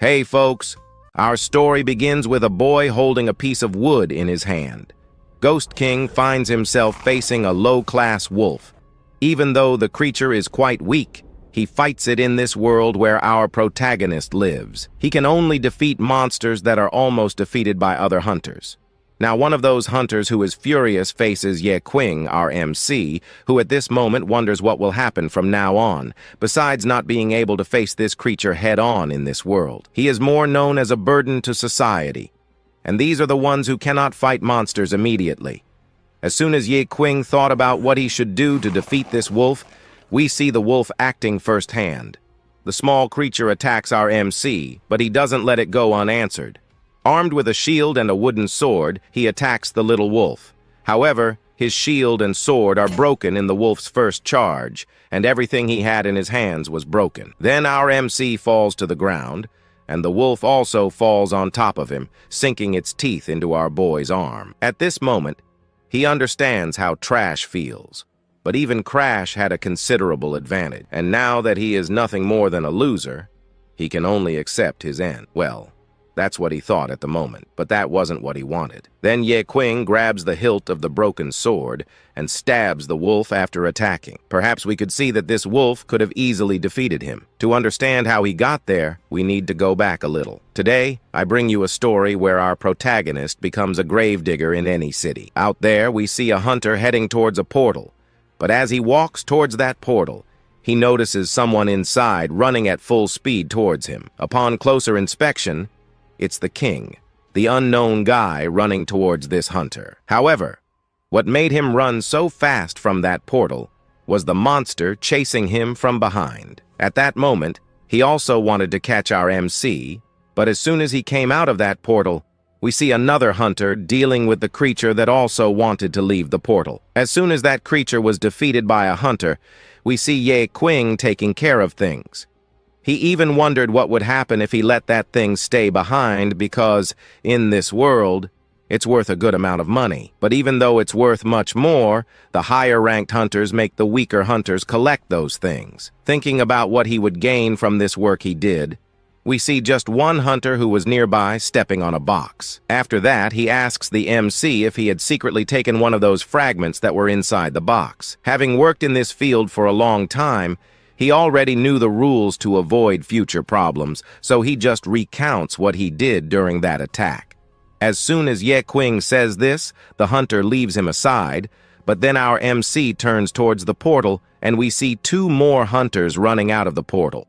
Hey folks, our story begins with a boy holding a piece of wood in his hand. Ghost King finds himself facing a low-class wolf. Even though the creature is quite weak, he fights it in this world where our protagonist lives. He can only defeat monsters that are almost defeated by other hunters. Now, one of those hunters who is furious faces Qing, our MC, who at this moment wonders what will happen from now on, besides not being able to face this creature head-on in this world. He is more known as a burden to society, and these are the ones who cannot fight monsters immediately. As soon as Qing thought about what he should do to defeat this wolf, we see the wolf acting firsthand. The small creature attacks our MC, but he doesn't let it go unanswered. Armed with a shield and a wooden sword, he attacks the little wolf. However, his shield and sword are broken in the wolf's first charge, and everything he had in his hands was broken. Then our MC falls to the ground, and the wolf also falls on top of him, sinking its teeth into our boy's arm. At this moment, he understands how Trash feels. But even Crash had a considerable advantage, and now that he is nothing more than a loser, he can only accept his end. Well, that's what he thought at the moment, but that wasn't what he wanted. Then Qing grabs the hilt of the broken sword and stabs the wolf after attacking. Perhaps we could see that this wolf could have easily defeated him. To understand how he got there, we need to go back a little. Today, I bring you a story where our protagonist becomes a gravedigger in any city. Out there, we see a hunter heading towards a portal, but as he walks towards that portal, he notices someone inside running at full speed towards him. Upon closer inspection, it's the king, the unknown guy running towards this hunter. However, what made him run so fast from that portal was the monster chasing him from behind. At that moment, he also wanted to catch our MC, but as soon as he came out of that portal, we see another hunter dealing with the creature that also wanted to leave the portal. As soon as that creature was defeated by a hunter, we see Qing taking care of things. He even wondered what would happen if he let that thing stay behind because, in this world, it's worth a good amount of money. But even though it's worth much more, the higher-ranked hunters make the weaker hunters collect those things. Thinking about what he would gain from this work he did, we see just one hunter who was nearby stepping on a box. After that, he asks the MC if he had secretly taken one of those fragments that were inside the box. Having worked in this field for a long time, he already knew the rules to avoid future problems, so he just recounts what he did during that attack. As soon as Qing says this, the hunter leaves him aside, but then our MC turns towards the portal, and we see two more hunters running out of the portal.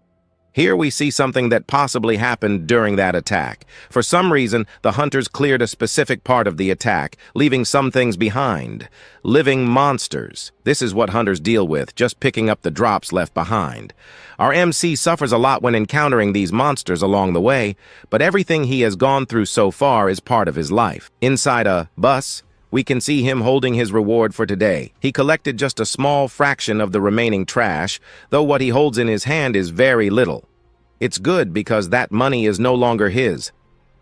Here we see something that possibly happened during that attack. For some reason, the hunters cleared a specific part of the attack, leaving some things behind. Living monsters. This is what hunters deal with, just picking up the drops left behind. Our MC suffers a lot when encountering these monsters along the way, but everything he has gone through so far is part of his life. Inside a bus, we can see him holding his reward for today. He collected just a small fraction of the remaining trash, though what he holds in his hand is very little. It's good because that money is no longer his.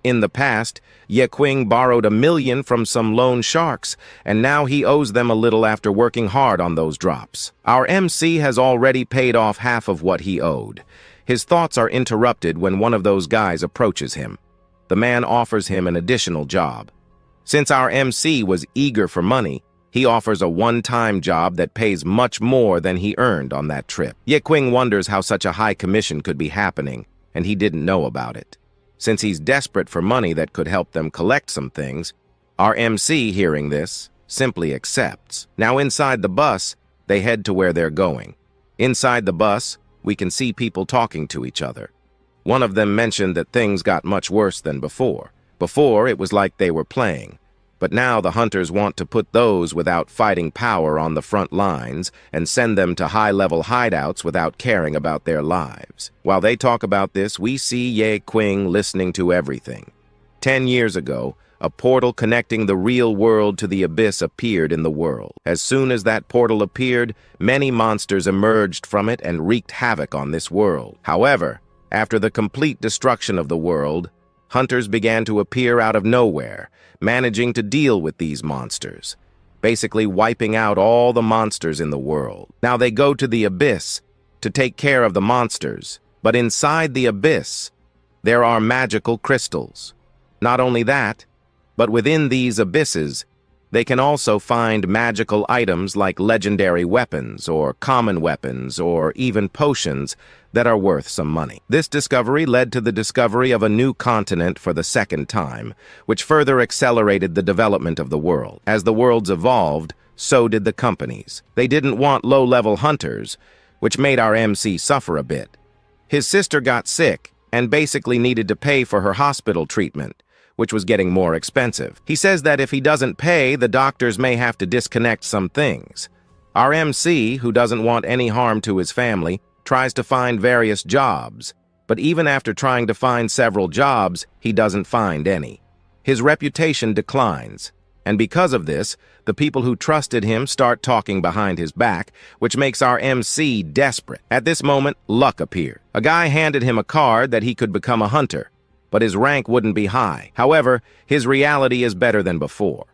In the past, Qing borrowed $1 million from some loan sharks, and now he owes them a little after working hard on those drops. Our MC has already paid off half of what he owed. His thoughts are interrupted when one of those guys approaches him. The man offers him an additional job. Since our MC was eager for money, he offers a one-time job that pays much more than he earned on that trip. Qing wonders how such a high commission could be happening, and he didn't know about it. Since he's desperate for money that could help them collect some things, our MC, hearing this, simply accepts. Now inside the bus, they head to where they're going. Inside the bus, we can see people talking to each other. One of them mentioned that things got much worse than before. Before, it was like they were playing. But now the hunters want to put those without fighting power on the front lines and send them to high-level hideouts without caring about their lives. While they talk about this, we see Qing listening to everything. 10 years ago, a portal connecting the real world to the abyss appeared in the world. As soon as that portal appeared, many monsters emerged from it and wreaked havoc on this world. However, after the complete destruction of the world, hunters began to appear out of nowhere, managing to deal with these monsters, basically wiping out all the monsters in the world. Now they go to the abyss to take care of the monsters, but inside the abyss, there are magical crystals. Not only that, but within these abysses, they can also find magical items like legendary weapons or common weapons or even potions that are worth some money. This discovery led to the discovery of a new continent for the second time, which further accelerated the development of the world. As the worlds evolved, so did the companies. They didn't want low-level hunters, which made our MC suffer a bit. His sister got sick and basically needed to pay for her hospital treatment, which was getting more expensive. He says that if he doesn't pay, the doctors may have to disconnect some things. Our MC, who doesn't want any harm to his family, tries to find various jobs, but even after trying to find several jobs, he doesn't find any. His reputation declines, and because of this, the people who trusted him start talking behind his back, which makes our MC desperate. At this moment, luck appeared. A guy handed him a card that he could become a hunter, but his rank wouldn't be high. However, his reality is better than before.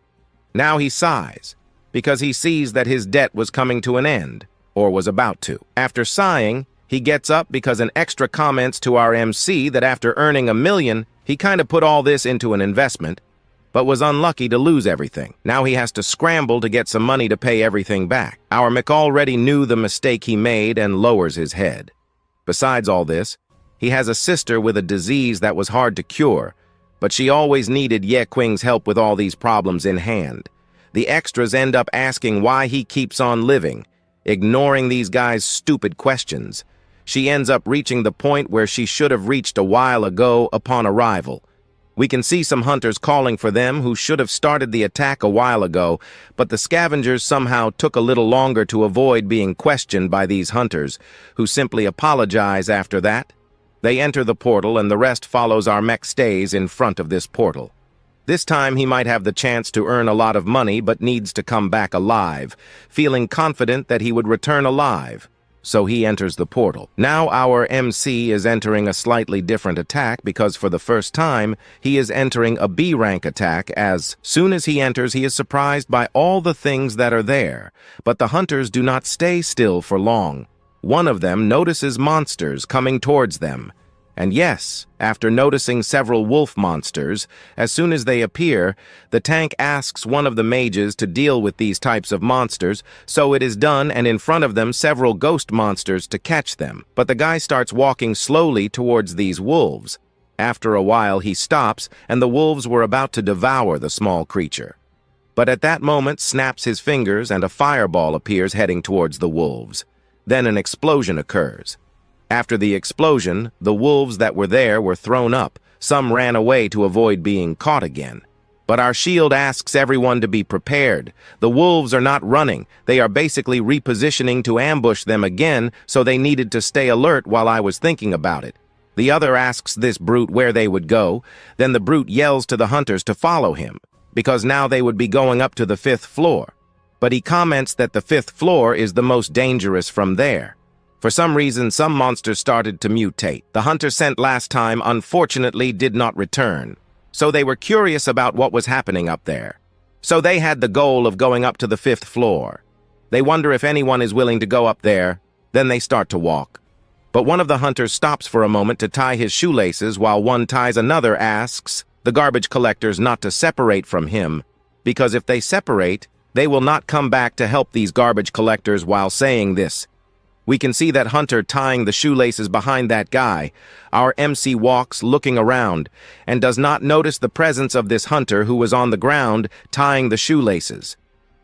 Now he sighs, because he sees that his debt was coming to an end, or was about to. After sighing, he gets up because an extra comments to our MC that after earning $1 million, he kind of put all this into an investment, but was unlucky to lose everything. Now he has to scramble to get some money to pay everything back. Our Mick already knew the mistake he made and lowers his head. Besides all this, he has a sister with a disease that was hard to cure, but she always needed Ye Qing's help with all these problems in hand. The extras end up asking why he keeps on living, ignoring these guys' stupid questions. She ends up reaching the point where she should have reached a while ago upon arrival. We can see some hunters calling for them who should have started the attack a while ago, but the scavengers somehow took a little longer to avoid being questioned by these hunters, who simply apologize after that. They enter the portal and the rest follows our mech stays in front of this portal. This time he might have the chance to earn a lot of money but needs to come back alive, feeling confident that he would return alive. So he enters the portal. Now our MC is entering a slightly different attack because for the first time, he is entering a B-rank attack. As soon as he enters, he is surprised by all the things that are there. But the hunters do not stay still for long. One of them notices monsters coming towards them. And yes, after noticing several wolf monsters, as soon as they appear, the tank asks one of the mages to deal with these types of monsters, so it is done, and in front of them several ghost monsters to catch them. But the guy starts walking slowly towards these wolves. After a while he stops, and the wolves were about to devour the small creature. But at that moment snaps his fingers and a fireball appears heading towards the wolves. Then an explosion occurs. After the explosion, the wolves that were there were thrown up. Some ran away to avoid being caught again. But our shield asks everyone to be prepared. The wolves are not running. They are basically repositioning to ambush them again, so they needed to stay alert while I was thinking about it. The other asks this brute where they would go. Then the brute yells to the hunters to follow him, because now they would be going up to the 5th floor. But he comments that the 5th floor is the most dangerous from there. For some reason, some monsters started to mutate. The hunter sent last time, unfortunately, did not return. So they were curious about what was happening up there. So they had the goal of going up to the 5th floor. They wonder if anyone is willing to go up there. Then they start to walk. But one of the hunters stops for a moment to tie his shoelaces while one ties another asks the garbage collectors not to separate from him, because if they separate, they will not come back to help these garbage collectors. While saying this, we can see that hunter tying the shoelaces behind that guy. Our MC walks, looking around, and does not notice the presence of this hunter who was on the ground tying the shoelaces.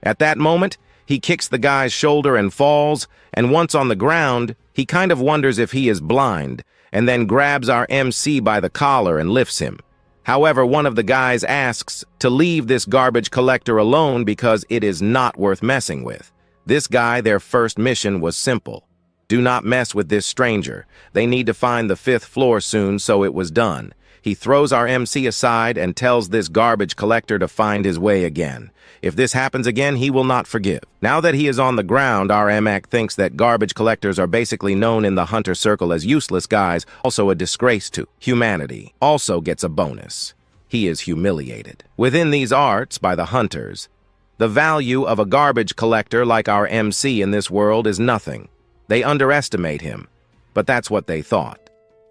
At that moment, he kicks the guy's shoulder and falls, and once on the ground, he kind of wonders if he is blind, and then grabs our MC by the collar and lifts him. However, one of the guys asks to leave this garbage collector alone because it is not worth messing with. This guy, their first mission was simple. Do not mess with this stranger. They need to find the 5th floor soon, so it was done. He throws our MC aside and tells this garbage collector to find his way again. If this happens again, he will not forgive. Now that he is on the ground, our MAC thinks that garbage collectors are basically known in the hunter circle as useless guys, also a disgrace to humanity. Also gets a bonus. He is humiliated. Within these arts by the hunters, the value of a garbage collector like our MC in this world is nothing. They underestimate him, but that's what they thought.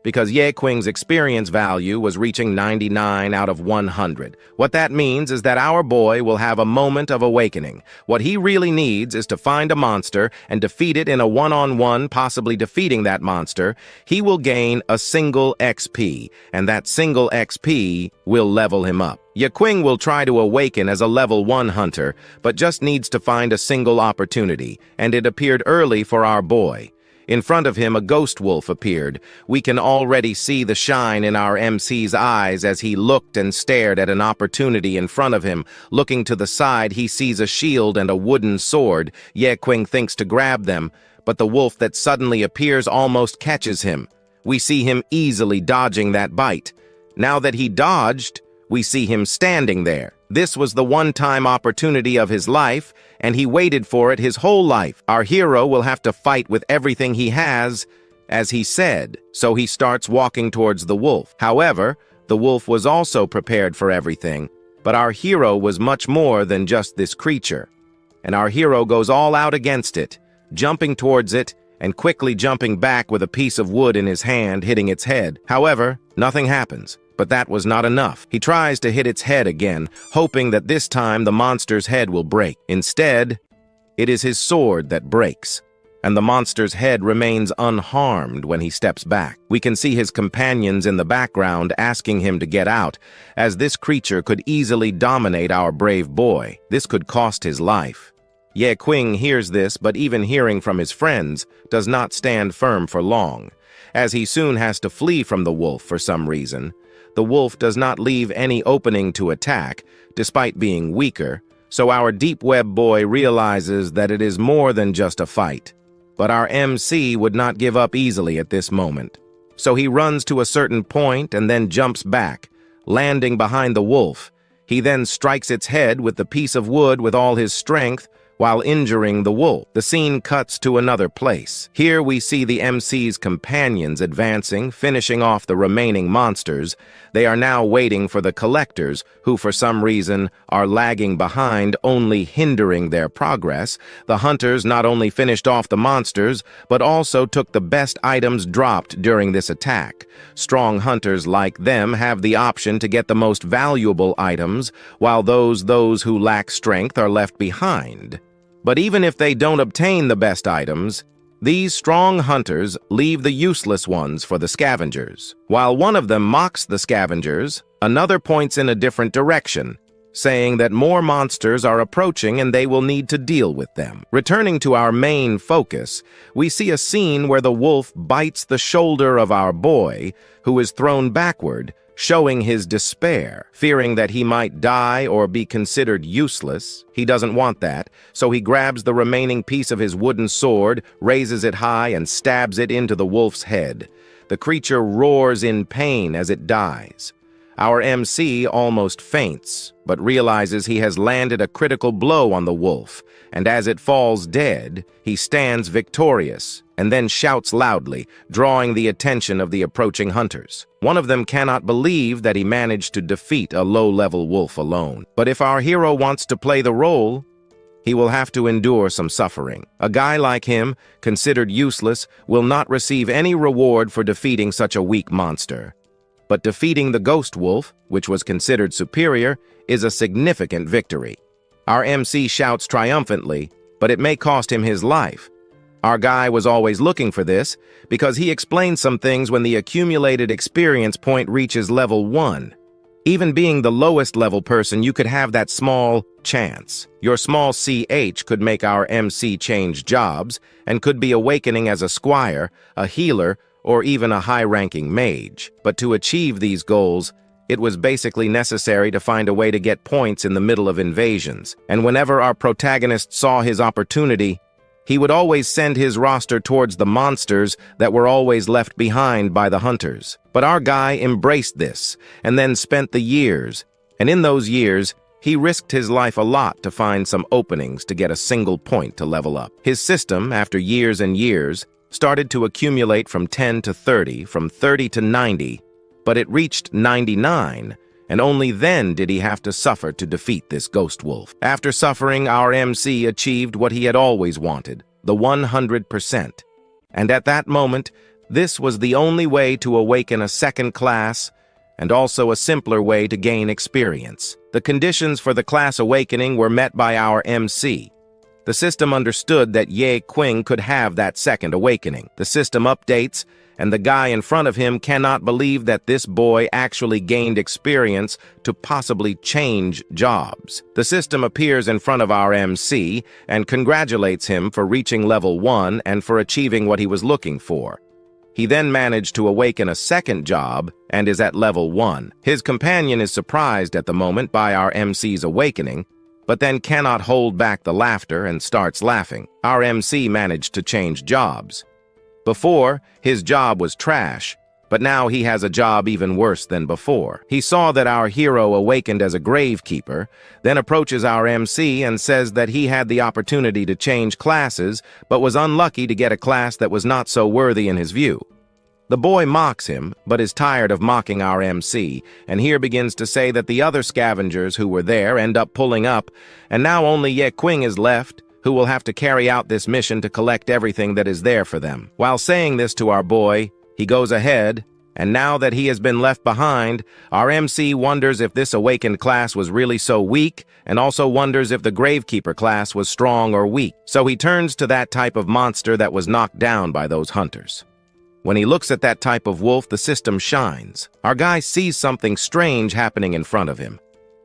because Yeqing's experience value was reaching 99 out of 100. What that means is that our boy will have a moment of awakening. What he really needs is to find a monster and defeat it in a one-on-one, possibly defeating that monster. He will gain a single XP, and that single XP will level him up. Yeqing will try to awaken as a level 1 hunter, but just needs to find a single opportunity, and it appeared early for our boy. In front of him, a ghost wolf appeared. We can already see the shine in our MC's eyes as he looked and stared at an opportunity in front of him. Looking to the side, he sees a shield and a wooden sword. Yeqing thinks to grab them, but the wolf that suddenly appears almost catches him. We see him easily dodging that bite. Now that he dodged, we see him standing there. This was the one-time opportunity of his life, and he waited for it his whole life. Our hero will have to fight with everything he has, as he said, so he starts walking towards the wolf. However, the wolf was also prepared for everything, but our hero was much more than just this creature. And our hero goes all out against it, jumping towards it, and quickly jumping back with a piece of wood in his hand, hitting its head. However, nothing happens. But that was not enough. He tries to hit its head again, hoping that this time the monster's head will break. Instead, it is his sword that breaks, and the monster's head remains unharmed when he steps back. We can see his companions in the background asking him to get out, as this creature could easily dominate our brave boy. This could cost his life. Yeqing hears this, but even hearing from his friends, does not stand firm for long, as he soon has to flee from the wolf for some reason. The wolf does not leave any opening to attack, despite being weaker, so our deep web boy realizes that it is more than just a fight. But our MC would not give up easily at this moment. So he runs to a certain point and then jumps back, landing behind the wolf. He then strikes its head with the piece of wood with all his strength, while injuring the wolf. The scene cuts to another place. Here we see the MC's companions advancing, finishing off the remaining monsters. They are now waiting for the collectors, who for some reason are lagging behind, only hindering their progress. The hunters not only finished off the monsters, but also took the best items dropped during this attack. Strong hunters like them have the option to get the most valuable items, while those who lack strength are left behind. But even if they don't obtain the best items, these strong hunters leave the useless ones for the scavengers. While one of them mocks the scavengers, another points in a different direction, saying that more monsters are approaching and they will need to deal with them. Returning to our main focus, we see a scene where the wolf bites the shoulder of our boy, who is thrown backward, showing his despair, fearing that he might die or be considered useless. He doesn't want that, so he grabs the remaining piece of his wooden sword, raises it high, and stabs it into the wolf's head. The creature roars in pain as it dies. Our MC almost faints, but realizes he has landed a critical blow on the wolf, and as it falls dead, he stands victorious, and then shouts loudly, drawing the attention of the approaching hunters. One of them cannot believe that he managed to defeat a low-level wolf alone. But if our hero wants to play the role, he will have to endure some suffering. A guy like him, considered useless, will not receive any reward for defeating such a weak monster. But defeating the ghost wolf, which was considered superior, is a significant victory. Our MC shouts triumphantly, but it may cost him his life. Our guy was always looking for this, because he explains some things when the accumulated experience point reaches level 1. Even being the lowest level person, you could have that small chance. Your small CH could make our MC change jobs, and could be awakening as a squire, a healer, or even a high-ranking mage. But to achieve these goals, it was basically necessary to find a way to get points in the middle of invasions. And whenever our protagonist saw his opportunity, he would always send his roster towards the monsters that were always left behind by the hunters. But our guy embraced this, and then spent the years. And in those years, he risked his life a lot to find some openings to get a single point to level up. His system, after years and years, started to accumulate from 10 to 30, from 30 to 90, but it reached 99, and only then did he have to suffer to defeat this ghost wolf. After suffering, our MC achieved what he had always wanted, the 100%. And at that moment, This was the only way to awaken a second class, and also a simpler way to gain experience. The conditions for the class awakening were met by our MC. The system understood that Ye Qing could have that second awakening. The system updates, and the guy in front of him cannot believe that this boy actually gained experience to possibly change jobs. The system appears in front of our MC and congratulates him for reaching level 1 and for achieving what he was looking for. He then managed to awaken a second job and is at level 1. His companion is surprised at the moment by our MC's awakening, but then cannot hold back the laughter and starts laughing. Our MC managed to change jobs. Before, his job was trash, but now he has a job even worse than before. He saw that our hero awakened as a gravekeeper, then approaches our MC and says that he had the opportunity to change classes, but was unlucky to get a class that was not so worthy in his view. The boy mocks him, but is tired of mocking our MC, and here begins to say that the other scavengers who were there end up pulling up, and now only Ye Qing is left, who will have to carry out this mission to collect everything that is there for them. While saying this to our boy, he goes ahead, and now that he has been left behind, our MC wonders if this awakened class was really so weak, and also wonders if the Gravekeeper class was strong or weak. So he turns to that type of monster that was knocked down by those hunters. When he looks at that type of wolf, the system shines. Our guy sees something strange happening in front of him.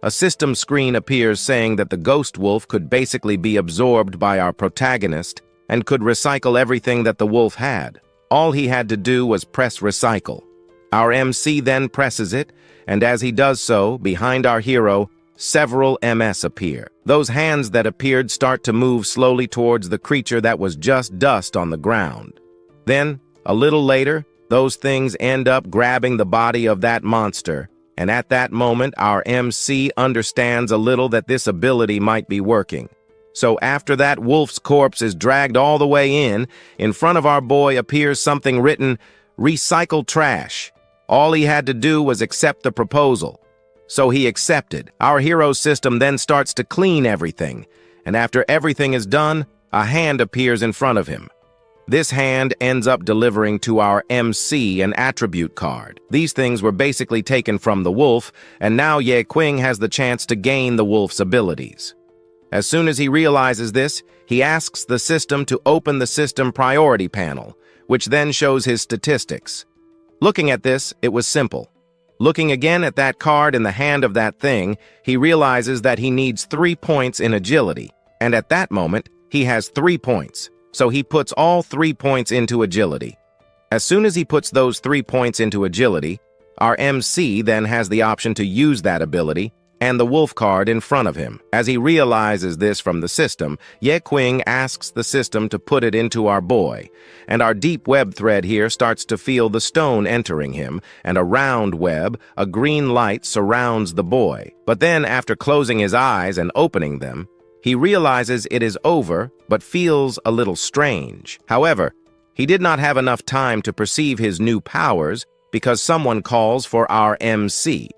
A system screen appears saying that the ghost wolf could basically be absorbed by our protagonist and could recycle everything that the wolf had. All he had to do was press recycle. Our MC then presses it, and as he does so, behind our hero, several MS appear. Those hands that appeared start to move slowly towards the creature that was just dust on the ground. Then, a little later, those things end up grabbing the body of that monster, and at that moment, our MC understands a little that this ability might be working. So after that wolf's corpse is dragged all the way in front of our boy appears something written, "Recycle trash." All he had to do was accept the proposal. So he accepted. Our hero's system then starts to clean everything, and after everything is done, a hand appears in front of him. This hand ends up delivering to our MC an attribute card. These things were basically taken from the wolf, and now Ye Qing has the chance to gain the wolf's abilities. As soon as he realizes this, he asks the system to open the system priority panel, which then shows his statistics. Looking at this, it was simple. Looking again at that card in the hand of that thing, he realizes that he needs 3 points in agility, and at that moment, he has 3 points. So he puts all 3 points into agility. As soon as he puts those 3 points into agility, our MC then has the option to use that ability and the wolf card in front of him. As he realizes this from the system, Ye Qing asks the system to put it into our boy, and our deep web thread here starts to feel the stone entering him, and a round web, a green light surrounds the boy. But then, after closing his eyes and opening them, he realizes it is over, but feels a little strange. However, he did not have enough time to perceive his new powers because someone calls for our MC,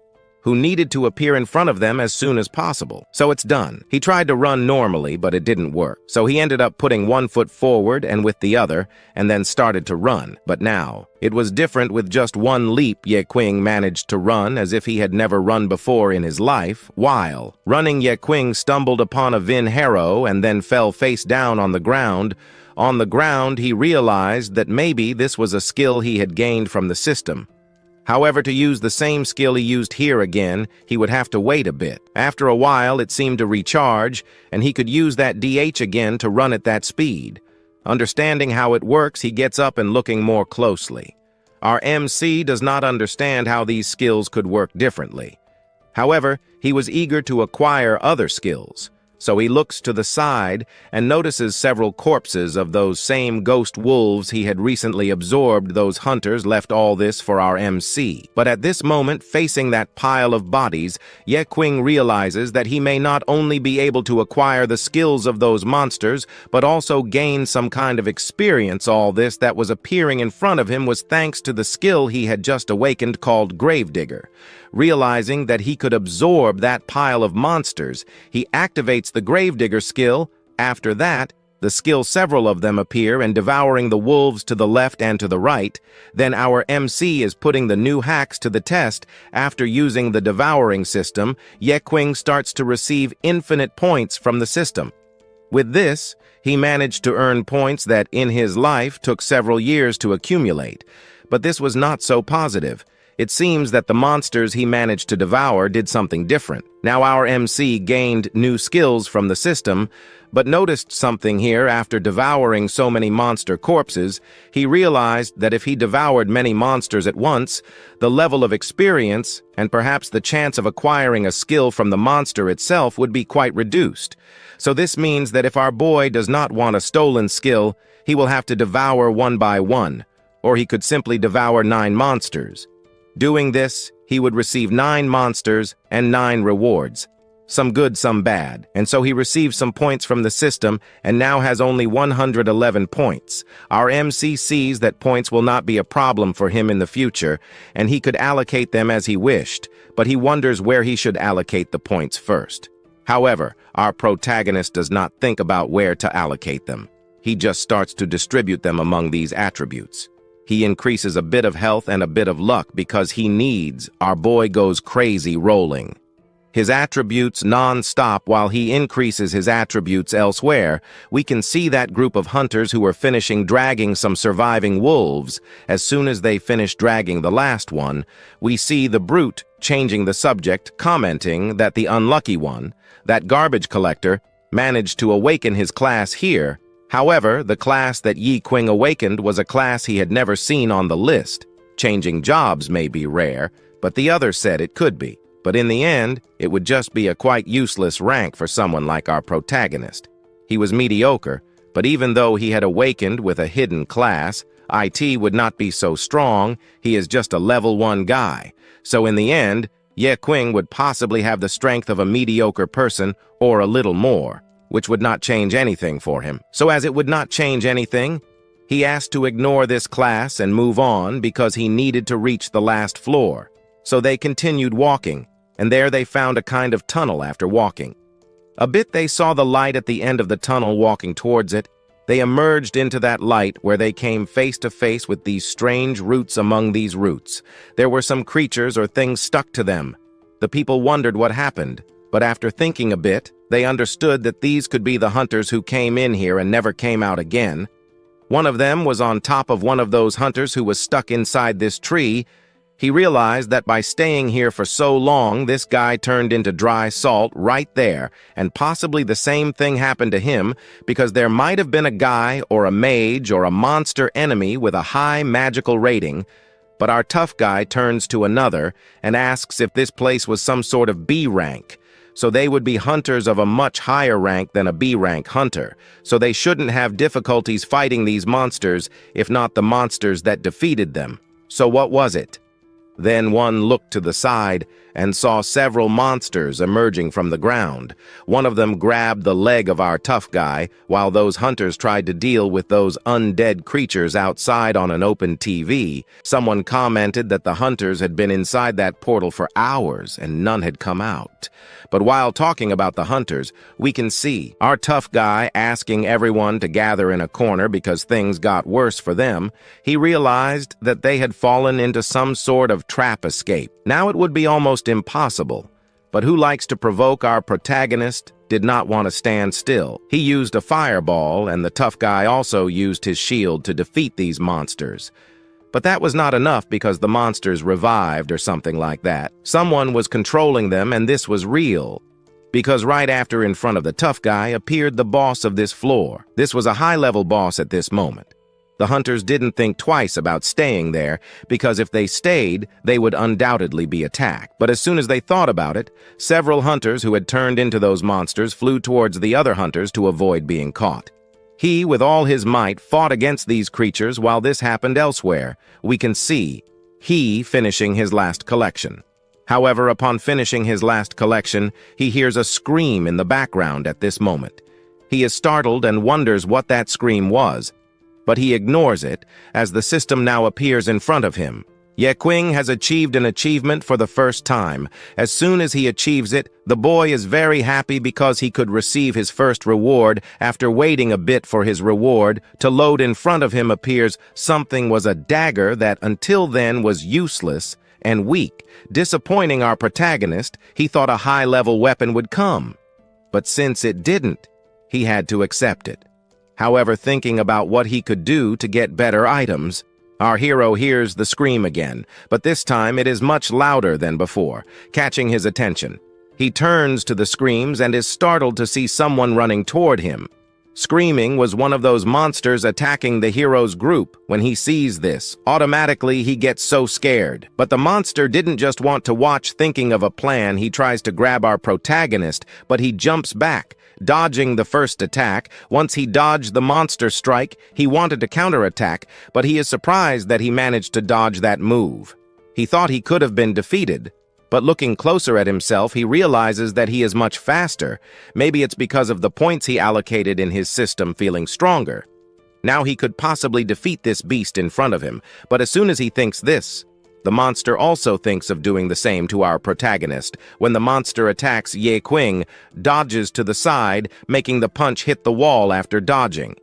who needed to appear in front of them as soon as possible. So it's done. He tried to run normally, but it didn't work. So he ended up putting 1 foot forward and with the other, and then started to run. But now, it was different. With just 1 leap, Ye Qing managed to run as if he had never run before in his life. While running, Ye Qing stumbled upon a Vin Harrow and then fell face down on the ground. On the ground, he realized that maybe this was a skill he had gained from the system. However, to use the same skill he used here again, he would have to wait a bit. After a while, it seemed to recharge, and he could use that DH again to run at that speed. Understanding how it works, he gets up and looking more closely. Our MC does not understand how these skills could work differently. However, he was eager to acquire other skills. So he looks to the side and notices several corpses of those same ghost wolves he had recently absorbed. Those hunters left all this for our MC. But at this moment, facing that pile of bodies, Ye Qing realizes that he may not only be able to acquire the skills of those monsters, but also gain some kind of experience. All this that was appearing in front of him was thanks to the skill he had just awakened called Gravedigger. Realizing that he could absorb that pile of monsters, he activates the Gravedigger skill. After that, the skill several of them appear and devouring the wolves to the left and to the right, then our MC is putting the new hacks to the test. After using the devouring system, Qing starts to receive infinite points from the system. With this, he managed to earn points that in his life took several years to accumulate. But this was not so positive. It seems that the monsters he managed to devour did something different. Now our MC gained new skills from the system, but noticed something here. After devouring so many monster corpses, he realized that if he devoured many monsters at once, the level of experience and perhaps the chance of acquiring a skill from the monster itself would be quite reduced. So this means that if our boy does not want a stolen skill, he will have to devour one by one, or he could simply devour 9 monsters. Doing this, he would receive 9 monsters and 9 rewards. Some good, some bad, and so he received some points from the system and now has only 111 points. Our MC sees that points will not be a problem for him in the future, and he could allocate them as he wished, but he wonders where he should allocate the points first. However, our protagonist does not think about where to allocate them. He just starts to distribute them among these attributes. He increases a bit of health and a bit of luck because he needs. Our boy goes crazy rolling his attributes non-stop while he increases his attributes elsewhere. We can see that group of hunters who are finishing dragging some surviving wolves. As soon as they finish dragging the last one, we see the brute changing the subject, commenting that the unlucky one, that garbage collector, managed to awaken his class here. However, the class that Qing awakened was a class he had never seen on the list. Changing jobs may be rare, but the other said it could be. But in the end, it would just be a quite useless rank for someone like our protagonist. He was mediocre, but even though he had awakened with a hidden class, IT would not be so strong. He is just a level 1 guy. So in the end, Qing would possibly have the strength of a mediocre person or a little more, which would not change anything for him. So as it would not change anything, he asked to ignore this class and move on because he needed to reach the last floor. So they continued walking, and there they found a kind of tunnel after walking. A bit they saw the light at the end of the tunnel. Walking towards it, they emerged into that light where they came face to face with these strange roots. Among these roots, there were some creatures or things stuck to them. The people wondered what happened, but after thinking a bit, they understood that these could be the hunters who came in here and never came out again. One of them was on top of one of those hunters who was stuck inside this tree. He realized that by staying here for so long, this guy turned into dry salt right there, and possibly the same thing happened to him because there might have been a guy or a mage or a monster enemy with a high magical rating. But our tough guy turns to another and asks if this place was some sort of B rank. So they would be hunters of a much higher rank than a B rank hunter. So they shouldn't have difficulties fighting these monsters, if not the monsters that defeated them. So what was it? Then one looked to the side and saw several monsters emerging from the ground. One of them grabbed the leg of our tough guy, while those hunters tried to deal with those undead creatures outside on an open TV. Someone commented that the hunters had been inside that portal for hours and none had come out. But while talking about the hunters, we can see our tough guy asking everyone to gather in a corner because things got worse for them. He realized that they had fallen into some sort of trap escape. Now it would be almost impossible. But who likes to provoke? Our protagonist did not want to stand still. He used a fireball, and the tough guy also used his shield to defeat these monsters. But that was not enough because the monsters revived or something like that. Someone was controlling them, and this was real. Because right after, in front of the tough guy, appeared the boss of this floor. This was a high-level boss at this moment. The hunters didn't think twice about staying there, because if they stayed, they would undoubtedly be attacked. But as soon as they thought about it, several hunters who had turned into those monsters flew towards the other hunters to avoid being caught. He, with all his might, fought against these creatures while this happened elsewhere. We can see he finishing his last collection. However, upon finishing his last collection, he hears a scream in the background at this moment. He is startled and wonders what that scream was, but he ignores it as the system now appears in front of him. Qing has achieved an achievement for the first time. As soon as he achieves it, the boy is very happy because he could receive his first reward. After waiting a bit for his reward to load in front of him appears something was a dagger that until then was useless and weak. Disappointing our protagonist, he thought a high-level weapon would come. But since it didn't, he had to accept it. However, thinking about what he could do to get better items, our hero hears the scream again, but this time it is much louder than before, catching his attention. He turns to the screams and is startled to see someone running toward him. Screaming was one of those monsters attacking the hero's group. When he sees this, automatically he gets so scared. But the monster didn't just want to watch. Thinking of a plan, he tries to grab our protagonist, but he jumps back, dodging the first attack. Once he dodged the monster strike, he wanted to counterattack, but he is surprised that he managed to dodge that move. He thought he could have been defeated, but looking closer at himself, he realizes that he is much faster. Maybe it's because of the points he allocated in his system feeling stronger. Now he could possibly defeat this beast in front of him, but as soon as he thinks this, the monster also thinks of doing the same to our protagonist. When the monster attacks, Qing dodges to the side, making the punch hit the wall after dodging.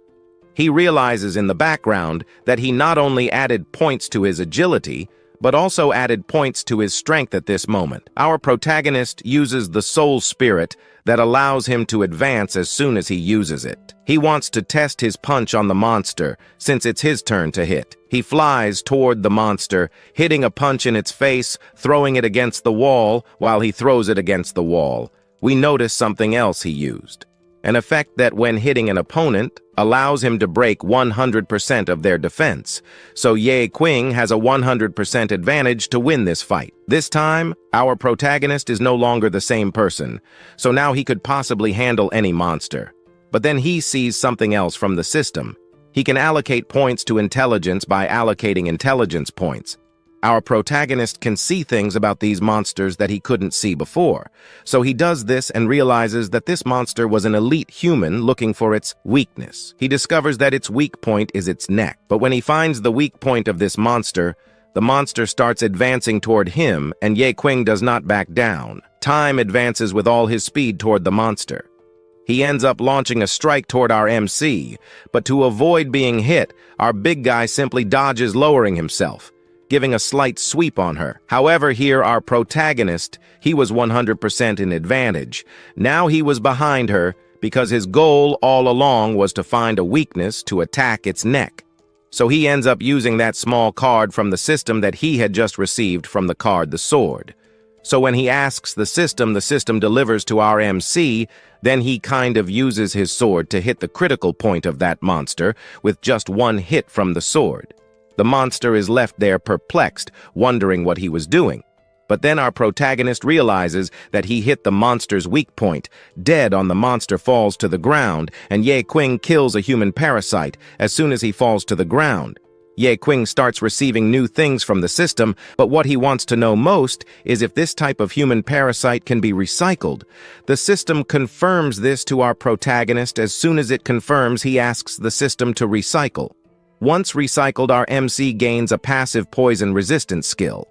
He realizes in the background that he not only added points to his agility, but also added points to his strength at this moment. Our protagonist uses the soul spirit that allows him to advance as soon as he uses it. He wants to test his punch on the monster, since it's his turn to hit. He flies toward the monster, hitting a punch in its face, throwing it against the wall. While he throws it against the wall, we notice something else he used. An effect that, when hitting an opponent, allows him to break 100% of their defense. So Qing has a 100% advantage to win this fight. This time, our protagonist is no longer the same person, so now he could possibly handle any monster. But then he sees something else from the system. He can allocate points to intelligence by allocating intelligence points. Our protagonist can see things about these monsters that he couldn't see before. So he does this and realizes that this monster was an elite human looking for its weakness. He discovers that its weak point is its neck. But when he finds the weak point of this monster, the monster starts advancing toward him, and Qing does not back down. Time advances with all his speed toward the monster. He ends up launching a strike toward our MC, but to avoid being hit, our big guy simply dodges, lowering himself, giving a slight sweep on her. However, here our protagonist, he was 100% in advantage. Now he was behind her because his goal all along was to find a weakness to attack its neck. So he ends up using that small card from the system that he had just received from the card, the sword. So when he asks the system delivers to our MC, then he kind of uses his sword to hit the critical point of that monster with just one hit from the sword. The monster is left there perplexed, wondering what he was doing. But then our protagonist realizes that he hit the monster's weak point. Dead on the monster falls to the ground, and Qing kills a human parasite as soon as he falls to the ground. Qing starts receiving new things from the system, but what he wants to know most is if this type of human parasite can be recycled. The system confirms this to our protagonist. As soon as it confirms, he asks the system to recycle. Once recycled, our MC gains a passive poison resistance skill.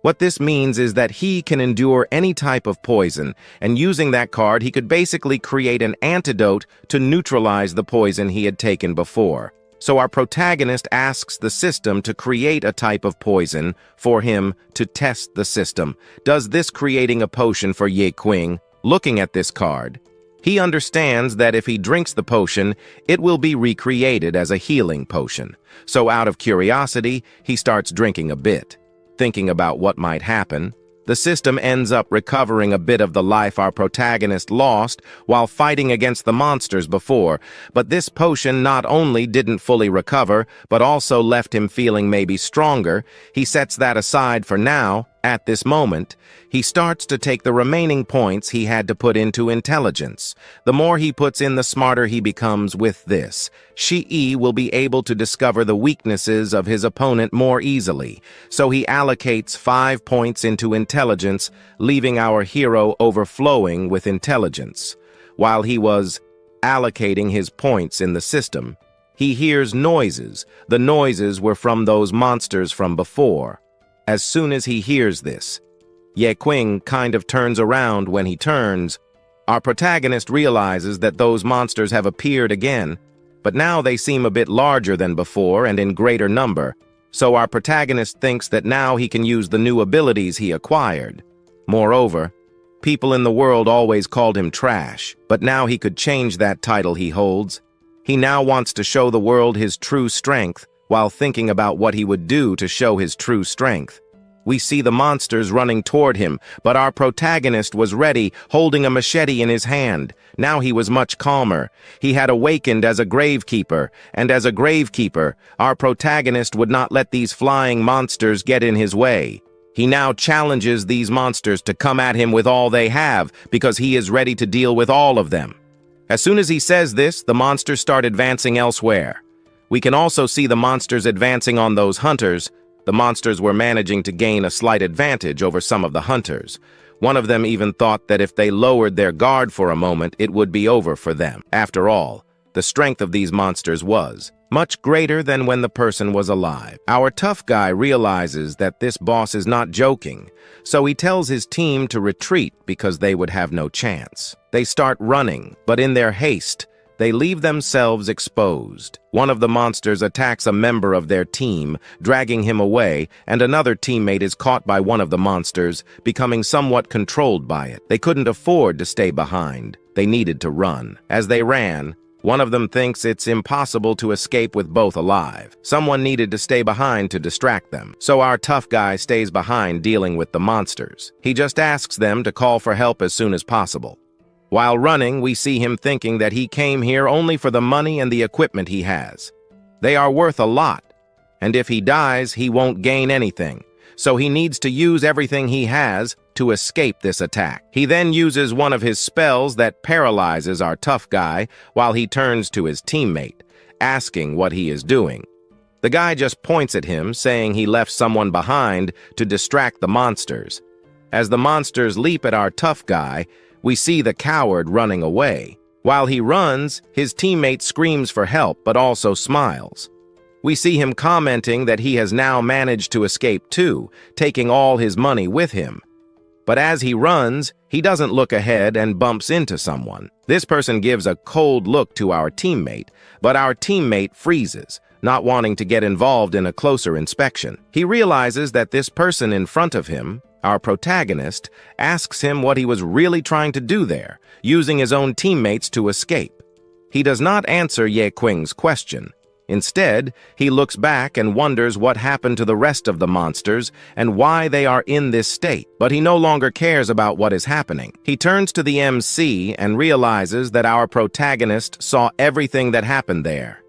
What this means is that he can endure any type of poison, and using that card, he could basically create an antidote to neutralize the poison he had taken before. So our protagonist asks the system to create a type of poison for him to test the system. Does this creating a potion for Qing? Looking at this card, he understands that if he drinks the potion, it will be recreated as a healing potion. So out of curiosity, he starts drinking a bit. Thinking about what might happen, the system ends up recovering a bit of the life our protagonist lost while fighting against the monsters before. But this potion not only didn't fully recover, but also left him feeling maybe stronger. He sets that aside for now. At this moment, he starts to take the remaining points he had to put into intelligence. The more he puts in, the smarter he becomes with this. Shi will be able to discover the weaknesses of his opponent more easily, so he allocates 5 points into intelligence, leaving our hero overflowing with intelligence. While he was allocating his points in the system, he hears noises. The noises were from those monsters from before. As soon as he hears this, Ye Qing kind of turns around. When he turns, our protagonist realizes that those monsters have appeared again, but now they seem a bit larger than before and in greater number, so our protagonist thinks that now he can use the new abilities he acquired. Moreover, people in the world always called him trash, but now he could change that title he holds. He now wants to show the world his true strength while thinking about what he would do to show his true strength. We see the monsters running toward him, but our protagonist was ready, holding a machete in his hand. Now he was much calmer. He had awakened as a gravekeeper, and as a gravekeeper, our protagonist would not let these flying monsters get in his way. He now challenges these monsters to come at him with all they have, because he is ready to deal with all of them. As soon as he says this, the monsters start advancing elsewhere. We can also see the monsters advancing on those hunters. The monsters were managing to gain a slight advantage over some of the hunters. One of them even thought that if they lowered their guard for a moment, it would be over for them. After all, the strength of these monsters was much greater than when the person was alive. Our tough guy realizes that this boss is not joking, so he tells his team to retreat because they would have no chance. They start running, but in their haste, they leave themselves exposed. One of the monsters attacks a member of their team, dragging him away, and another teammate is caught by one of the monsters, becoming somewhat controlled by it. They couldn't afford to stay behind. They needed to run. As they ran, one of them thinks it's impossible to escape with both alive. Someone needed to stay behind to distract them. So our tough guy stays behind dealing with the monsters. He just asks them to call for help as soon as possible. While running, we see him thinking that he came here only for the money and the equipment he has. They are worth a lot, and if he dies, he won't gain anything, so he needs to use everything he has to escape this attack. He then uses one of his spells that paralyzes our tough guy while he turns to his teammate, asking what he is doing. The guy just points at him, saying he left someone behind to distract the monsters. As the monsters leap at our tough guy, we see the coward running away. While he runs, his teammate screams for help but also smiles. We see him commenting that he has now managed to escape too, taking all his money with him. But as he runs, he doesn't look ahead and bumps into someone. This person gives a cold look to our teammate, but our teammate freezes, not wanting to get involved in a closer inspection. He realizes that this person in front of him, our protagonist, asks him what he was really trying to do there, using his own teammates to escape. He does not answer Ye Qing's question. Instead, he looks back and wonders what happened to the rest of the monsters and why they are in this state, but he no longer cares about what is happening. He turns to the MC and realizes that our protagonist saw everything that happened there.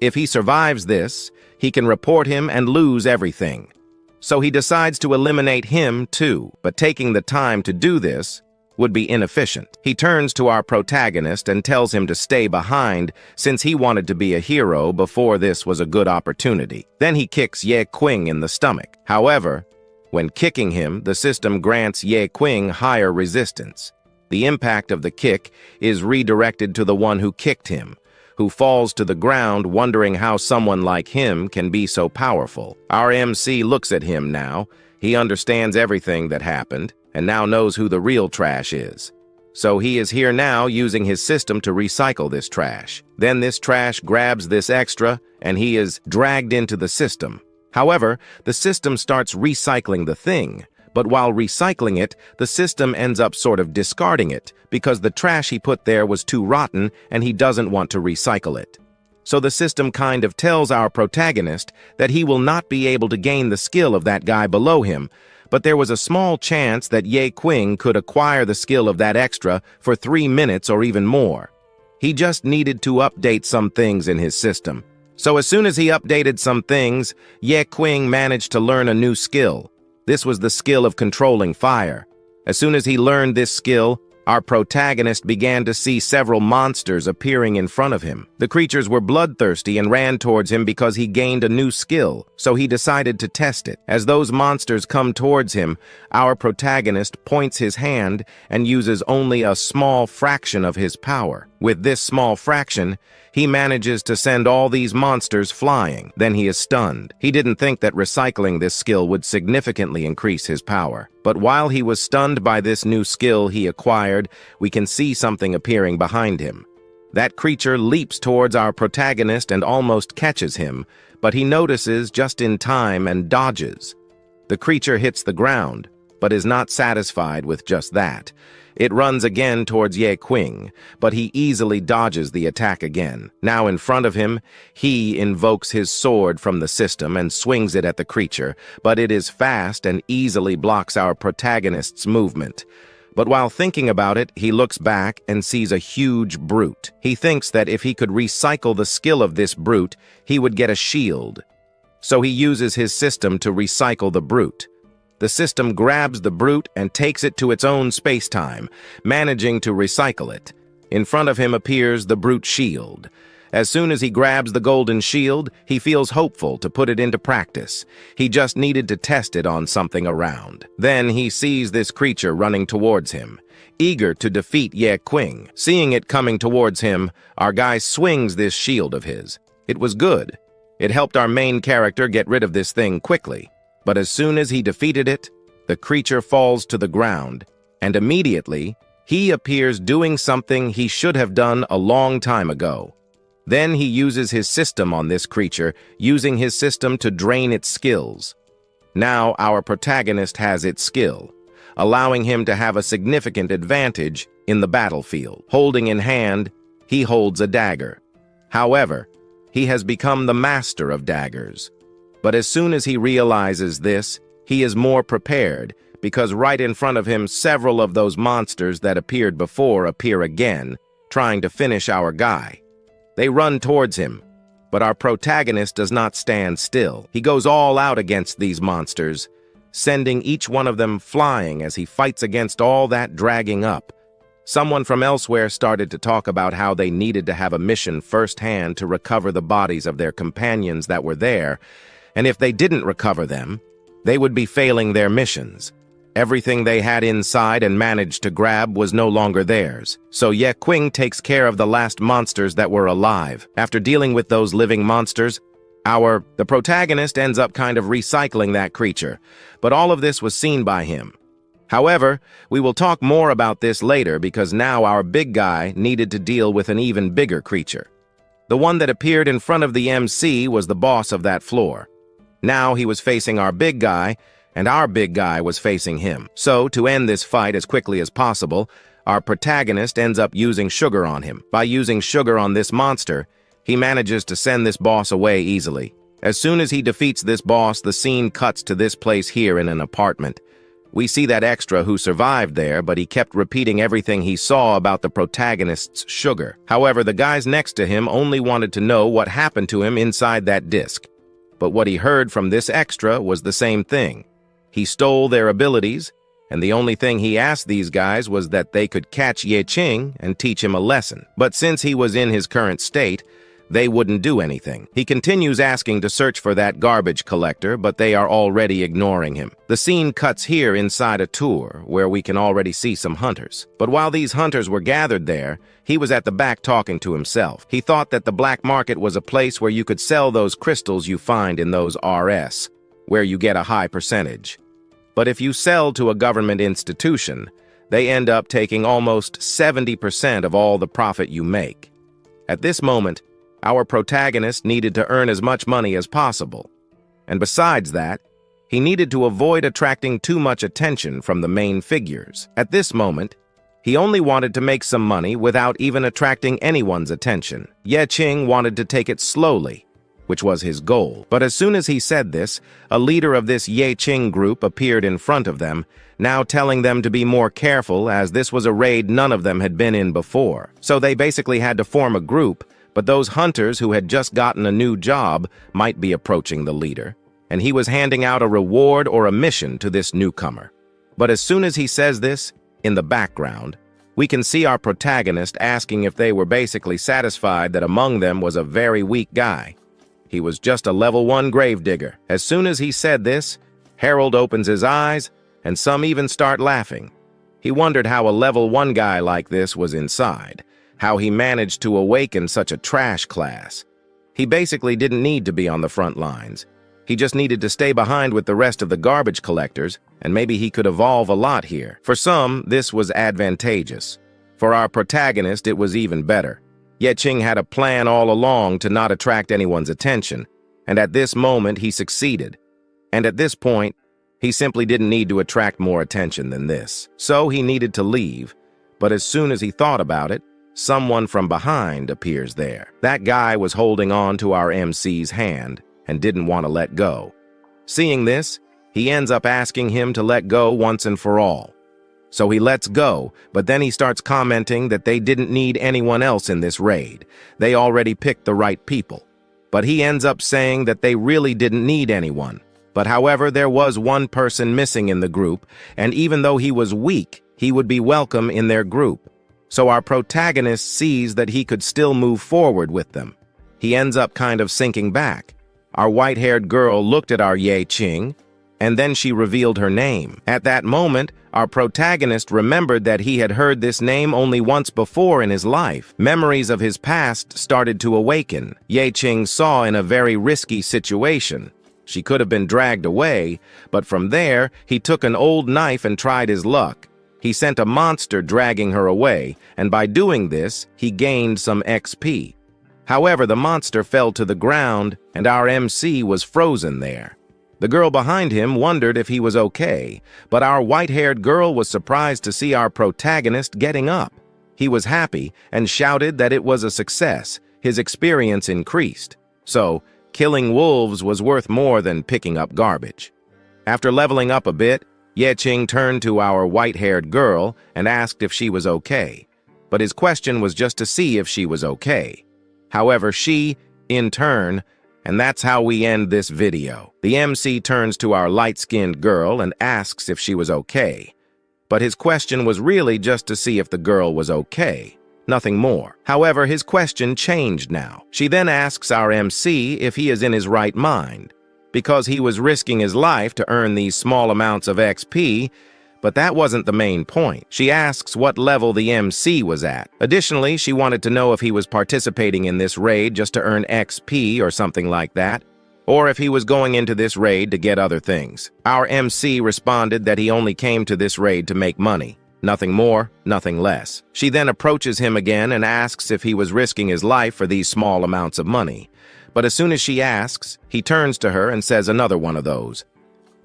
If he survives this, he can report him and lose everything. So he decides to eliminate him too, but taking the time to do this would be inefficient. He turns to our protagonist and tells him to stay behind since he wanted to be a hero before this was a good opportunity. Then he kicks Ye Qing in the stomach. However, when kicking him, the system grants Ye Qing higher resistance. The impact of the kick is redirected to the one who kicked him, who falls to the ground wondering how someone like him can be so powerful. Our MC looks at him now. He understands everything that happened and now knows who the real trash is. So he is here now using his system to recycle this trash. Then this trash grabs this extra and he is dragged into the system. However, the system starts recycling the thing. But while recycling it, the system ends up sort of discarding it because the trash he put there was too rotten and he doesn't want to recycle it. So the system kind of tells our protagonist that he will not be able to gain the skill of that guy below him, but there was a small chance that Ye Qing could acquire the skill of that extra for 3 minutes or even more. He just needed to update some things in his system. So as soon as he updated some things, Ye Qing managed to learn a new skill. This was the skill of controlling fire. As soon as he learned this skill, our protagonist began to see several monsters appearing in front of him. The creatures were bloodthirsty and ran towards him because he gained a new skill, so he decided to test it. As those monsters come towards him, our protagonist points his hand and uses only a small fraction of his power. With this small fraction, he manages to send all these monsters flying. Then he is stunned. He didn't think that recycling this skill would significantly increase his power. But while he was stunned by this new skill he acquired, we can see something appearing behind him. That creature leaps towards our protagonist and almost catches him, but he notices just in time and dodges. The creature hits the ground, but is not satisfied with just that. It runs again towards Qing, but he easily dodges the attack again. Now in front of him, he invokes his sword from the system and swings it at the creature, but it is fast and easily blocks our protagonist's movement. But while thinking about it, he looks back and sees a huge brute. He thinks that if he could recycle the skill of this brute, he would get a shield. So he uses his system to recycle the brute. The system grabs the brute and takes it to its own space-time, managing to recycle it. In front of him appears the brute shield. As soon as he grabs the golden shield, he feels hopeful to put it into practice. He just needed to test it on something around. Then he sees this creature running towards him, eager to defeat Qing. Seeing it coming towards him, our guy swings this shield of his. It was good. It helped our main character get rid of this thing quickly. But as soon as he defeated it, the creature falls to the ground, and immediately, he appears doing something he should have done a long time ago. Then he uses his system on this creature, using his system to drain its skills. Now our protagonist has its skill, allowing him to have a significant advantage in the battlefield. Holding in hand, he holds a dagger. However, he has become the master of daggers. But as soon as he realizes this, he is more prepared, because right in front of him several of those monsters that appeared before appear again, trying to finish our guy. They run towards him, but our protagonist does not stand still. He goes all out against these monsters, sending each one of them flying as he fights against all that dragging up. Someone from elsewhere started to talk about how they needed to have a mission firsthand to recover the bodies of their companions that were there, and if they didn't recover them, they would be failing their missions. Everything they had inside and managed to grab was no longer theirs. So Qing takes care of the last monsters that were alive. After dealing with those living monsters, the protagonist ends up kind of recycling that creature. But all of this was seen by him. However, we will talk more about this later because now our big guy needed to deal with an even bigger creature. The one that appeared in front of the MC was the boss of that floor. Now he was facing our big guy, and our big guy was facing him. So, to end this fight as quickly as possible, our protagonist ends up using sugar on him. By using sugar on this monster, he manages to send this boss away easily. As soon as he defeats this boss, the scene cuts to this place here in an apartment. We see that extra who survived there, but he kept repeating everything he saw about the protagonist's sugar. However, the guys next to him only wanted to know what happened to him inside that disc. But what he heard from this extra was the same thing. He stole their abilities, and the only thing he asked these guys was that they could catch Qing and teach him a lesson. But since he was in his current state, they wouldn't do anything. He continues asking to search for that garbage collector, but they are already ignoring him. The scene cuts here inside a tour, where we can already see some hunters. But while these hunters were gathered there, he was at the back talking to himself. He thought that the black market was a place where you could sell those crystals you find in those RS, where you get a high percentage. But if you sell to a government institution, they end up taking almost 70% of all the profit you make. At this moment, our protagonist needed to earn as much money as possible. And besides that, he needed to avoid attracting too much attention from the main figures. At this moment, he only wanted to make some money without even attracting anyone's attention. Qing wanted to take it slowly, which was his goal. But as soon as he said this, a leader of this Qing group appeared in front of them, now telling them to be more careful as this was a raid none of them had been in before. So they basically had to form a group, but those hunters who had just gotten a new job might be approaching the leader, and he was handing out a reward or a mission to this newcomer. But as soon as he says this, in the background, We can see our protagonist asking if they were basically satisfied that among them was a very weak guy. He was just a level 1 gravedigger. As soon as he said this, Harold opens his eyes, and some even start laughing. He wondered how a level 1 guy like this was inside, how he managed to awaken such a trash class. He basically didn't need to be on the front lines. He just needed to stay behind with the rest of the garbage collectors, and maybe he could evolve a lot here. For some, this was advantageous. For our protagonist, it was even better. Qing had a plan all along to not attract anyone's attention, and at this moment he succeeded. And at this point, he simply didn't need to attract more attention than this. So he needed to leave, but as soon as he thought about it, someone from behind appears there. That guy was holding on to our MC's hand and didn't want to let go. Seeing this, he ends up asking him to let go once and for all. So he lets go, but then he starts commenting that they didn't need anyone else in this raid. They already picked the right people. But he ends up saying that they really didn't need anyone. But however, there was one person missing in the group, and even though he was weak, he would be welcome in their group. So our protagonist sees that he could still move forward with them. He ends up kind of sinking back. Our white-haired girl looked at our Qing, and then she revealed her name. At that moment, our protagonist remembered that he had heard this name only once before in his life. Memories of his past started to awaken. Qing saw in a very risky situation. She could have been dragged away, but from there, he took an old knife and tried his luck. He sent a monster dragging her away, and by doing this, he gained some XP. However, the monster fell to the ground, and our MC was frozen there. The girl behind him wondered if he was okay, but our white-haired girl was surprised to see our protagonist getting up. He was happy and shouted that it was a success. His experience increased. So, killing wolves was worth more than picking up garbage. After leveling up a bit, Qing turned to our white-haired girl and asked if she was okay. But his question was just to see if she was okay. However, she, in turn, and that's how we end this video. The MC turns to our light-skinned girl and asks if she was okay. But his question was really just to see if the girl was okay. Nothing more. However, his question changed now. She then asks our MC if he is in his right mind, because he was risking his life to earn these small amounts of XP, but that wasn't the main point. She asks what level the MC was at. Additionally, she wanted to know if he was participating in this raid just to earn XP or something like that, or if he was going into this raid to get other things. Our MC responded that he only came to this raid to make money. Nothing more, nothing less. She then approaches him again and asks if he was risking his life for these small amounts of money. But as soon as she asks, he turns to her and says another one of those.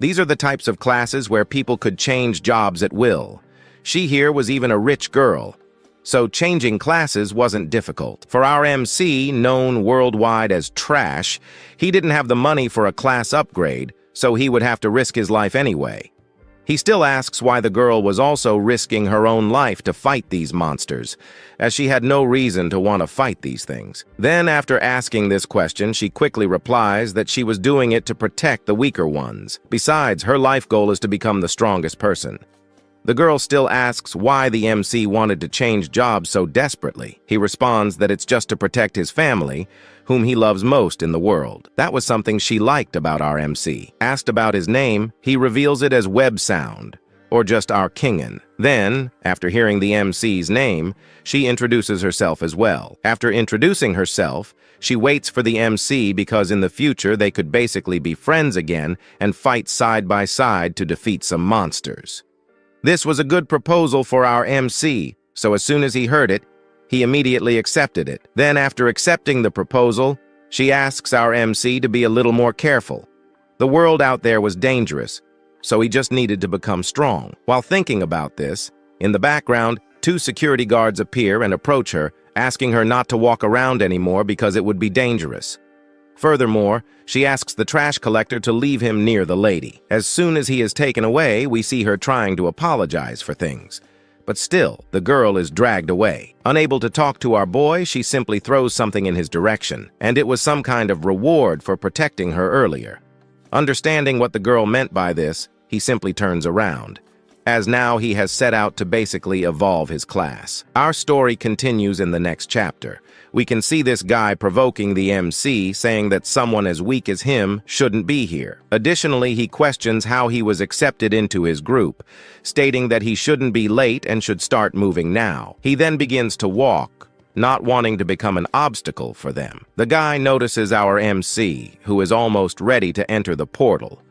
These are the types of classes where people could change jobs at will. She here was even a rich girl, so changing classes wasn't difficult. For our MC, known worldwide as Trash, he didn't have the money for a class upgrade, so he would have to risk his life anyway. He still asks why the girl was also risking her own life to fight these monsters, as she had no reason to want to fight these things. Then, after asking this question, she quickly replies that she was doing it to protect the weaker ones. Besides, her life goal is to become the strongest person. The girl still asks why the MC wanted to change jobs so desperately. He responds that it's just to protect his family, whom he loves most in the world. That was something she liked about our MC. Asked about his name, he reveals it as Web Sound, or just our Kingen. Then, after hearing the MC's name, she introduces herself as well. After introducing herself, she waits for the MC because in the future they could basically be friends again and fight side by side to defeat some monsters. This was a good proposal for our MC, so as soon as he heard it, he immediately accepted it. Then, after accepting the proposal, she asks our MC to be a little more careful. The world out there was dangerous, so he just needed to become strong. While thinking about this, in the background, 2 security guards appear and approach her, asking her not to walk around anymore because it would be dangerous. Furthermore, she asks the trash collector to leave him near the lady. As soon as he is taken away, we see her trying to apologize for things. But still, the girl is dragged away. Unable to talk to our boy, she simply throws something in his direction, and it was some kind of reward for protecting her earlier. Understanding what the girl meant by this, he simply turns around. as now he has set out to basically evolve his class. Our story continues in the next chapter. We can see this guy provoking the MC, saying that someone as weak as him shouldn't be here. Additionally, he questions how he was accepted into his group, stating that he shouldn't be late and should start moving now. He then begins to walk, not wanting to become an obstacle for them. The guy notices our MC, who is almost ready to enter the portal,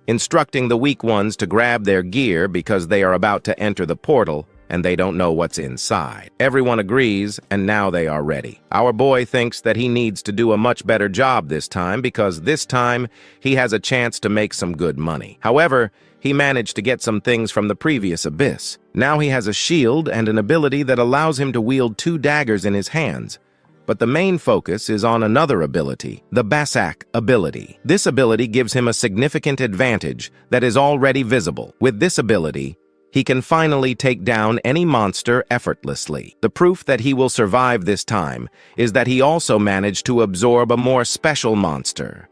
instructing the weak ones to grab their gear because they are about to enter the portal and they don't know what's inside. Everyone agrees, and now they are ready. Our boy thinks that he needs to do a much better job this time because this time he has a chance to make some good money. However, he managed to get some things from the previous abyss. Now he has a shield and an ability that allows him to wield 2 daggers in his hands. But the main focus is on another ability, the Basak ability. This ability gives him a significant advantage that is already visible. With this ability, he can finally take down any monster effortlessly. The proof that he will survive this time is that he also managed to absorb a more special monster,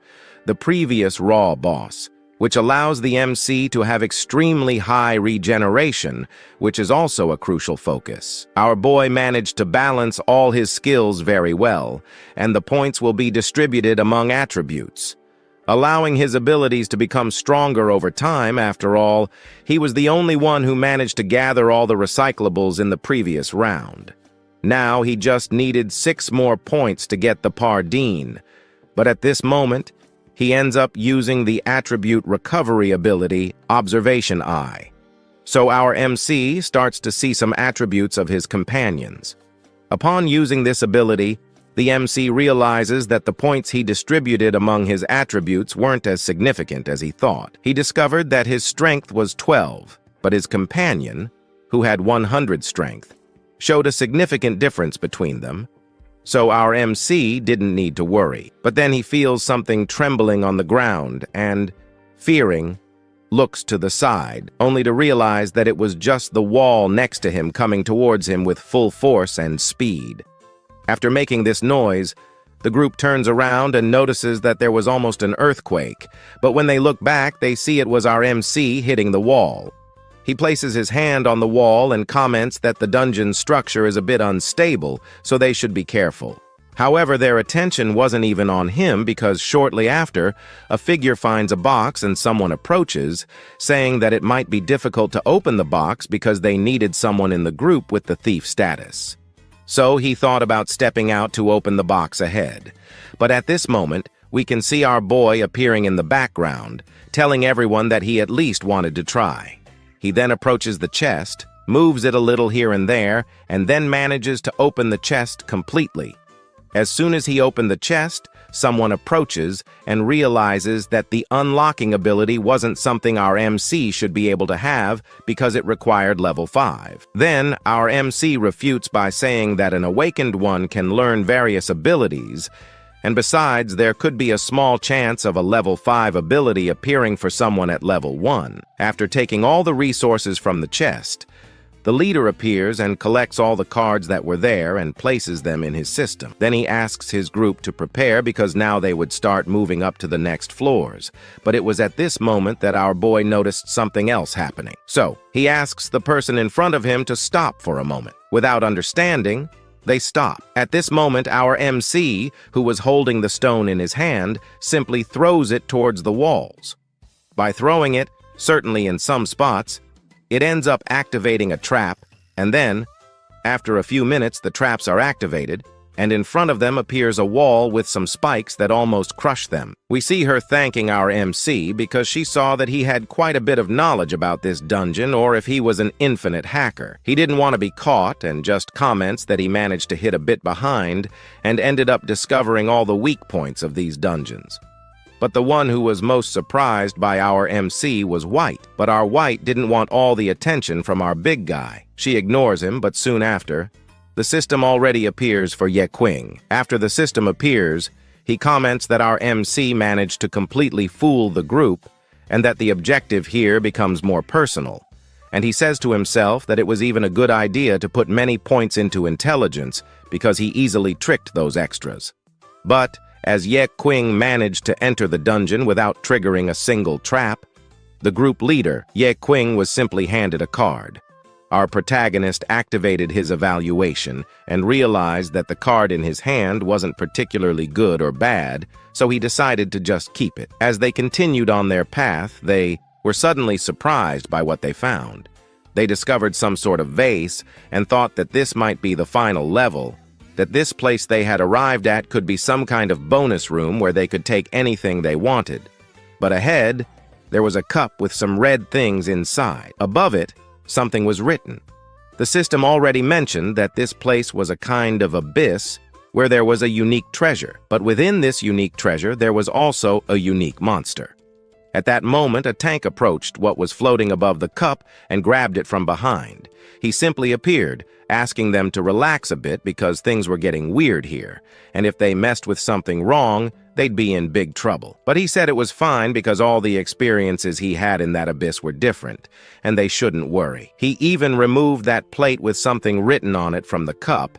the previous Raw boss, which allows the MC to have extremely high regeneration, which is also a crucial focus. Our boy managed to balance all his skills very well, and the points will be distributed among attributes, allowing his abilities to become stronger over time. After all, he was the only one who managed to gather all the recyclables in the previous round. Now he just needed 6 more points to get the Pardine, but at this moment, he ends up using the attribute recovery ability, Observation Eye. So our MC starts to see some attributes of his companions. Upon using this ability, the MC realizes that the points he distributed among his attributes weren't as significant as he thought. He discovered that his strength was 12, but his companion, who had 100 strength, showed a significant difference between them. So our MC didn't need to worry. But then he feels something trembling on the ground and, fearing, looks to the side, only to realize that it was just the wall next to him coming towards him with full force and speed. After making this noise, the group turns around and notices that there was almost an earthquake, but when they look back, they see it was our MC hitting the wall. He places his hand on the wall and comments that the dungeon's structure is a bit unstable, so they should be careful. However, their attention wasn't even on him because shortly after, a figure finds a box and someone approaches, saying that it might be difficult to open the box because they needed someone in the group with the thief status. So he thought about stepping out to open the box ahead. But at this moment, we can see our boy appearing in the background, telling everyone that he at least wanted to try. He then approaches the chest, moves it a little here and there, and then manages to open the chest completely. As soon as he opened the chest, someone approaches and realizes that the unlocking ability wasn't something our MC should be able to have because it required level 5. Then, our MC refutes by saying that an awakened one can learn various abilities, and besides, there could be a small chance of a level 5 ability appearing for someone at level 1. After taking all the resources from the chest, the leader appears and collects all the cards that were there and places them in his system. Then he asks his group to prepare because now they would start moving up to the next floors. But it was at this moment that our boy noticed something else happening. So, he asks the person in front of him to stop for a moment. Without understanding, they stop. At this moment, our MC, who was holding the stone in his hand, simply throws it towards the walls. By throwing it, certainly in some spots, it ends up activating a trap, and then, after a few minutes, the traps are activated, and in front of them appears a wall with some spikes that almost crush them. We see her thanking our MC because she saw that he had quite a bit of knowledge about this dungeon, or if he was an infinite hacker. He didn't want to be caught and just comments that he managed to hit a bit behind and ended up discovering all the weak points of these dungeons. But the one who was most surprised by our MC was White, but our White didn't want all the attention from our big guy. She ignores him, but soon after, the system already appears for Qing. After the system appears, he comments that our MC managed to completely fool the group and that the objective here becomes more personal. And he says to himself that it was even a good idea to put many points into intelligence because he easily tricked those extras. But as Qing managed to enter the dungeon without triggering a single trap, The group leader, Ye Qing, was simply handed a card. Our protagonist activated his evaluation and realized that the card in his hand wasn't particularly good or bad, so he decided to just keep it. As they continued on their path, they were suddenly surprised by what they found. They discovered some sort of vase and thought that this might be the final level, that this place they had arrived at could be some kind of bonus room where they could take anything they wanted. But ahead, there was a cup with some red things inside. Above it, something was written. The system already mentioned that this place was a kind of abyss where there was a unique treasure, but within this unique treasure there was also a unique monster. At that moment, a tank approached what was floating above the cup and grabbed it from behind. He simply appeared, asking them to relax a bit because things were getting weird here, and if they messed with something wrong, they'd be in big trouble. But he said it was fine because all the experiences he had in that abyss were different, and they shouldn't worry. He even removed that plate with something written on it from the cup,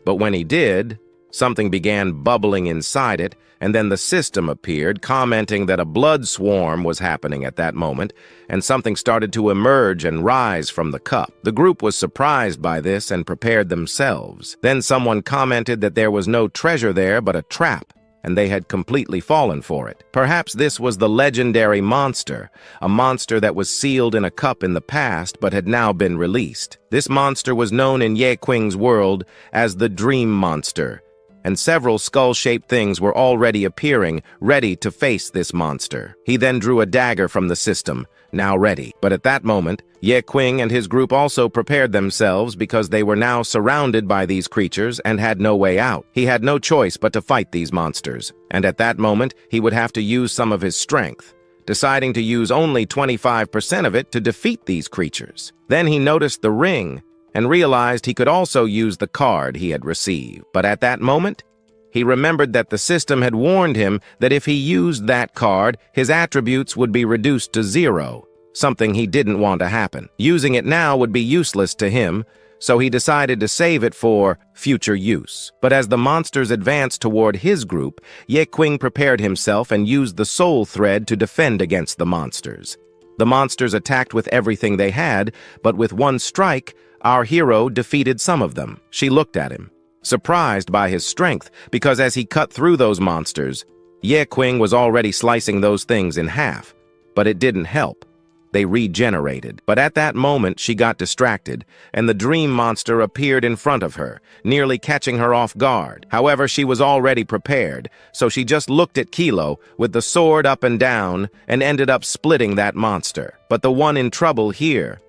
but when he did, something began bubbling inside it, and then the system appeared, commenting that a blood swarm was happening at that moment, and something started to emerge and rise from the cup. The group was surprised by this and prepared themselves. Then someone commented that there was no treasure there but a trap, and they had completely fallen for it. Perhaps this was the legendary monster, a monster that was sealed in a cup in the past but had now been released. This monster was known in Ye Qing's world as the Dream Monster, and several skull-shaped things were already appearing, ready to face this monster. He then drew a dagger from the system, now ready. But at that moment, Ye Qing and his group also prepared themselves because they were now surrounded by these creatures and had no way out. He had no choice but to fight these monsters, and at that moment, he would have to use some of his strength, deciding to use only 25% of it to defeat these creatures. Then he noticed the ring and realized he could also use the card he had received. But at that moment, he remembered that the system had warned him that if he used that card, his attributes would be reduced to 0, something he didn't want to happen. Using it now would be useless to him, so he decided to save it for future use. But as the monsters advanced toward his group, Ye Qing prepared himself and used the soul thread to defend against the monsters. The monsters attacked with everything they had, but with one strike, our hero defeated some of them. She looked at him, surprised by his strength, because as he cut through those monsters, Ye Qing was already slicing those things in half. But it didn't help. They regenerated. But at that moment, she got distracted, and the dream monster appeared in front of her, nearly catching her off guard. However, she was already prepared, so she just looked at Kilo with the sword up and down and ended up splitting that monster. But the one in trouble here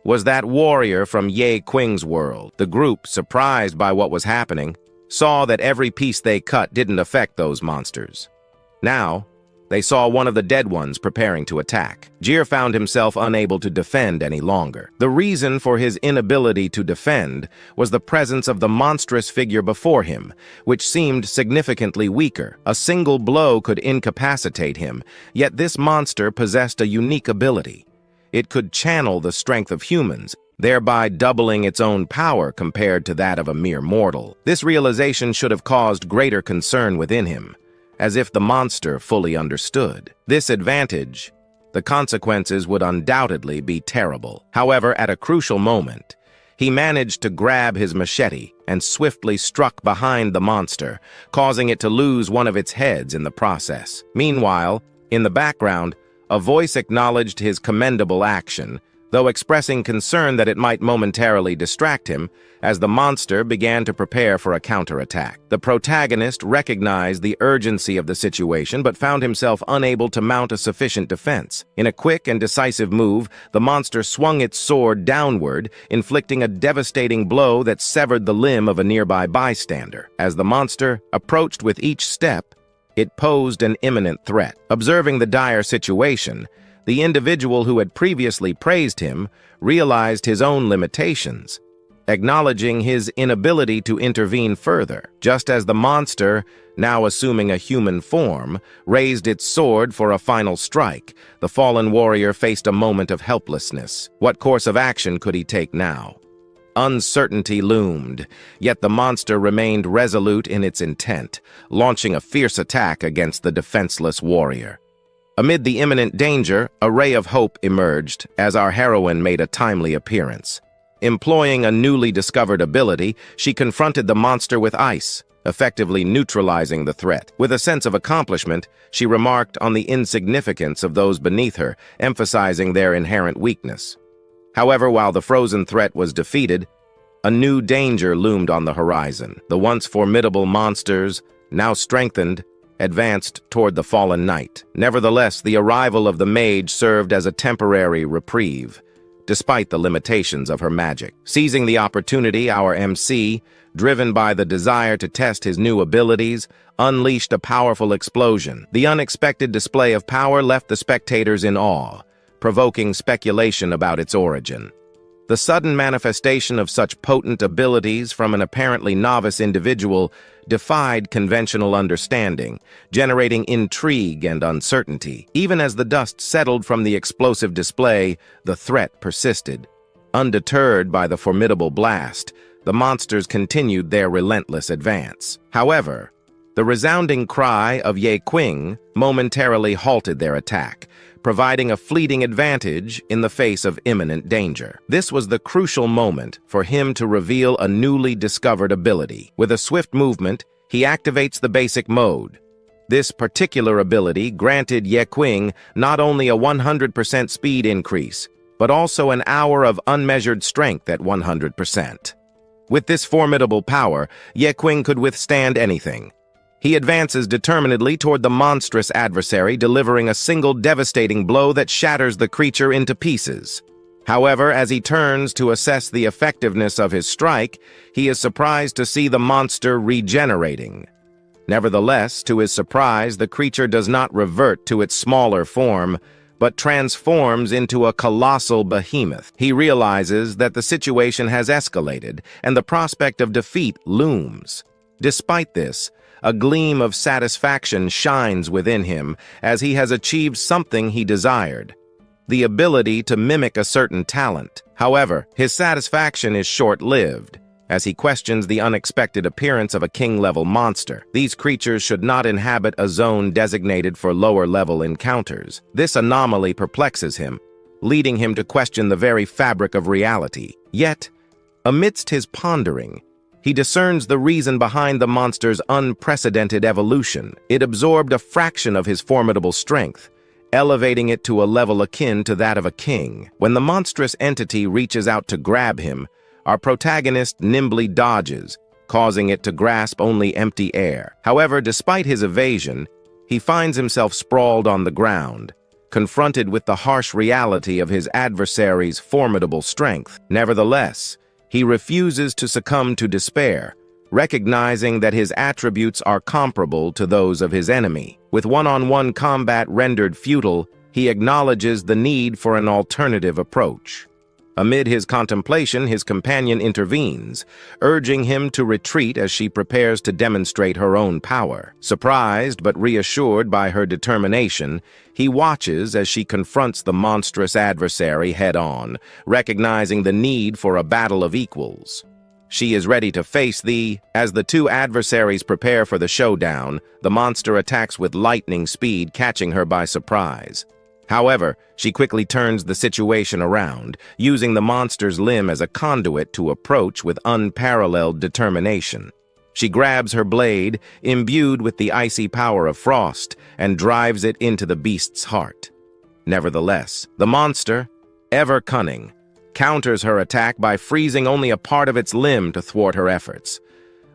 was that warrior from Ye Qing's world. The group, surprised by what was happening, saw that every piece they cut didn't affect those monsters. Now, they saw one of the dead ones preparing to attack. Jir found himself unable to defend any longer. The reason for his inability to defend was the presence of the monstrous figure before him, which seemed significantly weaker. A single blow could incapacitate him, yet this monster possessed a unique ability. It could channel the strength of humans, thereby doubling its own power compared to that of a mere mortal. This realization should have caused greater concern within him, as if the monster fully understood this advantage. The consequences would undoubtedly be terrible. However, at a crucial moment, he managed to grab his machete and swiftly struck behind the monster, causing it to lose one of its heads in the process. Meanwhile, in the background, a voice acknowledged his commendable action, though expressing concern that it might momentarily distract him as the monster began to prepare for a counterattack. The protagonist recognized the urgency of the situation but found himself unable to mount a sufficient defense. In a quick and decisive move, the monster swung its sword downward, inflicting a devastating blow that severed the limb of a nearby bystander. As the monster approached with each step, it posed an imminent threat. Observing the dire situation, the individual who had previously praised him realized his own limitations, acknowledging his inability to intervene further. Just as the monster, now assuming a human form, raised its sword for a final strike, the fallen warrior faced a moment of helplessness. What course of action could he take now? Uncertainty loomed, yet the monster remained resolute in its intent, launching a fierce attack against the defenseless warrior. Amid the imminent danger, a ray of hope emerged as our heroine made a timely appearance. Employing a newly discovered ability, she confronted the monster with ice, effectively neutralizing the threat. With a sense of accomplishment, she remarked on the insignificance of those beneath her, emphasizing their inherent weakness. However, while the frozen threat was defeated, a new danger loomed on the horizon. The once formidable monsters, now strengthened, advanced toward the fallen knight. Nevertheless, the arrival of the mage served as a temporary reprieve, despite the limitations of her magic. Seizing the opportunity, our MC, driven by the desire to test his new abilities, unleashed a powerful explosion. The unexpected display of power left the spectators in awe, provoking speculation about its origin. The sudden manifestation of such potent abilities from an apparently novice individual defied conventional understanding, generating intrigue and uncertainty. Even as the dust settled from the explosive display, the threat persisted. Undeterred by the formidable blast, the monsters continued their relentless advance. However, the resounding cry of Ye Qing momentarily halted their attack, providing a fleeting advantage in the face of imminent danger. This was the crucial moment for him to reveal a newly discovered ability. With a swift movement, he activates the basic mode. This particular ability granted Ye Qing not only a 100% speed increase, but also an hour of unmeasured strength at 100%. With this formidable power, Ye Qing could withstand anything. He advances determinedly toward the monstrous adversary, delivering a single devastating blow that shatters the creature into pieces. However, as he turns to assess the effectiveness of his strike, he is surprised to see the monster regenerating. Nevertheless, to his surprise, the creature does not revert to its smaller form, but transforms into a colossal behemoth. He realizes that the situation has escalated, and the prospect of defeat looms. Despite this, a gleam of satisfaction shines within him as he has achieved something he desired, the ability to mimic a certain talent. However, his satisfaction is short-lived, as he questions the unexpected appearance of a king-level monster. These creatures should not inhabit a zone designated for lower-level encounters. This anomaly perplexes him, leading him to question the very fabric of reality. Yet, amidst his pondering, he discerns the reason behind the monster's unprecedented evolution. It absorbed a fraction of his formidable strength, elevating it to a level akin to that of a king. When the monstrous entity reaches out to grab him, our protagonist nimbly dodges, causing it to grasp only empty air. However, despite his evasion, he finds himself sprawled on the ground, confronted with the harsh reality of his adversary's formidable strength. Nevertheless, he refuses to succumb to despair, recognizing that his attributes are comparable to those of his enemy. With one-on-one combat rendered futile, he acknowledges the need for an alternative approach. Amid his contemplation, his companion intervenes, urging him to retreat as she prepares to demonstrate her own power. Surprised but reassured by her determination, he watches as she confronts the monstrous adversary head-on, recognizing the need for a battle of equals. She is ready to face as the two adversaries prepare for the showdown, the monster attacks with lightning speed, catching her by surprise. However, she quickly turns the situation around, using the monster's limb as a conduit to approach with unparalleled determination. She grabs her blade, imbued with the icy power of frost, and drives it into the beast's heart. Nevertheless, the monster, ever cunning, counters her attack by freezing only a part of its limb to thwart her efforts.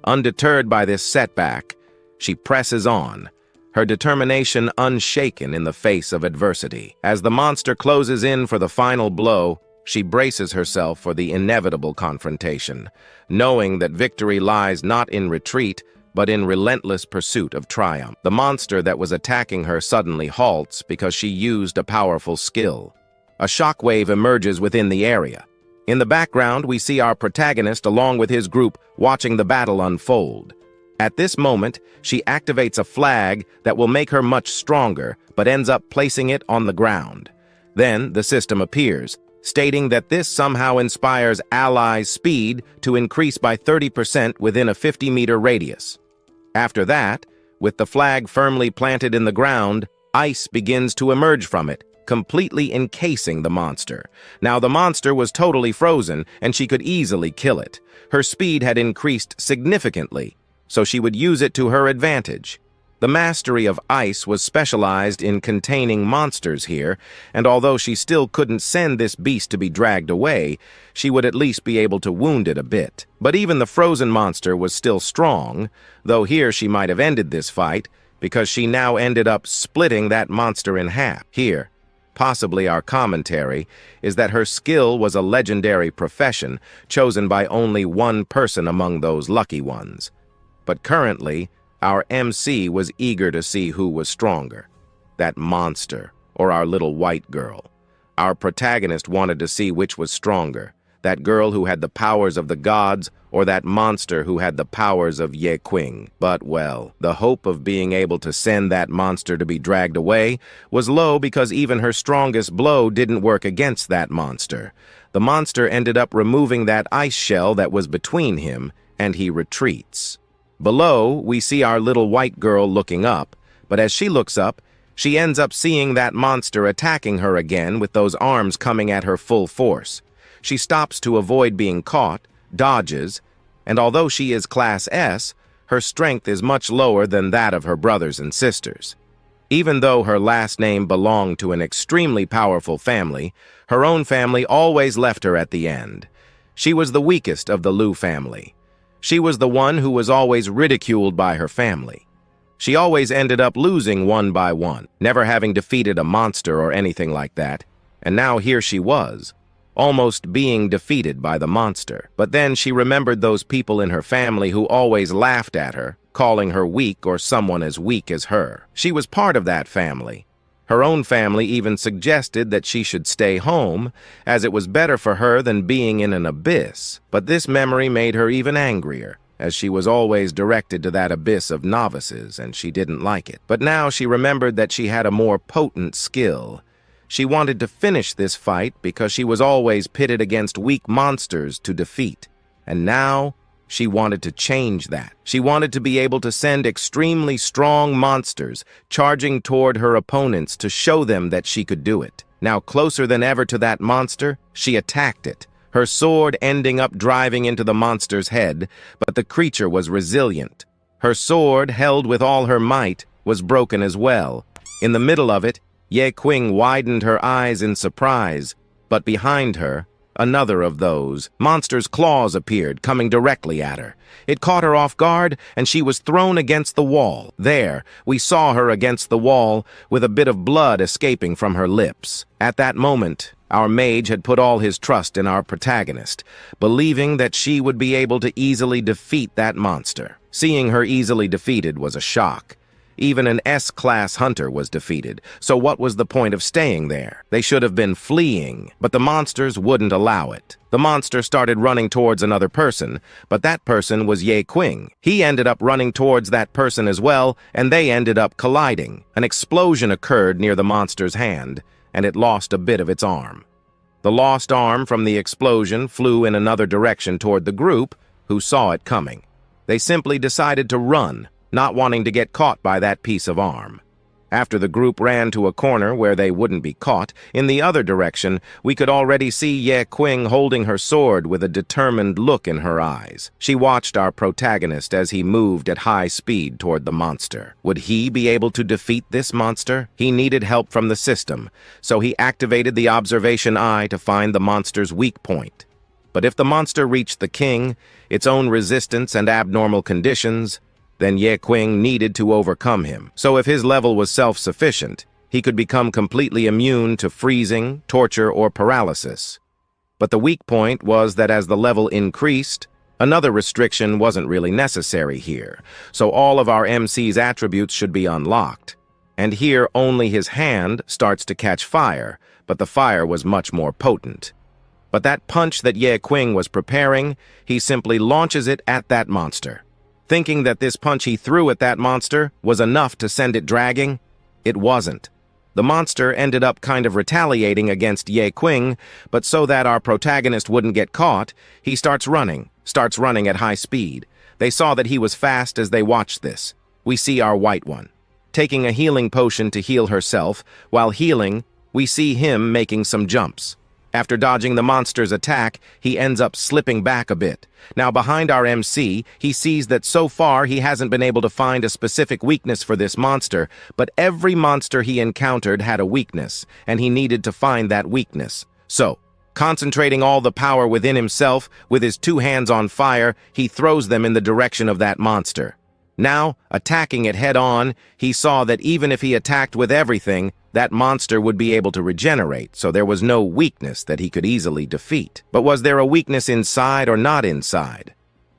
Undeterred by this setback, she presses on, her determination unshaken in the face of adversity. As the monster closes in for the final blow, she braces herself for the inevitable confrontation, knowing that victory lies not in retreat, but in relentless pursuit of triumph. The monster that was attacking her suddenly halts because she used a powerful skill. A shockwave emerges within the area. In the background, we see our protagonist along with his group watching the battle unfold. At this moment, she activates a flag that will make her much stronger, but ends up placing it on the ground. Then, the system appears, stating that this somehow inspires allies' speed to increase by 30% within a 50-meter radius. After that, with the flag firmly planted in the ground, Ice begins to emerge from it, completely encasing the monster. Now the monster was totally frozen, and she could easily kill it. Her speed had increased significantly, so she would use it to her advantage. The mastery of ice was specialized in containing monsters here, and although she still couldn't send this beast to be dragged away, she would at least be able to wound it a bit. But even the frozen monster was still strong, though here she might have ended this fight, because she now ended up splitting that monster in half. Here, possibly our commentary, is that her skill was a legendary profession chosen by only one person among those lucky ones. But currently, our MC was eager to see who was stronger, that monster or our little white girl. Our protagonist wanted to see which was stronger, that girl who had the powers of the gods or that monster who had the powers of Qing. But, well, the hope of being able to send that monster to be dragged away was low because even her strongest blow didn't work against that monster. The monster ended up removing that ice shell that was between him, and he retreats. Below, we see our little white girl looking up, but as she looks up, she ends up seeing that monster attacking her again with those arms coming at her full force. She stops to avoid being caught, dodges, and although she is Class S, her strength is much lower than that of her brothers and sisters. Even though her last name belonged to an extremely powerful family, her own family always left her at the end. She was the weakest of the Liu family. She was the one who was always ridiculed by her family. She always ended up losing one by one, never having defeated a monster or anything like that, and now here she was, almost being defeated by the monster. But then she remembered those people in her family who always laughed at her, calling her weak or someone as weak as her. She was part of that family. Her own family even suggested that she should stay home, as it was better for her than being in an abyss. But this memory made her even angrier, as she was always directed to that abyss of novices, and she didn't like it. But now she remembered that she had a more potent skill. She wanted to finish this fight because she was always pitted against weak monsters to defeat. And now she wanted to change that. She wanted to be able to send extremely strong monsters charging toward her opponents to show them that she could do it. Now, closer than ever to that monster, she attacked it, her sword ending up driving into the monster's head, but the creature was resilient. Her sword, held with all her might, was broken as well. In the middle of it, Qing widened her eyes in surprise, but behind her, another of those monster's claws appeared, coming directly at her. It caught her off guard, and she was thrown against the wall. There, we saw her against the wall, with a bit of blood escaping from her lips. At that moment, our mage had put all his trust in our protagonist, believing that she would be able to easily defeat that monster. Seeing her easily defeated was a shock. Even an S-class hunter was defeated, so what was the point of staying there? They should have been fleeing, but the monsters wouldn't allow it. The monster started running towards another person, but that person was Qing. He ended up running towards that person as well, and they ended up colliding. An explosion occurred near the monster's hand, and it lost a bit of its arm. The lost arm from the explosion flew in another direction toward the group, who saw it coming. They simply decided to run, not wanting to get caught by that piece of arm. After the group ran to a corner where they wouldn't be caught, in the other direction, we could already see Qing holding her sword with a determined look in her eyes. She watched our protagonist as he moved at high speed toward the monster. Would he be able to defeat this monster? He needed help from the system, so he activated the observation eye to find the monster's weak point. But if the monster reached the king, its own resistance and abnormal conditions, then Qing needed to overcome him. So if his level was self-sufficient, he could become completely immune to freezing, torture, or paralysis. But the weak point was that as the level increased, another restriction wasn't really necessary here, so all of our MC's attributes should be unlocked. And here only his hand starts to catch fire, but the fire was much more potent. But that punch that Qing was preparing, he simply launches it at that monster. Thinking that this punch he threw at that monster was enough to send it dragging, it wasn't. The monster ended up kind of retaliating against Qing, but so that our protagonist wouldn't get caught, he starts running at high speed. They saw that he was fast as they watched this. We see our white one. taking a healing potion to heal herself. While healing, we see him making some jumps. After dodging the monster's attack, he ends up slipping back a bit. Now behind our MC, he sees that so far he hasn't been able to find a specific weakness for this monster, but every monster he encountered had a weakness, and he needed to find that weakness. So, concentrating all the power within himself, with his 2 hands on fire, he throws them in the direction of that monster. Now, attacking it head-on, he saw that even if he attacked with everything, that monster would be able to regenerate, so there was no weakness that he could easily defeat. But was there a weakness inside or not inside?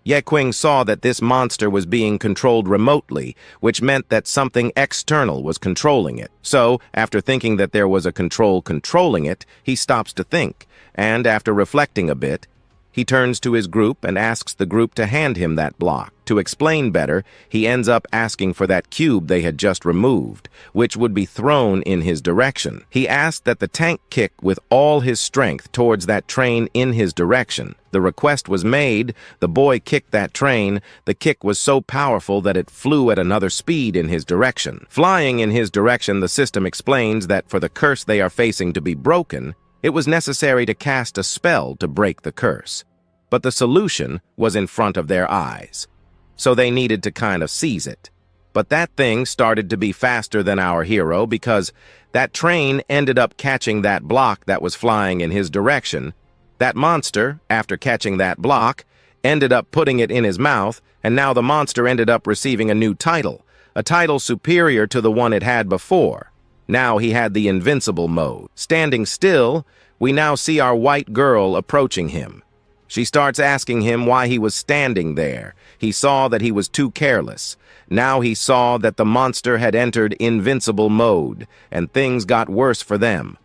Qing saw that this monster was being controlled remotely, which meant that something external was controlling it. So, after thinking that there was a control controlling it, he stops to think, and after reflecting a bit, he turns to his group and asks the group to hand him that block. To explain better, he ends up asking for that cube they had just removed, which would be thrown in his direction. He asked that the tank kick with all his strength towards that train in his direction. The request was made, the boy kicked that train. The kick was so powerful that it flew at another speed in his direction. Flying in his direction, the system explains that for the curse they are facing to be broken, it was necessary to cast a spell to break the curse. But the solution was in front of their eyes, so they needed to kind of seize it. But that thing started to be faster than our hero because that train ended up catching that block that was flying in his direction. That monster, after catching that block, ended up putting it in his mouth, and now the monster ended up receiving a new title, a title superior to the one it had before. Now he had the invincible mode. Standing still, we now see our white girl approaching him. She starts asking him why he was standing there. He saw that he was too careless. Now he saw that the monster had entered invincible mode, and things got worse for them.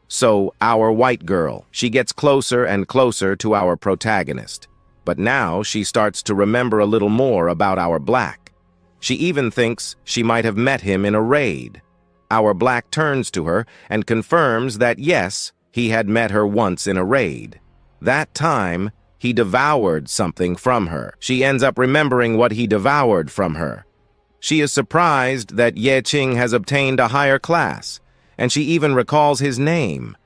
So, our white girl, she gets closer and closer to our protagonist. But now she starts to remember a little more about our black. She even thinks she might have met him in a raid. Our black turns to her and confirms that yes, he had met her once in a raid. That time, he devoured something from her. She ends up remembering what he devoured from her. She is surprised that Qing has obtained a higher class, and she even recalls his name,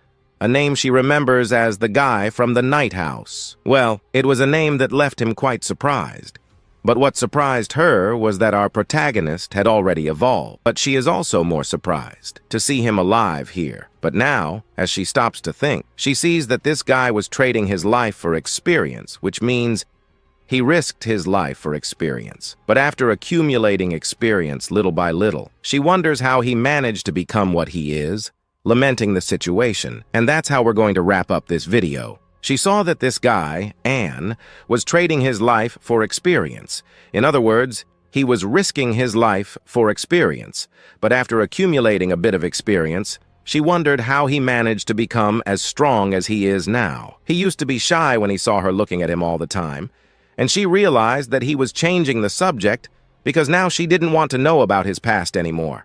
a name she remembers as the guy from the night house. Well, it was a name that left him quite surprised. But what surprised her was that our protagonist had already evolved. But she is also more surprised to see him alive here. But now, as she stops to think, she sees that this guy was trading his life for experience, which means he risked his life for experience. But after accumulating experience little by little, she wonders how he managed to become what he is, lamenting the situation. And that's how we're going to wrap up this video. She saw that this guy, Anne, was trading his life for experience. In other words, he was risking his life for experience. But after accumulating a bit of experience, she wondered how he managed to become as strong as he is now. He used to be shy when he saw her looking at him all the time, and she realized that he was changing the subject because now she didn't want to know about his past anymore.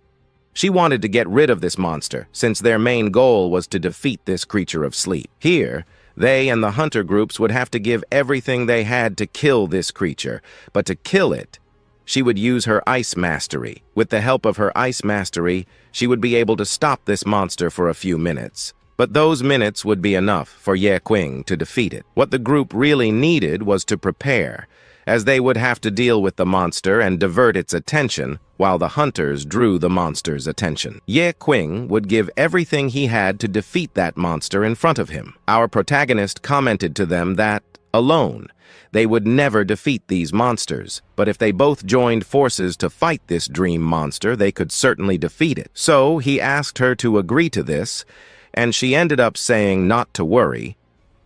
She wanted to get rid of this monster, since their main goal was to defeat this creature of sleep. Here, they and the hunter groups would have to give everything they had to kill this creature, but to kill it, she would use her ice mastery. With the help of her ice mastery, she would be able to stop this monster for a few minutes. But those minutes would be enough for Qing to defeat it. What the group really needed was to prepare, as they would have to deal with the monster and divert its attention while the hunters drew the monster's attention. Qing would give everything he had to defeat that monster in front of him. Our protagonist commented to them that, alone, they would never defeat these monsters, but if they both joined forces to fight this dream monster, they could certainly defeat it. So he asked her to agree to this, and she ended up saying not to worry,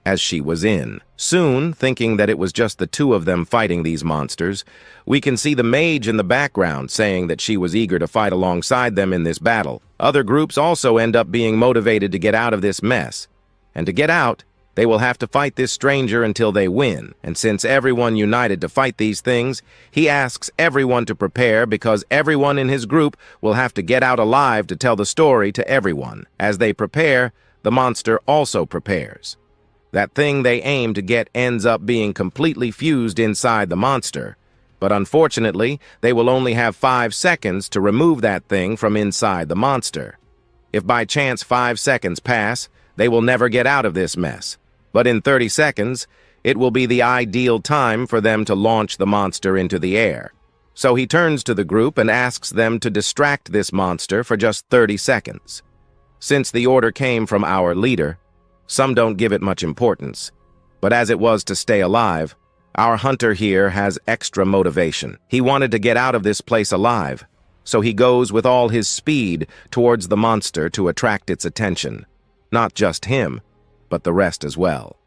as she was in. Soon, thinking that it was just the two of them fighting these monsters, we can see the mage in the background saying that she was eager to fight alongside them in this battle. Other groups also end up being motivated to get out of this mess. And to get out, they will have to fight this stranger until they win. And since everyone united to fight these things, he asks everyone to prepare because everyone in his group will have to get out alive to tell the story to everyone. As they prepare, the monster also prepares. That thing they aim to get ends up being completely fused inside the monster, But unfortunately, they will only have 5 seconds to remove that thing from inside the monster. If by chance 5 seconds pass, they will never get out of this mess. But in 30 seconds, it will be the ideal time for them to launch the monster into the air. So he turns to the group and asks them to distract this monster for just 30 seconds. Since the order came from our leader, some don't give it much importance. But as it was to stay alive, our hunter here has extra motivation. He wanted to get out of this place alive, so he goes with all his speed towards the monster to attract its attention. Not just him, but the rest as well.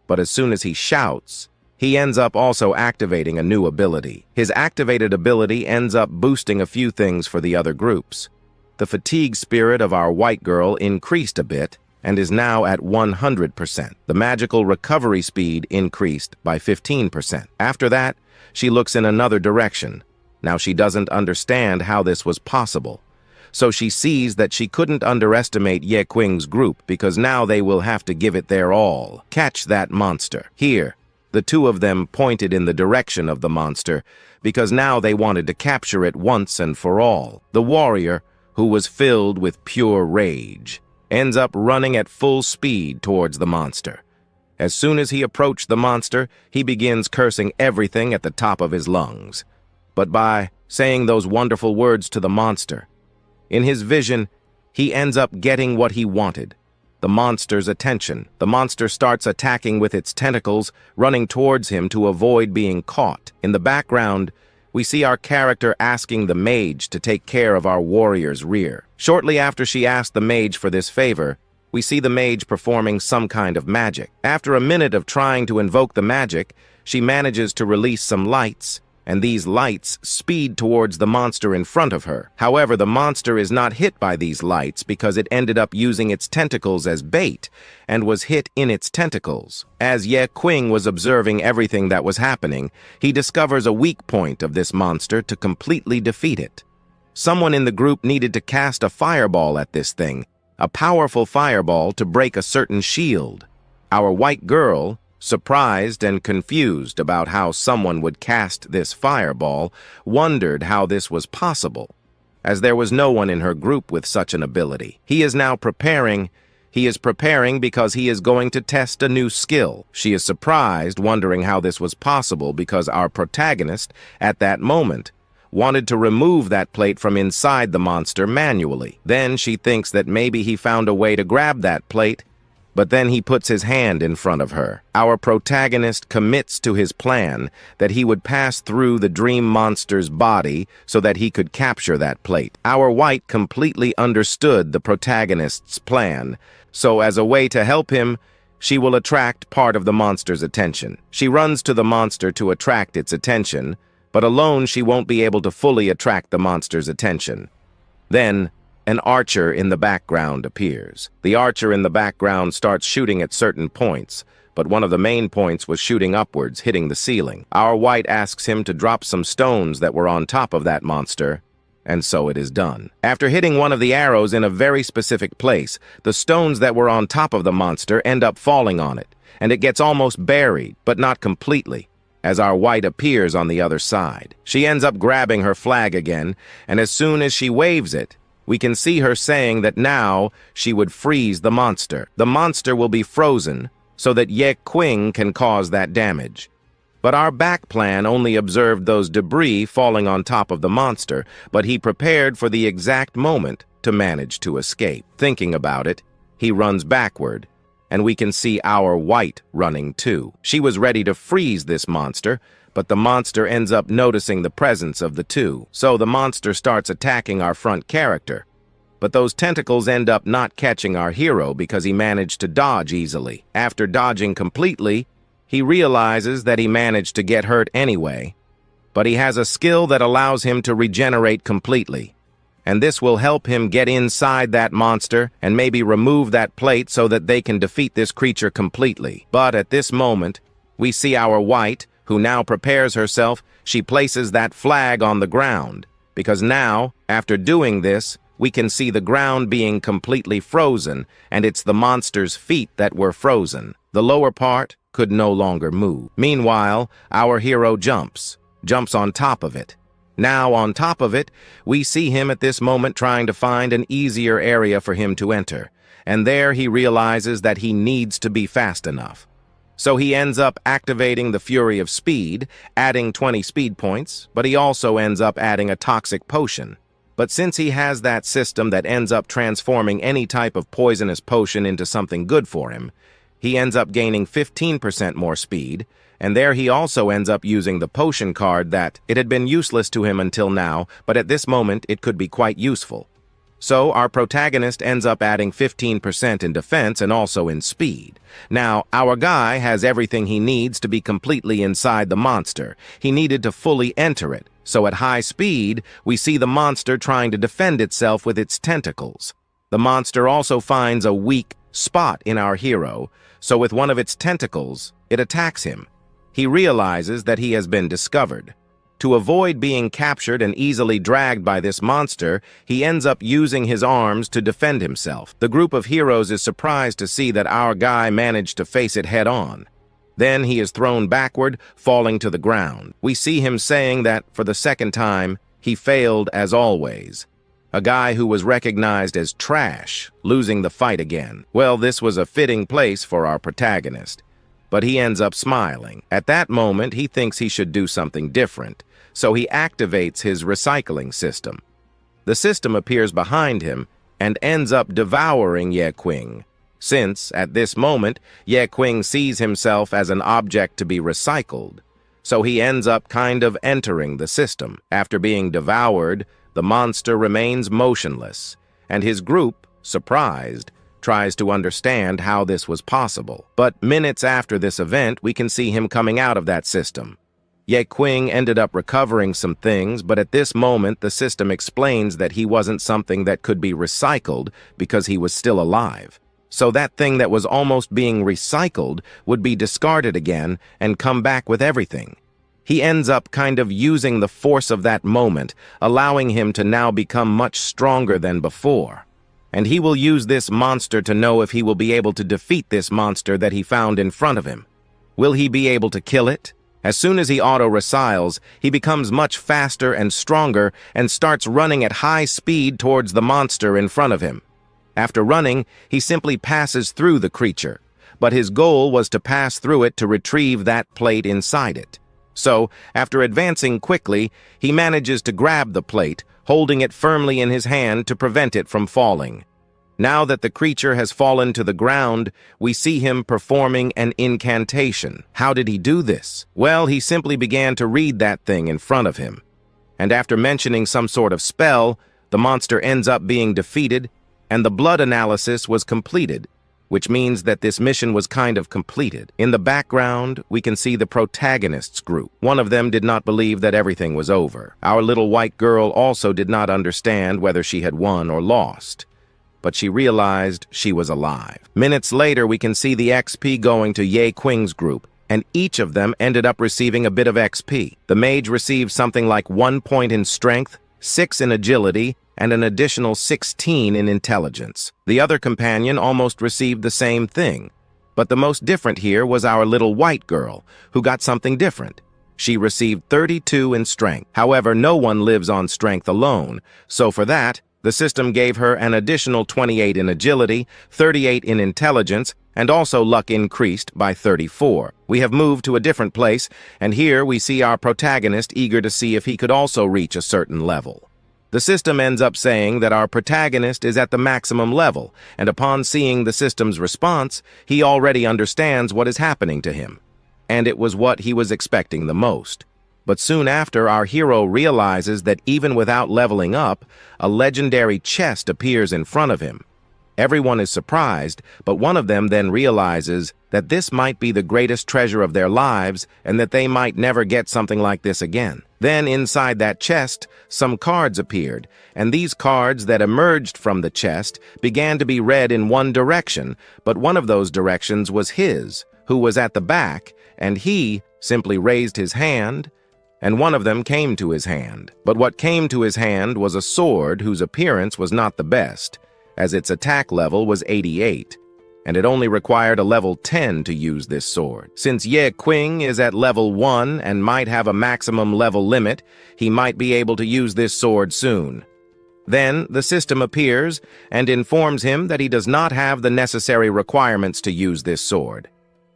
But as soon as he shouts, he ends up also activating a new ability. His activated ability ends up boosting a few things for the other groups. The fatigue spirit of our white girl increased a bit and is now at 100%. The magical recovery speed increased by 15%. After that, she looks in another direction. Now she doesn't understand how this was possible. So she sees that she couldn't underestimate Ye Qing's group because now they will have to give it their all. Catch that monster. Here, the two of them pointed in the direction of the monster because now they wanted to capture it once and for all. The warrior, who was filled with pure rage, ends up running at full speed towards the monster. As soon as he approached the monster, he begins cursing everything at the top of his lungs. But by saying those wonderful words to the monster, in his vision, he ends up getting what he wanted, the monster's attention. The monster starts attacking with its tentacles, running towards him to avoid being caught. In the background, we see our character asking the mage to take care of our warrior's rear. Shortly after she asked the mage for this favor, we see the mage performing some kind of magic. After a minute of trying to invoke the magic, she manages to release some lights, and these lights speed towards the monster in front of her. However, the monster is not hit by these lights because it ended up using its tentacles as bait and was hit in its tentacles. As Ye Qing was observing everything that was happening, he discovers a weak point of this monster to completely defeat it. Someone in the group needed to cast a fireball at this thing, a powerful fireball to break a certain shield. Our white girl, surprised and confused about how someone would cast this fireball, wondered how this was possible, as there was no one in her group with such an ability. He is preparing because he is going to test a new skill. She is surprised, wondering how this was possible because our protagonist, at that moment, wanted to remove that plate from inside the monster manually. Then she thinks that maybe he found a way to grab that plate, but then he puts his hand in front of her. Our protagonist commits to his plan that he would pass through the dream monster's body so that he could capture that plate. Our white completely understood the protagonist's plan, so as a way to help him, she will attract part of the monster's attention. She runs to the monster to attract its attention, but alone she won't be able to fully attract the monster's attention. Then, an archer in the background appears. The archer in the background starts shooting at certain points, but one of the main points was shooting upwards, hitting the ceiling. Our white asks him to drop some stones that were on top of that monster, and so it is done. After hitting one of the arrows in a very specific place, the stones that were on top of the monster end up falling on it, and it gets almost buried, but not completely, as our white appears on the other side. She ends up grabbing her flag again, and as soon as she waves it, we can see her saying that now she would freeze the monster. The monster will be frozen so that Ye Qing can cause that damage. But our back plan only observed those debris falling on top of the monster, but he prepared for the exact moment to manage to escape. Thinking about it, he runs backward, and we can see our white running too. She was ready to freeze this monster, but the monster ends up noticing the presence of the two. So the monster starts attacking our front character. But those tentacles end up not catching our hero because he managed to dodge easily. After dodging completely, he realizes that he managed to get hurt anyway. But he has a skill that allows him to regenerate completely. And this will help him get inside that monster and maybe remove that plate so that they can defeat this creature completely. But at this moment, we see our white, who now prepares herself. She places that flag on the ground, because now, after doing this, we can see the ground being completely frozen, and it's the monster's feet that were frozen. The lower part could no longer move. Meanwhile, our hero jumps, jumps on top of it. Now on top of it, we see him at this moment trying to find an easier area for him to enter, and there he realizes that he needs to be fast enough. So he ends up activating the Fury of Speed, adding 20 speed points, but he also ends up adding a toxic potion. But since he has that system that ends up transforming any type of poisonous potion into something good for him, he ends up gaining 15% more speed, and there he also ends up using the potion card that it had been useless to him until now, but at this moment it could be quite useful. So our protagonist ends up adding 15% in defense and also in speed. Now, our guy has everything he needs to be completely inside the monster. He needed to fully enter it. So at high speed, we see the monster trying to defend itself with its tentacles. The monster also finds a weak spot in our hero, so with one of its tentacles, it attacks him. He realizes that he has been discovered. To avoid being captured and easily dragged by this monster, he ends up using his arms to defend himself. The group of heroes is surprised to see that our guy managed to face it head-on. Then he is thrown backward, falling to the ground. We see him saying that, for the second time, he failed as always. A guy who was recognized as trash, losing the fight again. Well, this was a fitting place for our protagonist. But he ends up smiling. At that moment, he thinks he should do something different, so he activates his recycling system. The system appears behind him and ends up devouring Qing. Since, at this moment, Qing sees himself as an object to be recycled, so he ends up kind of entering the system. After being devoured, the monster remains motionless, and his group, surprised, tries to understand how this was possible. But minutes after this event, we can see him coming out of that system. Qing ended up recovering some things, but at this moment, the system explains that he wasn't something that could be recycled because he was still alive. So that thing that was almost being recycled would be discarded again and come back with everything. He ends up kind of using the force of that moment, allowing him to now become much stronger than before. And he will use this monster to know if he will be able to defeat this monster that he found in front of him. Will he be able to kill it? As soon as he auto-recycles, he becomes much faster and stronger and starts running at high speed towards the monster in front of him. After running, he simply passes through the creature, but his goal was to pass through it to retrieve that plate inside it. So, after advancing quickly, he manages to grab the plate, holding it firmly in his hand to prevent it from falling. Now that the creature has fallen to the ground, we see him performing an incantation. How did he do this? Well, he simply began to read that thing in front of him. And after mentioning some sort of spell, the monster ends up being defeated, and the blood analysis was completed, which means that this mission was kind of completed. In the background, we can see the protagonist's group. One of them did not believe that everything was over. Our little white girl also did not understand whether she had won or lost, but she realized she was alive. Minutes later, we can see the XP going to Qing's group, and each of them ended up receiving a bit of XP. The mage received something like 1 point in strength, 6 in agility, and an additional 16 in intelligence. The other companion almost received the same thing, but the most different here was our little white girl, who got something different. She received 32 in strength. However, no one lives on strength alone, so for that, the system gave her an additional 28 in agility, 38 in intelligence, and also luck increased by 34. We have moved to a different place, and here we see our protagonist eager to see if he could also reach a certain level. The system ends up saying that our protagonist is at the maximum level, and upon seeing the system's response, he already understands what is happening to him. And it was what he was expecting the most. But soon after, our hero realizes that even without leveling up, a legendary chest appears in front of him. Everyone is surprised, but one of them then realizes that this might be the greatest treasure of their lives and that they might never get something like this again. Then inside that chest, some cards appeared, and these cards that emerged from the chest began to be read in one direction, but one of those directions was his, who was at the back, and he simply raised his hand, and one of them came to his hand. But what came to his hand was a sword whose appearance was not the best, as its attack level was 88. and it only required a level 10 to use this sword. Since Ye Qing is at level 1 and might have a maximum level limit, he might be able to use this sword soon. Then, the system appears and informs him that he does not have the necessary requirements to use this sword.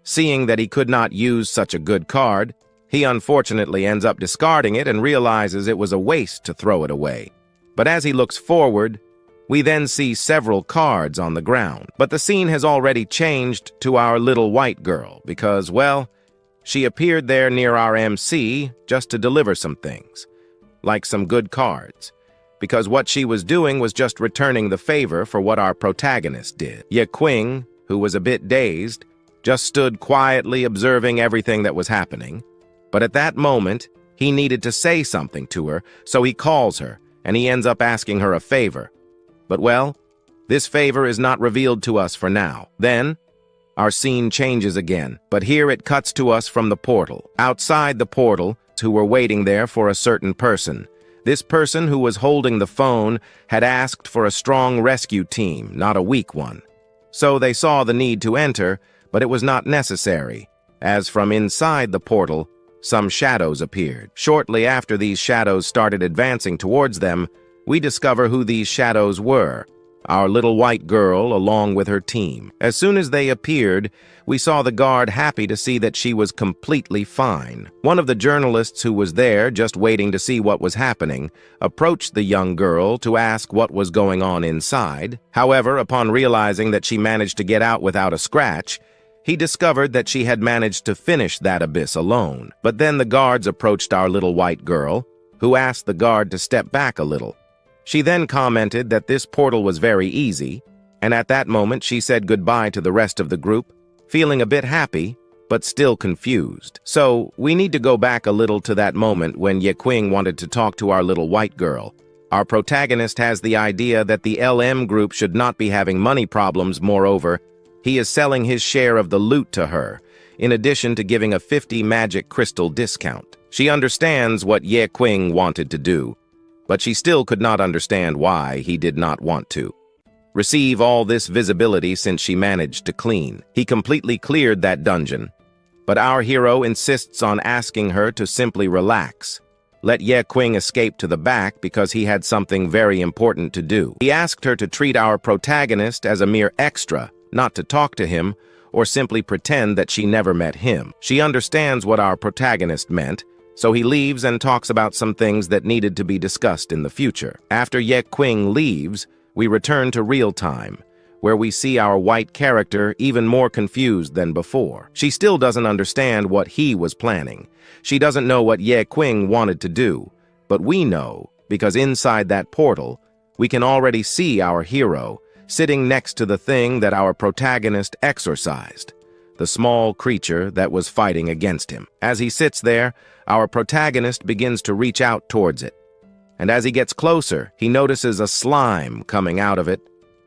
Seeing that he could not use such a good card, he unfortunately ends up discarding it and realizes it was a waste to throw it away. But as he looks forward, we then see several cards on the ground. But the scene has already changed to our little white girl because, well, she appeared there near our MC just to deliver some things, like some good cards, because what she was doing was just returning the favor for what our protagonist did. Ye Qing, who was a bit dazed, just stood quietly observing everything that was happening. But at that moment, he needed to say something to her, so he calls her, and he ends up asking her a favor. But well, this favor is not revealed to us for now. Then, our scene changes again, but here it cuts to us from the portal. Outside the portal, who were waiting there for a certain person. This person who was holding the phone had asked for a strong rescue team, not a weak one. So they saw the need to enter, but it was not necessary, as from inside the portal, some shadows appeared. Shortly after these shadows started advancing towards them, we discover who these shadows were. Our little white girl along with her team. As soon as they appeared, we saw the guard happy to see that she was completely fine. One of the journalists who was there, just waiting to see what was happening, approached the young girl to ask what was going on inside. However, upon realizing that she managed to get out without a scratch, he discovered that she had managed to finish that abyss alone. But then the guards approached our little white girl, who asked the guard to step back a little. She then commented that this portal was very easy, and at that moment she said goodbye to the rest of the group, feeling a bit happy, but still confused. So, we need to go back a little to that moment when Ye Qing wanted to talk to our little white girl. Our protagonist has the idea that the LM group should not be having money problems. Moreover, he is selling his share of the loot to her, in addition to giving a 50 magic crystal discount. She understands what Ye Qing wanted to do, but she still could not understand why he did not want to receive all this visibility since she managed to clean. He completely cleared that dungeon, but our hero insists on asking her to simply relax. Let Ye Qing escape to the back because he had something very important to do. He asked her to treat our protagonist as a mere extra, not to talk to him, or simply pretend that she never met him. She understands what our protagonist meant, so he leaves and talks about some things that needed to be discussed in the future. After Ye Qing leaves, we return to real time, where we see our white character even more confused than before. She still doesn't understand what he was planning. She doesn't know what Ye Qing wanted to do, but we know, because inside that portal, we can already see our hero sitting next to the thing that our protagonist exorcised, the small creature that was fighting against him. As he sits there, our protagonist begins to reach out towards it. And as he gets closer, he notices a slime coming out of it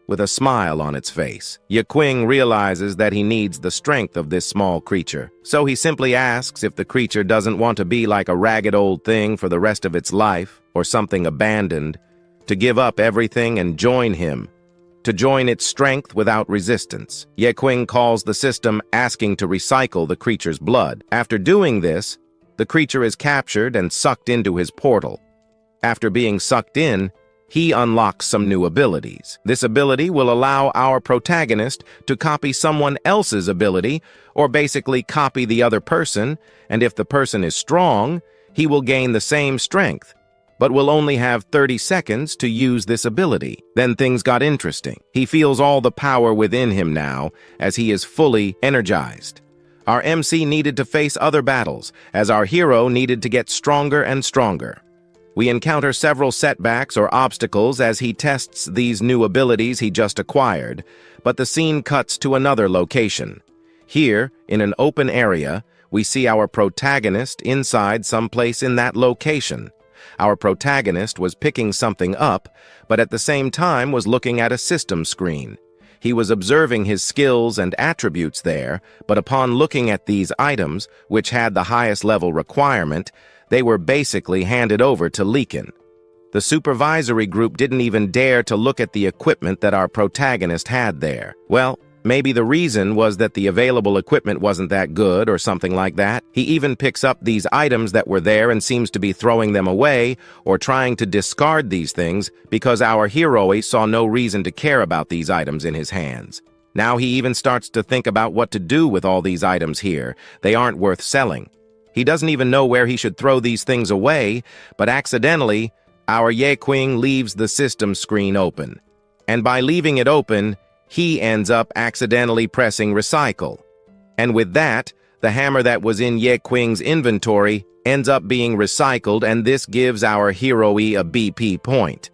with a smile on its face. Ye Qing realizes that he needs the strength of this small creature, so he simply asks if the creature doesn't want to be like a ragged old thing for the rest of its life, or something abandoned, to give up everything and join him, to join its strength without resistance. Ye Qing calls the system, asking to recycle the creature's blood. After doing this, the creature is captured and sucked into his portal. After being sucked in, he unlocks some new abilities. This ability will allow our protagonist to copy someone else's ability, or basically copy the other person, and if the person is strong, he will gain the same strength, but will only have 30 seconds to use this ability. Then things got interesting. He feels all the power within him now, as he is fully energized. Our MC needed to face other battles, as our hero needed to get stronger and stronger. We encounter several setbacks or obstacles as he tests these new abilities he just acquired, but the scene cuts to another location. Here, in an open area, we see our protagonist inside someplace in that location. Our protagonist was picking something up, but at the same time was looking at a system screen. He was observing his skills and attributes there, but upon looking at these items, which had the highest level requirement, they were basically handed over to Leakin. The supervisory group didn't even dare to look at the equipment that our protagonist had there. Well, Maybe the reason was that the available equipment wasn't that good or something like that. He even picks up these items that were there and seems to be throwing them away or trying to discard these things because our hero saw no reason to care about these items in his hands. Now he even starts to think about what to do with all these items here. They aren't worth selling. He doesn't even know where he should throw these things away, but accidentally, our Yaquing leaves the system screen open. And by leaving it open, he ends up accidentally pressing recycle. And with that, the hammer that was in Yaquing's inventory ends up being recycled, and this gives our hero a BP point.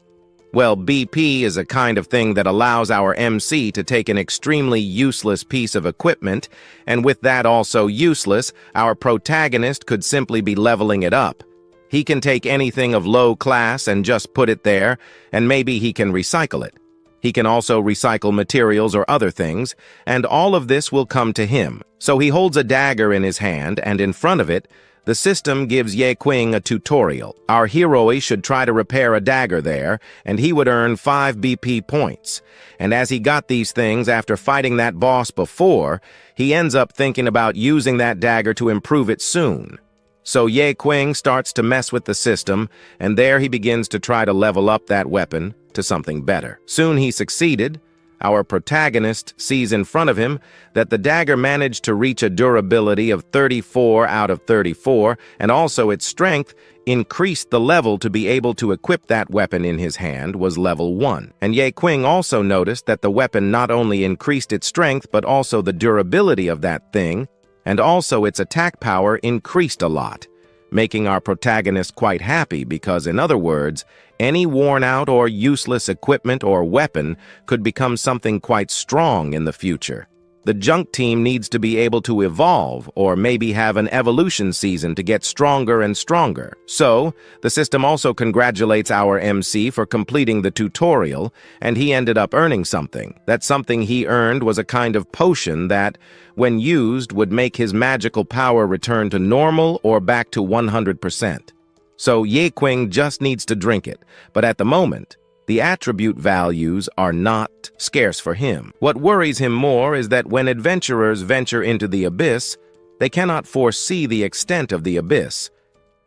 Well, BP is a kind of thing that allows our MC to take an extremely useless piece of equipment, and with that also useless, our protagonist could simply be leveling it up. He can take anything of low class and just put it there, and maybe he can recycle it. He can also recycle materials or other things, and all of this will come to him. So he holds a dagger in his hand, and in front of it, the system gives Yaquing a tutorial. Our hero should try to repair a dagger there, and he would earn 5 BP points. And as he got these things after fighting that boss before, he ends up thinking about using that dagger to improve it soon. So Yaquing starts to mess with the system, and there he begins to try to level up that weapon to something better. Soon he succeeded. Our protagonist sees in front of him that the dagger managed to reach a durability of 34 out of 34, and also its strength increased the level to be able to equip that weapon in his hand was level 1. And Yaquing also noticed that the weapon not only increased its strength but also the durability of that thing, and also its attack power increased a lot, making our protagonist quite happy because, in other words, any worn-out or useless equipment or weapon could become something quite strong in the future. The junk team needs to be able to evolve or maybe have an evolution season to get stronger and stronger. So, the system also congratulates our MC for completing the tutorial, and he ended up earning something. That something he earned was a kind of potion that, when used, would make his magical power return to normal or back to 100%. So Yaquing just needs to drink it, but at the moment, the attribute values are not scarce for him. What worries him more is that when adventurers venture into the abyss, they cannot foresee the extent of the abyss,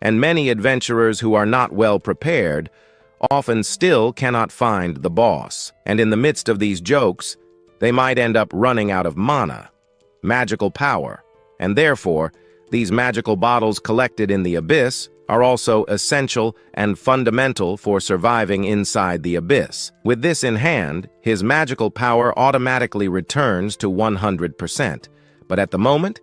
and many adventurers who are not well prepared often still cannot find the boss. And in the midst of these jokes, they might end up running out of mana, magical power, and therefore, these magical bottles collected in the abyss are also essential and fundamental for surviving inside the abyss. With this in hand, his magical power automatically returns to 100%. But at the moment,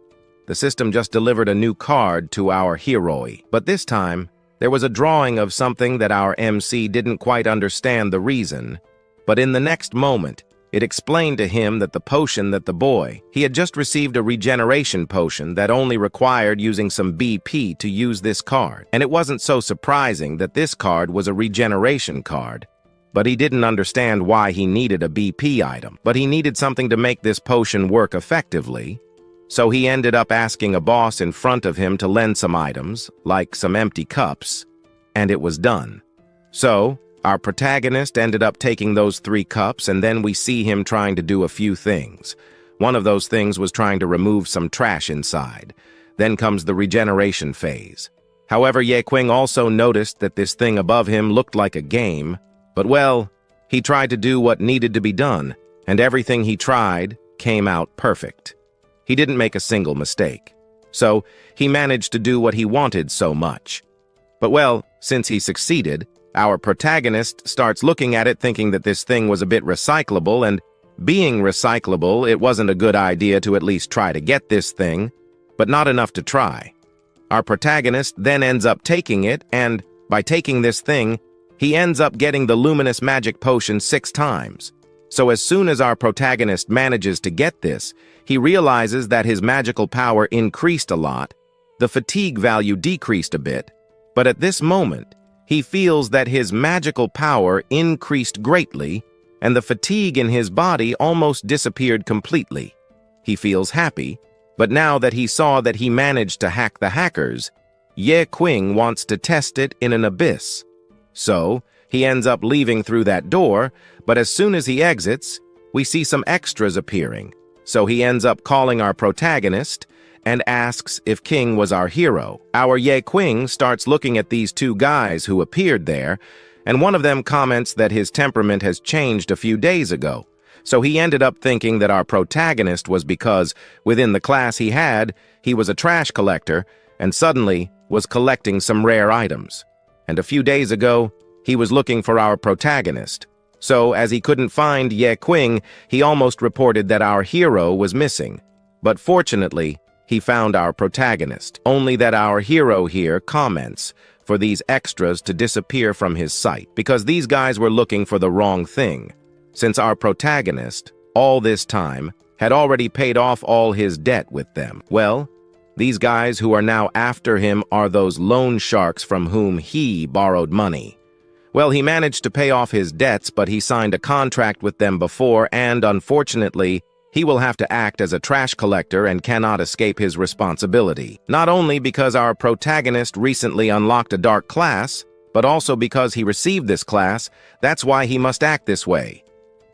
the system just delivered a new card to our hero. But this time, there was a drawing of something that our MC didn't quite understand the reason. But in the next moment, it explained to him that the potion that he had just received a regeneration potion that only required using some BP to use this card. And it wasn't so surprising that this card was a regeneration card. But he didn't understand why he needed a BP item. But he needed something to make this potion work effectively. So he ended up asking a boss in front of him to lend some items, like some empty cups, and it was done. So, our protagonist ended up taking those 3 cups, and then we see him trying to do a few things. One of those things was trying to remove some trash inside. Then comes the regeneration phase. However, Yaquing also noticed that this thing above him looked like a game, but well, he tried to do what needed to be done, and everything he tried came out perfect. He didn't make a single mistake. So, he managed to do what he wanted so much. But well, since he succeeded, our protagonist starts looking at it thinking that this thing was a bit recyclable, and being recyclable, it wasn't a good idea to at least try to get this thing, but not enough to try. Our protagonist then ends up taking it, and by taking this thing, he ends up getting the luminous magic potion 6 times. So as soon as our protagonist manages to get this, he realizes that his magical power increased a lot, the fatigue value decreased a bit, but at this moment, he feels that his magical power increased greatly, and the fatigue in his body almost disappeared completely. He feels happy, but now that he saw that he managed to hack the hackers, Yaquing wants to test it in an abyss. So, he ends up leaving through that door, but as soon as he exits, we see some extras appearing, So he ends up calling our protagonist and asks if Qing was our hero. Our Ye Qing starts looking at these two guys who appeared there, and one of them comments that his temperament has changed a few days ago. So he ended up thinking that our protagonist was because, within the class he was a trash collector, and suddenly was collecting some rare items. And a few days ago, he was looking for our protagonist. So, as he couldn't find Ye Qing, he almost reported that our hero was missing. But fortunately, he found our protagonist, only that our hero here comments for these extras to disappear from his sight, because these guys were looking for the wrong thing, since our protagonist, all this time, had already paid off all his debt with them. Well, these guys who are now after him are those loan sharks from whom he borrowed money. Well, he managed to pay off his debts, but he signed a contract with them before, and unfortunately, he will have to act as a trash collector and cannot escape his responsibility. Not only because our protagonist recently unlocked a dark class, but also because he received this class, that's why he must act this way.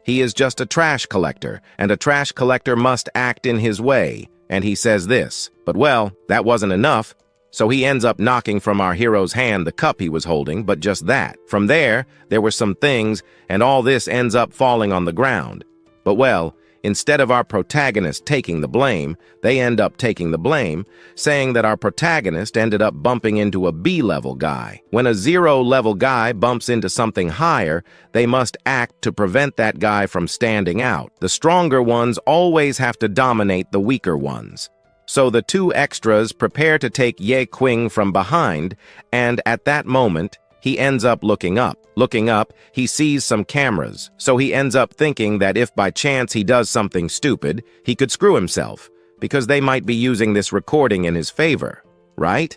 He is just a trash collector, and a trash collector must act in his way, and he says this. But well, that wasn't enough, so he ends up knocking from our hero's hand the cup he was holding, but just that. From there were some things, and all this ends up falling on the ground. But well, instead of our protagonist taking the blame, they end up taking the blame, saying that our protagonist ended up bumping into a B-level guy. When a zero-level guy bumps into something higher, they must act to prevent that guy from standing out. The stronger ones always have to dominate the weaker ones. So the two extras prepare to take Ye Qing from behind, and at that moment, he ends up looking up. Looking up, he sees some cameras, so he ends up thinking that if by chance he does something stupid, he could screw himself, because they might be using this recording in his favor, right?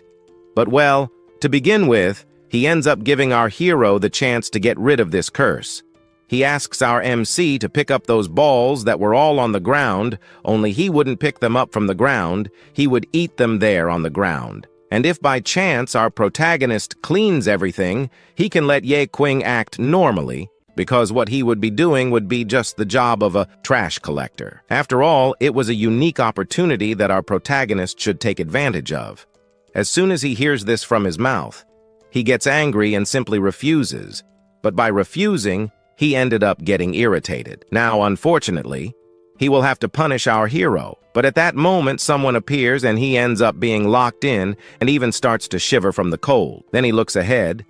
But well, to begin with, he ends up giving our hero the chance to get rid of this curse. He asks our MC to pick up those balls that were all on the ground, only he wouldn't pick them up from the ground, he would eat them there on the ground. And if by chance our protagonist cleans everything, he can let Ye Qing act normally, because what he would be doing would be just the job of a trash collector. After all, it was a unique opportunity that our protagonist should take advantage of. As soon as he hears this from his mouth, he gets angry and simply refuses. But by refusing, he ended up getting irritated. Now, unfortunately, he will have to punish our hero. But at that moment, someone appears and he ends up being locked in and even starts to shiver from the cold. Then he looks ahead,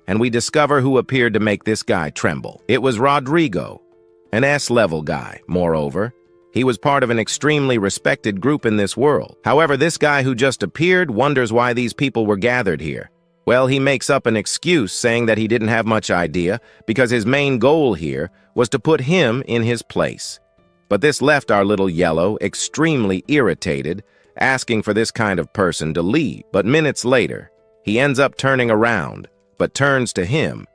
and we discover who appeared to make this guy tremble. It was Rodrigo, an S-level guy. Moreover, he was part of an extremely respected group in this world. However, this guy who just appeared wonders why these people were gathered here. Well, he makes up an excuse saying that he didn't have much idea because his main goal here was to put him in his place. But this left our little Yellow extremely irritated, asking for this kind of person to leave. But minutes later, he ends up turning around, but turns to him,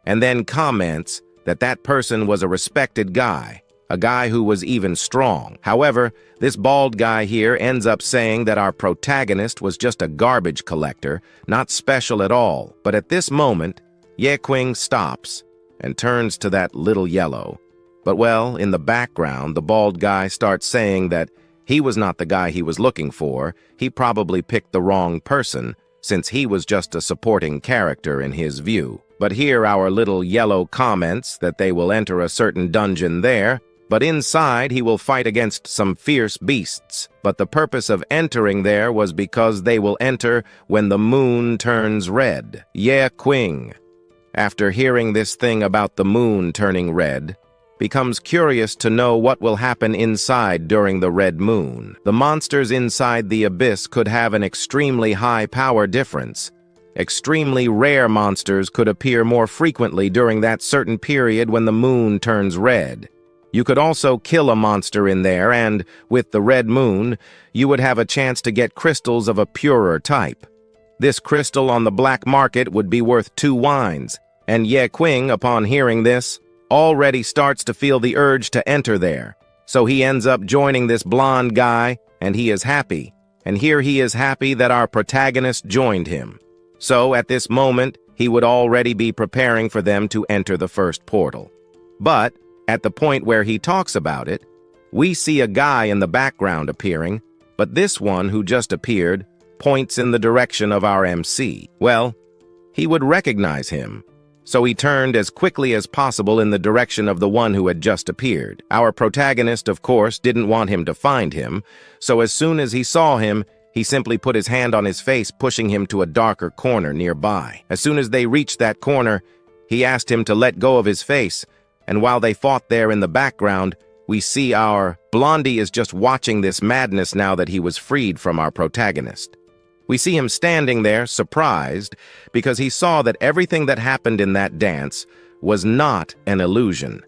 and then comments that that person was a respected guy, a guy who was even strong. However, this bald guy here ends up saying that our protagonist was just a garbage collector, not special at all. But at this moment, Ye Qing stops and turns to that little Yellow. But well, in the background, the bald guy starts saying that he was not the guy he was looking for. He probably picked the wrong person, since he was just a supporting character in his view. But here our little Yellow comments that they will enter a certain dungeon there, but inside he will fight against some fierce beasts. But the purpose of entering there was because they will enter when the moon turns red. Ye Qing, after hearing this thing about the moon turning red, becomes curious to know what will happen inside during the red moon. The monsters inside the abyss could have an extremely high power difference. Extremely rare monsters could appear more frequently during that certain period when the moon turns red. You could also kill a monster in there, and, with the red moon, you would have a chance to get crystals of a purer type. This crystal on the black market would be worth 2 wines, and Ye Qing, upon hearing this, already starts to feel the urge to enter there. So he ends up joining this blonde guy, and he is happy. And here he is happy that our protagonist joined him. So at this moment, he would already be preparing for them to enter the first portal. But at the point where he talks about it, we see a guy in the background appearing, but this one who just appeared points in the direction of our MC. Well, he would recognize him, so he turned as quickly as possible in the direction of the one who had just appeared. Our protagonist, of course, didn't want him to find him, so as soon as he saw him, he simply put his hand on his face, pushing him to a darker corner nearby. As soon as they reached that corner, he asked him to let go of his face, and while they fought there in the background, we see our Blondie is just watching this madness now that he was freed from our protagonist. We see him standing there, surprised, because he saw that everything that happened in that dance was not an illusion.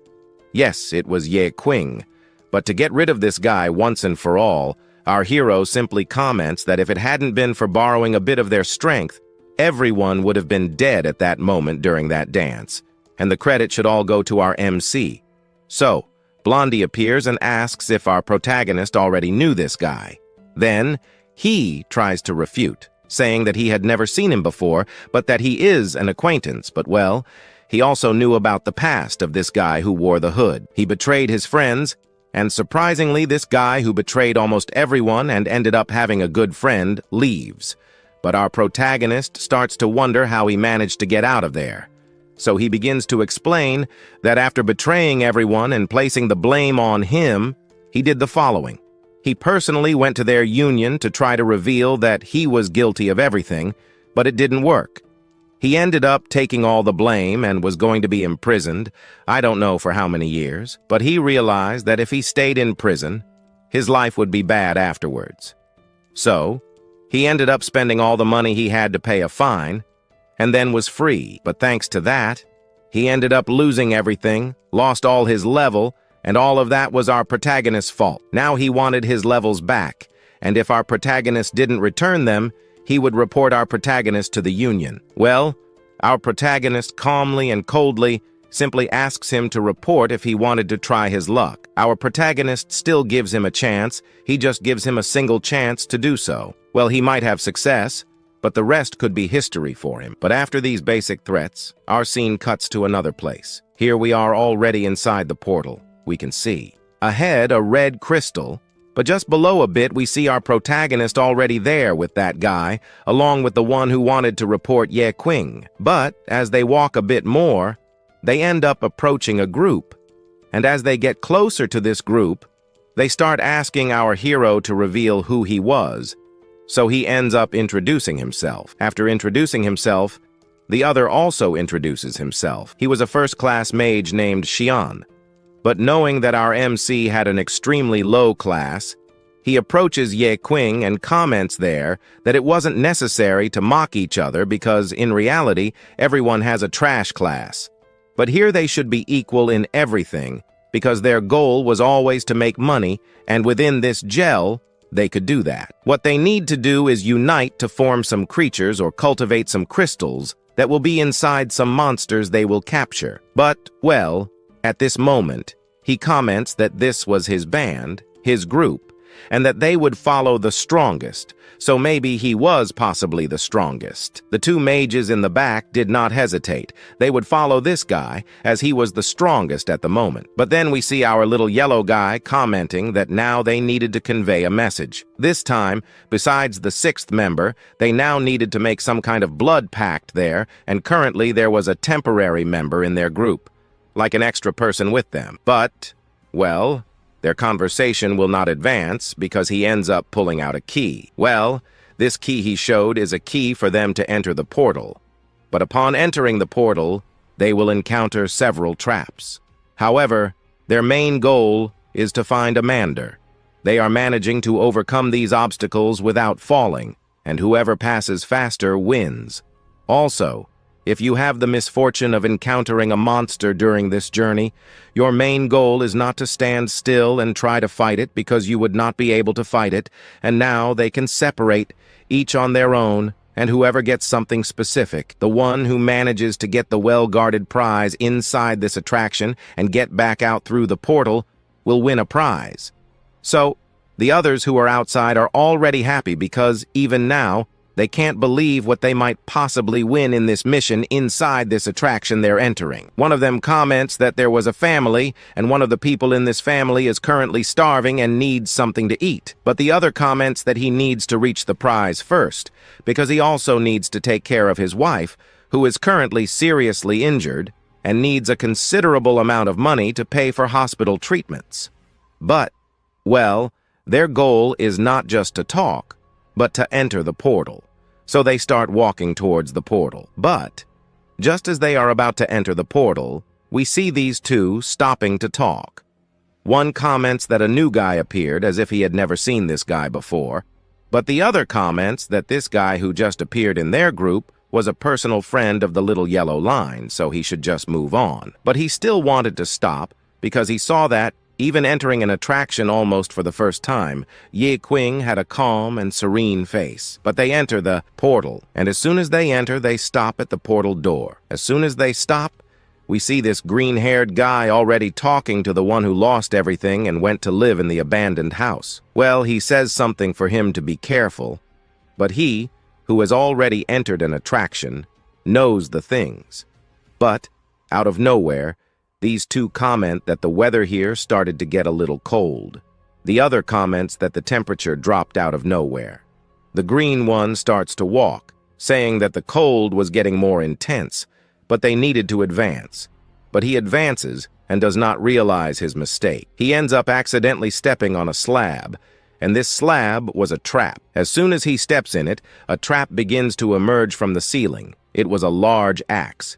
Yes, it was Ye Qing, but to get rid of this guy once and for all, our hero simply comments that if it hadn't been for borrowing a bit of their strength, everyone would have been dead at that moment during that dance, and the credit should all go to our MC. So, Blondie appears and asks if our protagonist already knew this guy. Then, he tries to refute, saying that he had never seen him before, but that he is an acquaintance. But well, he also knew about the past of this guy who wore the hood. He betrayed his friends, and surprisingly, this guy who betrayed almost everyone and ended up having a good friend leaves. But our protagonist starts to wonder how he managed to get out of there. So he begins to explain that after betraying everyone and placing the blame on him, he did the following. He personally went to their union to try to reveal that he was guilty of everything, but it didn't work. He ended up taking all the blame and was going to be imprisoned, I don't know for how many years, but he realized that if he stayed in prison, his life would be bad afterwards. So, he ended up spending all the money he had to pay a fine, and then was free. But thanks to that, he ended up losing everything, lost all his level, and all of that was our protagonist's fault. Now he wanted his levels back, and if our protagonist didn't return them, he would report our protagonist to the union. Well, our protagonist calmly and coldly simply asks him to report if he wanted to try his luck. Our protagonist still gives him a chance, he just gives him a single chance to do so. Well, he might have success, but the rest could be history for him. But after these basic threats, our scene cuts to another place. Here we are already inside the portal. We can see ahead a red crystal, but just below a bit we see our protagonist already there with that guy, along with the one who wanted to report Ye Qing. But as they walk a bit more, they end up approaching a group. And as they get closer to this group, they start asking our hero to reveal who he was. So he ends up introducing himself. After introducing himself, the other also introduces himself. He was a first-class mage named Xian. But knowing that our MC had an extremely low class, he approaches Ye Qing and comments there that it wasn't necessary to mock each other because, in reality, everyone has a trash class. But here they should be equal in everything, because their goal was always to make money, and within this gel, they could do that. What they need to do is unite to form some creatures or cultivate some crystals that will be inside some monsters they will capture. But, well, at this moment, he comments that this was his band, his group, and that they would follow the strongest, so maybe he was possibly the strongest. The two mages in the back did not hesitate. They would follow this guy, as he was the strongest at the moment. But then we see our little yellow guy commenting that now they needed to convey a message. This time, besides the sixth member, they now needed to make some kind of blood pact there, and currently there was a temporary member in their group, like an extra person with them. But, well, their conversation will not advance because he ends up pulling out a key. Well, this key he showed is a key for them to enter the portal. But upon entering the portal, they will encounter several traps. However, their main goal is to find Amanda. They are managing to overcome these obstacles without falling, and whoever passes faster wins. Also, if you have the misfortune of encountering a monster during this journey, your main goal is not to stand still and try to fight it because you would not be able to fight it, and now they can separate, each on their own, and whoever gets something specific, the one who manages to get the well-guarded prize inside this attraction and get back out through the portal, will win a prize. So, the others who are outside are already happy because, even now, They can't believe what they might possibly win in this mission inside this attraction they're entering. One of them comments that there was a family, and one of the people in this family is currently starving and needs something to eat. But the other comments that he needs to reach the prize first, because he also needs to take care of his wife, who is currently seriously injured and needs a considerable amount of money to pay for hospital treatments. But, well, their goal is not just to talk, but to enter the portal. So they start walking towards the portal. But, just as they are about to enter the portal, we see these two stopping to talk. One comments that a new guy appeared as if he had never seen this guy before, but the other comments that this guy who just appeared in their group was a personal friend of the little yellow line, so he should just move on. But he still wanted to stop because he saw that, even entering an attraction almost for the first time, Qing had a calm and serene face. But they enter the portal, and as soon as they enter, they stop at the portal door. As soon as they stop, we see this green-haired guy already talking to the one who lost everything and went to live in the abandoned house. Well, he says something for him to be careful, but he, who has already entered an attraction, knows the things. But, out of nowhere, these two comment that the weather here started to get a little cold. The other comments that the temperature dropped out of nowhere. The green one starts to walk, saying that the cold was getting more intense, but they needed to advance. But he advances and does not realize his mistake. He ends up accidentally stepping on a slab, and this slab was a trap. As soon as he steps in it, a trap begins to emerge from the ceiling. It was a large axe.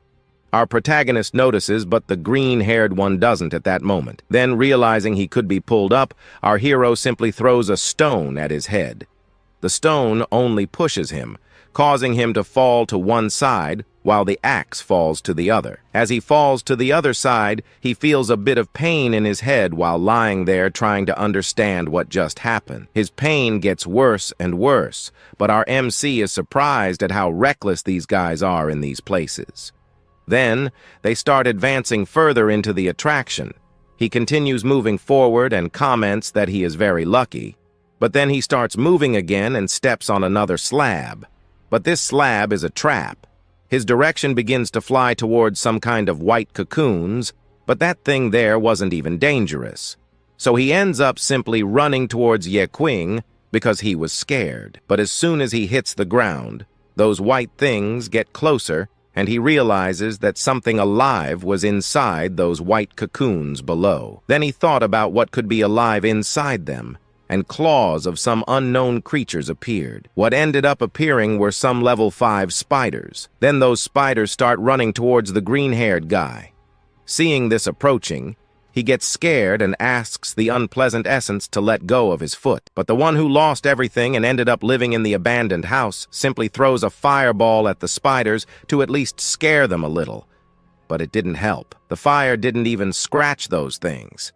Our protagonist notices, but the green-haired one doesn't at that moment. Then, realizing he could be pulled up, our hero simply throws a stone at his head. The stone only pushes him, causing him to fall to one side, while the axe falls to the other. As he falls to the other side, he feels a bit of pain in his head while lying there trying to understand what just happened. His pain gets worse and worse, but our MC is surprised at how reckless these guys are in these places. Then, they start advancing further into the attraction. He continues moving forward and comments that he is very lucky, but then he starts moving again and steps on another slab. But this slab is a trap. His direction begins to fly towards some kind of white cocoons, but that thing there wasn't even dangerous. So he ends up simply running towards Qing because he was scared. But as soon as he hits the ground, those white things get closer, and he realizes that something alive was inside those white cocoons below. Then he thought about what could be alive inside them, and claws of some unknown creatures appeared. What ended up appearing were some level 5 spiders. Then those spiders start running towards the green-haired guy. Seeing this approaching, he gets scared and asks the unpleasant essence to let go of his foot. But the one who lost everything and ended up living in the abandoned house simply throws a fireball at the spiders to at least scare them a little. But it didn't help. The fire didn't even scratch those things.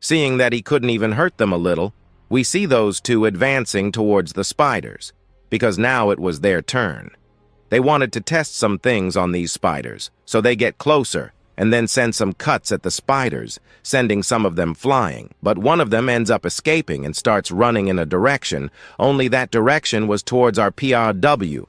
Seeing that he couldn't even hurt them a little, we see those two advancing towards the spiders, because now it was their turn. They wanted to test some things on these spiders, so they get closer and then send some cuts at the spiders, sending some of them flying. But one of them ends up escaping and starts running in a direction, only that direction was towards our PRW.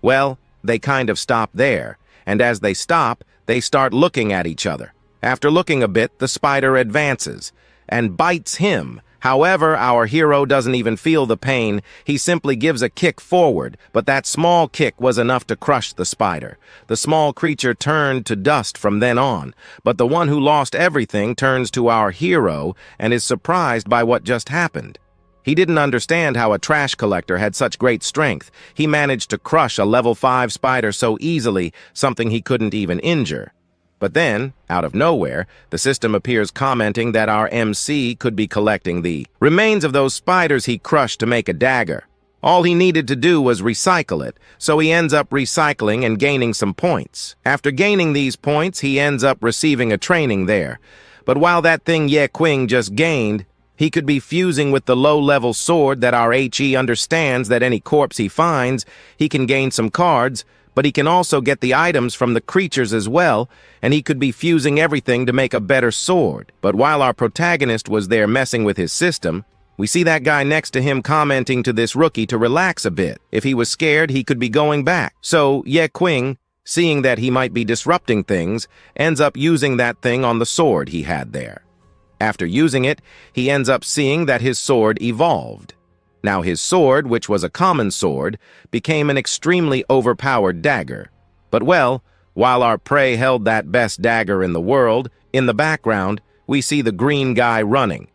Well, they kind of stop there, and as they stop, they start looking at each other. After looking a bit, the spider advances and bites him. However, our hero doesn't even feel the pain. He simply gives a kick forward, but that small kick was enough to crush the spider. The small creature turned to dust from then on, but the one who lost everything turns to our hero and is surprised by what just happened. He didn't understand how a trash collector had such great strength. He managed to crush a level 5 spider so easily, something he couldn't even injure. But then, out of nowhere, the system appears commenting that our MC could be collecting the remains of those spiders he crushed to make a dagger. All he needed to do was recycle it, so he ends up recycling and gaining some points. After gaining these points, he ends up receiving a training there. But while that thing Qing just gained, he could be fusing with the low-level sword that our HE understands that any corpse he finds, he can gain some cards, but he can also get the items from the creatures as well, and he could be fusing everything to make a better sword. But while our protagonist was there messing with his system, We see that guy next to him commenting to this rookie to relax a bit. If he was scared, he could be going back. So Ye Qing, seeing that he might be disrupting things, ends up using that thing on the sword he had there. After using it, he ends up seeing that his sword evolved. Now his sword, which was a common sword, became an extremely overpowered dagger. But well, while our prey held that best dagger in the world, in the background, we see the green guy running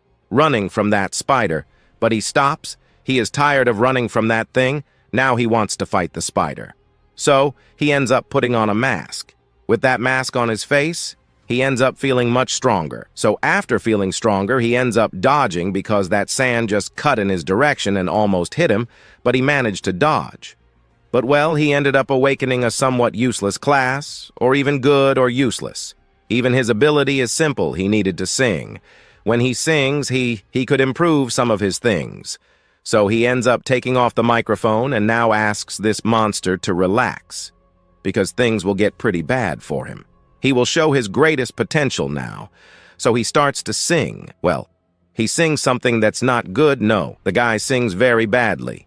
from that spider. But he stops. He is tired of running from that thing. Now he wants to fight the spider. So he ends up putting on a mask. With that mask on his face, he ends up feeling much stronger. So after feeling stronger, he ends up dodging because that sand just cut in his direction and almost hit him, but he managed to dodge. But well, he ended up awakening a somewhat useless class, or even good or useless. Even his ability is simple. He needed to sing. When he sings, he could improve some of his things. So he ends up taking off the microphone and now asks this monster to relax, because things will get pretty bad for him. He will show his greatest potential now. So he starts to sing. Well, he sings something that's not good. No, the guy sings very badly.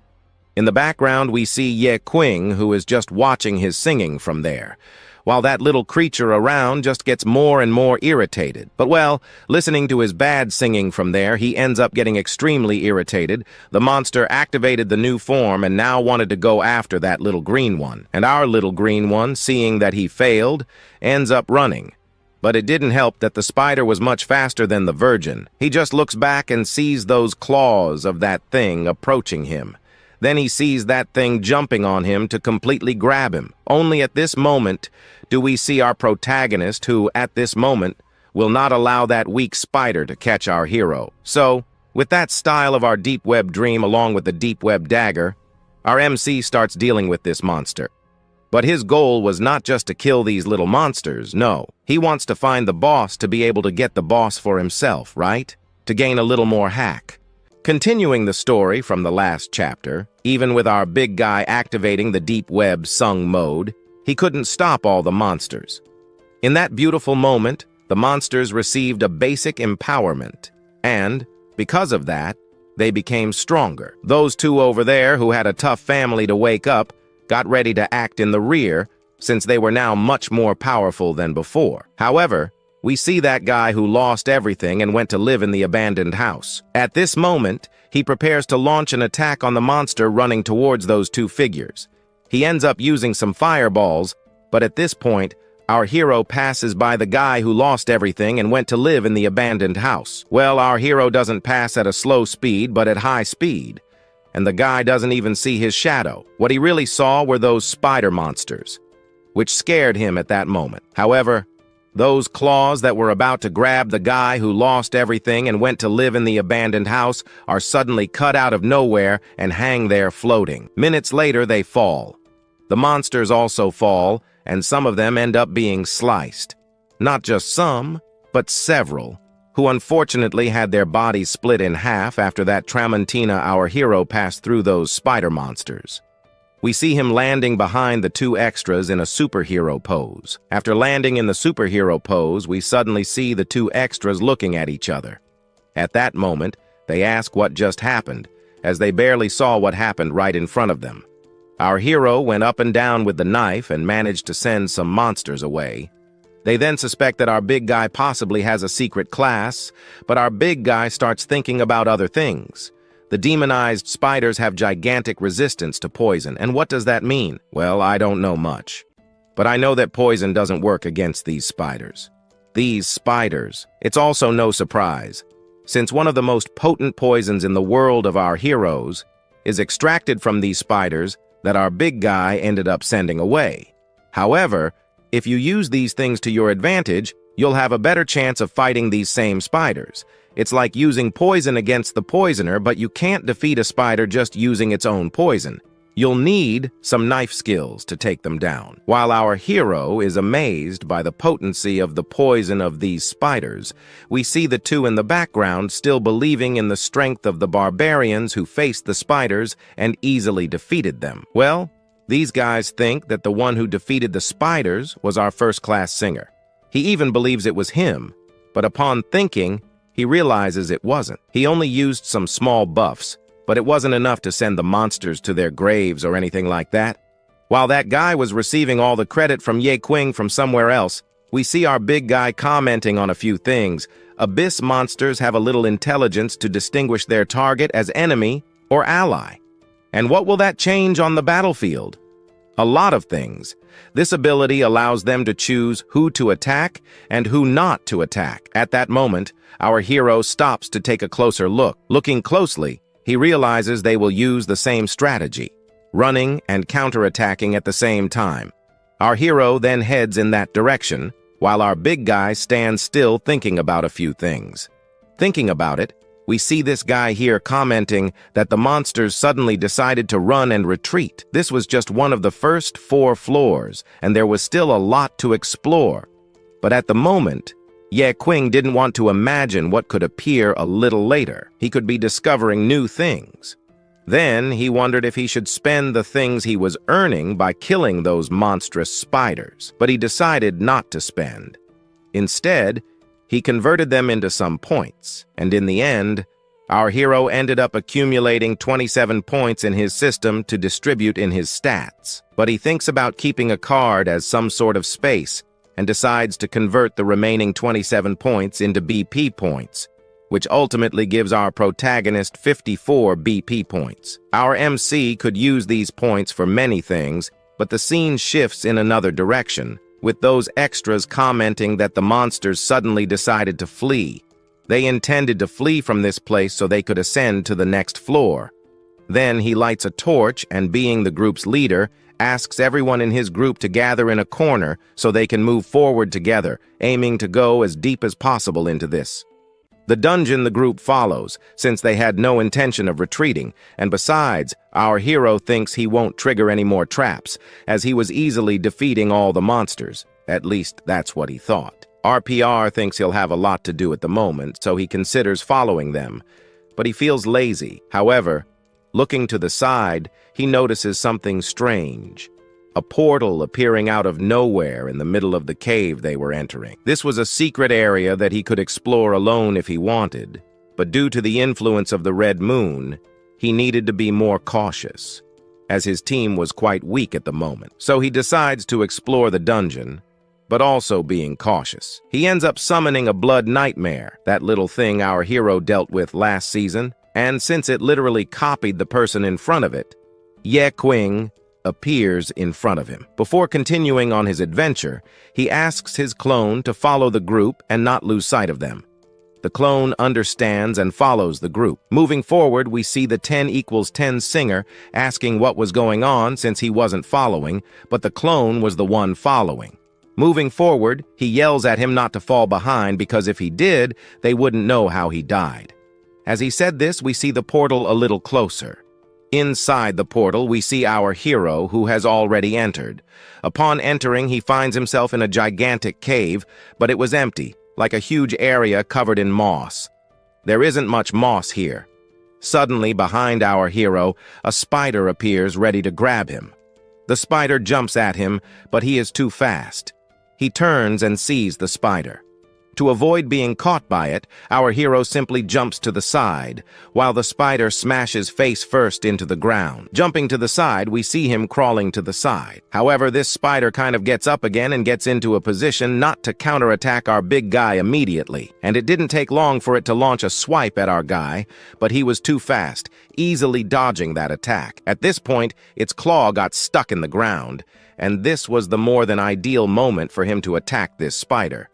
In the background, we see Ye Qing, who is just watching his singing from there, while that little creature around just gets more and more irritated. But well, listening to his bad singing from there, he ends up getting extremely irritated. The monster activated the new form and now wanted to go after that little green one. And our little green one, seeing that he failed, ends up running. But it didn't help that the spider was much faster than the virgin. He just looks back and sees those claws of that thing approaching him. Then he sees that thing jumping on him to completely grab him. Only at this moment do we see our protagonist who, at this moment, will not allow that weak spider to catch our hero. So, with that style of our deep web dream along with the deep web dagger, our MC starts dealing with this monster. But his goal was not just to kill these little monsters, no. He wants to find the boss to be able to get the boss for himself, right? To gain a little more hack. Continuing the story from the last chapter, even with our big guy activating the deep web sung mode, he couldn't stop all the monsters. In that beautiful moment, the monsters received a basic empowerment, and, because of that, they became stronger. Those two over there who had a tough family to wake up got ready to act in the rear, since they were now much more powerful than before. However, we see that guy who lost everything and went to live in the abandoned house. At this moment, he prepares to launch an attack on the monster running towards those two figures. He ends up using some fireballs, but at this point, our hero passes by the guy who lost everything and went to live in the abandoned house. Well, our hero doesn't pass at a slow speed, but at high speed. And the guy doesn't even see his shadow. What he really saw were those spider monsters, which scared him at that moment. However, those claws that were about to grab the guy who lost everything and went to live in the abandoned house are suddenly cut out of nowhere and hang there floating. Minutes later, they fall. The monsters also fall, and some of them end up being sliced. Not just some, but several, who unfortunately had their bodies split in half after that Tramontina, our hero, passed through those spider monsters. We see him landing behind the two extras in a superhero pose. After landing in the superhero pose, we suddenly see the two extras looking at each other. At that moment, they ask what just happened, as they barely saw what happened right in front of them. Our hero went up and down with the knife and managed to send some monsters away. They then suspect that our big guy possibly has a secret class, but our big guy starts thinking about other things. The demonized spiders have gigantic resistance to poison, and what does that mean? Well, I don't know much. But I know that poison doesn't work against these spiders. These spiders, it's also no surprise, since one of the most potent poisons in the world of our heroes is extracted from these spiders that our big guy ended up sending away. However, if you use these things to your advantage, you'll have a better chance of fighting these same spiders. It's like using poison against the poisoner, but you can't defeat a spider just using its own poison. You'll need some knife skills to take them down. While our hero is amazed by the potency of the poison of these spiders, we see the two in the background still believing in the strength of the barbarians who faced the spiders and easily defeated them. Well, these guys think that the one who defeated the spiders was our first-class singer. He even believes it was him, but upon thinking, he realizes it wasn't. He only used some small buffs, but it wasn't enough to send the monsters to their graves or anything like that. While that guy was receiving all the credit from Ye Qing from somewhere else, we see our big guy commenting on a few things. Abyss monsters have a little intelligence to distinguish their target as enemy or ally. And what will that change on the battlefield? A lot of things. This ability allows them to choose who to attack and who not to attack. At that moment, our hero stops to take a closer look. Looking closely, he realizes they will use the same strategy, running and counterattacking at the same time. Our hero then heads in that direction, while our big guy stands still thinking about a few things. Thinking about it, we see this guy here commenting that the monsters suddenly decided to run and retreat. This was just one of the first 4 floors, and there was still a lot to explore. But at the moment, Ye Qing didn't want to imagine what could appear a little later. He could be discovering new things. Then he wondered if he should spend the things he was earning by killing those monstrous spiders, but he decided not to spend. Instead, he converted them into some points, and in the end, our hero ended up accumulating 27 points in his system to distribute in his stats. But he thinks about keeping a card as some sort of space and decides to convert the remaining 27 points into BP points, which ultimately gives our protagonist 54 BP points. Our MC could use these points for many things, but the scene shifts in another direction, with those extras commenting that the monsters suddenly decided to flee. They intended to flee from this place so they could ascend to the next floor. Then he lights a torch and, being the group's leader, asks everyone in his group to gather in a corner so they can move forward together, aiming to go as deep as possible into this. The dungeon the group follows, since they had no intention of retreating, and besides, our hero thinks he won't trigger any more traps, as he was easily defeating all the monsters. At least, that's what he thought. RPR thinks he'll have a lot to do at the moment, so he considers following them, but he feels lazy. However, looking to the side, he notices something strange. A portal appearing out of nowhere in the middle of the cave they were entering. This was a secret area that he could explore alone if he wanted, but due to the influence of the red moon, he needed to be more cautious, as his team was quite weak at the moment. So he decides to explore the dungeon, but also being cautious. He ends up summoning a blood nightmare, that little thing our hero dealt with last season, and since it literally copied the person in front of it, Ye Qing appears in front of him. Before continuing on his adventure, he asks his clone to follow the group and not lose sight of them. The clone understands and follows the group. Moving forward, we see the 10=10 singer asking what was going on since he wasn't following, but the clone was the one following. Moving forward, he yells at him not to fall behind because if he did, they wouldn't know how he died. As he said this, we see the portal a little closer. Inside the portal, we see our hero, who has already entered. Upon entering, he finds himself in a gigantic cave, but it was empty, like a huge area covered in moss. There isn't much moss here. Suddenly, behind our hero, a spider appears ready to grab him. The spider jumps at him, but he is too fast. He turns and sees the spider. To avoid being caught by it, our hero simply jumps to the side, while the spider smashes face first into the ground. Jumping to the side, we see him crawling to the side. However, this spider kind of gets up again and gets into a position not to counterattack our big guy immediately. And it didn't take long for it to launch a swipe at our guy, but he was too fast, easily dodging that attack. At this point, its claw got stuck in the ground, and this was the more than ideal moment for him to attack this spider.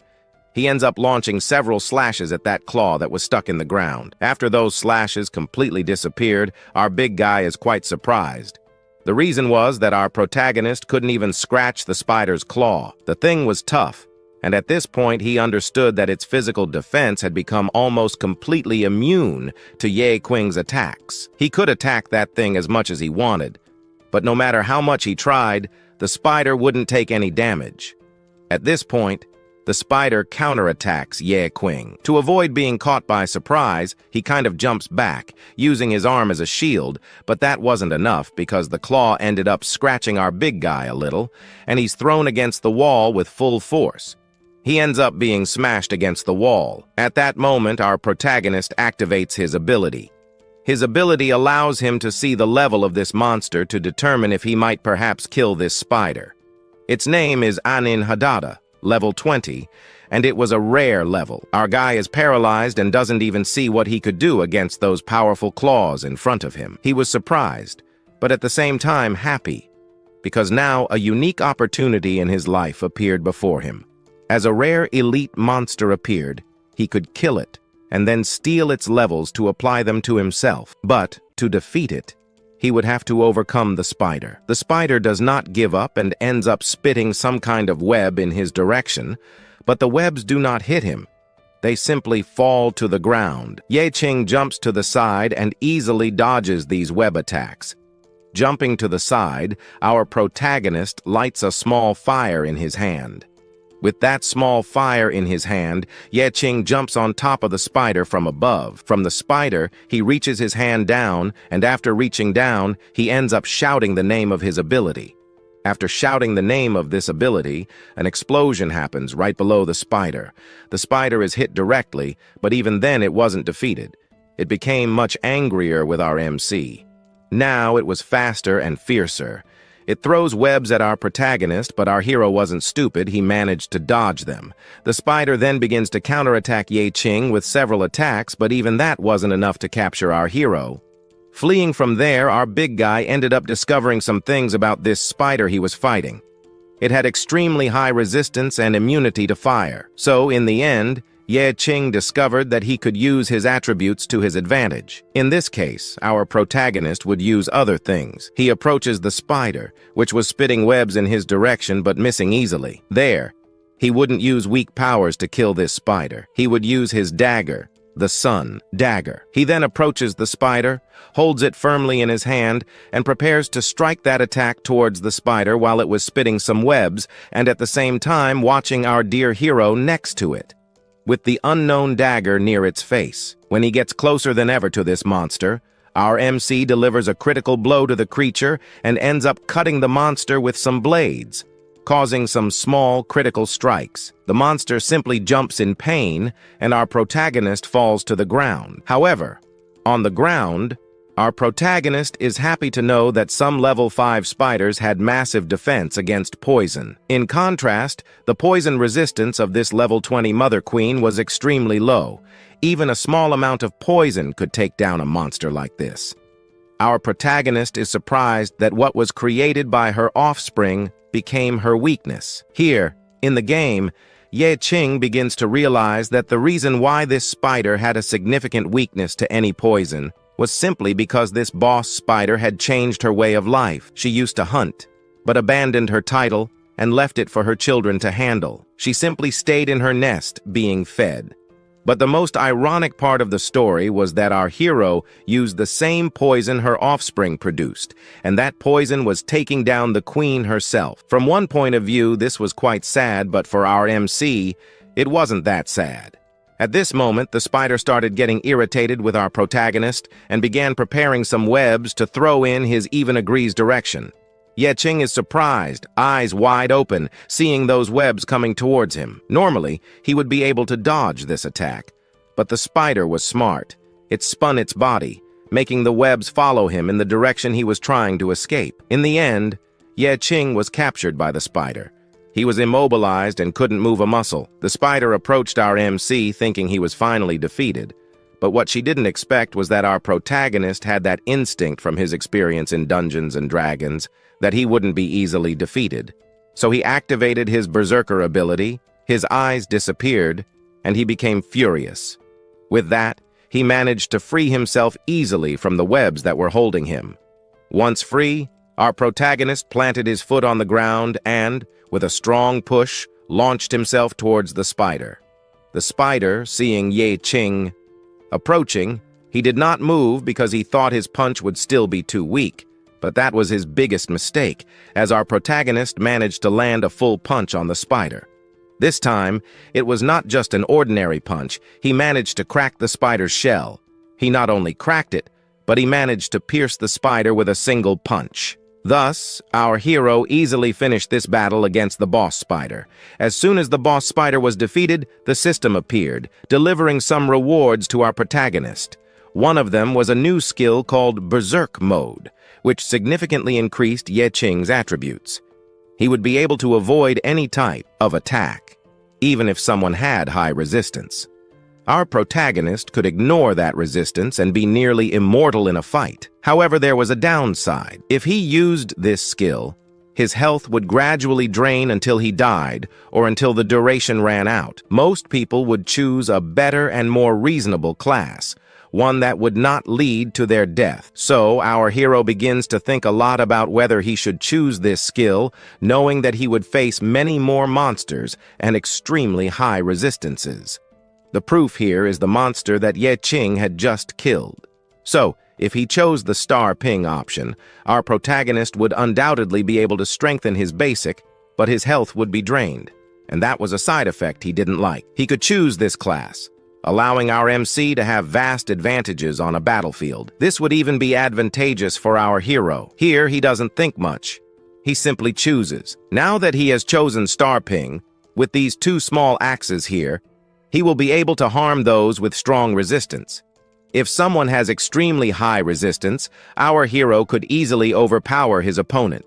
He ends up launching several slashes at that claw that was stuck in the ground. After those slashes completely disappeared, our big guy is quite surprised. The reason was that our protagonist couldn't even scratch the spider's claw. The thing was tough, and at this point he understood that its physical defense had become almost completely immune to Ye Qing's attacks. He could attack that thing as much as he wanted, but no matter how much he tried, the spider wouldn't take any damage. At this point, the spider counterattacks Ye Qing. To avoid being caught by surprise, he kind of jumps back, using his arm as a shield, but that wasn't enough because the claw ended up scratching our big guy a little, and he's thrown against the wall with full force. He ends up being smashed against the wall. At that moment, our protagonist activates his ability. His ability allows him to see the level of this monster to determine if he might perhaps kill this spider. Its name is Anin Hadada, level 20, and it was a rare level. Our guy is paralyzed and doesn't even see what he could do against those powerful claws in front of him. He was surprised, but at the same time happy, because now a unique opportunity in his life appeared before him. As a rare elite monster appeared, he could kill it and then steal its levels to apply them to himself. But to defeat it, he would have to overcome the spider. The spider does not give up and ends up spitting some kind of web in his direction, but the webs do not hit him. They simply fall to the ground. Ye Qing jumps to the side and easily dodges these web attacks. Jumping to the side, our protagonist lights a small fire in his hand. With that small fire in his hand, Ye Qing jumps on top of the spider from above. From the spider, he reaches his hand down, and after reaching down, he ends up shouting the name of his ability. After shouting the name of this ability, an explosion happens right below the spider. The spider is hit directly, but even then it wasn't defeated. It became much angrier with our MC. Now it was faster and fiercer. It throws webs at our protagonist, but our hero wasn't stupid. He managed to dodge them. The spider then begins to counterattack Ye Qing with several attacks, but even that wasn't enough to capture our hero. Fleeing from there, our big guy ended up discovering some things about this spider he was fighting. It had extremely high resistance and immunity to fire. So, in the end, Ye Qing discovered that he could use his attributes to his advantage. In this case, our protagonist would use other things. He approaches the spider, which was spitting webs in his direction but missing easily. There, he wouldn't use weak powers to kill this spider. He would use his dagger, the sun dagger. He then approaches the spider, holds it firmly in his hand, and prepares to strike that attack towards the spider while it was spitting some webs, and at the same time watching our dear hero next to it, with the unknown dagger near its face. When he gets closer than ever to this monster, our MC delivers a critical blow to the creature and ends up cutting the monster with some blades, causing some small critical strikes. The monster simply jumps in pain, and our protagonist falls to the ground. However, on the ground, our protagonist is happy to know that some level 5 spiders had massive defense against poison. In contrast, the poison resistance of this level 20 Mother Queen was extremely low. Even a small amount of poison could take down a monster like this. Our protagonist is surprised that what was created by her offspring became her weakness. Here, in the game, Ye Qing begins to realize that the reason why this spider had a significant weakness to any poison was simply because this boss spider had changed her way of life. She used to hunt, but abandoned her title and left it for her children to handle. She simply stayed in her nest, being fed. But the most ironic part of the story was that our hero used the same poison her offspring produced, and that poison was taking down the queen herself. From one point of view, this was quite sad, but for our MC, it wasn't that sad. At this moment, the spider started getting irritated with our protagonist and began preparing some webs to throw in his even agrees direction. Ye Qing is surprised, eyes wide open, seeing those webs coming towards him. Normally, he would be able to dodge this attack, but the spider was smart. It spun its body, making the webs follow him in the direction he was trying to escape. In the end, Ye Qing was captured by the spider. He was immobilized and couldn't move a muscle. The spider approached our MC thinking he was finally defeated. But what she didn't expect was that our protagonist had that instinct from his experience in Dungeons and Dragons that he wouldn't be easily defeated. So he activated his berserker ability, his eyes disappeared, and he became furious. With that, he managed to free himself easily from the webs that were holding him. Once free, our protagonist planted his foot on the ground and, with a strong push, launched himself towards the spider. The spider, seeing Ye Qing approaching, he did not move because he thought his punch would still be too weak. But that was his biggest mistake, as our protagonist managed to land a full punch on the spider. This time, it was not just an ordinary punch. He managed to crack the spider's shell. He not only cracked it, but he managed to pierce the spider with a single punch. Thus, our hero easily finished this battle against the boss spider. As soon as the boss spider was defeated, the system appeared, delivering some rewards to our protagonist. One of them was a new skill called Berserk Mode, which significantly increased Ye Qing's attributes. He would be able to avoid any type of attack, even if someone had high resistance. Our protagonist could ignore that resistance and be nearly immortal in a fight. However, there was a downside. If he used this skill, his health would gradually drain until he died or until the duration ran out. Most people would choose a better and more reasonable class, one that would not lead to their death. So our hero begins to think a lot about whether he should choose this skill, knowing that he would face many more monsters and extremely high resistances. The proof here is the monster that Ye Qing had just killed. So, if he chose the star ping option, our protagonist would undoubtedly be able to strengthen his basic, but his health would be drained. And that was a side effect he didn't like. He could choose this class, allowing our MC to have vast advantages on a battlefield. This would even be advantageous for our hero. Here, he doesn't think much. He simply chooses. Now that he has chosen star ping, with these two small axes here, he will be able to harm those with strong resistance. If someone has extremely high resistance, our hero could easily overpower his opponent.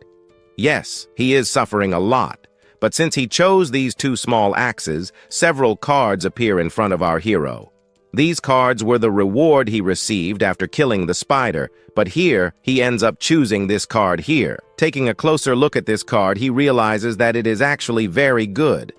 Yes, he is suffering a lot, but since he chose these two small axes, several cards appear in front of our hero. These cards were the reward he received after killing the spider, but here he ends up choosing this card here. Taking a closer look at this card, he realizes that it is actually very good.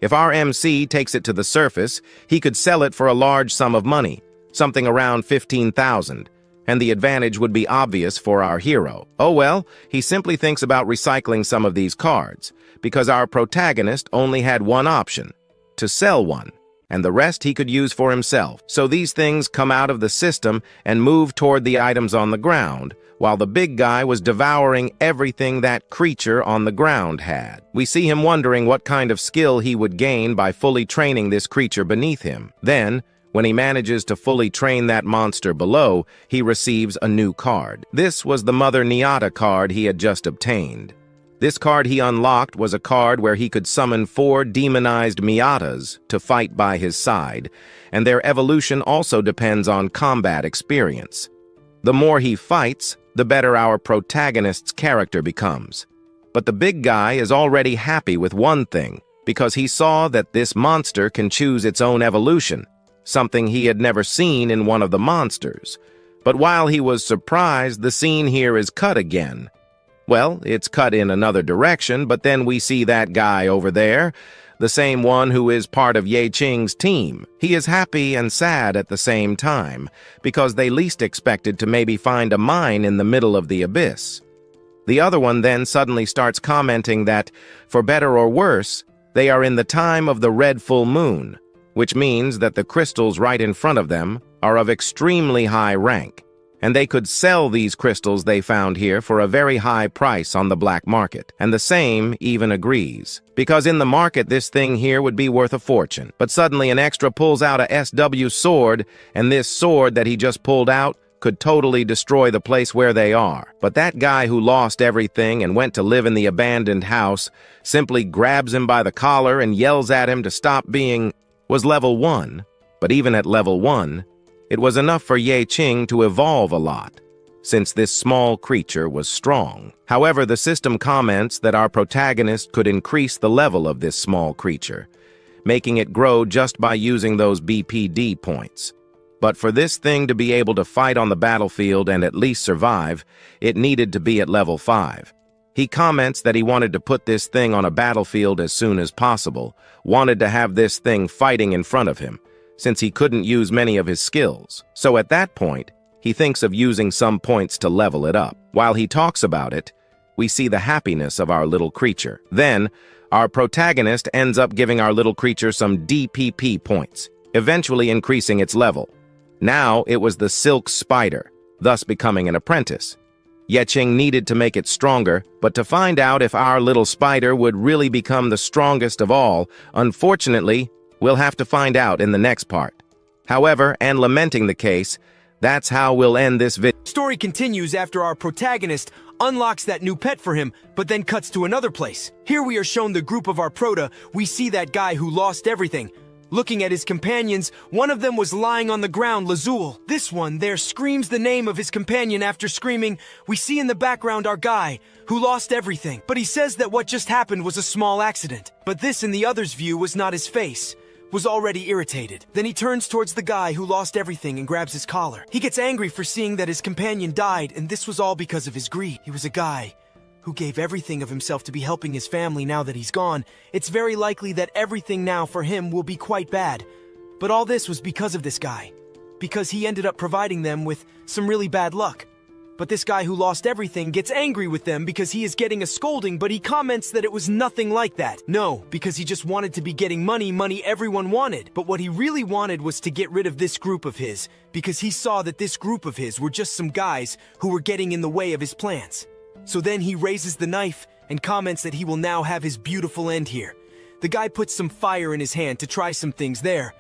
If our MC takes it to the surface, he could sell it for a large sum of money, something around 15,000, and the advantage would be obvious for our hero. Oh well, he simply thinks about recycling some of these cards, because our protagonist only had one option, to sell one, and the rest he could use for himself. So these things come out of the system and move toward the items on the ground, while the big guy was devouring everything that creature on the ground had. We see him wondering what kind of skill he would gain by fully training this creature beneath him. Then, when he manages to fully train that monster below, he receives a new card. This was the Mother Nyata card he had just obtained. This card he unlocked was a card where he could summon 4 demonized Miatas to fight by his side, and their evolution also depends on combat experience. The more he fights, the better our protagonist's character becomes. But the big guy is already happy with one thing, because he saw that this monster can choose its own evolution, something he had never seen in one of the monsters. But while he was surprised, the scene here is cut again. Well, it's cut in another direction, but then we see that guy over there, the same one who is part of Ye Qing's team. He is happy and sad at the same time, because they least expected to maybe find a mine in the middle of the abyss. The other one then suddenly starts commenting that, for better or worse, they are in the time of the red full moon, which means that the crystals right in front of them are of extremely high rank, and they could sell these crystals they found here for a very high price on the black market. And the same even agrees, because in the market this thing here would be worth a fortune. But suddenly an extra pulls out a SW sword, and this sword that he just pulled out could totally destroy the place where they are. But that guy who lost everything and went to live in the abandoned house simply grabs him by the collar and yells at him to stop being... was level 1, but even at level 1, it was enough for Ye Qing to evolve a lot, since this small creature was strong. However, the system comments that our protagonist could increase the level of this small creature, making it grow just by using those BPD points. But for this thing to be able to fight on the battlefield and at least survive, it needed to be at level 5. He comments that he wanted to put this thing on a battlefield as soon as possible, wanted to have this thing fighting in front of him, since he couldn't use many of his skills. So at that point, he thinks of using some points to level it up. While he talks about it, we see the happiness of our little creature. Then, our protagonist ends up giving our little creature some DPP points, eventually increasing its level. Now it was the silk spider, thus becoming an apprentice. Ye Qing needed to make it stronger, but to find out if our little spider would really become the strongest of all, unfortunately, we'll have to find out in the next part. However, and lamenting the case, That's how we'll end this video. Story continues after our protagonist unlocks that new pet for him, but then cuts to another place. Here we are shown the group of our prota. We see that guy who lost everything. Looking at his companions, one of them was lying on the ground, Lazul. This one there screams the name of his companion. After screaming, we see in the background our guy, who lost everything. But he says that what just happened was a small accident. But this, in the other's view, was not his face. Was already irritated. Then he turns towards the guy who lost everything and grabs his collar. He gets angry for seeing that his companion died, and this was all because of his greed. He was a guy who gave everything of himself to be helping his family. Now that he's gone, it's very likely that everything now for him will be quite bad. But all this was because of this guy. Because he ended up providing them with some really bad luck. But this guy who lost everything gets angry with them because he is getting a scolding, but he comments that it was nothing like that. No, because he just wanted to be getting money everyone wanted. But what he really wanted was to get rid of this group of his, because he saw that this group of his were just some guys who were getting in the way of his plans. So then he raises the knife and comments that he will now have his beautiful end here. The guy puts some fire in his hand to try some things there.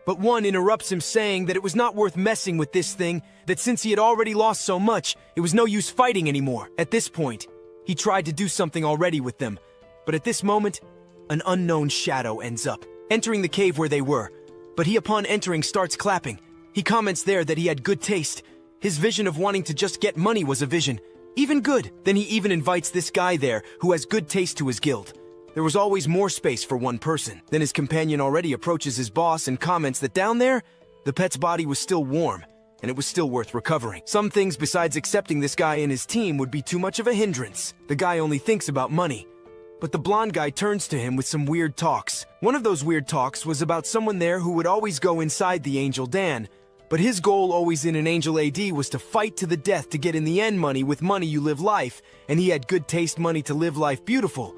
But one interrupts him, saying that it was not worth messing with this thing, that since he had already lost so much, it was no use fighting anymore. At this point, he tried to do something already with them. But at this moment, an unknown shadow ends up entering the cave where they were. But he, upon entering, starts clapping. He comments there that he had good taste. His vision of wanting to just get money was a vision. Even good. Then he even invites this guy there who has good taste to his guild. There was always more space for one person. Then his companion already approaches his boss and comments that down there, the pet's body was still warm, and it was still worth recovering. Some things besides accepting this guy in his team would be too much of a hindrance. The guy only thinks about money. But the blonde guy turns to him with some weird talks. One of those weird talks was about someone there who would always go inside the Angel Dan, but his goal always in an Angel AD was to fight to the death to get in the end money. With money you live life, and he had good taste money to live life beautiful.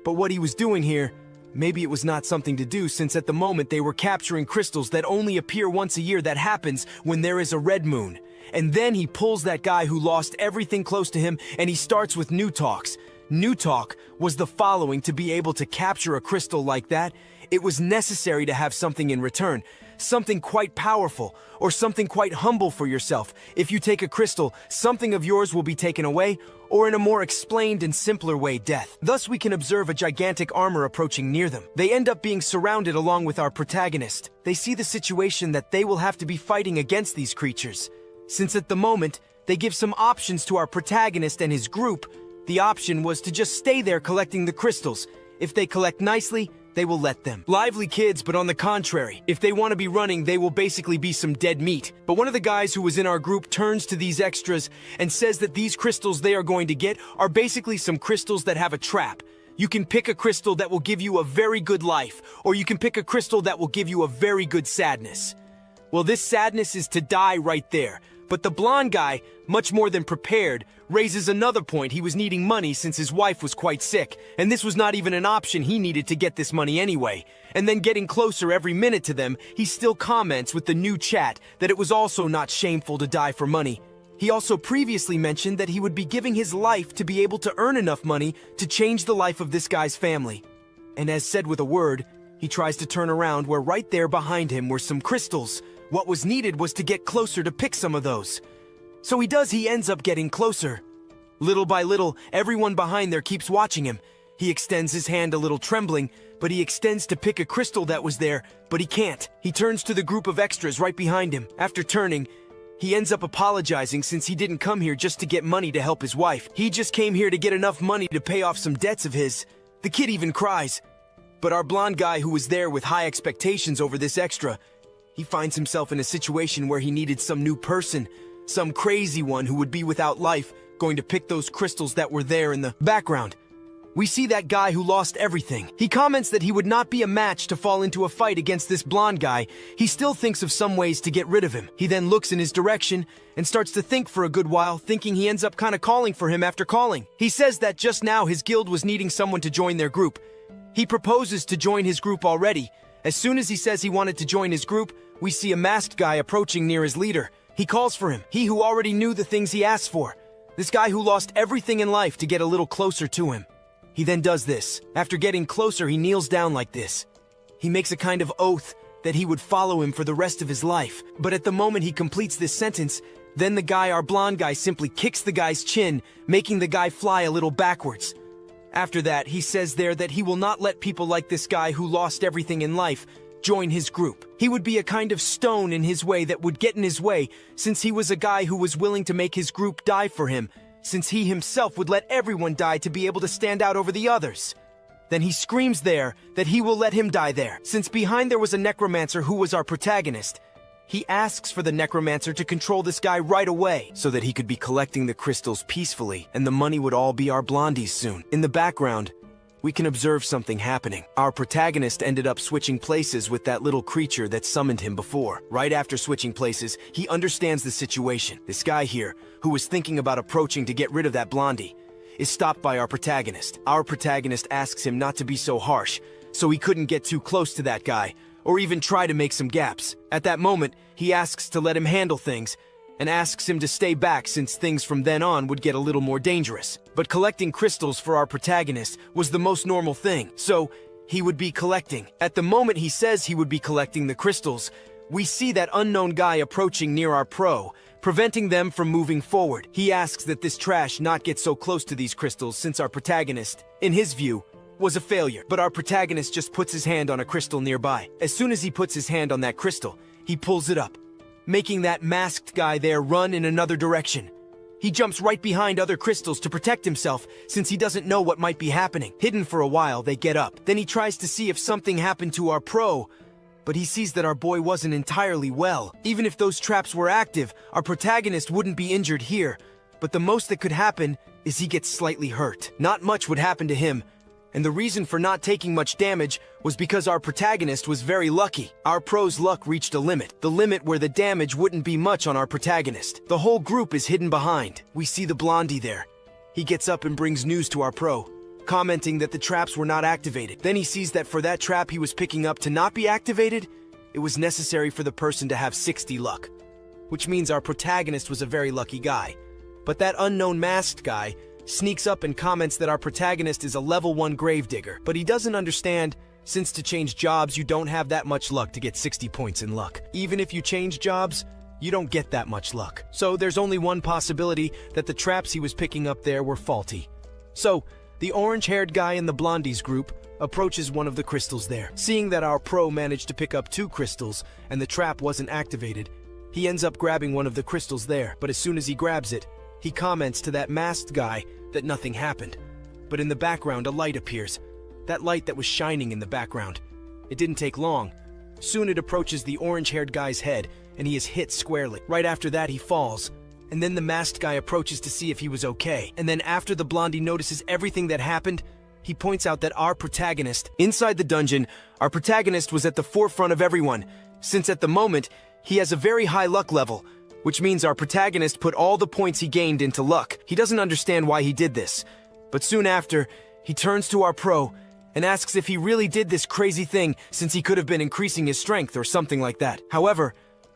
But what he was doing here, maybe it was not something to do, since at the moment they were capturing crystals that only appear once a year. That happens when there is a red moon. And then he pulls that guy who lost everything close to him, and he starts with new talks. New talk was the following: to be able to capture a crystal like that, it was necessary to have something in return. Something quite powerful, or something quite humble for yourself. If you take a crystal, something of yours will be taken away, or in a more explained and simpler way, death. Thus we can observe a gigantic armor approaching near them. They end up being surrounded along with our protagonist. They see the situation that they will have to be fighting against these creatures. Since at the moment, they give some options to our protagonist and his group. The option was to just stay there collecting the crystals. If they collect nicely, they will let them. Lively kids, but on the contrary, if they want to be running, they will basically be some dead meat. But one of the guys who was in our group turns to these extras and says that these crystals they are going to get are basically some crystals that have a trap. You can pick a crystal that will give you a very good life, or you can pick a crystal that will give you a very good sadness. Well, this sadness is to die right there. But the blonde guy, much more than prepared, raises another point. He was needing money since his wife was quite sick, and this was not even an option. He needed to get this money anyway. And then getting closer every minute to them, he still comments with the new chat that it was also not shameful to die for money. He also previously mentioned that he would be giving his life to be able to earn enough money to change the life of this guy's family. And as said with a word, he tries to turn around where right there behind him were some crystals. What was needed was to get closer to pick some of those. So he ends up getting closer. Little by little, everyone behind there keeps watching him. He extends his hand a little trembling, but he extends to pick a crystal that was there, but he can't. He turns to the group of extras right behind him. After turning, he ends up apologizing since he didn't come here just to get money to help his wife. He just came here to get enough money to pay off some debts of his. The kid even cries. But our blonde guy who was there with high expectations over this extra, he finds himself in a situation where he needed some new person, some crazy one who would be without life, going to pick those crystals that were there in the background. We see that guy who lost everything. He comments that he would not be a match to fall into a fight against this blonde guy. He still thinks of some ways to get rid of him. He then looks in his direction and starts to think for a good while, thinking he ends up kind of calling for him after calling. He says that just now his guild was needing someone to join their group. He proposes to join his group already. As soon as he says he wanted to join his group, we see a masked guy approaching near his leader. He calls for him, he who already knew the things he asked for. This guy who lost everything in life to get a little closer to him. He then does this. After getting closer, he kneels down like this. He makes a kind of oath, that he would follow him for the rest of his life. But at the moment he completes this sentence, then the guy, our blonde guy, simply kicks the guy's chin, making the guy fly a little backwards. After that, he says there that he will not let people like this guy who lost everything in life join his group. He would be a kind of stone in his way that would get in his way, since he was a guy who was willing to make his group die for him, since he himself would let everyone die to be able to stand out over the others. Then he screams there that he will let him die there. Since behind there was a necromancer who was our protagonist, he asks for the necromancer to control this guy right away, so that he could be collecting the crystals peacefully, and the money would all be our blondie's soon. In the background, we can observe something happening. Our protagonist ended up switching places with that little creature that summoned him before. Right after switching places, he understands the situation. This guy here, who was thinking about approaching to get rid of that blondie, is stopped by our protagonist. Our protagonist asks him not to be so harsh, so he couldn't get too close to that guy, or even try to make some gaps. At that moment, he asks to let him handle things, and asks him to stay back since things from then on would get a little more dangerous. But collecting crystals for our protagonist was the most normal thing, so he would be collecting. At the moment he says he would be collecting the crystals, we see that unknown guy approaching near our pro, preventing them from moving forward. He asks that this trash not get so close to these crystals since our protagonist, in his view, was a failure. But our protagonist just puts his hand on a crystal nearby. As soon as he puts his hand on that crystal, he pulls it up, making that masked guy there run in another direction. He jumps right behind other crystals to protect himself since he doesn't know what might be happening. Hidden for a while, they get up. Then he tries to see if something happened to our pro, but he sees that our boy wasn't entirely well. Even if those traps were active, our protagonist wouldn't be injured here, but the most that could happen is he gets slightly hurt. Not much would happen to him, and the reason for not taking much damage was because our protagonist was very lucky. Our pro's luck reached a limit, the limit where the damage wouldn't be much on our protagonist. The whole group is hidden behind. We see the blondie there. He gets up and brings news to our pro, commenting that the traps were not activated. Then he sees that for that trap he was picking up to not be activated, it was necessary for the person to have 60 luck, which means our protagonist was a very lucky guy. But that unknown masked guy sneaks up and comments that our protagonist is a level 1 gravedigger, but he doesn't understand since to change jobs you don't have that much luck to get 60 points in luck. Even if you change jobs, you don't get that much luck. So there's only one possibility that the traps he was picking up there were faulty. So the orange-haired guy in the blondie's group approaches one of the crystals there. Seeing that our pro managed to pick up 2 crystals and the trap wasn't activated, he ends up grabbing one of the crystals there, but as soon as he grabs it, he comments to that masked guy that nothing happened. But in the background, a light appears. That light that was shining in the background. It didn't take long. Soon it approaches the orange-haired guy's head, and he is hit squarely. Right after that, he falls. And then the masked guy approaches to see if he was okay. And then after the blondie notices everything that happened, he points out that our protagonist, inside the dungeon, our protagonist was at the forefront of everyone, since at the moment, he has a very high luck level, which means our protagonist put all the points he gained into luck. He doesn't understand why he did this, but soon after, he turns to our pro and asks if he really did this crazy thing since he could have been increasing his strength or something like that. However,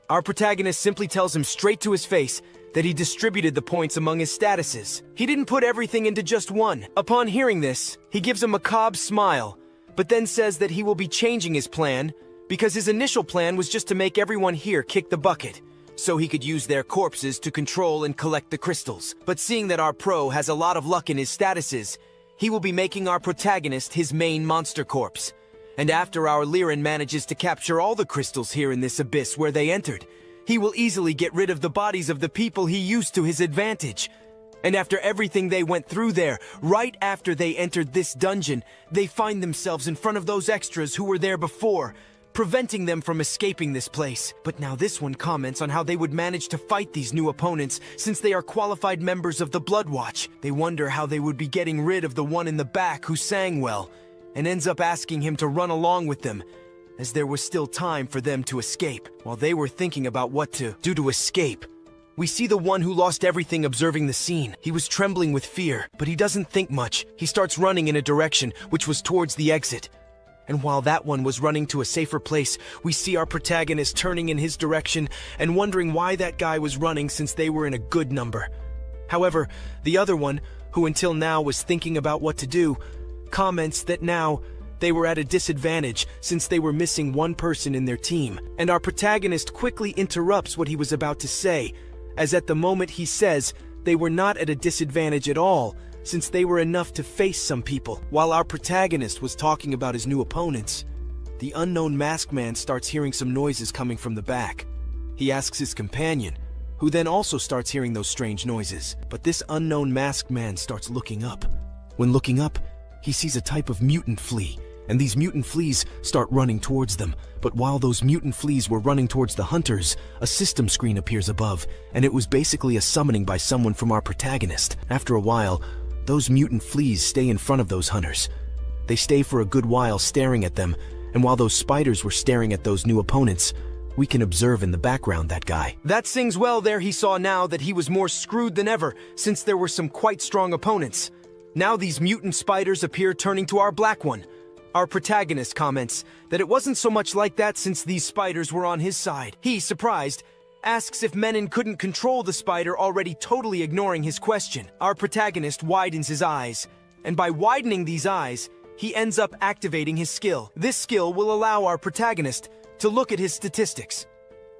our protagonist simply tells him straight to his face that he distributed the points among his statuses. He didn't put everything into just one. Upon hearing this, he gives a macabre smile, but then says that he will be changing his plan because his initial plan was just to make everyone here kick the bucket, so he could use their corpses to control and collect the crystals. But seeing that our pro has a lot of luck in his statuses, he will be making our protagonist his main monster corpse. And after our Liren manages to capture all the crystals here in this abyss where they entered, he will easily get rid of the bodies of the people he used to his advantage. And after everything they went through there, right after they entered this dungeon, they find themselves in front of those extras who were there before, preventing them from escaping this place. But now this one comments on how they would manage to fight these new opponents since they are qualified members of the Blood Watch. They wonder how they would be getting rid of the one in the back who sang well, and ends up asking him to run along with them, as there was still time for them to escape. While they were thinking about what to do to escape, we see the one who lost everything observing the scene. He was trembling with fear, but he doesn't think much. He starts running in a direction which was towards the exit. And while that one was running to a safer place, we see our protagonist turning in his direction and wondering why that guy was running since they were in a good number. However, the other one, who until now was thinking about what to do, comments that now They were at a disadvantage since they were missing one person in their team, and our protagonist quickly interrupts what he was about to say, as at the moment he says they were not at a disadvantage at all, since they were enough to face some people. While our protagonist was talking about his new opponents, the unknown masked man starts hearing some noises coming from the back. He asks his companion, who then also starts hearing those strange noises, but this unknown masked man starts looking up. When looking up, he sees a type of mutant flea, and these mutant fleas start running towards them. But while those mutant fleas were running towards the hunters, a system screen appears above, and it was basically a summoning by someone from our protagonist. After a while, those mutant fleas stay in front of those hunters. They stay for a good while staring at them, and while those spiders were staring at those new opponents, we can observe in the background that guy. That sings well there. He saw now that he was more screwed than ever, since there were some quite strong opponents. Now these mutant spiders appear turning to our black one. Our protagonist comments that it wasn't so much like that since these spiders were on his side. He, surprised, asks if Menon couldn't control the spider, already totally ignoring his question. Our protagonist widens his eyes, and by widening these eyes, he ends up activating his skill. This skill will allow our protagonist to look at his statistics.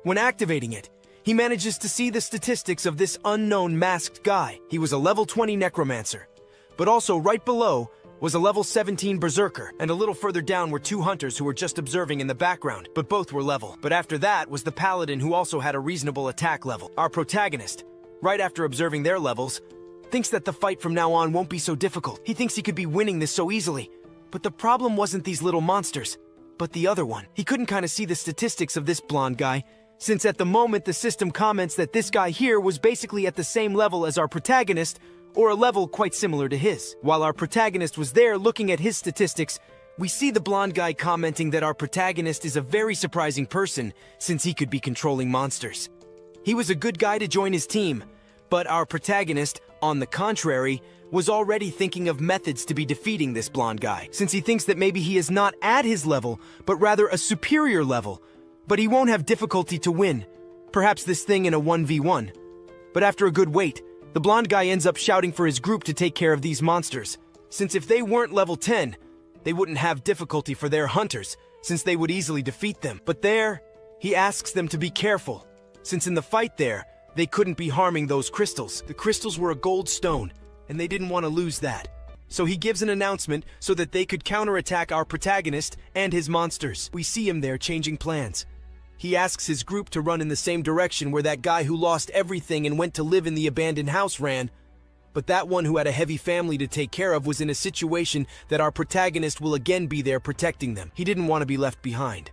When activating it, he manages to see the statistics of this unknown masked guy. He was a level 20 Necromancer, but also right below was a level 17 Berserker, and a little further down were two hunters who were just observing in the background, but both were level. But after that was the Paladin, who also had a reasonable attack level. Our protagonist, right after observing their levels, thinks that the fight from now on won't be so difficult. He thinks he could be winning this so easily. But the problem wasn't these little monsters, but the other one. He couldn't kind of see the statistics of this blonde guy, since at the moment the system comments that this guy here was basically at the same level as our protagonist, or a level quite similar to his. While our protagonist was there looking at his statistics, we see the blonde guy commenting that our protagonist is a very surprising person, since he could be controlling monsters. He was a good guy to join his team, but our protagonist, on the contrary, was already thinking of methods to be defeating this blonde guy, since he thinks that maybe he is not at his level, but rather a superior level. But he won't have difficulty to win. Perhaps this thing in a 1v1. But after a good wait, the blonde guy ends up shouting for his group to take care of these monsters, since if they weren't level 10, they wouldn't have difficulty for their hunters, since they would easily defeat them. But there, he asks them to be careful, since in the fight there, they couldn't be harming those crystals. The crystals were a gold stone, and they didn't want to lose that. So he gives an announcement so that they could counterattack our protagonist and his monsters. We see him there changing plans. He asks his group to run in the same direction where that guy who lost everything and went to live in the abandoned house ran. But that one who had a heavy family to take care of was in a situation that our protagonist will again be there protecting them. He didn't want to be left behind.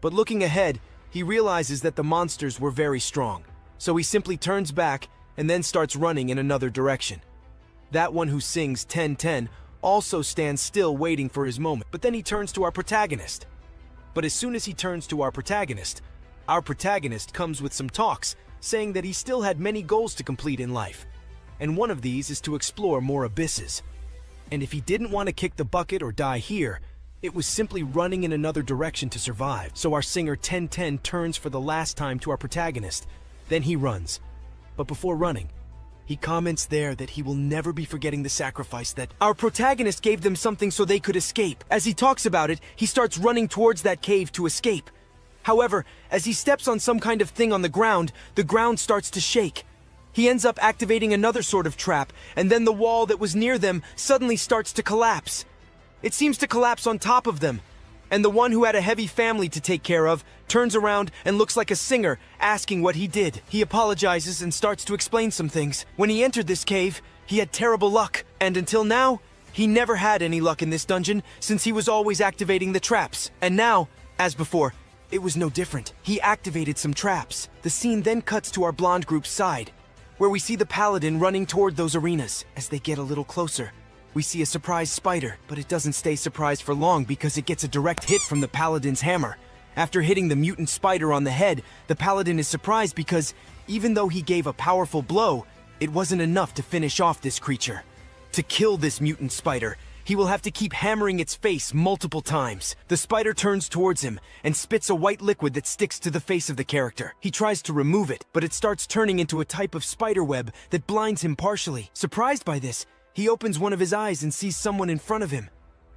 But looking ahead, he realizes that the monsters were very strong. So he simply turns back and then starts running in another direction. That one who sings 10-10 also stands still waiting for his moment, but then he turns to our protagonist. But as soon as he turns to our protagonist comes with some talks, saying that he still had many goals to complete in life. And one of these is to explore more abysses. And if he didn't want to kick the bucket or die here, it was simply running in another direction to survive. So our singer 10-10 turns for the last time to our protagonist. Then he runs. But before running, he comments there that he will never be forgetting the sacrifice that our protagonist gave them, something so they could escape. As he talks about it, he starts running towards that cave to escape. However, as he steps on some kind of thing on the ground starts to shake. He ends up activating another sort of trap, and then the wall that was near them suddenly starts to collapse. It seems to collapse on top of them. And the one who had a heavy family to take care of turns around and looks like a singer, asking what he did. He apologizes and starts to explain some things. When he entered this cave, he had terrible luck, and until now, he never had any luck in this dungeon since he was always activating the traps. And now, as before, it was no different. He activated some traps. The scene then cuts to our blonde group's side, where we see the paladin running toward those arenas. As they get a little closer, we see a surprised spider, but it doesn't stay surprised for long because it gets a direct hit from the paladin's hammer. After hitting the mutant spider on the head, the paladin is surprised because, even though he gave a powerful blow, it wasn't enough to finish off this creature. To kill this mutant spider, he will have to keep hammering its face multiple times. The spider turns towards him and spits a white liquid that sticks to the face of the character. He tries to remove it, but it starts turning into a type of spider web that blinds him partially. Surprised by this, he opens one of his eyes and sees someone in front of him.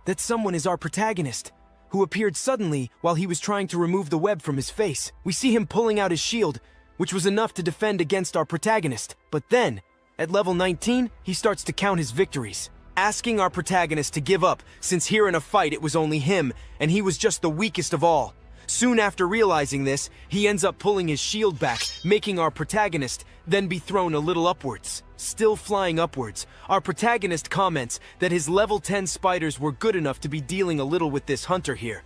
that someone is our protagonist, who appeared suddenly while he was trying to remove the web from his face. We see him pulling out his shield, which was enough to defend against our protagonist. But then, at level 19, he starts to count his victories, asking our protagonist to give up, since here in a fight it was only him, and he was just the weakest of all. Soon after realizing this, he ends up pulling his shield back, making our protagonist then be thrown a little upwards. Still flying upwards, our protagonist comments that his level 10 spiders were good enough to be dealing a little with this hunter here.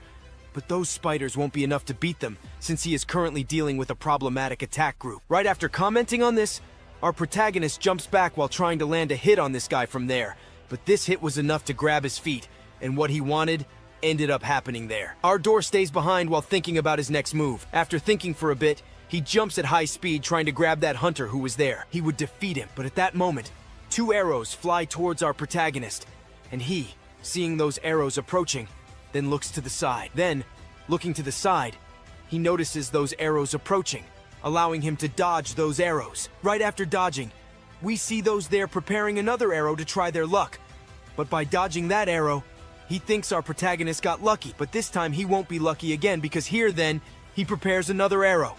But those spiders won't be enough to beat them, since he is currently dealing with a problematic attack group. Right after commenting on this, our protagonist jumps back while trying to land a hit on this guy from there. But this hit was enough to grab his feet, and what he wanted ended up happening there. Our door stays behind while thinking about his next move. After thinking for a bit, he jumps at high speed trying to grab that hunter who was there. He would defeat him, but at that moment, 2 arrows fly towards our protagonist, and he, seeing those arrows approaching, then looks to the side. Then, looking to the side, he notices those arrows approaching, allowing him to dodge those arrows. Right after dodging, we see those there preparing another arrow to try their luck. But by dodging that arrow, he thinks our protagonist got lucky, but this time he won't be lucky again, because here then, he prepares another arrow.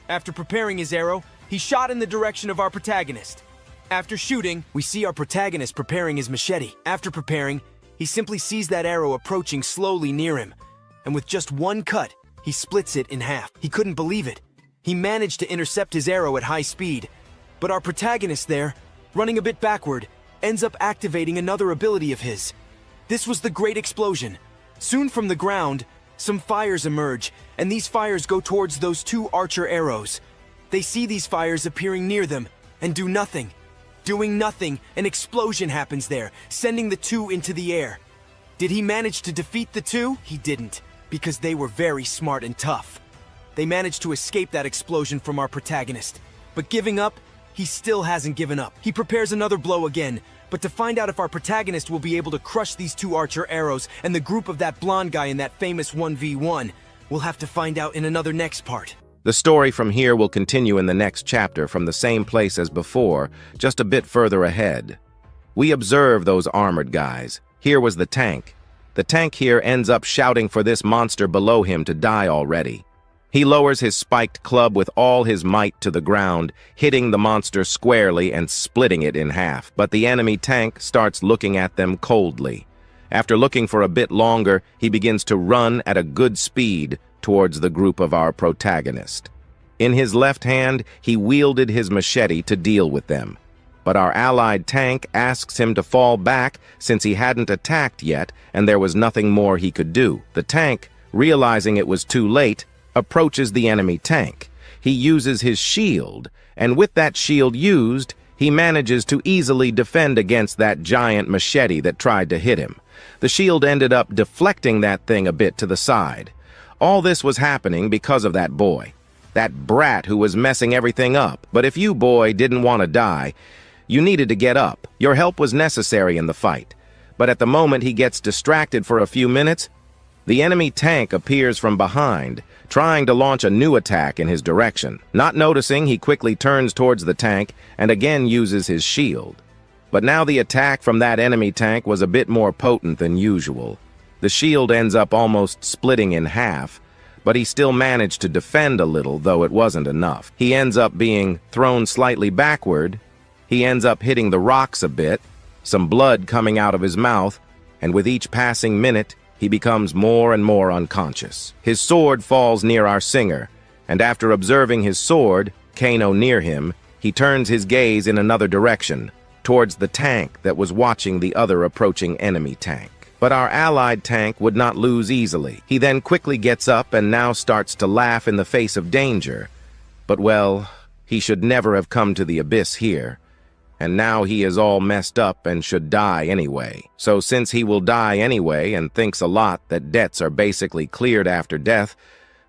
After preparing his arrow, he shot in the direction of our protagonist. After shooting, we see our protagonist preparing his machete. After preparing, he simply sees that arrow approaching slowly near him, and with just one cut, he splits it in half. He couldn't believe it. He managed to intercept his arrow at high speed, but our protagonist there, running a bit backward, ends up activating another ability of his. This was the Great Explosion. Soon from the ground, some fires emerge, and these fires go towards those 2 archer arrows. They see these fires appearing near them, and do nothing. Doing nothing, an explosion happens there, sending the 2 into the air. Did he manage to defeat the 2? He didn't, because they were very smart and tough. They managed to escape that explosion from our protagonist. But giving up, he still hasn't given up. He prepares another blow again, but to find out if our protagonist will be able to crush these 2 archer arrows and the group of that blonde guy in that famous 1v1, we'll have to find out in another next part. The story from here will continue in the next chapter from the same place as before, just a bit further ahead. We observe those armored guys. Here was the tank. The tank here ends up shouting for this monster below him to die already. He lowers his spiked club with all his might to the ground, hitting the monster squarely and splitting it in half. But the enemy tank starts looking at them coldly. After looking for a bit longer, he begins to run at a good speed towards the group of our protagonist. In his left hand, he wielded his machete to deal with them. But our allied tank asks him to fall back since he hadn't attacked yet and there was nothing more he could do. The tank, realizing it was too late, approaches the enemy tank. He uses his shield, and with that shield used, he manages to easily defend against that giant machete that tried to hit him. The shield ended up deflecting that thing a bit to the side. All this was happening because of that boy, that brat who was messing everything up. But if you, boy, didn't want to die, you needed to get up. Your help was necessary in the fight. But at the moment he gets distracted for a few minutes, the enemy tank appears from behind, trying to launch a new attack in his direction. Not noticing, he quickly turns towards the tank and again uses his shield. But now the attack from that enemy tank was a bit more potent than usual. The shield ends up almost splitting in half, but he still managed to defend a little, though it wasn't enough. He ends up being thrown slightly backward. He ends up hitting the rocks a bit, some blood coming out of his mouth, and with each passing minute, he becomes more and more unconscious. His sword falls near our singer, and after observing his sword, Kano near him, he turns his gaze in another direction, towards the tank that was watching the other approaching enemy tank. But our allied tank would not lose easily. He then quickly gets up and now starts to laugh in the face of danger. But well, he should never have come to the abyss here. And now he is all messed up and should die anyway. So since he will die anyway and thinks a lot that debts are basically cleared after death,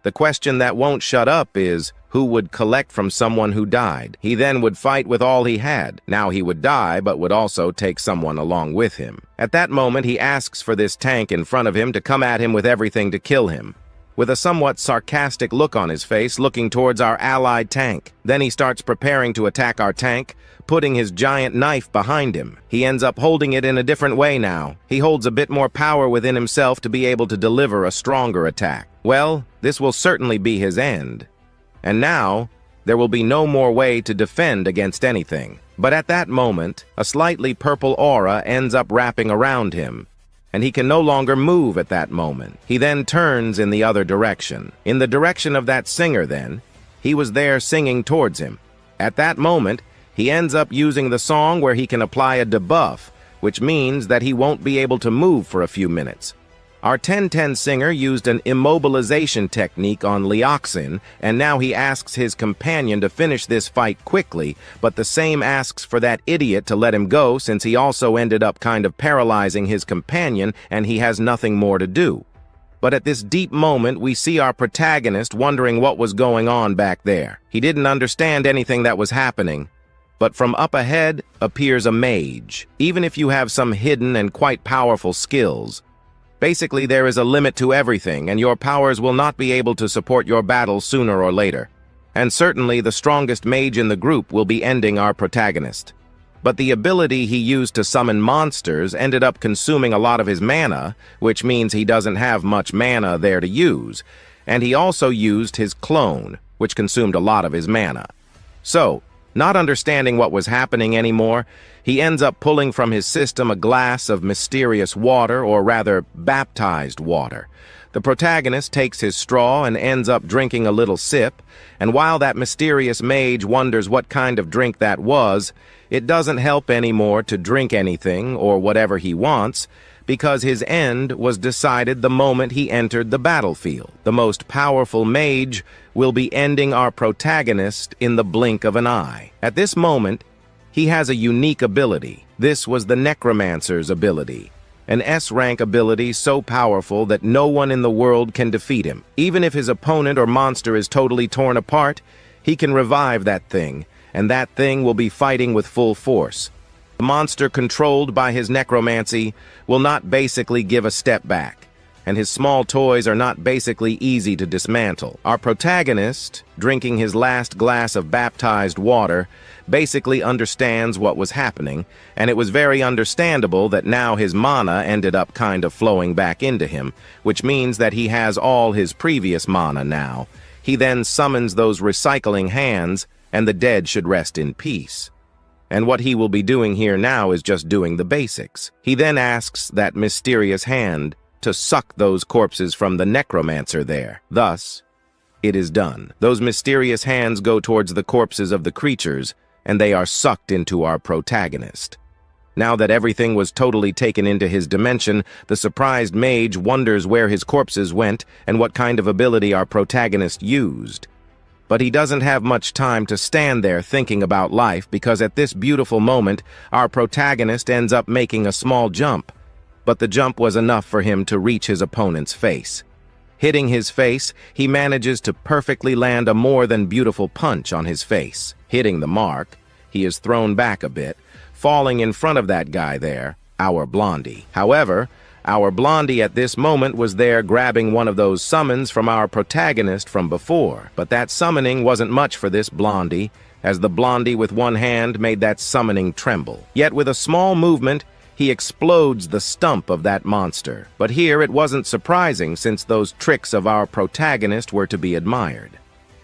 the question that won't shut up is, who would collect from someone who died? He then would fight with all he had. Now he would die, but would also take someone along with him. At that moment, he asks for this tank in front of him to come at him with everything to kill him. with a somewhat sarcastic look on his face, looking towards our allied tank. Then he starts preparing to attack our tank, putting his giant knife behind him. He ends up holding it in a different way now. He holds a bit more power within himself to be able to deliver a stronger attack. Well, this will certainly be his end. And now, there will be no more way to defend against anything. But at that moment, a slightly purple aura ends up wrapping around him, and he can no longer move at that moment. He then turns in the other direction. In the direction of that singer then, he was there singing towards him. At that moment, he ends up using the song where he can apply a debuff, which means that he won't be able to move for a few minutes. Our 10-10 singer used an immobilization technique on Leoxin, and now he asks his companion to finish this fight quickly, but the same asks for that idiot to let him go since he also ended up kind of paralyzing his companion and he has nothing more to do. But at this deep moment, we see our protagonist wondering what was going on back there. He didn't understand anything that was happening. But from up ahead appears a mage. Even if you have some hidden and quite powerful skills, basically there is a limit to everything, and your powers will not be able to support your battle sooner or later. And certainly the strongest mage in the group will be ending our protagonist. But the ability he used to summon monsters ended up consuming a lot of his mana, which means he doesn't have much mana there to use. And he also used his clone, which consumed a lot of his mana. So, not understanding what was happening anymore, he ends up pulling from his system a glass of mysterious water, or rather, baptized water. The protagonist takes his straw and ends up drinking a little sip, and while that mysterious mage wonders what kind of drink that was, it doesn't help anymore to drink anything, or whatever he wants, because his end was decided the moment he entered the battlefield. The most powerful mage will be ending our protagonist in the blink of an eye. At this moment, he has a unique ability. This was the Necromancer's ability, an S-rank ability so powerful that no one in the world can defeat him. Even if his opponent or monster is totally torn apart, he can revive that thing, and that thing will be fighting with full force. The monster controlled by his necromancy will not basically give a step back, and his small toys are not basically easy to dismantle. Our protagonist, drinking his last glass of baptized water, basically understands what was happening, and it was very understandable that now his mana ended up kind of flowing back into him, which means that he has all his previous mana now. He then summons those recycling hands, and the dead should rest in peace. And what he will be doing here now is just doing the basics. He then asks that mysterious hand to suck those corpses from the necromancer there. Thus, it is done. Those mysterious hands go towards the corpses of the creatures, and they are sucked into our protagonist. Now that everything was totally taken into his dimension, the surprised mage wonders where his corpses went and what kind of ability our protagonist used. But he doesn't have much time to stand there thinking about life, because at this beautiful moment, our protagonist ends up making a small jump. But the jump was enough for him to reach his opponent's face. Hitting his face, he manages to perfectly land a more than beautiful punch on his face. Hitting the mark, he is thrown back a bit, falling in front of that guy there, our Blondie. However, our Blondie at this moment was there grabbing one of those summons from our protagonist from before. But that summoning wasn't much for this Blondie, as the Blondie with one hand made that summoning tremble. Yet with a small movement, he explodes the stump of that monster. But here it wasn't surprising, since those tricks of our protagonist were to be admired.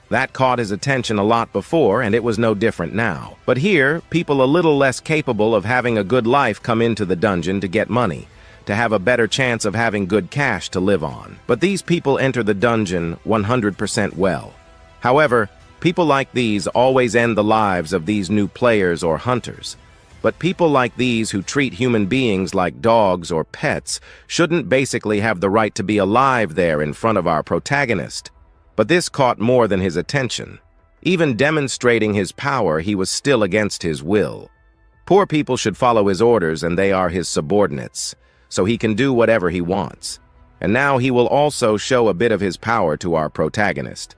That caught his attention a lot before, and it was no different now. But here, people a little less capable of having a good life come into the dungeon to get money, to have a better chance of having good cash to live on. But these people enter the dungeon 100% well. However, people like these always end the lives of these new players or hunters. But people like these who treat human beings like dogs or pets shouldn't basically have the right to be alive there in front of our protagonist. But this caught more than his attention. Even demonstrating his power, he was still against his will. Poor people should follow his orders, and they are his subordinates, so he can do whatever he wants. And now he will also show a bit of his power to our protagonist.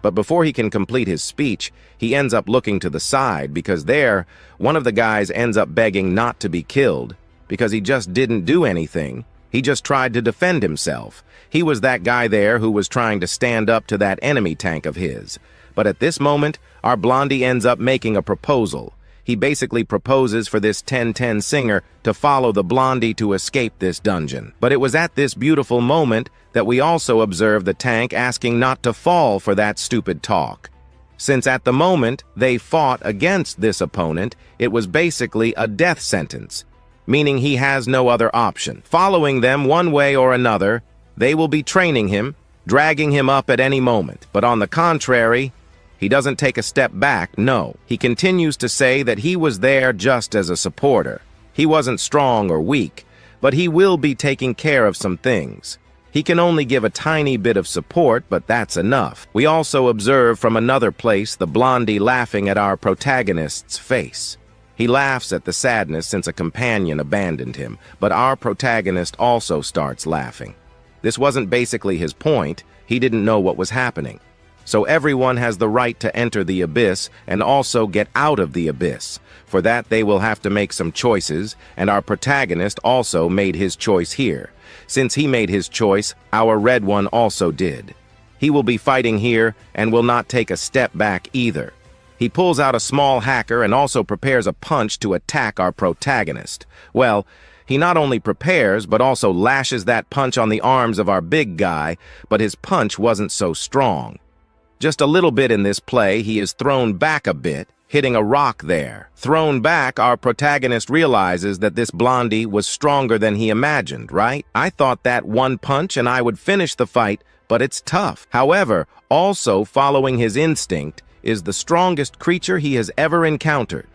But before he can complete his speech, he ends up looking to the side, because there, one of the guys ends up begging not to be killed, because he just didn't do anything, He just tried to defend himself. He was that guy there who was trying to stand up to that enemy tank of his. But at this moment, our blondie ends up making a proposal. He basically proposes for this 10-10 singer to follow the blondie to escape this dungeon. But it was at this beautiful moment that we also observed the tank asking not to fall for that stupid talk. Since at the moment they fought against this opponent, it was basically a death sentence, meaning he has no other option. Following them one way or another, they will be training him, dragging him up at any moment. But on the contrary, he doesn't take a step back, no. He continues to say that he was there just as a supporter. He wasn't strong or weak, but he will be taking care of some things. He can only give a tiny bit of support, but that's enough. We also observe from another place the blondie laughing at our protagonist's face. He laughs at the sadness since a companion abandoned him, but our protagonist also starts laughing. This wasn't basically his point. He didn't know what was happening. So everyone has the right to enter the abyss and also get out of the abyss. For that, they will have to make some choices, and our protagonist also made his choice here. Since he made his choice, our red one also did. He will be fighting here and will not take a step back either. He pulls out a small hacker and also prepares a punch to attack our protagonist. Well, he not only prepares, but also lashes that punch on the arms of our big guy, but his punch wasn't so strong. Just a little bit in this play, he is thrown back a bit, hitting a rock there. Thrown back, our protagonist realizes that this blondie was stronger than he imagined, right? I thought that one punch and I would finish the fight, but it's tough. However, also following his instinct is the strongest creature he has ever encountered.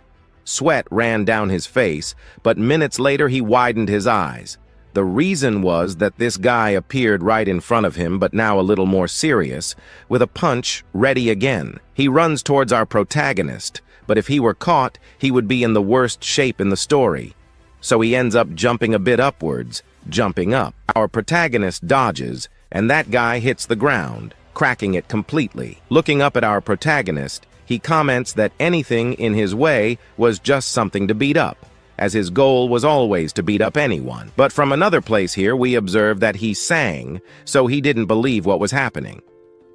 Sweat ran down his face, but minutes later he widened his eyes. The reason was that this guy appeared right in front of him, but now a little more serious, with a punch ready again. He runs towards our protagonist, but if he were caught, he would be in the worst shape in the story. So he ends up jumping a bit upwards, jumping up. Our protagonist dodges, and that guy hits the ground, cracking it completely. Looking up at our protagonist, he comments that anything in his way was just something to beat up, as his goal was always to beat up anyone. But from another place here, we observe that he sang, so he didn't believe what was happening.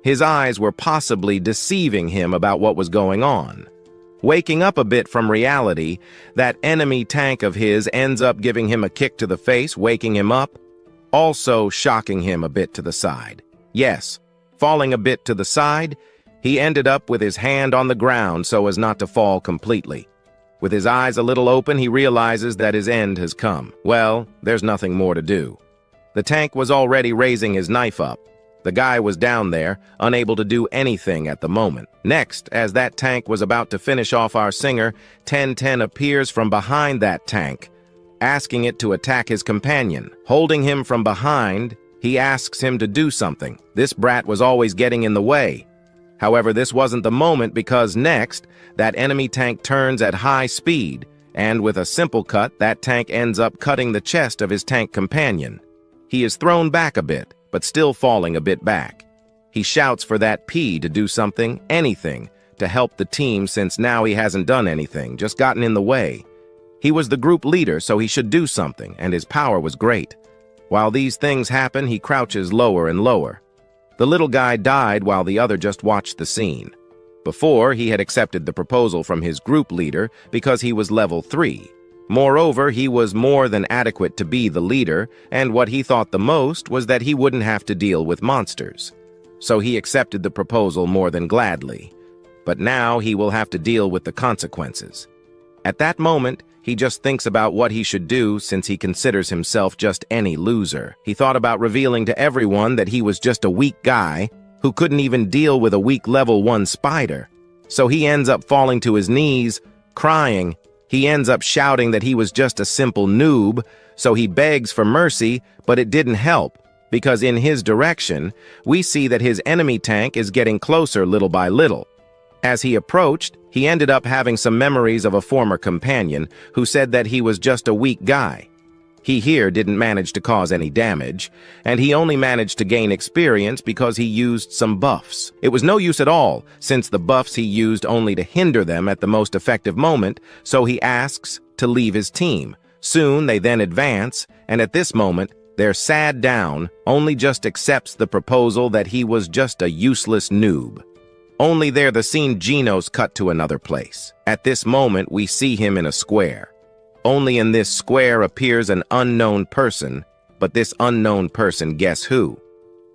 His eyes were possibly deceiving him about what was going on. Waking up a bit from reality, that enemy tank of his ends up giving him a kick to the face, waking him up, also shocking him a bit to the side. Yes, falling a bit to the side, he ended up with his hand on the ground so as not to fall completely. With his eyes a little open, he realizes that his end has come. Well, there's nothing more to do. The tank was already raising his knife up. The guy was down there, unable to do anything at the moment. Next, as that tank was about to finish off our singer, 10-10 appears from behind that tank, asking it to attack his companion. Holding him from behind, he asks him to do something. This brat was always getting in the way. However, this wasn't the moment because next, that enemy tank turns at high speed, and with a simple cut, that tank ends up cutting the chest of his tank companion. He is thrown back a bit, but still falling a bit back. He shouts for that P to do something, anything, to help the team since now he hasn't done anything, just gotten in the way. He was the group leader, so he should do something, and his power was great. While these things happen, he crouches lower and lower. The little guy died while the other just watched the scene. Before, he had accepted the proposal from his group leader because he was level 3. Moreover, he was more than adequate to be the leader, and what he thought the most was that he wouldn't have to deal with monsters. So he accepted the proposal more than gladly. But now he will have to deal with the consequences. At that moment, he just thinks about what he should do since he considers himself just any loser. He thought about revealing to everyone that he was just a weak guy who couldn't even deal with a weak level 1 spider. So he ends up falling to his knees, crying. He ends up shouting that he was just a simple noob, so he begs for mercy, but it didn't help, because in his direction, we see that his enemy tank is getting closer little by little. As he approached, he ended up having some memories of a former companion who said that he was just a weak guy. He here didn't manage to cause any damage, and he only managed to gain experience because he used some buffs. It was no use at all, since the buffs he used only to hinder them at the most effective moment, so he asks to leave his team. Soon they then advance, and at this moment, Their sad down only just accepts the proposal that he was just a useless noob. Only there the scene Geno's cut to another place. At this moment we see him in a square. Only in this square appears an unknown person, but this unknown person, guess who?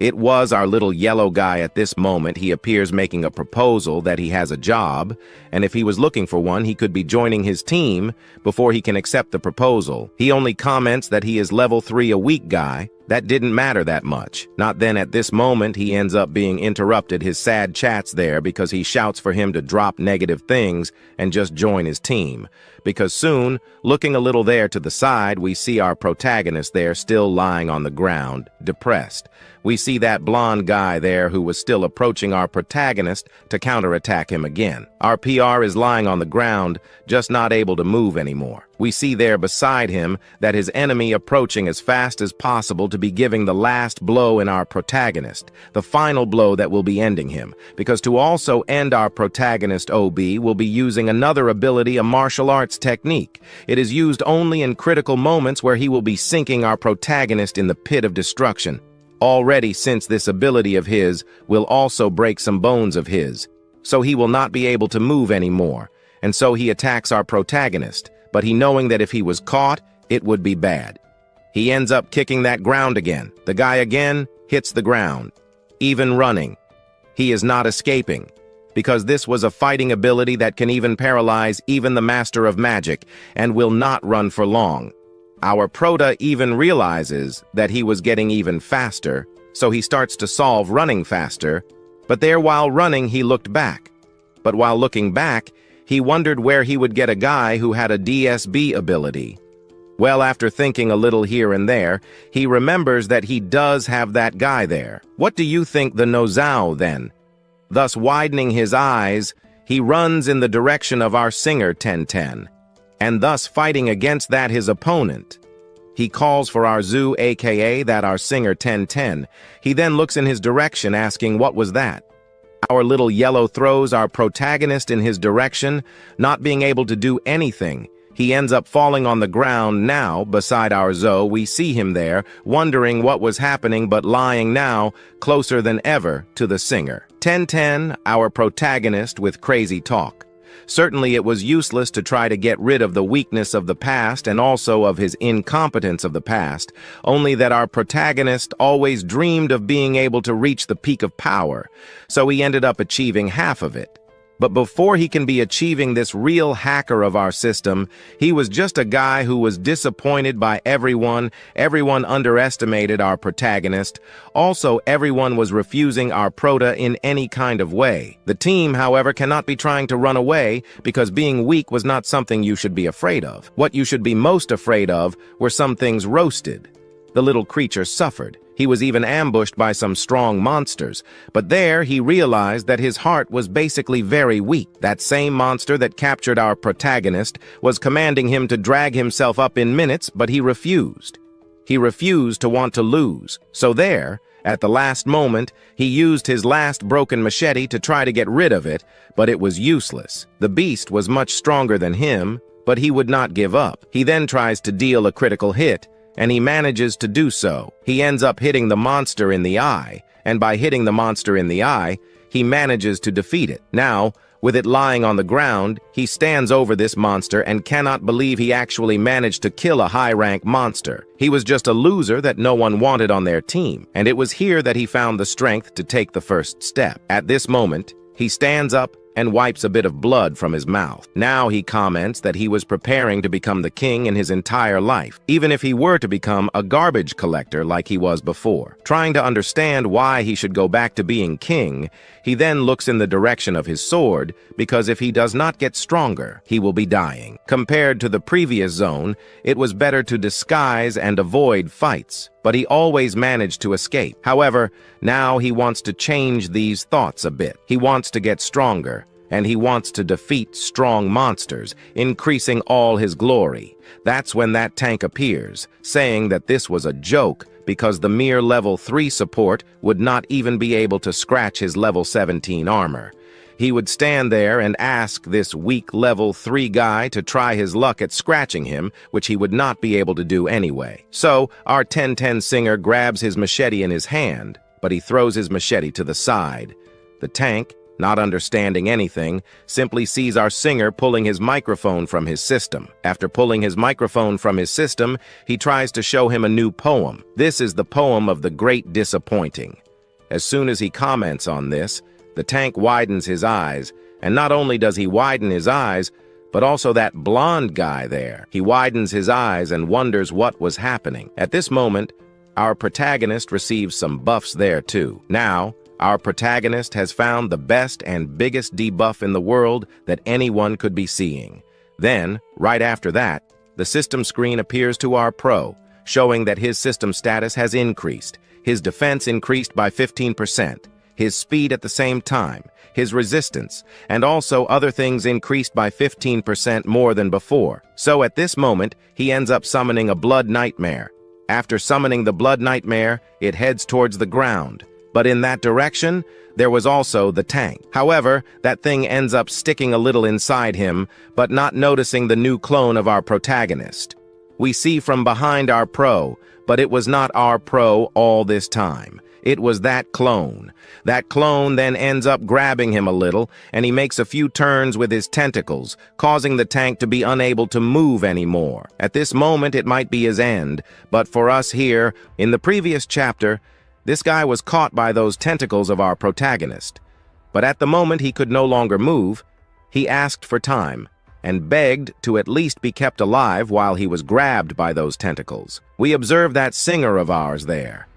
It was our little yellow guy. At this moment he appears making a proposal that he has a job, and if he was looking for one he could be joining his team before he can accept the proposal. He only comments that he is level 3 a weak guy. That didn't matter that much. Not then. At this moment he ends up being interrupted his sad chats there because he shouts for him to drop negative things and just join his team. Because soon, looking a little there to the side, we see our protagonist there still lying on the ground, depressed. We see that blonde guy there who was still approaching our protagonist to counterattack him again. Our PR is lying on the ground, just not able to move anymore. We see there beside him that his enemy approaching as fast as possible to be giving the last blow in our protagonist, the final blow that will be ending him, because to also end our protagonist OB will be using another ability, a martial arts technique. It is used only in critical moments where he will be sinking our protagonist in the pit of destruction. Already, since this ability of his will also break some bones of his, so he will not be able to move anymore, and so he attacks our protagonist, but he knowing that if he was caught, it would be bad. He ends up kicking that ground again. The guy again hits the ground, even running. He is not escaping, because this was a fighting ability that can even paralyze even the master of magic and will not run for long. Our prota even realizes that he was getting even faster, so he starts to solve running faster, but there while running he looked back. But while looking back, he wondered where he would get a guy who had a DSB ability. Well, after thinking a little here and there, he remembers that he does have that guy there. What do you think the Nozao then? Thus widening his eyes, he runs in the direction of our singer 1010. And thus fighting against that his opponent. He calls for our Zoo, aka that our singer 1010. He then looks in his direction asking what was that. Our little yellow throws our protagonist in his direction, not being able to do anything. He ends up falling on the ground now beside our Zoe. We see him there, wondering what was happening but lying now closer than ever to the singer. 1010, our protagonist with crazy talk. Certainly it was useless to try to get rid of the weakness of the past and also of his incompetence of the past, only that our protagonist always dreamed of being able to reach the peak of power, so he ended up achieving half of it. But before he can be achieving this real hacker of our system, he was just a guy who was disappointed by everyone. Everyone underestimated our protagonist. Also, everyone was refusing our prota in any kind of way. The team, however, cannot be trying to run away because being weak was not something you should be afraid of. What you should be most afraid of were some things roasted. The little creature suffered. He was even ambushed by some strong monsters, but there he realized that his heart was basically very weak. That same monster that captured our protagonist was commanding him to drag himself up in minutes, but he refused. He refused to want to lose. So there, at the last moment, he used his last broken machete to try to get rid of it, but it was useless. The beast was much stronger than him, but he would not give up. He then tries to deal a critical hit, and he manages to do so. He ends up hitting the monster in the eye, and by hitting the monster in the eye, he manages to defeat it. Now, with it lying on the ground, he stands over this monster and cannot believe he actually managed to kill a high-rank monster. He was just a loser that no one wanted on their team, and it was here that he found the strength to take the first step. At this moment, he stands up and wipes a bit of blood from his mouth. Now he comments that he was preparing to become the king in his entire life, even if he were to become a garbage collector like he was before. Trying to understand why he should go back to being king, he then looks in the direction of his sword, because if he does not get stronger, he will be dying. Compared to the previous zone, it was better to disguise and avoid fights, but he always managed to escape. However, now he wants to change these thoughts a bit. He wants to get stronger, and he wants to defeat strong monsters, increasing all his glory. That's when that tank appears, saying that this was a joke because the mere level 3 support would not even be able to scratch his level 17 armor. He would stand there and ask this weak level 3 guy to try his luck at scratching him, which he would not be able to do anyway. So, our 10-10 singer grabs his machete in his hand, but he throws his machete to the side. The tank, not understanding anything, simply sees our singer pulling his microphone from his system. After pulling his microphone from his system, he tries to show him a new poem. This is the poem of the Great Disappointing. As soon as he comments on this, the tank widens his eyes, and not only does he widen his eyes, but also that blonde guy there. He widens his eyes and wonders what was happening. At this moment, our protagonist receives some buffs there too. Now, our protagonist has found the best and biggest debuff in the world that anyone could be seeing. Then, right after that, the system screen appears to our pro, showing that his system status has increased. His defense increased by 15%, his speed at the same time, his resistance, and also other things increased by 15% more than before. So at this moment, he ends up summoning a blood nightmare. After summoning the blood nightmare, it heads towards the ground. But in that direction, there was also the tank. However, that thing ends up sticking a little inside him, but not noticing the new clone of our protagonist. We see from behind our pro, but it was not our pro all this time. It was that clone. That clone then ends up grabbing him a little, and he makes a few turns with his tentacles, causing the tank to be unable to move anymore. At this moment, it might be his end, but for us here, in the previous chapter, this guy was caught by those tentacles of our protagonist. But at the moment he could no longer move, he asked for time, and begged to at least be kept alive while he was grabbed by those tentacles. We observed that singer of ours there,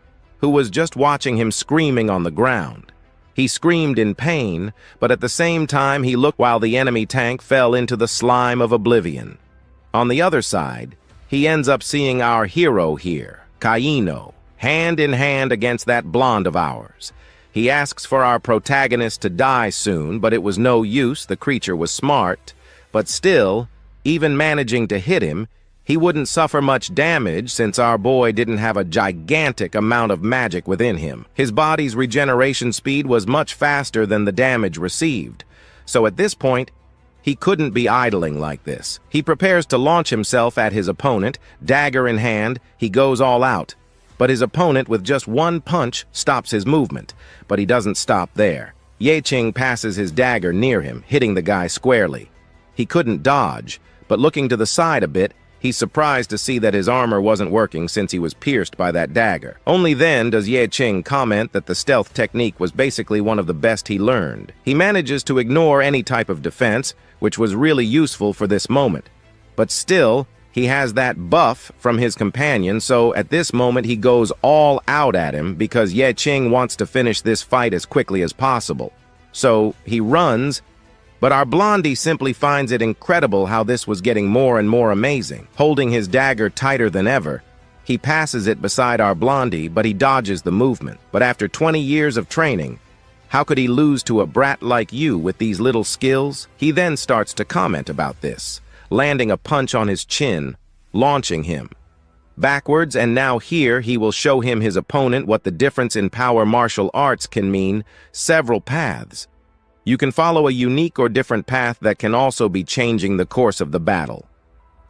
who was just watching him screaming on the ground. He screamed in pain, but at the same time he looked while the enemy tank fell into the slime of oblivion. On the other side, he ends up seeing our hero here, Kaino, hand in hand against that blonde of ours. He asks for our protagonist to die soon, but it was no use, the creature was smart. But still, even managing to hit him, he wouldn't suffer much damage since our boy didn't have a gigantic amount of magic within him. His body's regeneration speed was much faster than the damage received. So at this point, he couldn't be idling like this. He prepares to launch himself at his opponent, dagger in hand, he goes all out. But his opponent with just one punch stops his movement, but he doesn't stop there. Qing passes his dagger near him, hitting the guy squarely. He couldn't dodge, but looking to the side a bit, he's surprised to see that his armor wasn't working since he was pierced by that dagger. Only then does Qing comment that the stealth technique was basically one of the best he learned. He manages to ignore any type of defense, which was really useful for this moment. But still, he has that buff from his companion, so at this moment he goes all out at him because Qing wants to finish this fight as quickly as possible. So he runs, but our blondie simply finds it incredible how this was getting more and more amazing. Holding his dagger tighter than ever, he passes it beside our blondie, but he dodges the movement. But after 20 years of training, how could he lose to a brat like you with these little skills? He then starts to comment about this, landing a punch on his chin, launching him backwards, and now here he will show him his opponent what the difference in power martial arts can mean, several paths. You can follow a unique or different path that can also be changing the course of the battle.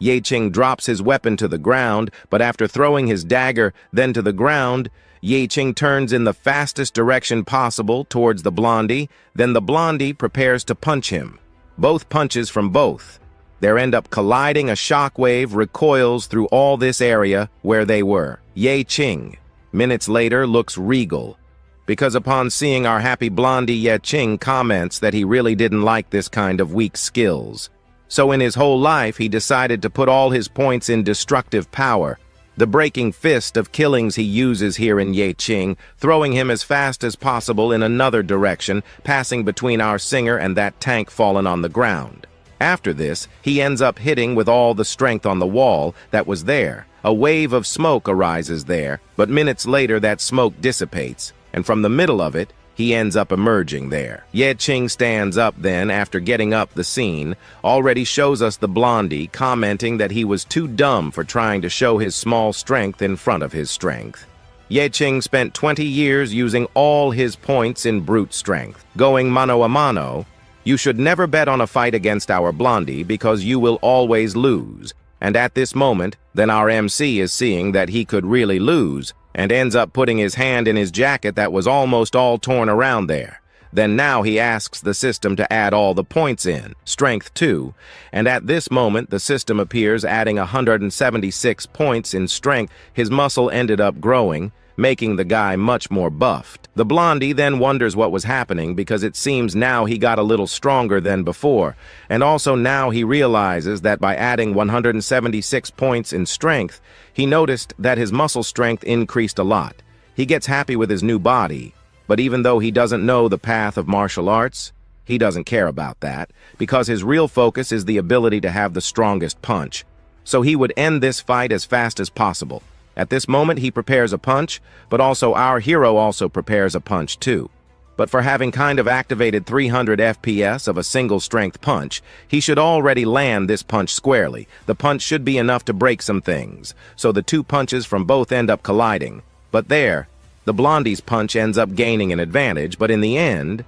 Qing drops his weapon to the ground, but after throwing his dagger then to the ground, Qing turns in the fastest direction possible towards the blondie, then the blondie prepares to punch him. Both punches from both. There end up colliding, a shockwave recoils through all this area where they were. Qing, minutes later, looks regal, because upon seeing our happy blondie, Qing comments that he really didn't like this kind of weak skills. So in his whole life, he decided to put all his points in destructive power, the breaking fist of killings he uses here in Qing, throwing him as fast as possible in another direction, passing between our singer and that tank fallen on the ground. After this, he ends up hitting with all the strength on the wall that was there. A wave of smoke arises there, but minutes later that smoke dissipates, and from the middle of it, he ends up emerging there. Qing stands up then after getting up the scene, already shows us the blondie, commenting that he was too dumb for trying to show his small strength in front of his strength. Qing spent 20 years using all his points in brute strength, going mano a mano, You should never bet on a fight against our blondie because you will always lose. And at this moment, then our MC is seeing that he could really lose and ends up putting his hand in his jacket that was almost all torn around there. Then now he asks the system to add all the points in, strength 2, and at this moment the system appears adding 176 points in strength. His muscle ended up growing, making the guy much more buffed. The blondie then wonders what was happening because it seems now he got a little stronger than before, and also now he realizes that by adding 176 points in strength, he noticed that his muscle strength increased a lot. He gets happy with his new body, but even though he doesn't know the path of martial arts, he doesn't care about that, because his real focus is the ability to have the strongest punch. So he would end this fight as fast as possible. At this moment, he prepares a punch, but also our hero also prepares a punch too. But for having kind of activated 300 FPS of a single strength punch, he should already land this punch squarely. The punch should be enough to break some things, so the two punches from both end up colliding. But there, the blondie's punch ends up gaining an advantage, but in the end,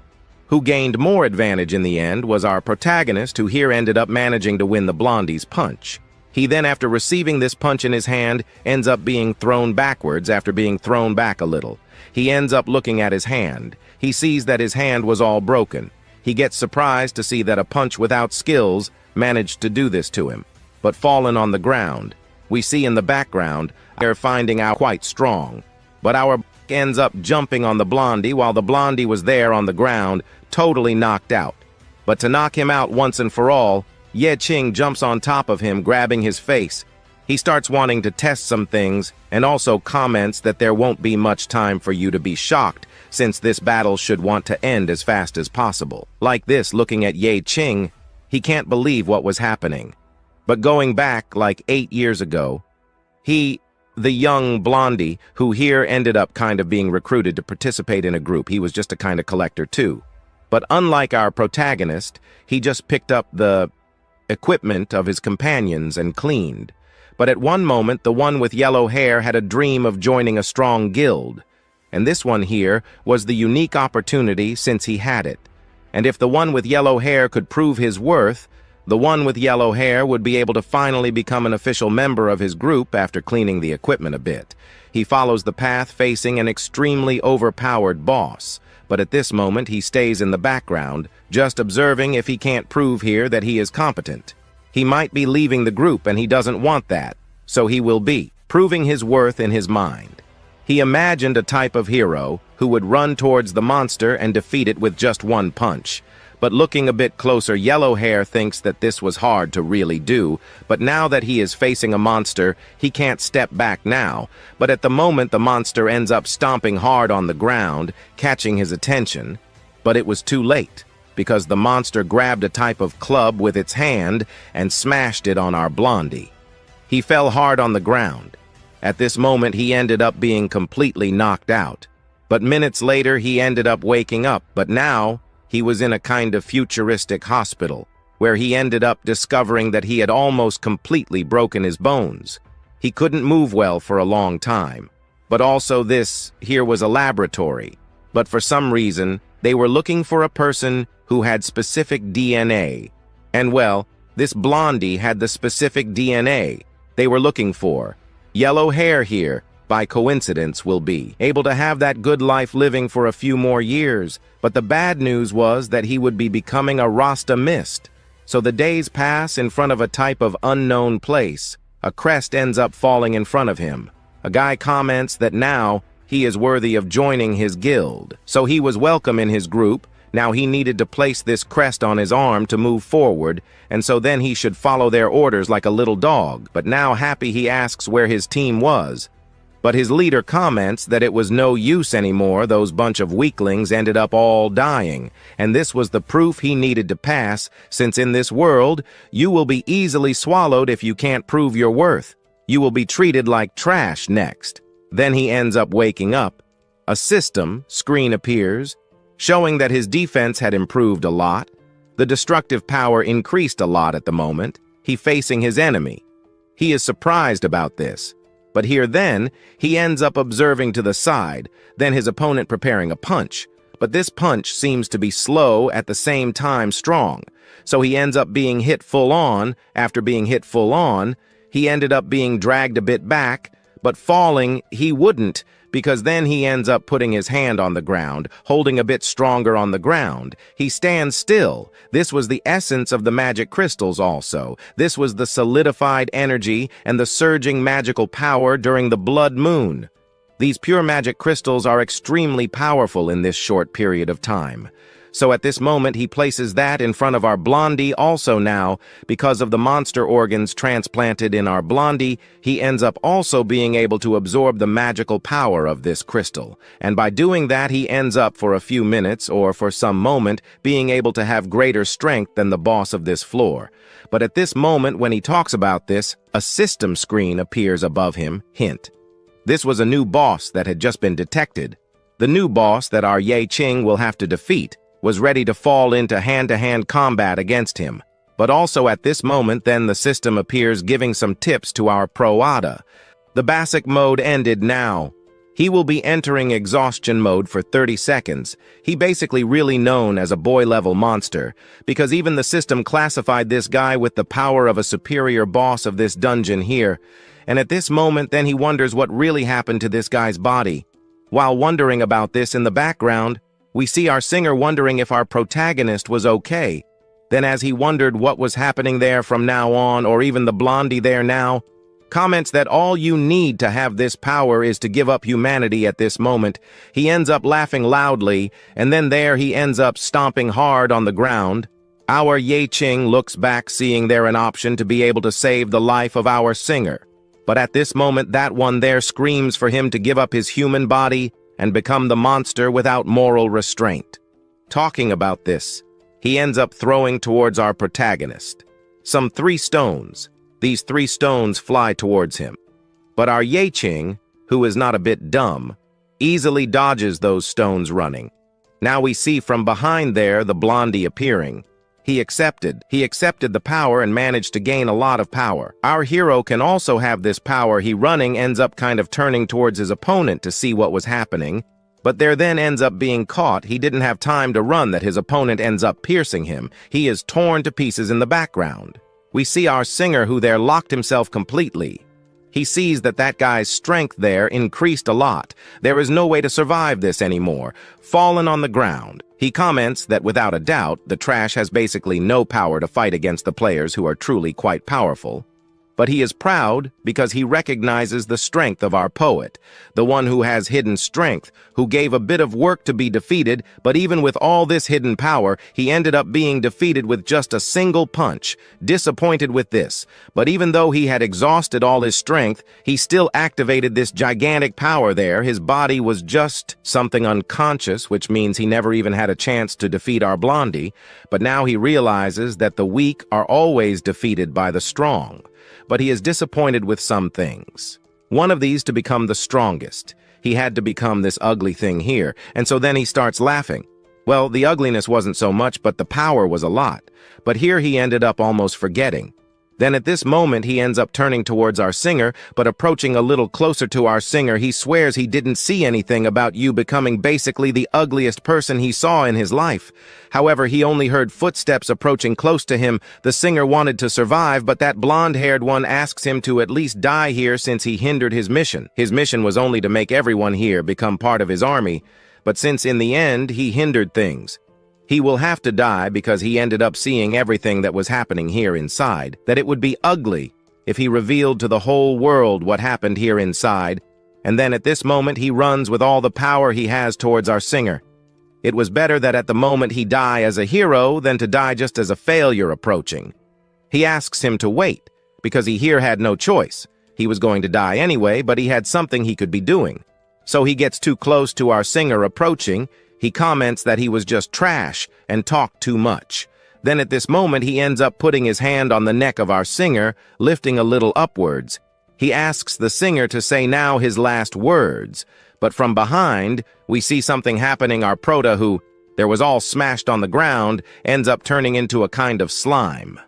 who gained more advantage in the end was our protagonist, who here ended up managing to win the blondie's punch. He then, after receiving this punch in his hand, ends up being thrown backwards after being thrown back a little. He ends up looking at his hand. He sees that his hand was all broken. He gets surprised to see that a punch without skills managed to do this to him. But fallen on the ground, we see in the background, they're finding out quite strong. But our ends up jumping on the blondie while the blondie was there on the ground, totally knocked out. But to knock him out once and for all, Qing jumps on top of him, grabbing his face. He starts wanting to test some things and also comments that there won't be much time for you to be shocked, since this battle should want to end as fast as possible. Like this, looking at Qing, he can't believe what was happening. But going back like 8 years ago, the young blondie, who here ended up kind of being recruited to participate in a group, he was just a kind of collector too. But unlike our protagonist, he just picked up the equipment of his companions and cleaned. But at one moment, the one with yellow hair had a dream of joining a strong guild. And this one here was the unique opportunity since he had it. And if the one with yellow hair could prove his worth, the one with yellow hair would be able to finally become an official member of his group after cleaning the equipment a bit. He follows the path facing an extremely overpowered boss, but at this moment he stays in the background, just observing if he can't prove here that he is competent. He might be leaving the group and he doesn't want that, so he will be proving his worth in his mind. He imagined a type of hero who would run towards the monster and defeat it with just one punch. But looking a bit closer, Yellow Hair thinks that this was hard to really do, but now that he is facing a monster, he can't step back now. But at the moment, the monster ends up stomping hard on the ground, catching his attention. But it was too late, because the monster grabbed a type of club with its hand and smashed it on our blondie. He fell hard on the ground. At this moment, he ended up being completely knocked out. But minutes later, he ended up waking up, but now he was in a kind of futuristic hospital, where he ended up discovering that he had almost completely broken his bones. He couldn't move well for a long time. But also this here was a laboratory. But for some reason, they were looking for a person who had specific DNA. And well, this blondie had the specific DNA they were looking for. Yellow Hair here, by coincidence, will be able to have that good life living for a few more years, but the bad news was that he would be becoming a Rasta mist. So the days pass in front of a type of unknown place. A crest ends up falling in front of him. A guy comments that now he is worthy of joining his guild. So he was welcome in his group. Now he needed to place this crest on his arm to move forward, and so then he should follow their orders like a little dog. But now happy, he asks where his team was. But his leader comments that it was no use anymore. Those bunch of weaklings ended up all dying, and this was the proof he needed to pass, since in this world, you will be easily swallowed if you can't prove your worth. You will be treated like trash next. Then he ends up waking up. A system screen appears, showing that his defense had improved a lot. The destructive power increased a lot at the moment. He facing his enemy. He is surprised about this. But here then, he ends up observing to the side, then his opponent preparing a punch. but this punch seems to be slow at the same time strong. So he ends up being hit full on. After being hit full on, he ended up being dragged a bit back, but falling he wouldn't, because then he ends up putting his hand on the ground, holding a bit stronger on the ground. He stands still. This was the essence of the magic crystals also. This was the solidified energy and the surging magical power during the blood moon. These pure magic crystals are extremely powerful in this short period of time. So at this moment he places that in front of our Blondie also now. Because of the monster organs transplanted in our Blondie, he ends up also being able to absorb the magical power of this crystal. And by doing that he ends up for a few minutes or for some moment being able to have greater strength than the boss of this floor. But at this moment when he talks about this, a system screen appears above him. Hint. This was a new boss that had just been detected. The new boss that our Qing will have to defeat was ready to fall into hand-to-hand combat against him. But also at this moment then the system appears giving some tips to our Pro-Ada. The basic mode ended now. He will be entering exhaustion mode for 30 seconds. He basically really known as a boy-level monster, because even the system classified this guy with the power of a superior boss of this dungeon here. And at this moment then he wonders what really happened to this guy's body. While wondering about this in the background, we see our singer wondering if our protagonist was okay. Then as he wondered what was happening there from now on, or even the Blondie there now, comments that all you need to have this power is to give up humanity at this moment. He ends up laughing loudly, and then there he ends up stomping hard on the ground. Our Qing looks back, seeing there an option to be able to save the life of our singer. But at this moment that one there screams for him to give up his human body and become the monster without moral restraint. Talking about this, he ends up throwing towards our protagonist some 3 stones. These 3 stones fly towards him. But our Qing, who is not a bit dumb, easily dodges those stones running. Now we see from behind there the Blondie appearing. He accepted the power and managed to gain a lot of power. Our hero can also have this power. He running ends up kind of turning towards his opponent to see what was happening, but there then ends up being caught. He didn't have time to run that his opponent ends up piercing him. He is torn to pieces in the background. We see our singer who there locked himself completely. He sees that that guy's strength there increased a lot. There is no way to survive this anymore. Fallen on the ground. He comments that without a doubt, the trash has basically no power to fight against the players who are truly quite powerful. But he is proud because he recognizes the strength of our poet, the one who has hidden strength, who gave a bit of work to be defeated, but even with all this hidden power, he ended up being defeated with just a single punch. Disappointed with this, but even though he had exhausted all his strength, he still activated this gigantic power there. His body was just something unconscious, which means he never even had a chance to defeat our Blondie, but now he realizes that the weak are always defeated by the strong. But he is disappointed with some things. One of these to become the strongest. He had to become this ugly thing here, and so then he starts laughing. Well, the ugliness wasn't so much, but the power was a lot. But here he ended up almost forgetting. Then at this moment he ends up turning towards our singer, but approaching a little closer to our singer, he swears he didn't see anything about you becoming basically the ugliest person he saw in his life. However, he only heard footsteps approaching close to him. The singer wanted to survive, but that blonde-haired one asks him to at least die here since he hindered his mission. His mission was only to make everyone here become part of his army, but since in the end he hindered things, he will have to die because he ended up seeing everything that was happening here inside, that it would be ugly if he revealed to the whole world what happened here inside, and then at this moment he runs with all the power he has towards our singer. It was better that at the moment he die as a hero than to die just as a failure approaching. He asks him to wait, because he here had no choice. He was going to die anyway, but he had something he could be doing. So he gets too close to our singer approaching. He comments that he was just trash and talked too much. Then at this moment he ends up putting his hand on the neck of our singer, lifting a little upwards. He asks the singer to say now his last words, but from behind we see something happening. Our prota, who there was all smashed on the ground, ends up turning into a kind of slime.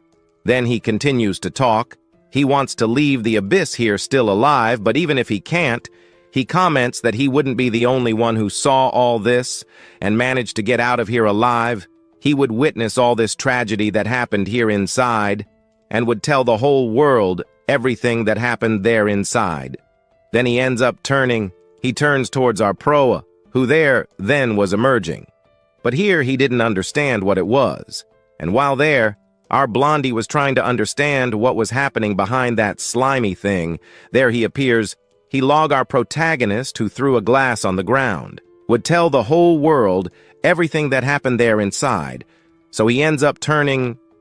Then he continues to talk. He wants to leave the abyss here still alive, but even if he can't, He comments that he wouldn't be the only one who saw all this and managed to get out of here alive. He would witness all this tragedy that happened here inside and would tell the whole world everything that happened there inside. Then he ends up he turns towards our proa, who there then was emerging. But here he didn't understand what it was. And while there, our blondie was trying to understand what was happening behind that slimy thing. There he appears. He our protagonist, who threw a glass on the ground, would tell the whole world everything that happened there inside. So he ends up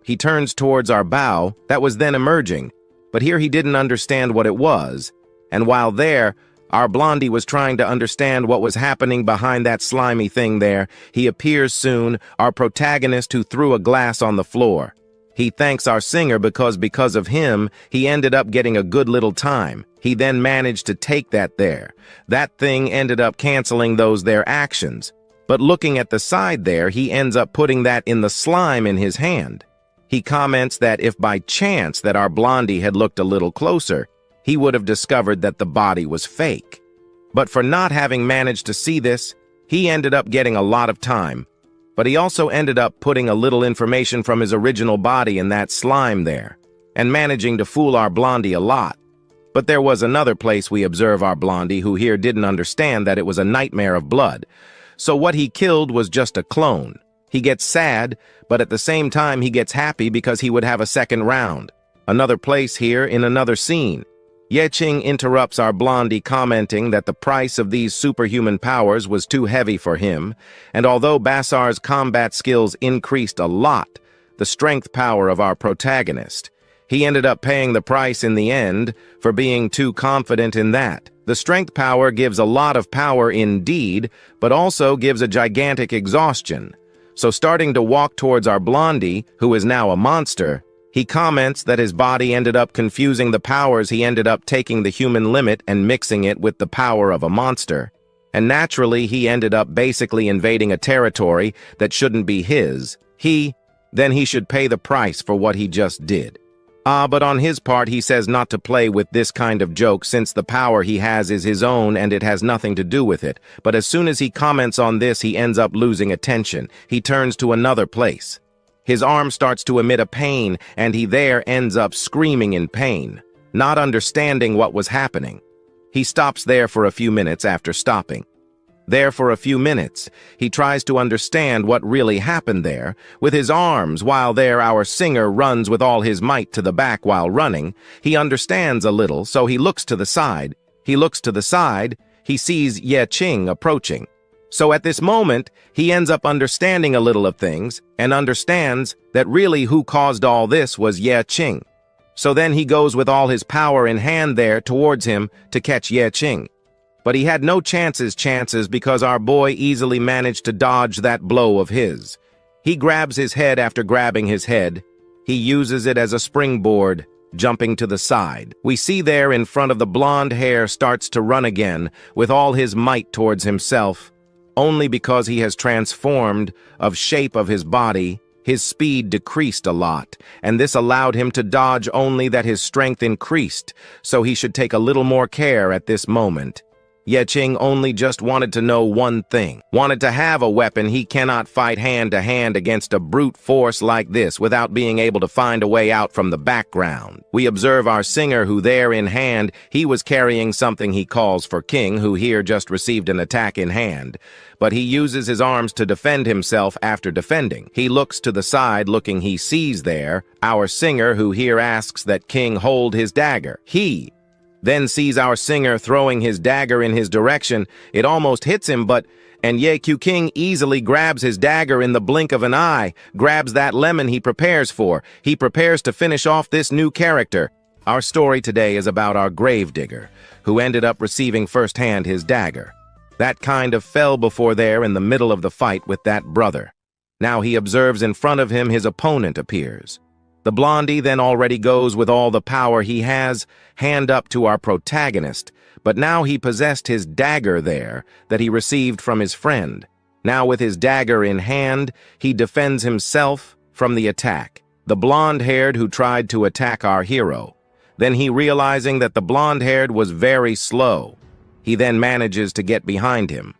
he turns towards our bow that was then emerging. But here he didn't understand what it was. And while there, our blondie was trying to understand what was happening behind that slimy thing there. He appears soon, our protagonist who threw a glass on the floor. He thanks our singer because of him, he ended up getting a good little time. He then managed to take that there. That thing ended up canceling those their actions. But looking at the side there, he ends up putting that in the slime in his hand. He comments that if by chance that our blondie had looked a little closer, he would have discovered that the body was fake. But for not having managed to see this, he ended up getting a lot of time. But he also ended up putting a little information from his original body in that slime there, and managing to fool our blondie a lot. But there was another place we observe our blondie who here didn't understand that it was a nightmare of blood. So what he killed was just a clone. He gets sad, but at the same time he gets happy because he would have a second round. Another place here in another scene. Qing interrupts our blondie, commenting that the price of these superhuman powers was too heavy for him, and although Basar's combat skills increased a lot, the strength power of our protagonist, he ended up paying the price in the end for being too confident in that. The strength power gives a lot of power indeed, but also gives a gigantic exhaustion. So starting to walk towards our blondie, who is now a monster, he comments that his body ended up confusing the powers. He ended up taking the human limit and mixing it with the power of a monster. And naturally, he ended up basically invading a territory that shouldn't be his. Then he should pay the price for what he just did. But on his part, he says not to play with this kind of joke since the power he has is his own and it has nothing to do with it. But as soon as he comments on this, he ends up losing attention. He turns to another place. His arm starts to emit a pain, and he there ends up screaming in pain, not understanding what was happening. He stops there for a few minutes after stopping. There for a few minutes, he tries to understand what really happened there, with his arms, while there our singer runs with all his might to the back while running. He understands a little, so he looks to the side. He sees Qing approaching. So at this moment, he ends up understanding a little of things and understands that really who caused all this was Qing. So then he goes with all his power in hand there towards him to catch Qing. But he had no chances because our boy easily managed to dodge that blow of his. He grabs his head after grabbing his head. He uses it as a springboard, jumping to the side. We see there in front of the blonde hair starts to run again with all his might towards himself. Only because he has transformed of shape of his body, his speed decreased a lot, and this allowed him to dodge only that his strength increased, so he should take a little more care at this moment. Qing only just wanted to know one thing, wanted to have a weapon. He cannot fight hand to hand against a brute force like this without being able to find a way out from the background. We observe our singer who there in hand, he was carrying something he calls for Qing, who here just received an attack in hand. But he uses his arms to defend himself after defending. He looks to the side looking, he sees there our singer who here asks that Qing hold his dagger. He then sees our singer throwing his dagger in his direction. It almost hits him, and Qing easily grabs his dagger in the blink of an eye, grabs that lemon he prepares for. He prepares to finish off this new character. Our story today is about our gravedigger, who ended up receiving firsthand his dagger. That kind of fell before there in the middle of the fight with that brother. Now he observes in front of him his opponent appears. The blondie then already goes with all the power he has, hand up to our protagonist, but now he possessed his dagger there that he received from his friend. Now with his dagger in hand, he defends himself from the attack. The blonde-haired who tried to attack our hero. Then he realizing that the blonde-haired was very slow. He then manages to get behind him.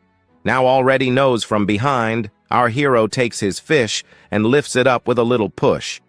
Now already knows from behind, our hero takes his fish and lifts it up with a little push.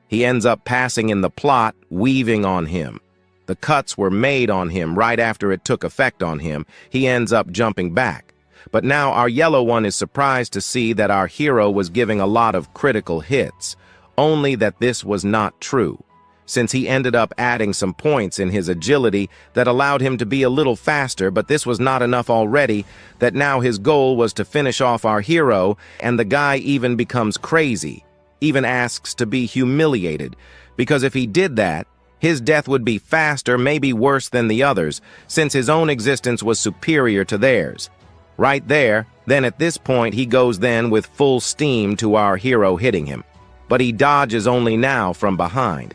He ends up passing in the plot, weaving on him. The cuts were made on him right after it took effect on him. He ends up jumping back. But now our yellow one is surprised to see that our hero was giving a lot of critical hits, only that this was not true, since he ended up adding some points in his agility that allowed him to be a little faster, but this was not enough already, that now his goal was to finish off our hero, and the guy even becomes crazy, even asks to be humiliated, because if he did that, his death would be faster, maybe worse than the others, since his own existence was superior to theirs. Right there, then at this point he goes then with full steam to our hero hitting him, but he dodges only now from behind.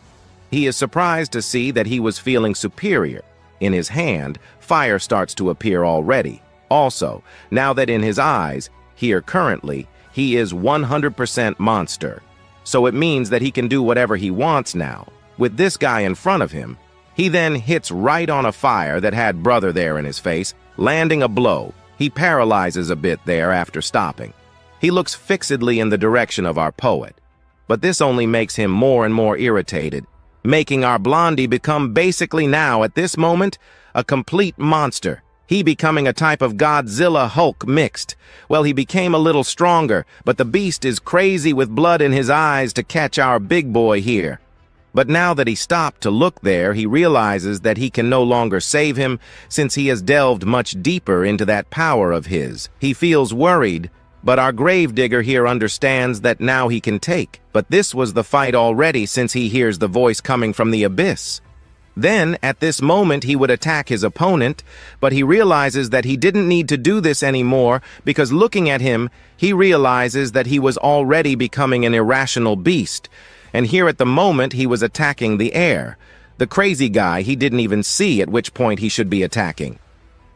He is surprised to see that he was feeling superior. In his hand, fire starts to appear already. Also, now that in his eyes, here currently, he is 100% monster. So it means that he can do whatever he wants now. With this guy in front of him, he then hits right on a fire that had brother there in his face, landing a blow. He paralyzes a bit there after stopping. He looks fixedly in the direction of our poet. But this only makes him more and more irritated, making our blondie become basically now, at this moment, a complete monster. He becoming a type of Godzilla Hulk mixed. Well, he became a little stronger, but the beast is crazy with blood in his eyes to catch our big boy here. But now that he stopped to look there, he realizes that he can no longer save him since he has delved much deeper into that power of his. He feels worried, but our gravedigger here understands that now he can take. But this was the fight already since he hears the voice coming from the abyss. Then, at this moment, he would attack his opponent, but he realizes that he didn't need to do this anymore because looking at him, he realizes that he was already becoming an irrational beast. And here at the moment he was attacking the air. The crazy guy he didn't even see at which point he should be attacking.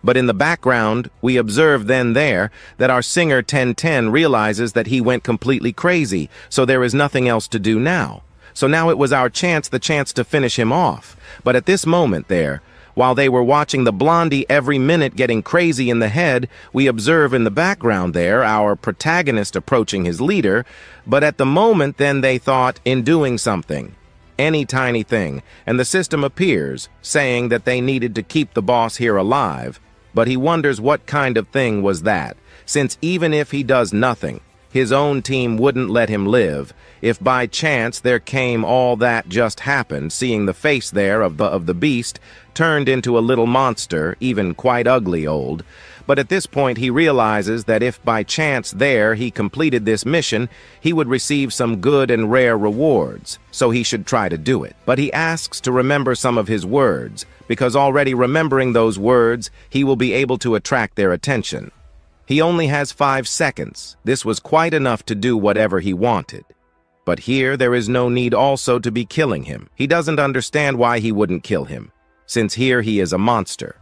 But in the background, we observe then there that our singer 1010 realizes that he went completely crazy, so there is nothing else to do now. So now it was our chance, the chance to finish him off. But at this moment there, while they were watching the blondie every minute getting crazy in the head, we observe in the background there our protagonist approaching his leader, but at the moment then they thought in doing something, any tiny thing, and the system appears, saying that they needed to keep the boss here alive, but he wonders what kind of thing was that, since even if he does nothing, his own team wouldn't let him live. If by chance there came all that just happened, seeing the face there of the beast turned into a little monster, even quite ugly old. But at this point he realizes that if by chance there he completed this mission, he would receive some good and rare rewards, so he should try to do it. But he asks to remember some of his words, because already remembering those words, he will be able to attract their attention. He only has 5 seconds. This was quite enough to do whatever he wanted. But here there is no need also to be killing him. He doesn't understand why he wouldn't kill him, since here he is a monster.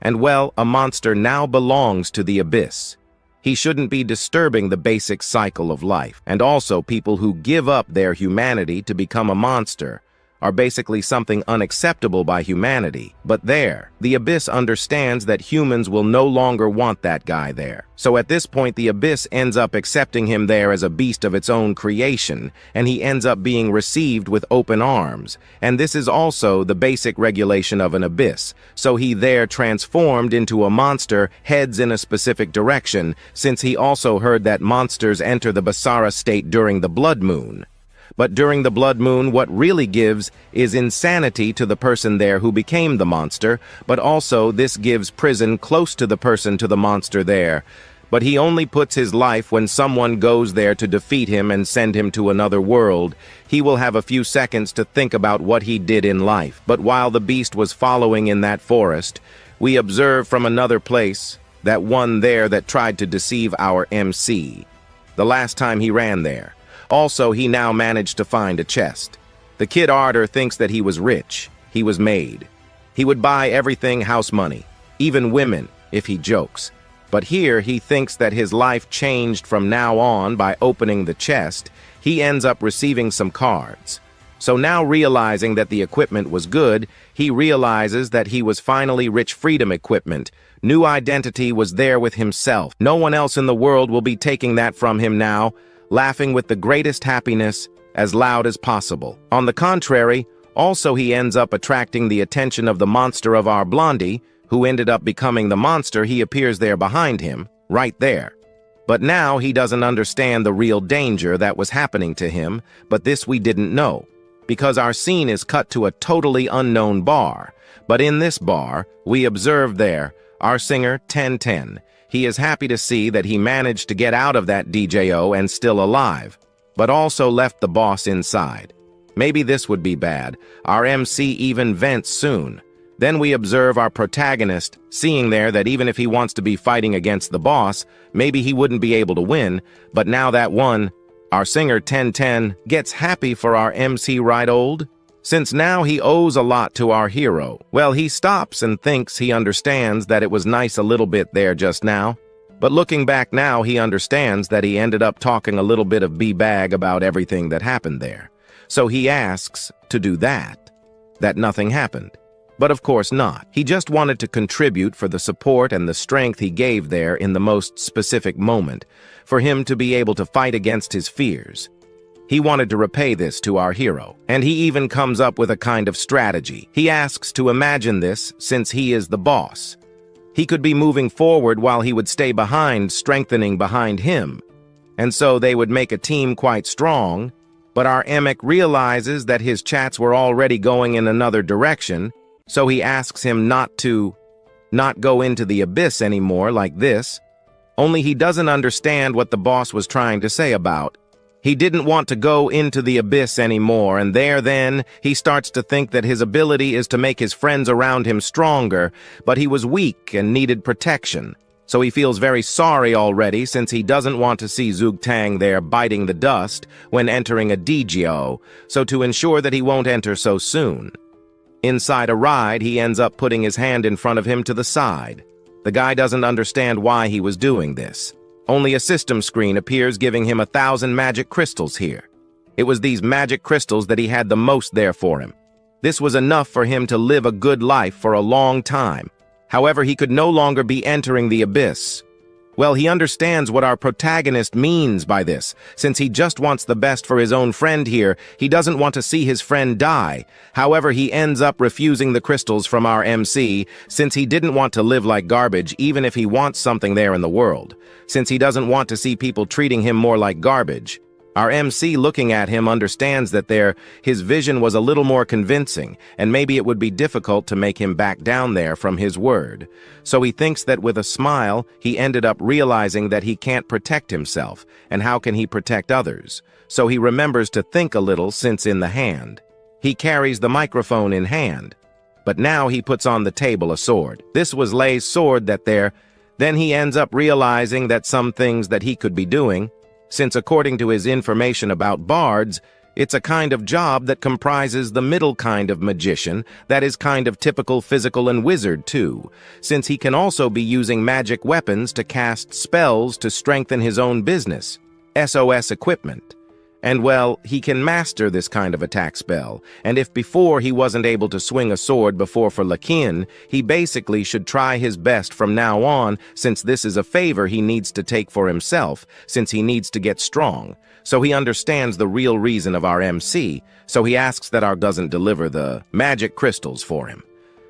And well, a monster now belongs to the abyss. He shouldn't be disturbing the basic cycle of life. And also people who give up their humanity to become a monster are basically something unacceptable by humanity. But there, the abyss understands that humans will no longer want that guy there. So at this point, the abyss ends up accepting him there as a beast of its own creation, and he ends up being received with open arms. And this is also the basic regulation of an abyss. So he there transformed into a monster, heads in a specific direction, since he also heard that monsters enter the Basara state during the blood moon. But during the blood moon, what really gives is insanity to the person there who became the monster, but also this gives prison close to the person to the monster there. But he only puts his life when someone goes there to defeat him and send him to another world. He will have a few seconds to think about what he did in life. But while the beast was following in that forest, we observe from another place that one there that tried to deceive our MC. The last time he ran there. Also, he now managed to find a chest. The kid Ardor thinks that he was rich. He was made. He would buy everything house money, even women, if he jokes. But here he thinks that his life changed from now on by opening the chest. He ends up receiving some cards. So now realizing that the equipment was good, he realizes that he was finally rich freedom equipment. New identity was there with himself. No one else in the world will be taking that from him now, laughing with the greatest happiness, as loud as possible. On the contrary, also he ends up attracting the attention of the monster of our Blondie, who ended up becoming the monster. He appears there behind him, right there. But now he doesn't understand the real danger that was happening to him, but this we didn't know, because our scene is cut to a totally unknown bar. But in this bar, we observe there, our singer, 1010. He is happy to see that he managed to get out of that DJO and still alive, but also left the boss inside. Maybe this would be bad. Our MC even vents soon. Then we observe our protagonist, seeing there that even if he wants to be fighting against the boss, maybe he wouldn't be able to win, but now that one, our singer 1010 gets happy for our MC, right old? Since now he owes a lot to our hero. Well, he stops and thinks he understands that it was nice a little bit there just now. But looking back now, he understands that he ended up talking a little bit of b-bag about everything that happened there. So he asks to do that nothing happened. But of course not. He just wanted to contribute for the support and the strength he gave there in the most specific moment, for him to be able to fight against his fears. He wanted to repay this to our hero, and he even comes up with a kind of strategy. He asks to imagine this since he is the boss. He could be moving forward while he would stay behind, strengthening behind him. And so they would make a team quite strong, but our Emic realizes that his chats were already going in another direction, so he asks him not go into the abyss anymore like this. Only he doesn't understand what the boss was trying to say about. He didn't want to go into the abyss anymore, and then he starts to think that his ability is to make his friends around him stronger, but he was weak and needed protection. So he feels very sorry already since he doesn't want to see Zhuge Tang there biting the dust when entering a DGO, so to ensure that he won't enter so soon. Inside a ride, he ends up putting his hand in front of him to the side. The guy doesn't understand why he was doing this. Only a system screen appears giving him 1,000 magic crystals here. It was these magic crystals that he had the most there for him. This was enough for him to live a good life for a long time. However, he could no longer be entering the abyss. Well, he understands what our protagonist means by this. Since he just wants the best for his own friend here, he doesn't want to see his friend die. However, he ends up refusing the crystals from our MC, since he didn't want to live like garbage, even if he wants something there in the world. Since he doesn't want to see people treating him more like garbage. Our MC, looking at him, understands that his vision was a little more convincing, and maybe it would be difficult to make him back down there from his word. So he thinks that with a smile, he ended up realizing that he can't protect himself, and how can he protect others? So he remembers to think a little since in the hand. He carries the microphone in hand. But now he puts on the table a sword. This was Lei's sword Then he ends up realizing that some things that he could be doing, since according to his information about bards, it's a kind of job that comprises the middle kind of magician, that is kind of typical physical and wizard too, since he can also be using magic weapons to cast spells to strengthen his own business, SOS equipment. And well, he can master this kind of attack spell, and if before he wasn't able to swing a sword before for Lakin, he basically should try his best from now on, since this is a favor he needs to take for himself, since he needs to get strong. So he understands the real reason of our MC, so he asks that our doesn't deliver the magic crystals for him.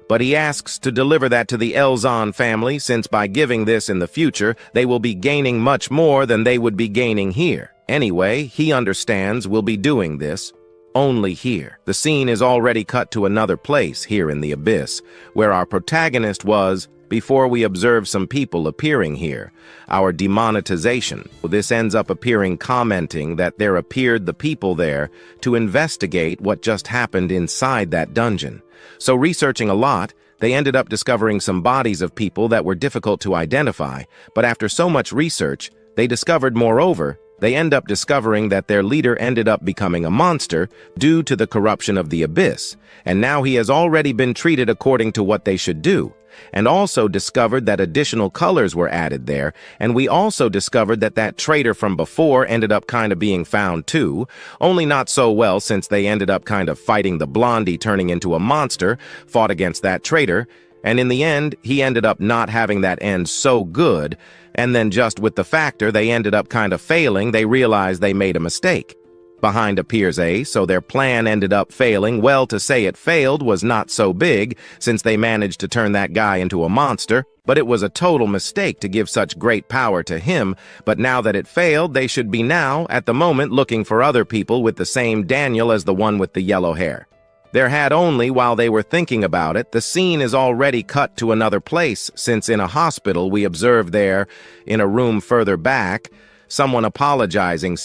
But he asks to deliver that to the Elzon family, since by giving this in the future, they will be gaining much more than they would be gaining here. Anyway, he understands we'll be doing this only here. The scene is already cut to another place here in the abyss, where our protagonist was before we observe some people appearing here. Our demonetization. This ends up appearing commenting that there appeared the people there to investigate what just happened inside that dungeon. So researching a lot, they ended up discovering some bodies of people that were difficult to identify, but after so much research, they discovered moreover, they end up discovering that their leader ended up becoming a monster due to the corruption of the abyss, and now he has already been treated according to what they should do. and also discovered that additional colors were added there, and we also discovered that that traitor from before ended up kind of being found too, only not so well since they ended up kind of fighting the blondie turning into a monster, fought against that traitor, and in the end, he ended up not having that end so good, and then just with the factor they ended up kind of failing, they realized they made a mistake. Behind appears A, so their plan ended up failing. Well, to say it failed was not so big, since they managed to turn that guy into a monster, but it was a total mistake to give such great power to him, but now that it failed, they should be now, at the moment, looking for other people with the same Daniel as the one with the yellow hair. There had only, while they were thinking about it, the scene is already cut to another place, since in a hospital we observed there, in a room further back, someone apologizing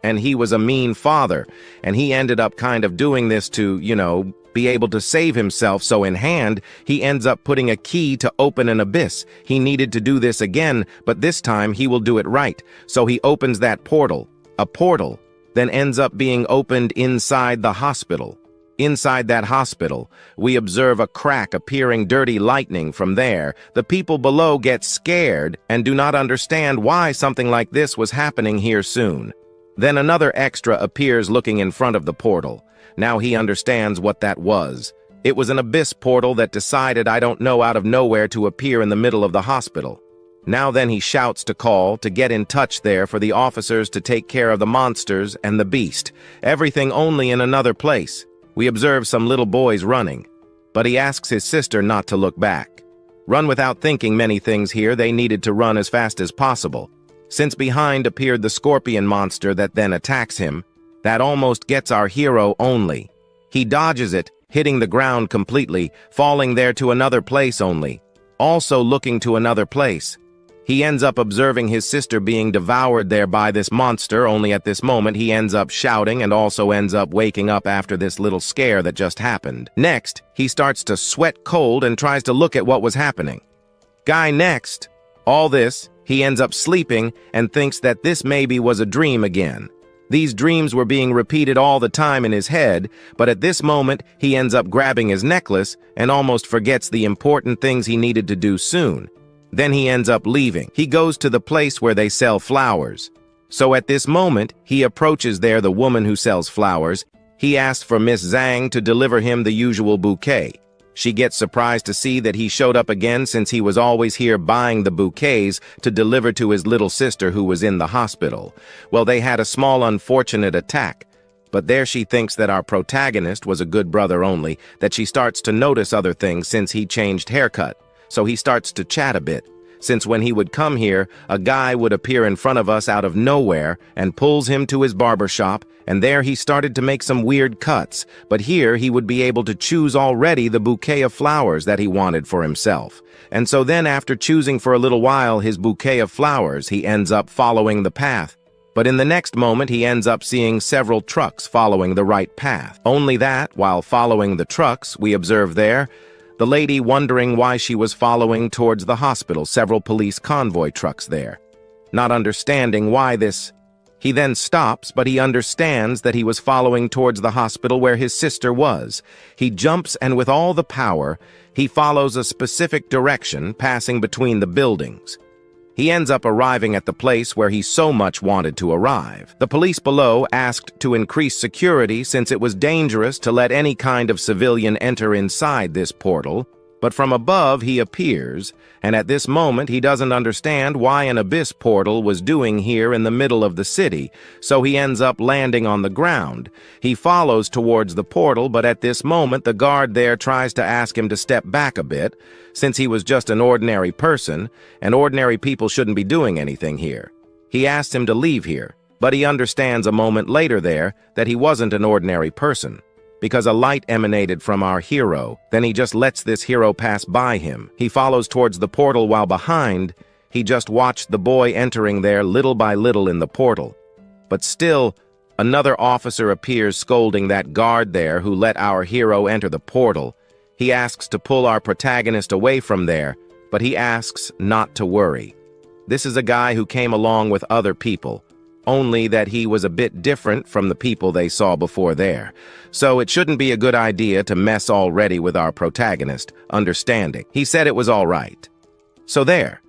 and he was a mean father, and he ended up kind of doing this to, be able to save himself, so in hand, he ends up putting a key to open an abyss. He needed to do this again, but this time he will do it right. So he opens that portal. A portal then ends up being opened inside the hospital. Inside that hospital, we observe a crack appearing dirty lightning from there. The people below get scared and do not understand why something like this was happening here soon. Then another extra appears looking in front of the portal. Now he understands what that was. It was an abyss portal that decided, I don't know, out of nowhere to appear in the middle of the hospital. Now then he shouts to call, to get in touch there for the officers to take care of the monsters and the beast. Everything only in another place. We observe some little boys running, but he asks his sister not to look back. Run without thinking many things here, they needed to run as fast as possible. Since behind appeared the scorpion monster that then attacks him, that almost gets our hero only. He dodges it, hitting the ground completely, falling there to another place only. Also looking to another place. He ends up observing his sister being devoured there by this monster, only at this moment he ends up shouting and also ends up waking up after this little scare that just happened. Next, he starts to sweat cold and tries to look at what was happening. Guy next. All this, he ends up sleeping and thinks that this maybe was a dream again. These dreams were being repeated all the time in his head, but at this moment he ends up grabbing his necklace and almost forgets the important things he needed to do soon. Then he ends up leaving. He goes to the place where they sell flowers. So at this moment, he approaches there the woman who sells flowers. He asks for Miss Zhang to deliver him the usual bouquet. She gets surprised to see that he showed up again since he was always here buying the bouquets to deliver to his little sister who was in the hospital. Well, they had a small unfortunate attack. But there she thinks that our protagonist was a good brother only, that she starts to notice other things since he changed haircut. So he starts to chat a bit, since when he would come here, a guy would appear in front of us out of nowhere and pulls him to his barber shop, and there he started to make some weird cuts, but here he would be able to choose already the bouquet of flowers that he wanted for himself. And so then after choosing for a little while his bouquet of flowers, he ends up following the path. But in the next moment he ends up seeing several trucks following the right path. Only that, while following the trucks, we observe there, the lady wondering why she was following towards the hospital, several police convoy trucks there. Not understanding why this. He then stops, but he understands that he was following towards the hospital where his sister was. He jumps and with all the power, he follows a specific direction, passing between the buildings. He ends up arriving at the place where he so much wanted to arrive. The police below asked to increase security since it was dangerous to let any kind of civilian enter inside this portal, but from above he appears, and at this moment he doesn't understand why an abyss portal was doing here in the middle of the city, so he ends up landing on the ground. He follows towards the portal, but at this moment the guard there tries to ask him to step back a bit, since he was just an ordinary person, and ordinary people shouldn't be doing anything here. He asks him to leave here, but he understands a moment later there that he wasn't an ordinary person, because a light emanated from our hero. Then he just lets this hero pass by him. He follows towards the portal while behind, he just watched the boy entering there little by little in the portal. But still, another officer appears scolding that guard there who let our hero enter the portal. He asks to pull our protagonist away from there, but he asks not to worry. This is a guy who came along with other people. only that he was a bit different from the people they saw before there. So it shouldn't be a good idea to mess already with our protagonist, understanding. He said it was all right. So there.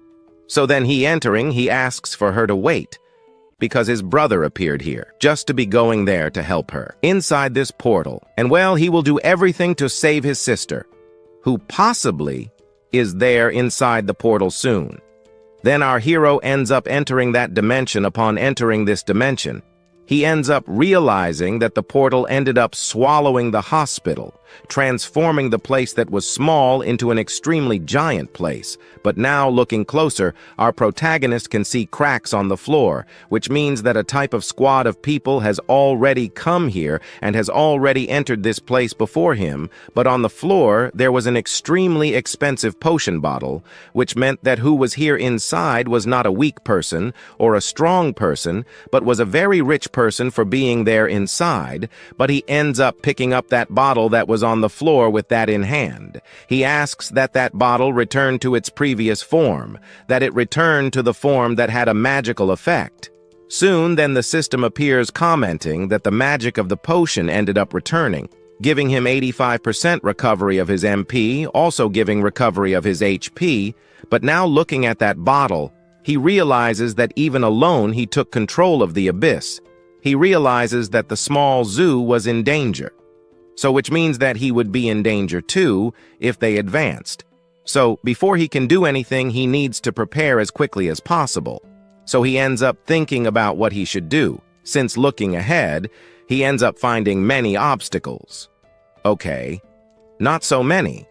So then he entering, he asks for her to wait, because his brother appeared here, just to be going there to help her. Inside this portal, and well, he will do everything to save his sister, who possibly is there inside the portal soon. Then our hero ends up entering that dimension. Upon entering this dimension, he ends up realizing that the portal ended up swallowing the hospital, transforming the place that was small into an extremely giant place. But now, looking closer, our protagonist can see cracks on the floor, which means that a type of squad of people has already come here and has already entered this place before him. But on the floor, there was an extremely expensive potion bottle, which meant that who was here inside was not a weak person or a strong person, but was a very rich person for being there inside. But he ends up picking up that bottle that was on the floor with that in hand. He asks that that bottle return to its previous form, that it return to the form that had a magical effect. Soon then the system appears commenting that the magic of the potion ended up returning, giving him 85% recovery of his MP, also giving recovery of his HP. But now looking at that bottle, he realizes that even alone he took control of the abyss. He realizes that the small zoo was in danger. So which means that he would be in danger too if they advanced. So before he can do anything, he needs to prepare as quickly as possible. So he ends up thinking about what he should do. Since looking ahead, he ends up finding many obstacles. Okay, not so many.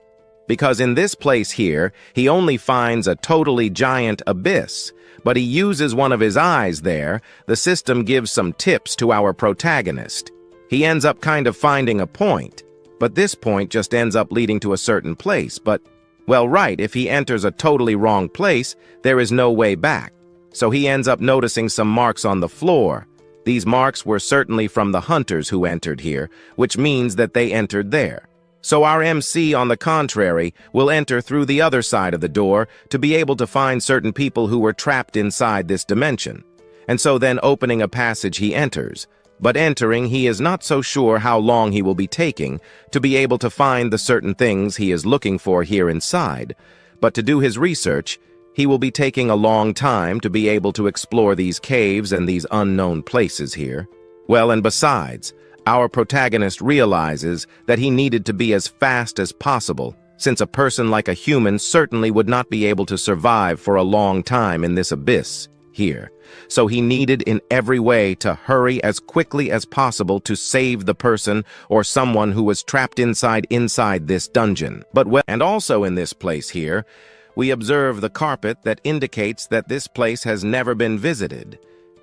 Because in this place here, he only finds a totally giant abyss, but he uses one of his eyes there. The system gives some tips to our protagonist. He ends up kind of finding a point, but this point just ends up leading to a certain place. But, well, right, if he enters a totally wrong place, there is no way back. So he ends up noticing some marks on the floor. These marks were certainly from the hunters who entered here, which means that they entered there. So our MC, on the contrary, will enter through the other side of the door to be able to find certain people who were trapped inside this dimension. And so then opening a passage he enters. But entering, he is not so sure how long he will be taking to be able to find the certain things he is looking for here inside. But to do his research, he will be taking a long time to be able to explore these caves and these unknown places here. Well, and besides, our protagonist realizes that he needed to be as fast as possible, since a person like a human certainly would not be able to survive for a long time in this abyss here. So he needed in every way to hurry as quickly as possible to save the person or someone who was trapped inside this dungeon. And also in this place here, we observe the carpet that indicates that this place has never been visited,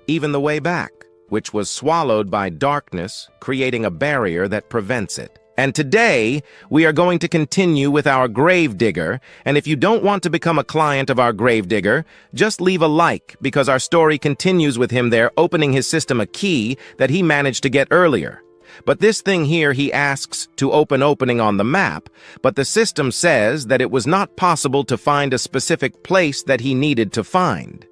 even the way back, which was swallowed by darkness, creating a barrier that prevents it. And today, we are going to continue with our gravedigger, and if you don't want to become a client of our gravedigger, just leave a like, because our story continues with him there opening his system a key that he managed to get earlier. But this thing here he asks to opening on the map, but the system says that it was not possible to find a specific place that he needed to find.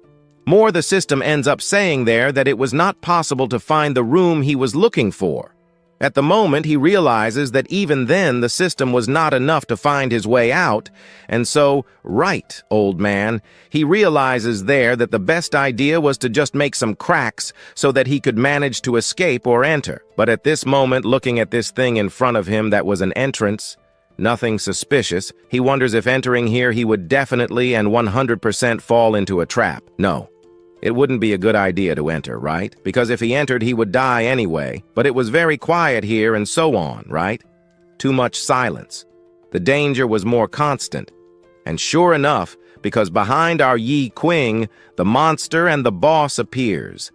More, the system ends up saying there that it was not possible to find the room he was looking for. At the moment, he realizes that even then the system was not enough to find his way out, and so, right, old man, he realizes there that the best idea was to just make some cracks so that he could manage to escape or enter. But at this moment, looking at this thing in front of him that was an entrance, nothing suspicious, he wonders if entering here he would definitely and 100% fall into a trap. No. It wouldn't be a good idea to enter, right? Because if he entered, he would die anyway. But it was very quiet here and so on, right? Too much silence. The danger was more constant. And sure enough, because behind our Qing, the monster and the boss appears.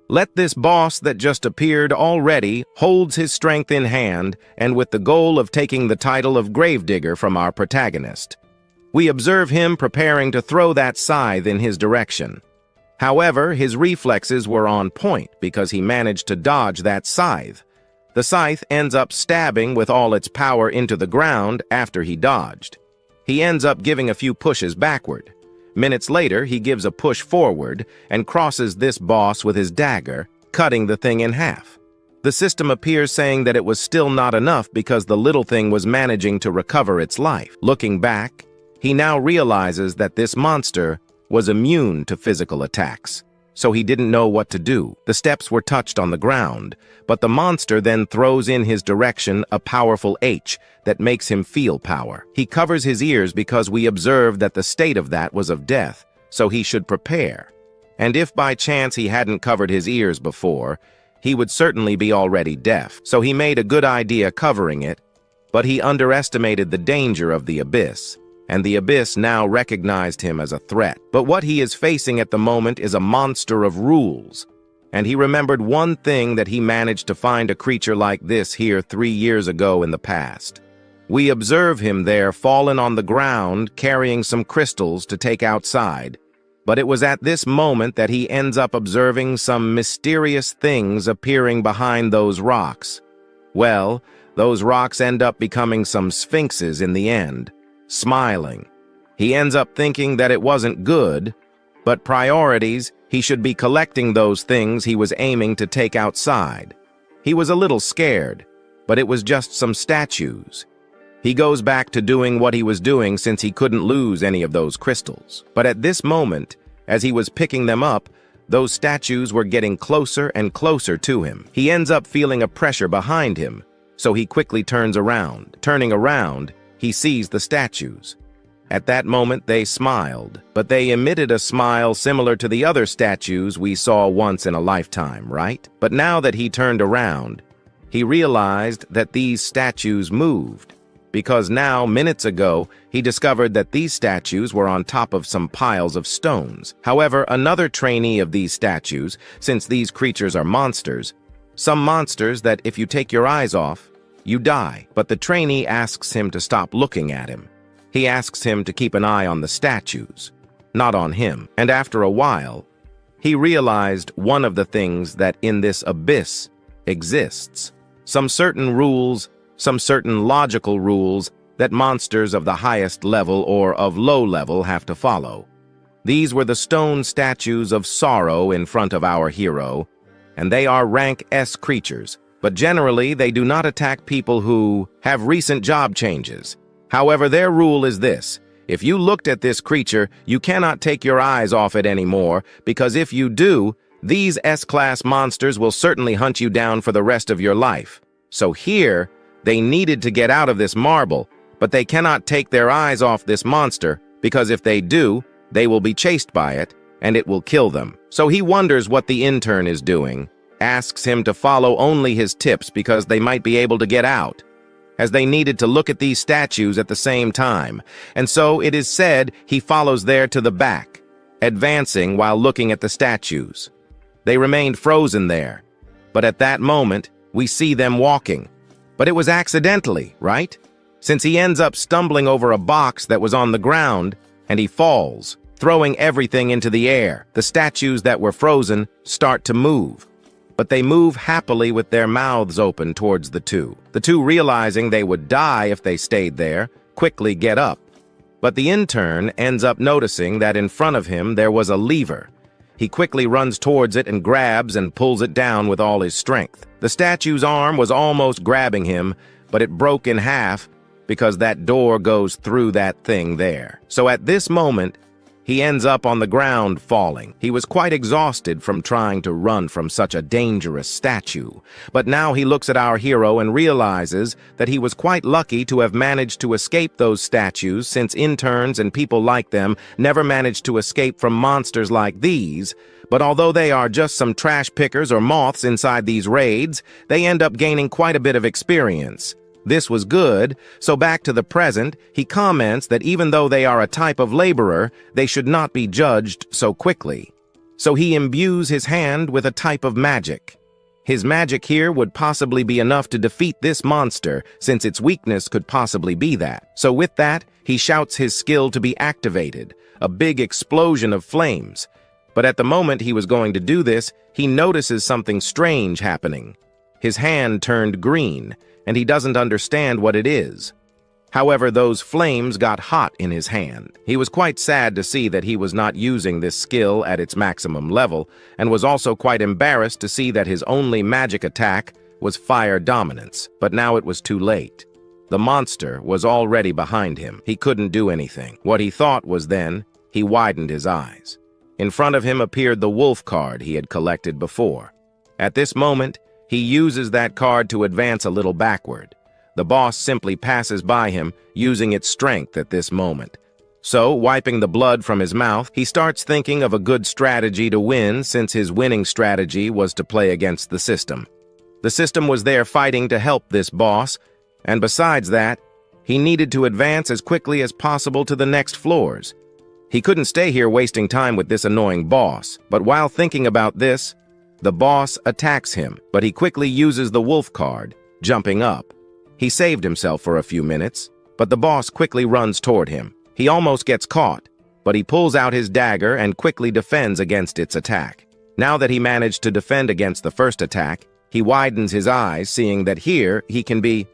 Let this boss that just appeared already holds his strength in hand and with the goal of taking the title of Gravedigger from our protagonist. We observe him preparing to throw that scythe in his direction. However, his reflexes were on point because he managed to dodge that scythe. The scythe ends up stabbing with all its power into the ground after he dodged. He ends up giving a few pushes backward. Minutes later, he gives a push forward and crosses this boss with his dagger, cutting the thing in half. The system appears saying that it was still not enough because the little thing was managing to recover its life. Looking back, he now realizes that this monster was immune to physical attacks, so he didn't know what to do. The steps were touched on the ground, but the monster then throws in his direction a powerful H that makes him feel power. He covers his ears because we observed that the state of that was of death, so he should prepare. And if by chance he hadn't covered his ears before, he would certainly be already deaf, so he made a good idea covering it, but he underestimated the danger of the abyss, and the abyss now recognized him as a threat. But what he is facing at the moment is a monster of rules, and he remembered one thing, that he managed to find a creature like this here 3 years ago in the past. We observe him there fallen on the ground carrying some crystals to take outside. But it was at this moment that he ends up observing some mysterious things appearing behind those rocks. Well, those rocks end up becoming some sphinxes in the end, smiling. He ends up thinking that it wasn't good, but priorities, he should be collecting those things he was aiming to take outside. He was a little scared, but it was just some statues. He goes back to doing what he was doing since he couldn't lose any of those crystals. But at this moment, as he was picking them up, those statues were getting closer and closer to him. He ends up feeling a pressure behind him, so he quickly turns around. Turning around, he sees the statues. At that moment, they smiled, but they emitted a smile similar to the other statues we saw once in a lifetime, right? But now that he turned around, he realized that these statues moved, because now, minutes ago, he discovered that these statues were on top of some piles of stones. However, another trainee of these statues, since these creatures are monsters, some monsters that if you take your eyes off, you die. But the trainee asks him to stop looking at him. He asks him to keep an eye on the statues, not on him. And after a while, he realized one of the things that in this abyss exists. Some certain rules, some certain logical rules that monsters of the highest level or of low level have to follow. These were the stone statues of sorrow in front of our hero, and they are rank S creatures, but generally they do not attack people who have recent job changes. However, their rule is this: if you looked at this creature, you cannot take your eyes off it anymore, because if you do, these S-class monsters will certainly hunt you down for the rest of your life. So here, they needed to get out of this marble, but they cannot take their eyes off this monster, because if they do, they will be chased by it, and it will kill them. So he wonders what the intern is doing, asks him to follow only his tips because they might be able to get out, as they needed to look at these statues at the same time. And so it is said he follows there to the back, advancing while looking at the statues. They remained frozen there, but at that moment, we see them walking. But it was accidentally, right? Since he ends up stumbling over a box that was on the ground, and he falls, throwing everything into the air. The statues that were frozen start to move, but they move happily with their mouths open towards the two. The two, realizing they would die if they stayed there, quickly get up. But the intern ends up noticing that in front of him there was a lever. He quickly runs towards it and grabs and pulls it down with all his strength. The statue's arm was almost grabbing him, but it broke in half because that door goes through that thing there. So at this moment, he ends up on the ground falling. He was quite exhausted from trying to run from such a dangerous statue. But now he looks at our hero and realizes that he was quite lucky to have managed to escape those statues, since interns and people like them never managed to escape from monsters like these. But although they are just some trash pickers or moths inside these raids, they end up gaining quite a bit of experience. This was good, so back to the present, he comments that even though they are a type of laborer, they should not be judged so quickly. So he imbues his hand with a type of magic. His magic here would possibly be enough to defeat this monster, since its weakness could possibly be that. So with that, he shouts his skill to be activated, a big explosion of flames. But at the moment he was going to do this, he notices something strange happening. His hand turned green, and he doesn't understand what it is. However, those flames got hot in his hand. He was quite sad to see that he was not using this skill at its maximum level, and was also quite embarrassed to see that his only magic attack was fire dominance, but now it was too late. The monster was already behind him. He couldn't do anything. What he thought was then, he widened his eyes. In front of him appeared the wolf card he had collected before. At this moment, he uses that card to advance a little backward. The boss simply passes by him, using its strength at this moment. So, wiping the blood from his mouth, he starts thinking of a good strategy to win, since his winning strategy was to play against the system. The system was there fighting to help this boss, and besides that, he needed to advance as quickly as possible to the next floors. He couldn't stay here wasting time with this annoying boss, but while thinking about this, the boss attacks him, but he quickly uses the wolf card, jumping up. He saved himself for a few minutes, but the boss quickly runs toward him. He almost gets caught, but he pulls out his dagger and quickly defends against its attack. Now that he managed to defend against the first attack, he widens his eyes, seeing that here he can be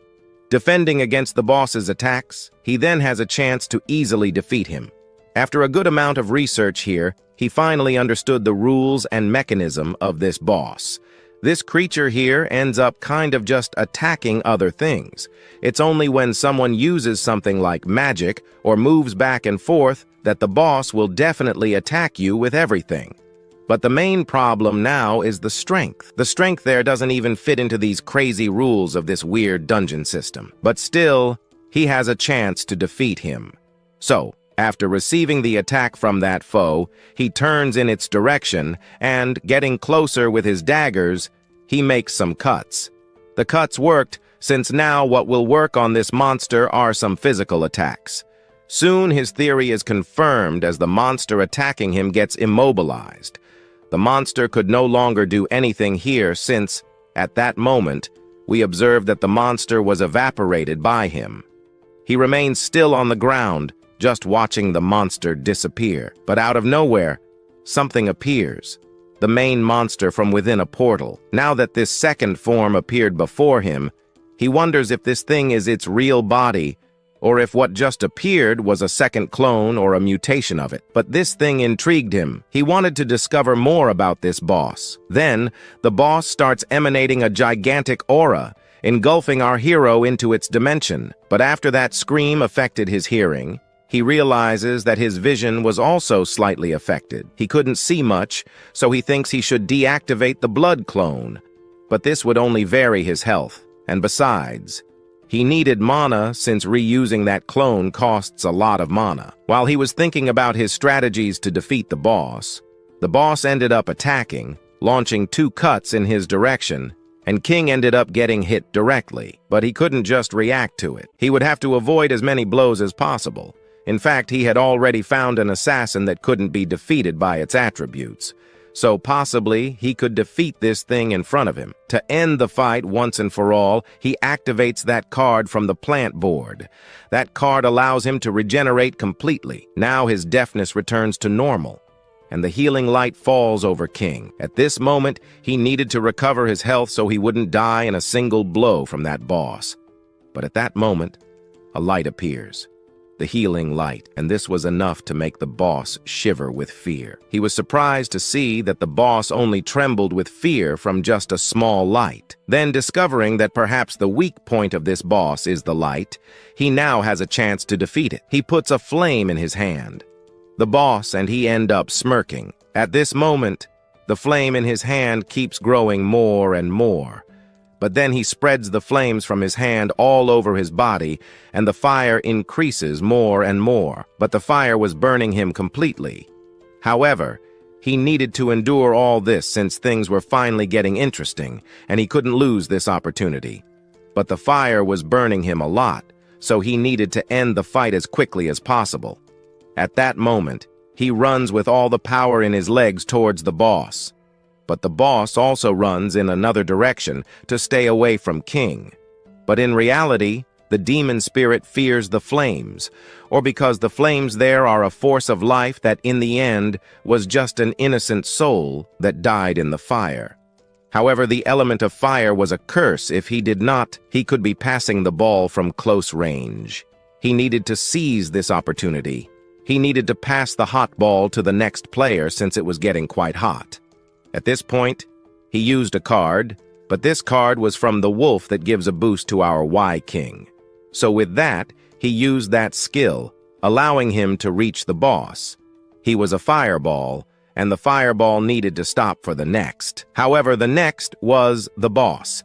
defending against the boss's attacks. He then has a chance to easily defeat him. After a good amount of research here, he finally understood the rules and mechanism of this boss. This creature here ends up kind of just attacking other things. It's only when someone uses something like magic or moves back and forth that the boss will definitely attack you with everything. But the main problem now is the strength. The strength there doesn't even fit into these crazy rules of this weird dungeon system. But still, he has a chance to defeat him. So, after receiving the attack from that foe, he turns in its direction and, getting closer with his daggers, he makes some cuts. The cuts worked, since now what will work on this monster are some physical attacks. Soon his theory is confirmed as the monster attacking him gets immobilized. The monster could no longer do anything here since, at that moment, we observed that the monster was evaporated by him. He remains still on the ground, just watching the monster disappear. But out of nowhere, something appears. The main monster from within a portal. Now that this second form appeared before him, he wonders if this thing is its real body, or if what just appeared was a second clone or a mutation of it. But this thing intrigued him. He wanted to discover more about this boss. Then, the boss starts emanating a gigantic aura, engulfing our hero into its dimension. But after that scream affected his hearing, he realizes that his vision was also slightly affected. He couldn't see much, so he thinks he should deactivate the blood clone. But this would only vary his health, and besides, he needed mana since reusing that clone costs a lot of mana. While he was thinking about his strategies to defeat the boss ended up attacking, launching 2 cuts in his direction, and Qing ended up getting hit directly. But he couldn't just react to it. He would have to avoid as many blows as possible. In fact, he had already found an assassin that couldn't be defeated by its attributes. So possibly, he could defeat this thing in front of him. To end the fight once and for all, he activates that card from the plant board. That card allows him to regenerate completely. Now his deafness returns to normal, and the healing light falls over Qing. At this moment, he needed to recover his health so he wouldn't die in a single blow from that boss. But at that moment, a light appears. The healing light, and this was enough to make the boss shiver with fear. He was surprised to see that the boss only trembled with fear from just a small light. Then, discovering that perhaps the weak point of this boss is the light, he now has a chance to defeat it. He puts a flame in his hand. The boss and he end up smirking. At this moment, the flame in his hand keeps growing more and more. But then he spreads the flames from his hand all over his body, and the fire increases more and more. But the fire was burning him completely. However, he needed to endure all this since things were finally getting interesting, and he couldn't lose this opportunity. But the fire was burning him a lot, so he needed to end the fight as quickly as possible. At that moment, he runs with all the power in his legs towards the boss. But the boss also runs in another direction to stay away from Qing. But in reality, the demon spirit fears the flames, or because the flames there are a force of life that in the end was just an innocent soul that died in the fire. However, the element of fire was a curse. If he did not, he could be passing the ball from close range. He needed to seize this opportunity. He needed to pass the hot ball to the next player since it was getting quite hot. At this point, he used a card, but this card was from the wolf that gives a boost to our Y-King. So with that, he used that skill, allowing him to reach the boss. He was a fireball, and the fireball needed to stop for the next. However, the next was the boss.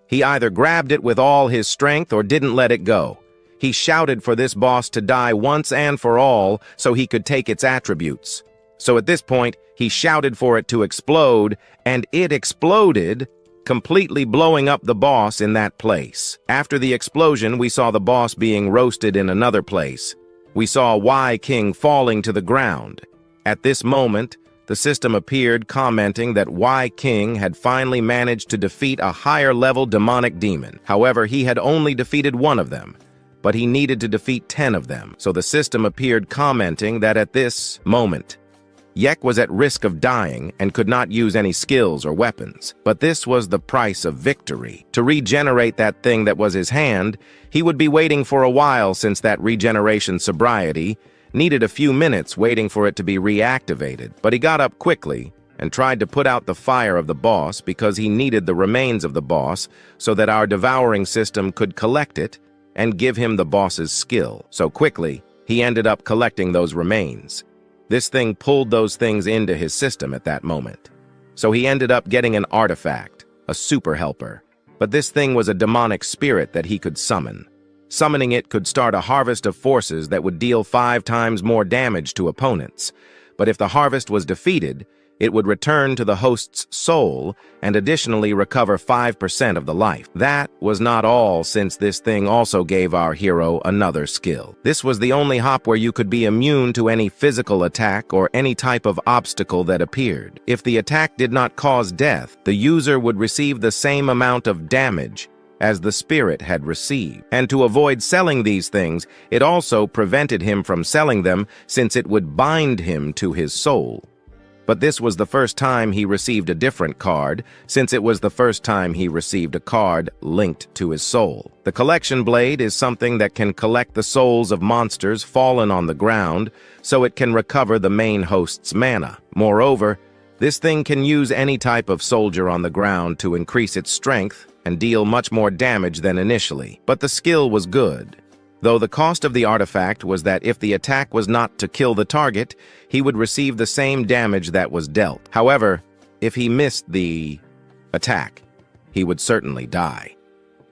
He either grabbed it with all his strength or didn't let it go. He shouted for this boss to die once and for all so he could take its attributes. So at this point, he shouted for it to explode, and it exploded, completely blowing up the boss in that place. After the explosion, we saw the boss being roasted in another place. We saw Y-King falling to the ground. At this moment, the system appeared commenting that Y-King had finally managed to defeat a higher-level demonic demon. However, he had only defeated one of them, but he needed to defeat 10 of them. So the system appeared commenting that at this moment, Yek was at risk of dying and could not use any skills or weapons. But this was the price of victory. To regenerate that thing that was his hand, he would be waiting for a while since that regeneration sobriety needed a few minutes waiting for it to be reactivated. But he got up quickly and tried to put out the fire of the boss because he needed the remains of the boss so that our devouring system could collect it and give him the boss's skill. So quickly, he ended up collecting those remains. This thing pulled those things into his system at that moment. So he ended up getting an artifact, a super helper. But this thing was a demonic spirit that he could summon. Summoning it could start a harvest of forces that would deal 5 times more damage to opponents. But if the harvest was defeated, it would return to the host's soul and additionally recover 5% of the life. That was not all, since this thing also gave our hero another skill. This was the only hop where you could be immune to any physical attack or any type of obstacle that appeared. If the attack did not cause death, the user would receive the same amount of damage as the spirit had received. And to avoid selling these things, it also prevented him from selling them since it would bind him to his soul. But this was the first time he received a different card, since it was the first time he received a card linked to his soul. The collection blade is something that can collect the souls of monsters fallen on the ground, so it can recover the main host's mana. Moreover, this thing can use any type of soldier on the ground to increase its strength and deal much more damage than initially. But the skill was good, though the cost of the artifact was that if the attack was not to kill the target, he would receive the same damage that was dealt. However, if he missed the attack, he would certainly die.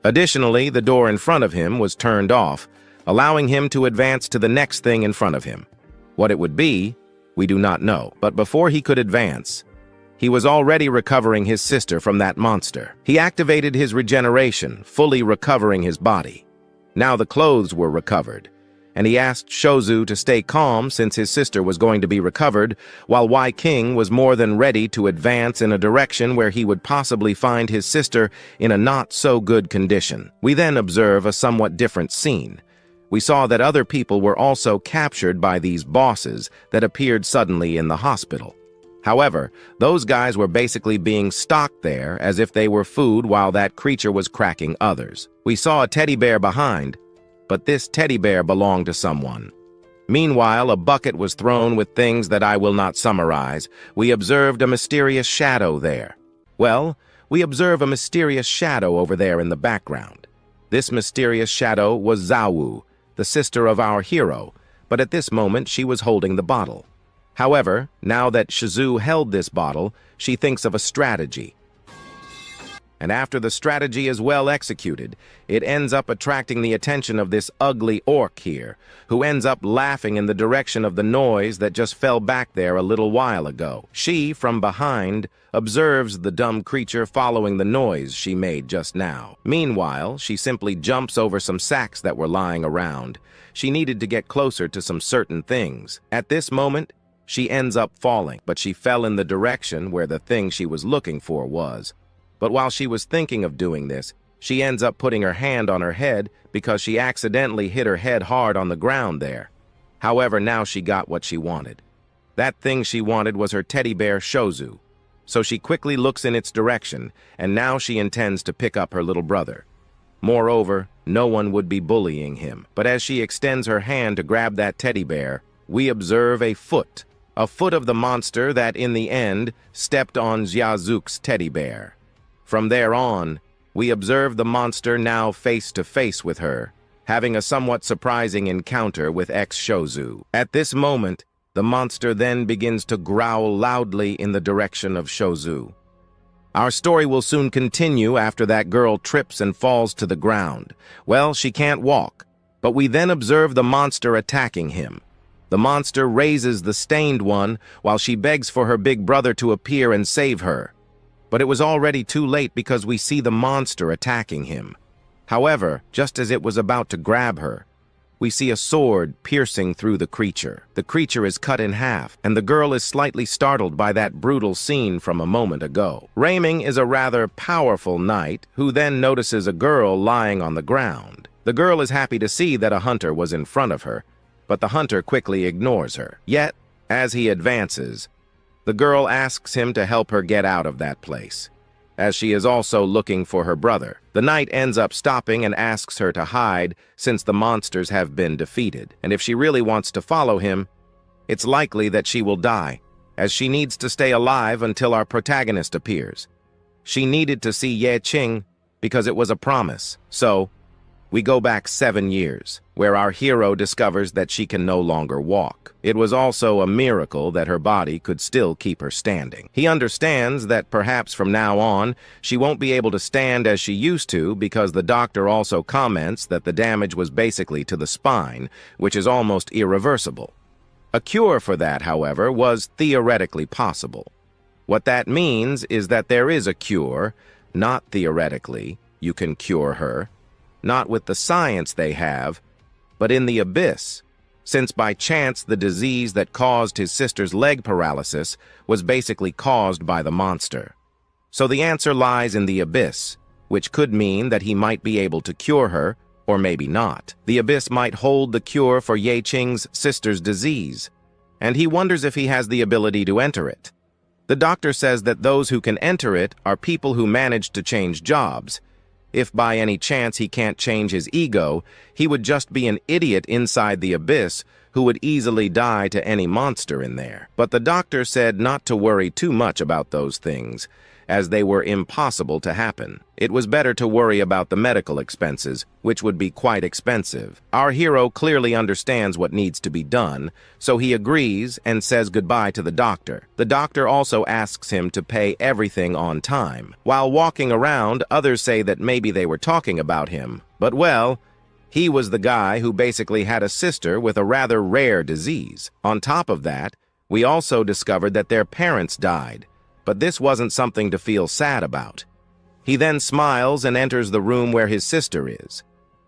Additionally, the door in front of him was turned off, allowing him to advance to the next thing in front of him. What it would be, we do not know. But before he could advance, he was already recovering his sister from that monster. He activated his regeneration, fully recovering his body. Now the clothes were recovered, and he asked Shozu to stay calm since his sister was going to be recovered, while Y-King was more than ready to advance in a direction where he would possibly find his sister in a not-so-good condition. We then observe a somewhat different scene. We saw that other people were also captured by these bosses that appeared suddenly in the hospital. However, those guys were basically being stocked there as if they were food while that creature was cracking others. We saw a teddy bear behind, but this teddy bear belonged to someone. Meanwhile, a bucket was thrown with things that I will not summarize. We observed a mysterious shadow there. Well, we observe a mysterious shadow over there in the background. This mysterious shadow was Zawu, the sister of our hero, but at this moment she was holding the bottle. However, now that Shizu held this bottle, she thinks of a strategy. And after the strategy is well executed, it ends up attracting the attention of this ugly orc here, who ends up laughing in the direction of the noise that just fell back there a little while ago. She, from behind, observes the dumb creature following the noise she made just now. Meanwhile, she simply jumps over some sacks that were lying around. She needed to get closer to some certain things. At this moment, she ends up falling, but she fell in the direction where the thing she was looking for was. But while she was thinking of doing this, she ends up putting her hand on her head because she accidentally hit her head hard on the ground there. However, now she got what she wanted. That thing she wanted was her teddy bear Shozu. So she quickly looks in its direction, and now she intends to pick up her little brother. Moreover, no one would be bullying him. But as she extends her hand to grab that teddy bear, we observe a foot of the monster that, in the end, stepped on Xiaozuk's teddy bear. From there on, we observe the monster now face to face with her, having a somewhat surprising encounter with ex-Shozu. At this moment, the monster then begins to growl loudly in the direction of Shozu. Our story will soon continue after that girl trips and falls to the ground. Well, she can't walk, but we then observe the monster attacking him. The monster raises the stained one while she begs for her big brother to appear and save her. But it was already too late because we see the monster attacking him. However, just as it was about to grab her, we see a sword piercing through the creature. The creature is cut in half, and the girl is slightly startled by that brutal scene from a moment ago. Raiming is a rather powerful knight who then notices a girl lying on the ground. The girl is happy to see that a hunter was in front of her, but the hunter quickly ignores her. Yet, as he advances, the girl asks him to help her get out of that place, as she is also looking for her brother. The knight ends up stopping and asks her to hide since the monsters have been defeated. And if she really wants to follow him, it's likely that she will die, as she needs to stay alive until our protagonist appears. She needed to see Ye Qing because it was a promise. So, we go back 7 years, where our hero discovers that she can no longer walk. It was also a miracle that her body could still keep her standing. He understands that perhaps from now on, she won't be able to stand as she used to because the doctor also comments that the damage was basically to the spine, which is almost irreversible. A cure for that, however, was theoretically possible. What that means is that there is a cure, not theoretically, you can cure her. Not with the science they have, but in the abyss, since by chance the disease that caused his sister's leg paralysis was basically caused by the monster. So the answer lies in the abyss, which could mean that he might be able to cure her, or maybe not. The abyss might hold the cure for Ye Qing's sister's disease, and he wonders if he has the ability to enter it. The doctor says that those who can enter it are people who manage to change jobs. If by any chance he can't change his ego, he would just be an idiot inside the abyss who would easily die to any monster in there. But the doctor said not to worry too much about those things, as they were impossible to happen. It was better to worry about the medical expenses, which would be quite expensive. Our hero clearly understands what needs to be done, so he agrees and says goodbye to the doctor. The doctor also asks him to pay everything on time. While walking around, others say that maybe they were talking about him, but well, he was the guy who basically had a sister with a rather rare disease. On top of that, we also discovered that their parents died, but this wasn't something to feel sad about. He then smiles and enters the room where his sister is.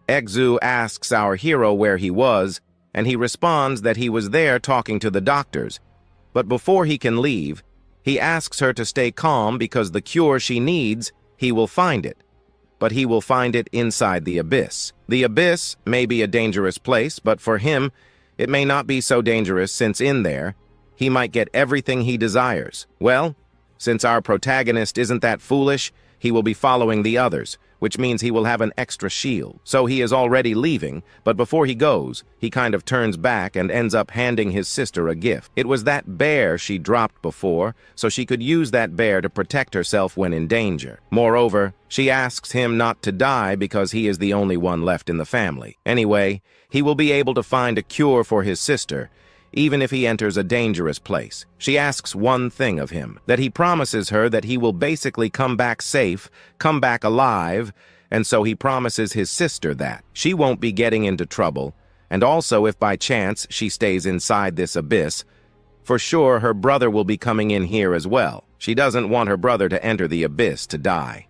Exu asks our hero where he was, and he responds that he was there talking to the doctors. But before he can leave, he asks her to stay calm because the cure she needs, he will find it. But he will find it inside the abyss. The abyss may be a dangerous place, but for him, it may not be so dangerous since in there, he might get everything he desires. Well, since our protagonist isn't that foolish, he will be following the others, which means he will have an extra shield. So he is already leaving, but before he goes, he kind of turns back and ends up handing his sister a gift. It was that bear she dropped before, so she could use that bear to protect herself when in danger. Moreover, she asks him not to die because he is the only one left in the family. Anyway, he will be able to find a cure for his sister, even if he enters a dangerous place. She asks one thing of him, that he promises her that he will basically come back safe, come back alive, and so he promises his sister that she won't be getting into trouble, and also if by chance she stays inside this abyss, for sure her brother will be coming in here as well. She doesn't want her brother to enter the abyss to die.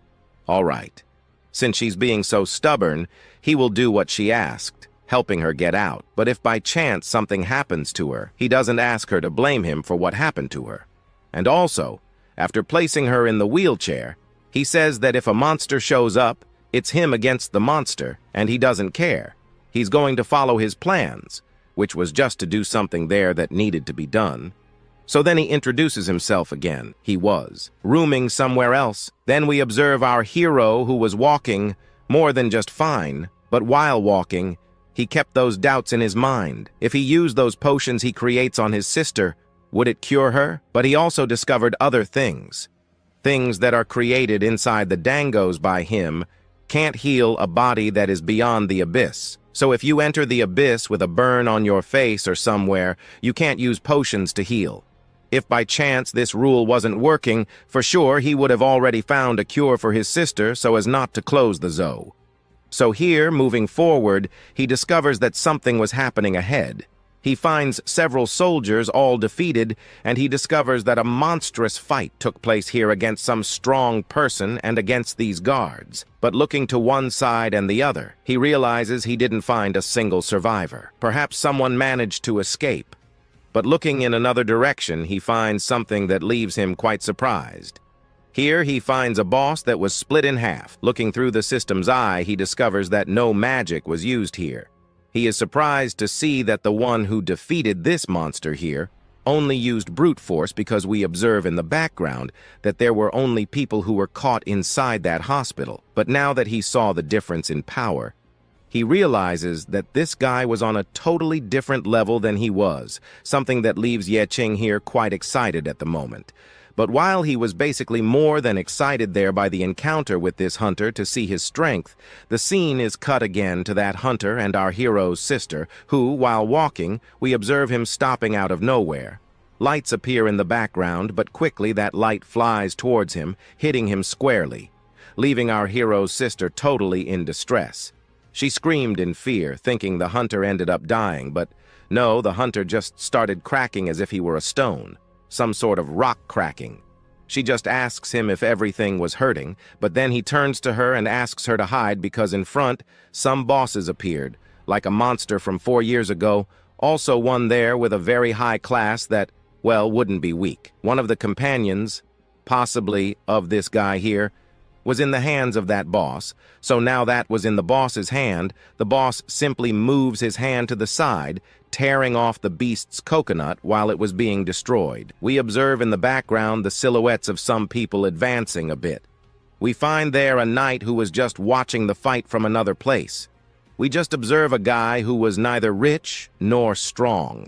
All right. Since she's being so stubborn, he will do what she asked, helping her get out. But if by chance something happens to her, he doesn't ask her to blame him for what happened to her. And also, after placing her in the wheelchair, he says that if a monster shows up, it's him against the monster, and he doesn't care. He's going to follow his plans, which was just to do something there that needed to be done. So then he introduces himself again. He was rooming somewhere else. Then we observe our hero who was walking more than just fine, But while walking, he kept those doubts in his mind. If he used those potions he creates on his sister, would it cure her? But he also discovered other things. Things that are created inside the dangos by him can't heal a body that is beyond the abyss. So if you enter the abyss with a burn on your face or somewhere, you can't use potions to heal. If by chance this rule wasn't working, for sure he would have already found a cure for his sister so as not to close the zoo. So here, moving forward, he discovers that something was happening ahead. He finds several soldiers all defeated, and he discovers that a monstrous fight took place here against some strong person and against these guards. But looking to one side and the other, he realizes he didn't find a single survivor. Perhaps someone managed to escape. But looking in another direction, he finds something that leaves him quite surprised. Here he finds a boss that was split in half. Looking through the system's eye, he discovers that no magic was used here. He is surprised to see that the one who defeated this monster here only used brute force because we observe in the background that there were only people who were caught inside that hospital. But now that he saw the difference in power, he realizes that this guy was on a totally different level than he was, something that leaves Ye Qing here quite excited at the moment. But while he was basically more than excited there by the encounter with this hunter to see his strength, the scene is cut again to that hunter and our hero's sister, who, while walking, we observe him stopping out of nowhere. Lights appear in the background, but quickly that light flies towards him, hitting him squarely, leaving our hero's sister totally in distress. She screamed in fear, thinking the hunter ended up dying, but no, the hunter just started cracking as if he were a stone. Some sort of rock cracking. She just asks him if everything was hurting, but then he turns to her and asks her to hide because in front, some bosses appeared, like a monster from 4 years ago, also one there with a very high class that, well, wouldn't be weak. One of the companions, possibly of this guy here, was in the hands of that boss, so now that was in the boss's hand, the boss simply moves his hand to the side, tearing off the beast's coconut while it was being destroyed. We observe in the background the silhouettes of some people advancing a bit. We find there a knight who was just watching the fight from another place. We just observe a guy who was neither rich nor strong.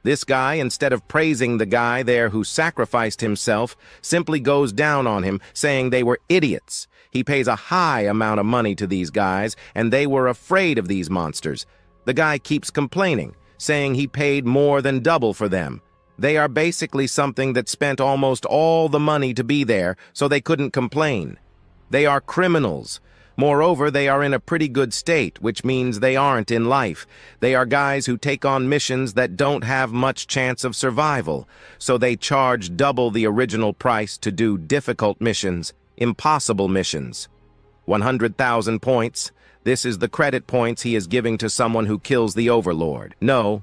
This guy, instead of praising the guy there who sacrificed himself, simply goes down on him, saying they were idiots. He pays a high amount of money to these guys, and they were afraid of these monsters. The guy keeps complaining, saying he paid more than double for them. They are basically something that spent almost all the money to be there, so they couldn't complain. They are criminals. Moreover, they are in a pretty good state, which means they aren't in life. They are guys who take on missions that don't have much chance of survival, so they charge double the original price to do difficult missions, impossible missions. 100,000 points. This is the credit points he is giving to someone who kills the Overlord. No,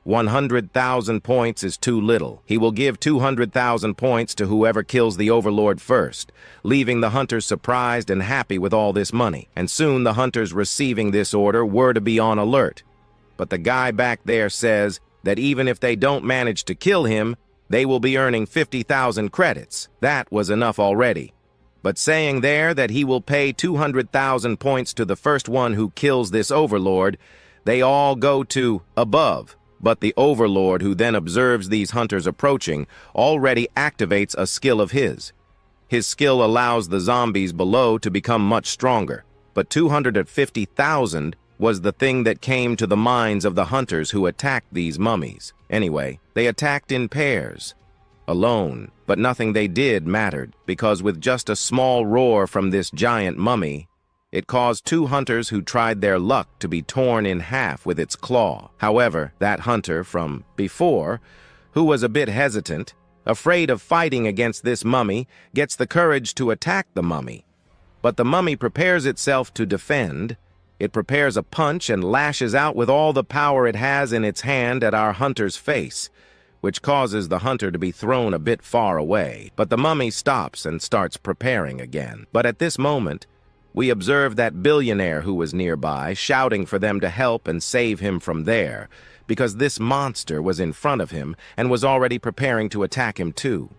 100,000 points is too little. He will give 200,000 points to whoever kills the Overlord first, leaving the hunters surprised and happy with all this money. And soon the hunters receiving this order were to be on alert. But the guy back there says that even if they don't manage to kill him, they will be earning 50,000 credits. That was enough already. But saying there that he will pay 200,000 points to the first one who kills this Overlord, they all go to above. But the Overlord, who then observes these hunters approaching, already activates a skill of his. His skill allows the zombies below to become much stronger, but 250,000 was the thing that came to the minds of the hunters who attacked these mummies. Anyway, they attacked in pairs, alone, but nothing they did mattered, because with just a small roar from this giant mummy, it caused 2 hunters who tried their luck to be torn in half with its claw. However, that hunter from before, who was a bit hesitant, afraid of fighting against this mummy, gets the courage to attack the mummy. But the mummy prepares itself to defend. It prepares a punch and lashes out with all the power it has in its hand at our hunter's face, which causes the hunter to be thrown a bit far away. But the mummy stops and starts preparing again. But at this moment, we observe that billionaire who was nearby, shouting for them to help and save him from there, because this monster was in front of him and was already preparing to attack him too.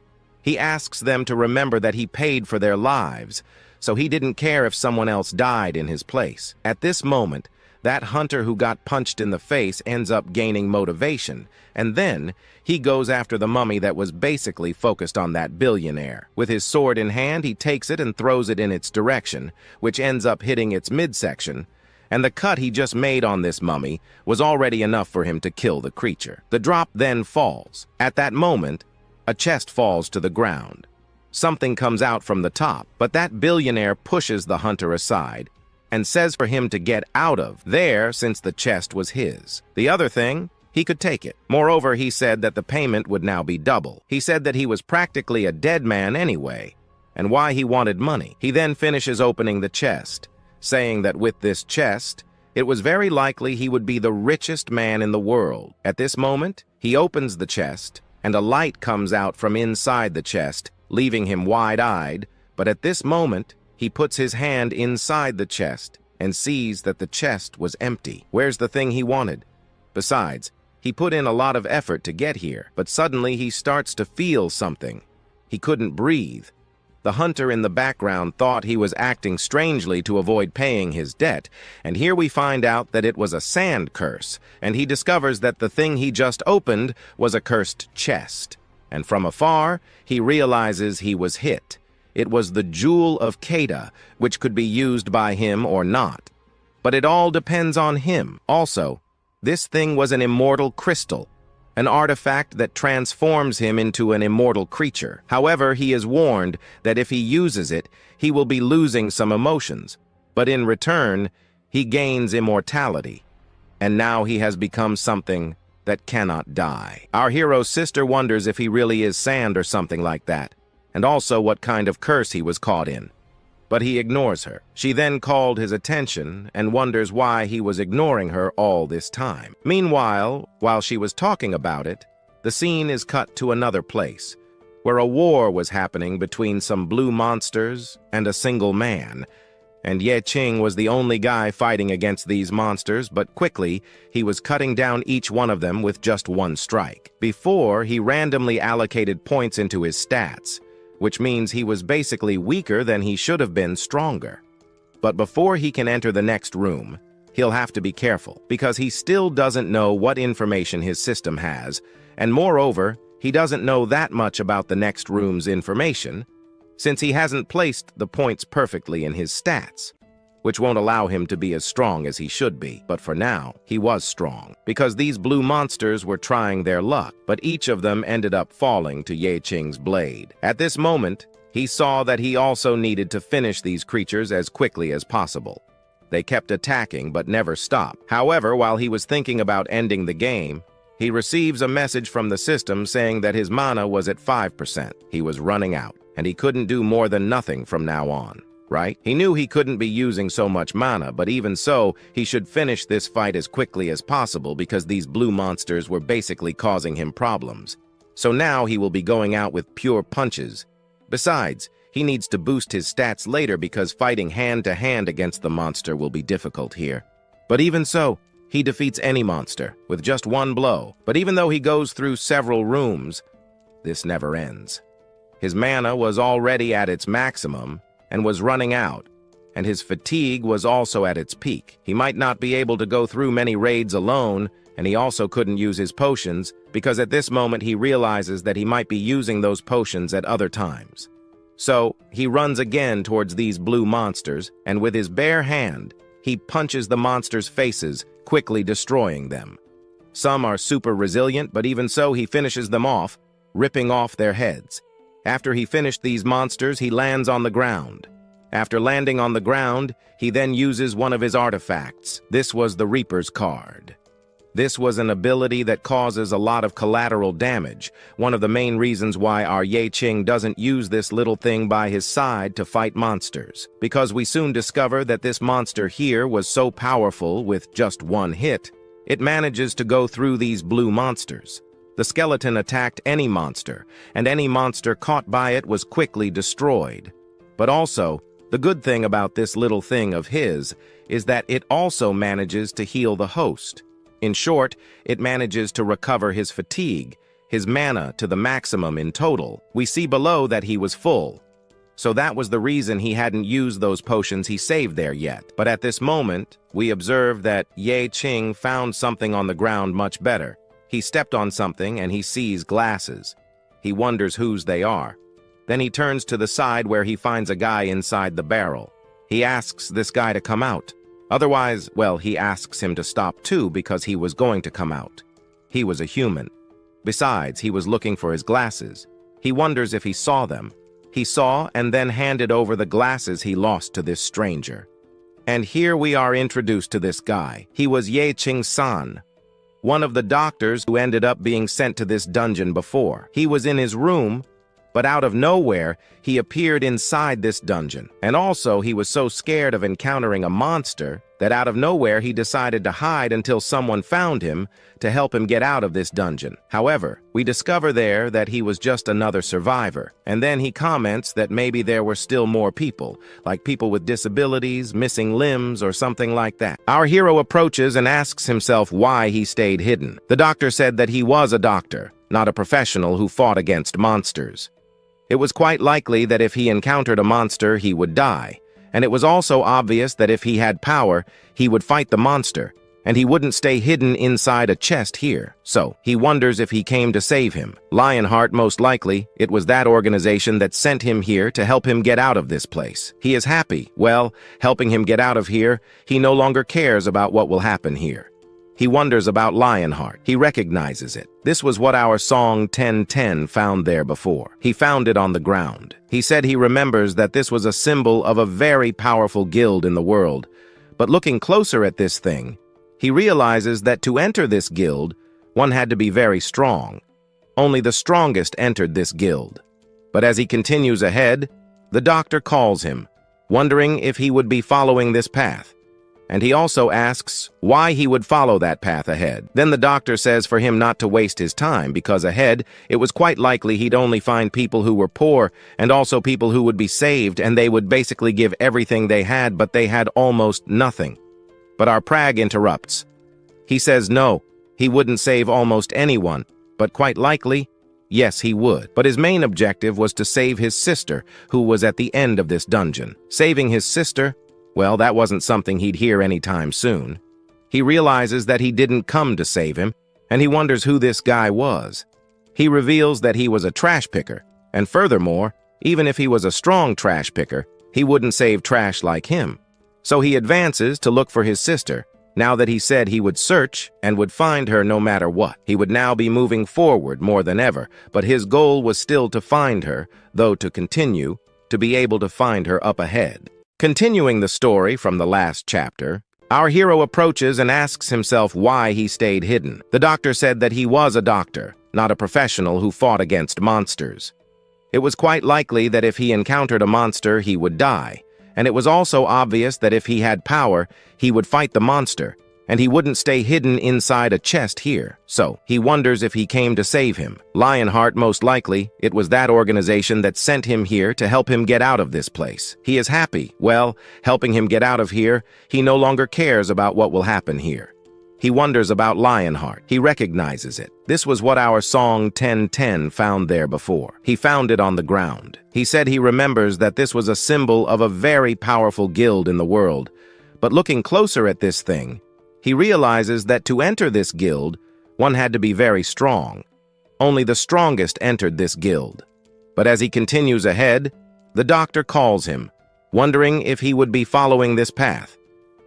He asks them to remember that he paid for their lives, so he didn't care if someone else died in his place. At this moment, that hunter who got punched in the face ends up gaining motivation, and then he goes after the mummy that was basically focused on that billionaire. With his sword in hand, he takes it and throws it in its direction, which ends up hitting its midsection, and the cut he just made on this mummy was already enough for him to kill the creature. The drop then falls. At that moment, a chest falls to the ground. Something comes out from the top, but that billionaire pushes the hunter aside and says for him to get out of there since the chest was his. The other thing, he could take it. Moreover, he said that the payment would now be double. He said that he was practically a dead man anyway, and why he wanted money. He then finishes opening the chest, saying that with this chest, it was very likely he would be the richest man in the world. At this moment, he opens the chest, and a light comes out from inside the chest, leaving him wide-eyed, but at this moment, he puts his hand inside the chest and sees that the chest was empty. Where's the thing he wanted? Besides, he put in a lot of effort to get here, but suddenly he starts to feel something. He couldn't breathe. The hunter in the background thought he was acting strangely to avoid paying his debt, and here we find out that it was a sand curse, and he discovers that the thing he just opened was a cursed chest. And from afar, he realizes he was hit. It was the Jewel of Keda, which could be used by him or not. But it all depends on him. Also, this thing was an immortal crystal, an artifact that transforms him into an immortal creature. However, he is warned that if he uses it, he will be losing some emotions. But in return, he gains immortality. And now he has become something that cannot die. Our hero's sister wonders if he really is sand or something like that, and also what kind of curse he was caught in. But he ignores her. She then called his attention and wonders why he was ignoring her all this time. Meanwhile, while she was talking about it, the scene is cut to another place, where a war was happening between some blue monsters and a single man, and Ye Qing was the only guy fighting against these monsters, but quickly he was cutting down each one of them with just one strike. Before, he randomly allocated points into his stats, which means he was basically weaker than he should have been stronger. But before he can enter the next room, he'll have to be careful, because he still doesn't know what information his system has, and moreover, he doesn't know that much about the next room's information, since he hasn't placed the points perfectly in his stats, which won't allow him to be as strong as he should be. But for now, he was strong, because these blue monsters were trying their luck, but each of them ended up falling to Ye Qing's blade. At this moment, he saw that he also needed to finish these creatures as quickly as possible. They kept attacking but never stopped. However, while he was thinking about ending the game, he receives a message from the system saying that his mana was at 5%. He was running out, and he couldn't do more than nothing from now on. Right? He knew he couldn't be using so much mana, but even so, he should finish this fight as quickly as possible because these blue monsters were basically causing him problems. So now he will be going out with pure punches. Besides, he needs to boost his stats later because fighting hand-to-hand against the monster will be difficult here. But even so, he defeats any monster with just one blow. But even though he goes through several rooms, this never ends. His mana was already at its maximum, and was running out, and his fatigue was also at its peak. He might not be able to go through many raids alone, and he also couldn't use his potions, because at this moment he realizes that he might be using those potions at other times. So, he runs again towards these blue monsters, and with his bare hand, he punches the monsters' faces, quickly destroying them. Some are super resilient, but even so he finishes them off, ripping off their heads. After he finished these monsters, he lands on the ground. After landing on the ground, he then uses one of his artifacts. This was the Reaper's card. This was an ability that causes a lot of collateral damage, one of the main reasons why our Ye Qing doesn't use this little thing by his side to fight monsters. Because we soon discover that this monster here was so powerful with just one hit, it manages to go through these blue monsters. The skeleton attacked any monster, and any monster caught by it was quickly destroyed. But also, the good thing about this little thing of his is that it also manages to heal the host. In short, it manages to recover his fatigue, his mana to the maximum in total. We see below that he was full. So that was the reason he hadn't used those potions he saved there yet. But at this moment, we observe that Ye Qing found something on the ground much better. He stepped on something and he sees glasses. He wonders whose they are. Then he turns to the side where he finds a guy inside the barrel. He asks this guy to come out. Otherwise, well, he asks him to stop too because he was going to come out. He was a human. Besides, he was looking for his glasses. He wonders if he saw them. He saw and then handed over the glasses he lost to this stranger. And here we are introduced to this guy. He was Ye Qing-san, one of the doctors who ended up being sent to this dungeon before. He was in his room, but out of nowhere, he appeared inside this dungeon. And also, he was so scared of encountering a monster that out of nowhere he decided to hide until someone found him to help him get out of this dungeon. However, we discover there that he was just another survivor, and then he comments that maybe there were still more people, like people with disabilities, missing limbs, or something like that. Our hero approaches and asks himself why he stayed hidden. The doctor said that he was a doctor, not a professional who fought against monsters. It was quite likely that if he encountered a monster, he would die. And it was also obvious that if he had power, he would fight the monster, and he wouldn't stay hidden inside a chest here. So, he wonders if he came to save him. Lionheart, most likely, it was that organization that sent him here to help him get out of this place. He is happy. Well, helping him get out of here, he no longer cares about what will happen here. He wonders about Lionheart. He recognizes it. This was what our song 1010 found there before. He found it on the ground. He said he remembers that this was a symbol of a very powerful guild in the world. But looking closer at this thing, he realizes that to enter this guild, one had to be very strong. Only the strongest entered this guild. But as he continues ahead, the doctor calls him, wondering if he would be following this path. And he also asks why he would follow that path ahead. Then the doctor says for him not to waste his time because ahead, it was quite likely he'd only find people who were poor and also people who would be saved, and they would basically give everything they had, but they had almost nothing. But our Prag interrupts. He says no, he wouldn't save almost anyone, but quite likely, yes, he would. But his main objective was to save his sister, who was at the end of this dungeon. Saving his sister, well, that wasn't something he'd hear anytime soon. He realizes that he didn't come to save him, and he wonders who this guy was. He reveals that he was a trash picker, and furthermore, even if he was a strong trash picker, he wouldn't save trash like him. So he advances to look for his sister, now that he said he would search and would find her no matter what. He would now be moving forward more than ever, but his goal was still to find her, though to continue, to be able to find her up ahead. Continuing the story from the last chapter, our hero approaches and asks himself why he stayed hidden. The doctor said that he was a doctor, not a professional who fought against monsters. It was quite likely that if he encountered a monster, he would die, and it was also obvious that if he had power, he would fight the monster, and he wouldn't stay hidden inside a chest here. So, he wonders if he came to save him. Lionheart, most likely, it was that organization that sent him here to help him get out of this place. He is happy. Well, helping him get out of here, he no longer cares about what will happen here. He wonders about Lionheart. He recognizes it. This was what our song 1010 found there before. He found it on the ground. He said he remembers that this was a symbol of a very powerful guild in the world. But looking closer at this thing, he realizes that to enter this guild, one had to be very strong. Only the strongest entered this guild. But as he continues ahead, the doctor calls him, wondering if he would be following this path.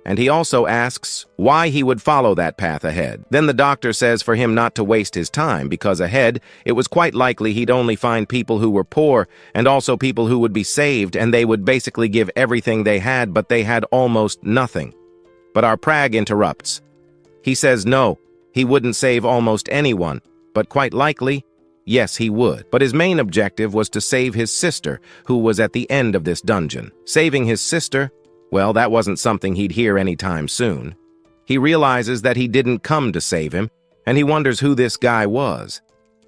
And he also asks why he would follow that path ahead. Then the doctor says for him not to waste his time because ahead, it was quite likely he'd only find people who were poor and also people who would be saved, and they would basically give everything they had, but they had almost nothing. But our Prag interrupts. He says no, he wouldn't save almost anyone, but quite likely, yes, he would. But his main objective was to save his sister, who was at the end of this dungeon. Saving his sister, well, that wasn't something he'd hear anytime soon. He realizes that he didn't come to save him, and he wonders who this guy was.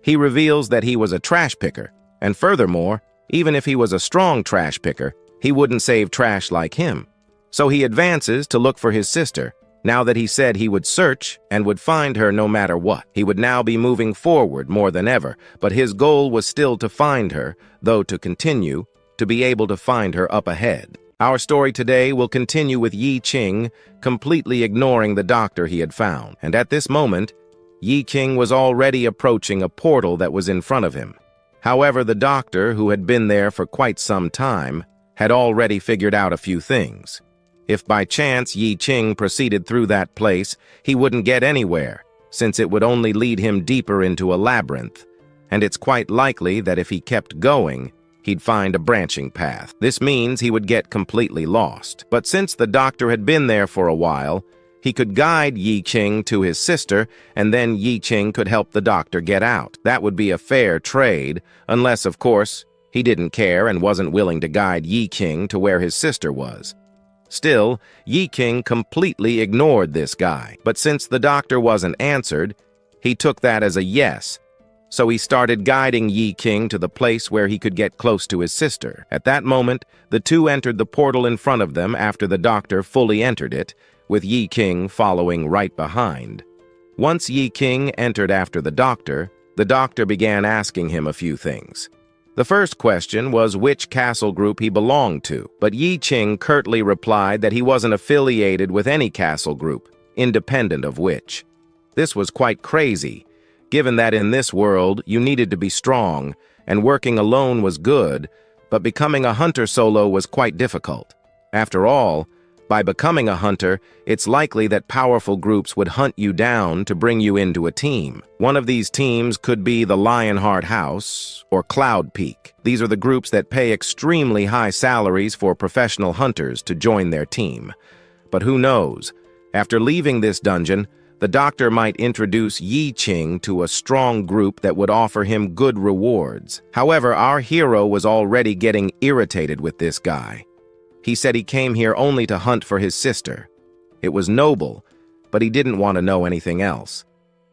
He reveals that he was a trash picker, and furthermore, even if he was a strong trash picker, he wouldn't save trash like him. So he advances to look for his sister, now that he said he would search and would find her no matter what. He would now be moving forward more than ever, but his goal was still to find her, though to continue, to be able to find her up ahead. Our story today will continue with Qing completely ignoring the doctor he had found, and at this moment, Qing was already approaching a portal that was in front of him. However, the doctor, who had been there for quite some time, had already figured out a few things. If by chance Qing proceeded through that place, he wouldn't get anywhere, since it would only lead him deeper into a labyrinth, and it's quite likely that if he kept going, he'd find a branching path. This means he would get completely lost. But since the doctor had been there for a while, he could guide Qing to his sister, and then Qing could help the doctor get out. That would be a fair trade, unless, of course, he didn't care and wasn't willing to guide Qing to where his sister was. Still, Qing completely ignored this guy, but since the doctor wasn't answered, he took that as a yes, so he started guiding Qing to the place where he could get close to his sister. At that moment, the two entered the portal in front of them after the doctor fully entered it, with Qing following right behind. Once Qing entered after the doctor began asking him a few things. The first question was which castle group he belonged to, but Qing curtly replied that he wasn't affiliated with any castle group, independent of which. This was quite crazy, given that in this world you needed to be strong, and working alone was good, but becoming a hunter solo was quite difficult. After all, by becoming a hunter, it's likely that powerful groups would hunt you down to bring you into a team. One of these teams could be the Lionheart House or Cloud Peak. These are the groups that pay extremely high salaries for professional hunters to join their team. But who knows? After leaving this dungeon, the doctor might introduce Qing to a strong group that would offer him good rewards. However, our hero was already getting irritated with this guy. He said he came here only to hunt for his sister. It was noble, but he didn't want to know anything else.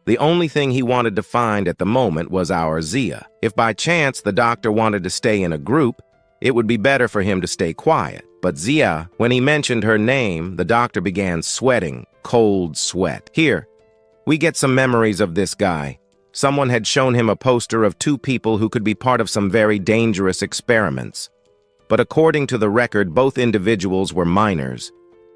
The only thing he wanted to find at the moment was our Zia. If by chance the doctor wanted to stay in a group, it would be better for him to stay quiet. But Zia, when he mentioned her name, the doctor began sweating, cold sweat. Here, we get some memories of this guy. Someone had shown him a poster of two people who could be part of some very dangerous experiments. But according to the record, both individuals were minors.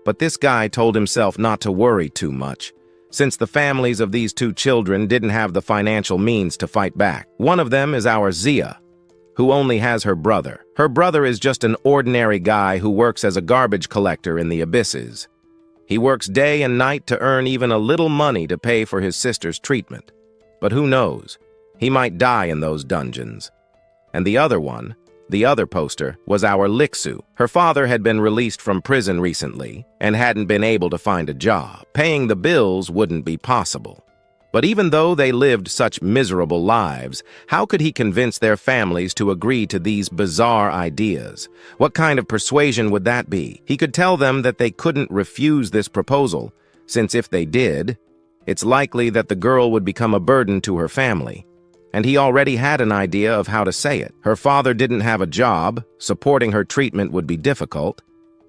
But this guy told himself not to worry too much, since the families of these two children didn't have the financial means to fight back. One of them is our Zia, who only has her brother. Her brother is just an ordinary guy who works as a garbage collector in the abysses. He works day and night to earn even a little money to pay for his sister's treatment. But who knows? He might die in those dungeons. And the other one, the other poster, was our Lixu. Her father had been released from prison recently and hadn't been able to find a job. Paying the bills wouldn't be possible. But even though they lived such miserable lives, how could he convince their families to agree to these bizarre ideas? What kind of persuasion would that be? He could tell them that they couldn't refuse this proposal, since if they did, it's likely that the girl would become a burden to her family. And he already had an idea of how to say it. Her father didn't have a job, supporting her treatment would be difficult,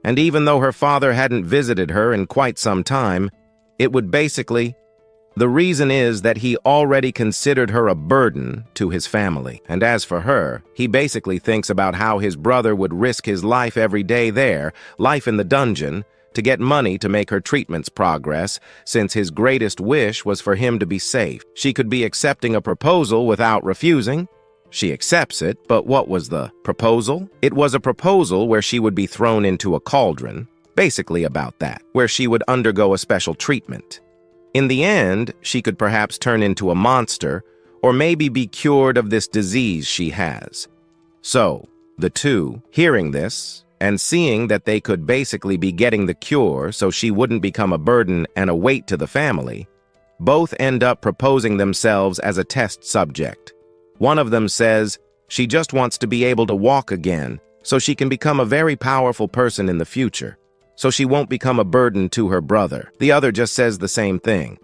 and even though her father hadn't visited her in quite some time, it would basically... The reason is that he already considered her a burden to his family. And as for her, he basically thinks about how his brother would risk his life every day there, life in the dungeon, to get money to make her treatments progress, since his greatest wish was for him to be safe. She could be accepting a proposal without refusing. She accepts it, but what was the proposal? It was a proposal where she would be thrown into a cauldron, basically about that, where she would undergo a special treatment. In the end, she could perhaps turn into a monster, or maybe be cured of this disease she has. So, the two, hearing this, and seeing that they could basically be getting the cure so she wouldn't become a burden and a weight to the family, both end up proposing themselves as a test subject. One of them says she just wants to be able to walk again so she can become a very powerful person in the future, so she won't become a burden to her brother. The other just says the same thing.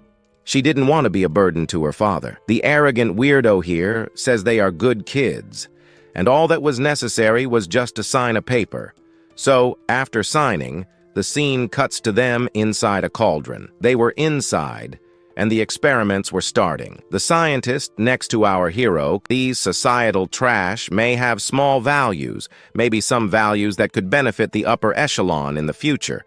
She didn't want to be a burden to her father. The arrogant weirdo here says they are good kids, and all that was necessary was just to sign a paper. So, after signing, the scene cuts to them inside a cauldron. They were inside, and the experiments were starting. The scientist next to our hero, these societal trash may have small values, maybe some values that could benefit the upper echelon in the future.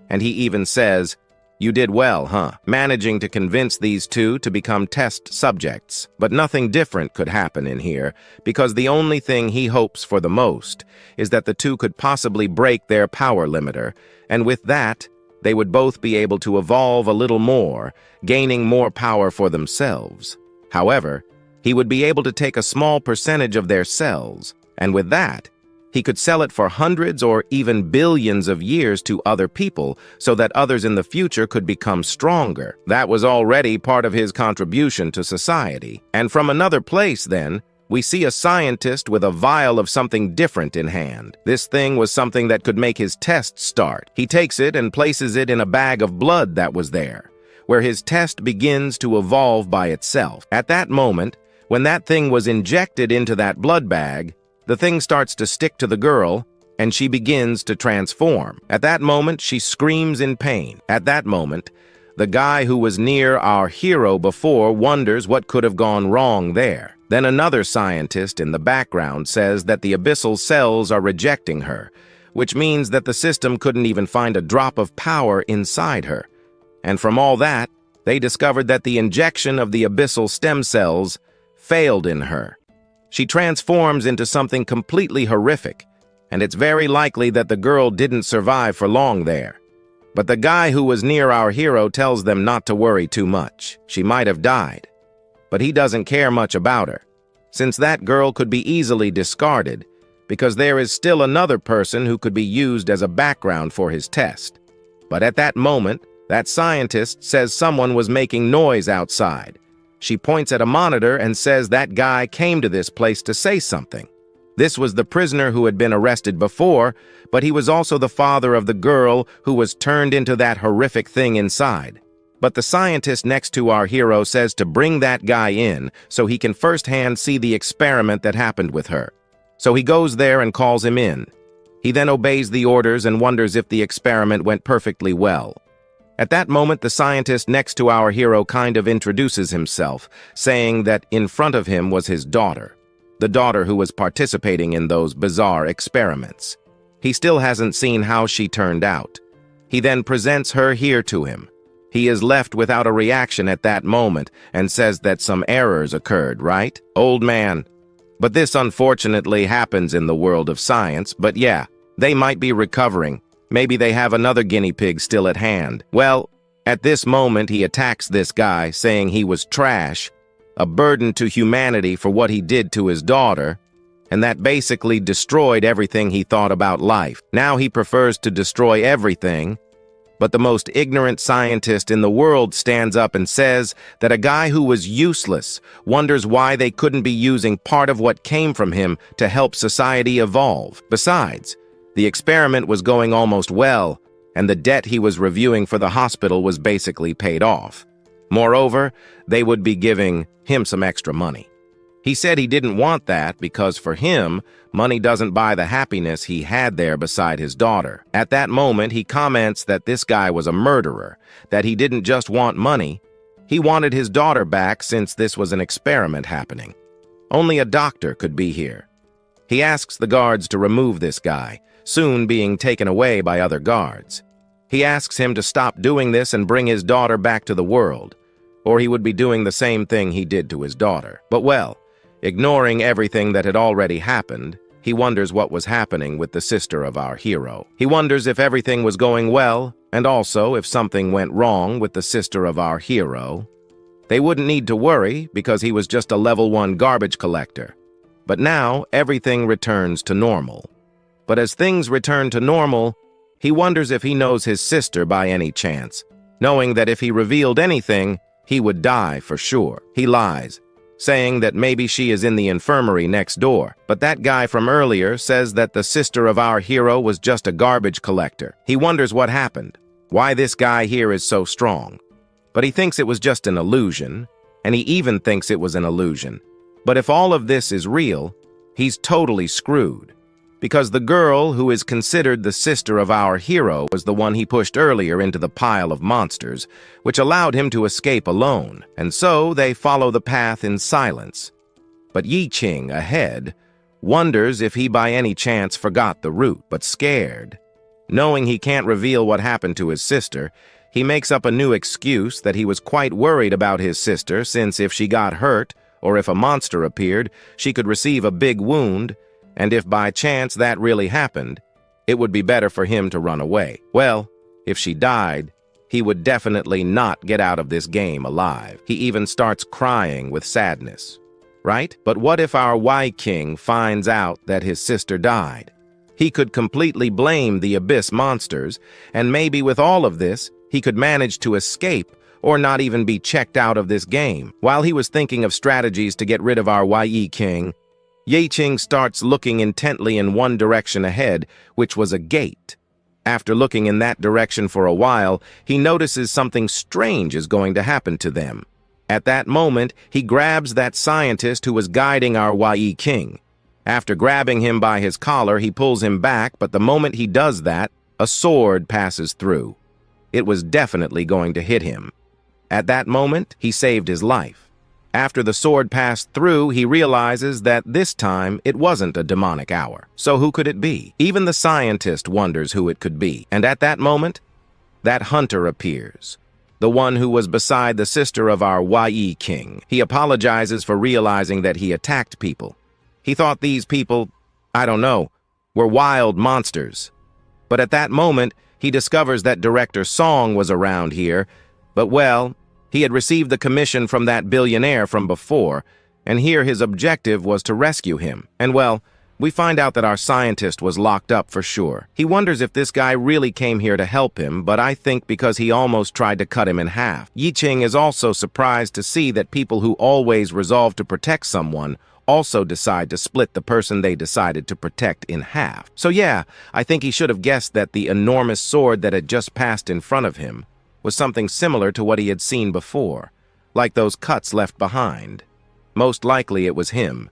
And he even says, "You did well, huh?" Managing to convince these two to become test subjects. But nothing different could happen in here, because the only thing he hopes for the most is that the two could possibly break their power limiter, and with that, they would both be able to evolve a little more, gaining more power for themselves. However, he would be able to take a small percentage of their cells, and with that, he could sell it for hundreds or even billions of years to other people so that others in the future could become stronger. That was already part of his contribution to society. And from another place, then, we see a scientist with a vial of something different in hand. This thing was something that could make his test start. He takes it and places it in a bag of blood that was there, where his test begins to evolve by itself. At that moment, when that thing was injected into that blood bag, the thing starts to stick to the girl, and she begins to transform. At that moment, she screams in pain. At that moment, the guy who was near our hero before wonders what could have gone wrong there. Then another scientist in the background says that the abyssal cells are rejecting her, which means that the system couldn't even find a drop of power inside her. And from all that, they discovered that the injection of the abyssal stem cells failed in her. She transforms into something completely horrific, and it's very likely that the girl didn't survive for long there. But the guy who was near our hero tells them not to worry too much. She might have died. But he doesn't care much about her, since that girl could be easily discarded, because there is still another person who could be used as a background for his test. But at that moment, that scientist says someone was making noise outside. She points at a monitor and says that guy came to this place to say something. This was the prisoner who had been arrested before, but he was also the father of the girl who was turned into that horrific thing inside. But the scientist next to our hero says to bring that guy in so he can firsthand see the experiment that happened with her. So he goes there and calls him in. He then obeys the orders and wonders if the experiment went perfectly well. At that moment, the scientist next to our hero kind of introduces himself, saying that in front of him was his daughter, the daughter who was participating in those bizarre experiments. He still hasn't seen how she turned out. He then presents her here to him. He is left without a reaction at that moment and says that some errors occurred, right, old man? But this unfortunately happens in the world of science, but yeah, they might be recovering. Maybe they have another guinea pig still at hand. Well, at this moment he attacks this guy, saying he was trash, a burden to humanity for what he did to his daughter, and that basically destroyed everything he thought about life. Now he prefers to destroy everything, but the most ignorant scientist in the world stands up and says that a guy who was useless wonders why they couldn't be using part of what came from him to help society evolve. Besides, the experiment was going almost well, and the debt he was reviewing for the hospital was basically paid off. Moreover, they would be giving him some extra money. He said he didn't want that because for him, money doesn't buy the happiness he had there beside his daughter. At that moment, he comments that this guy was a murderer, that he didn't just want money, he wanted his daughter back since this was an experiment happening. Only a doctor could be here. He asks the guards to remove this guy, soon being taken away by other guards. He asks him to stop doing this and bring his daughter back to the world, or he would be doing the same thing he did to his daughter. But well, ignoring everything that had already happened, he wonders what was happening with the sister of our hero. He wonders if everything was going well, and also if something went wrong with the sister of our hero. They wouldn't need to worry because he was just a level 1 garbage collector. But now everything returns to normal. But as things return to normal, he wonders if he knows his sister by any chance, knowing that if he revealed anything, he would die for sure. He lies, saying that maybe she is in the infirmary next door. But that guy from earlier says that the sister of our hero was just a garbage collector. He wonders what happened, why this guy here is so strong. But he thinks it was just an illusion, and he even thinks it was an illusion. But if all of this is real, he's totally screwed. because the girl who is considered the sister of our hero was the one he pushed earlier into the pile of monsters, which allowed him to escape alone, and so they follow the path in silence. But Qing, ahead, wonders if he by any chance forgot the route, but scared. Knowing he can't reveal what happened to his sister, he makes up a new excuse that he was quite worried about his sister, since if she got hurt, or if a monster appeared, she could receive a big wound, and if by chance that really happened, it would be better for him to run away. Well, if she died, he would definitely not get out of this game alive. He even starts crying with sadness, right? But what if our Qing finds out that his sister died? He could completely blame the Abyss monsters, and maybe with all of this, he could manage to escape or not even be checked out of this game. While he was thinking of strategies to get rid of our Qing, Qing starts looking intently in one direction ahead, which was a gate. After looking in that direction for a while, he notices something strange is going to happen to them. At that moment, he grabs that scientist who was guiding our Qing. After grabbing him by his collar, he pulls him back, but the moment he does that, a sword passes through. It was definitely going to hit him. At that moment, he saved his life. After the sword passed through, he realizes that this time it wasn't a demonic hour. So who could it be? Even the scientist wonders who it could be. And at that moment, that hunter appears. The one who was beside the sister of our Qing. He apologizes for realizing that he attacked people. He thought these people, I don't know, were wild monsters. But at that moment, he discovers that Director Song was around here, but well, he had received the commission from that billionaire from before, and here his objective was to rescue him. And well, we find out that our scientist was locked up for sure. He wonders if this guy really came here to help him, but I think because he almost tried to cut him in half. Qing is also surprised to see that people who always resolve to protect someone also decide to split the person they decided to protect in half. So yeah, I think he should have guessed that the enormous sword that had just passed in front of him was something similar to what he had seen before, like those cuts left behind. Most likely it was him,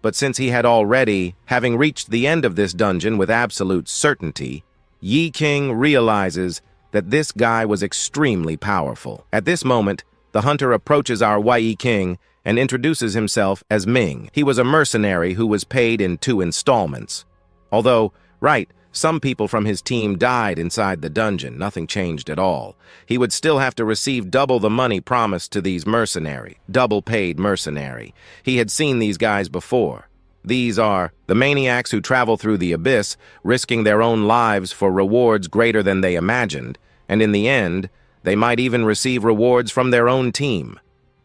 but since he had already, having reached the end of this dungeon with absolute certainty, Qing realizes that this guy was extremely powerful. At this moment, the hunter approaches our Qing and introduces himself as Ming. He was a mercenary who was paid in 2 installments. Although, right, some people from his team died inside the dungeon, nothing changed at all. He would still have to receive double the money promised to these mercenary, double-paid mercenary. He had seen these guys before. These are the maniacs who travel through the abyss, risking their own lives for rewards greater than they imagined, and in the end, they might even receive rewards from their own team.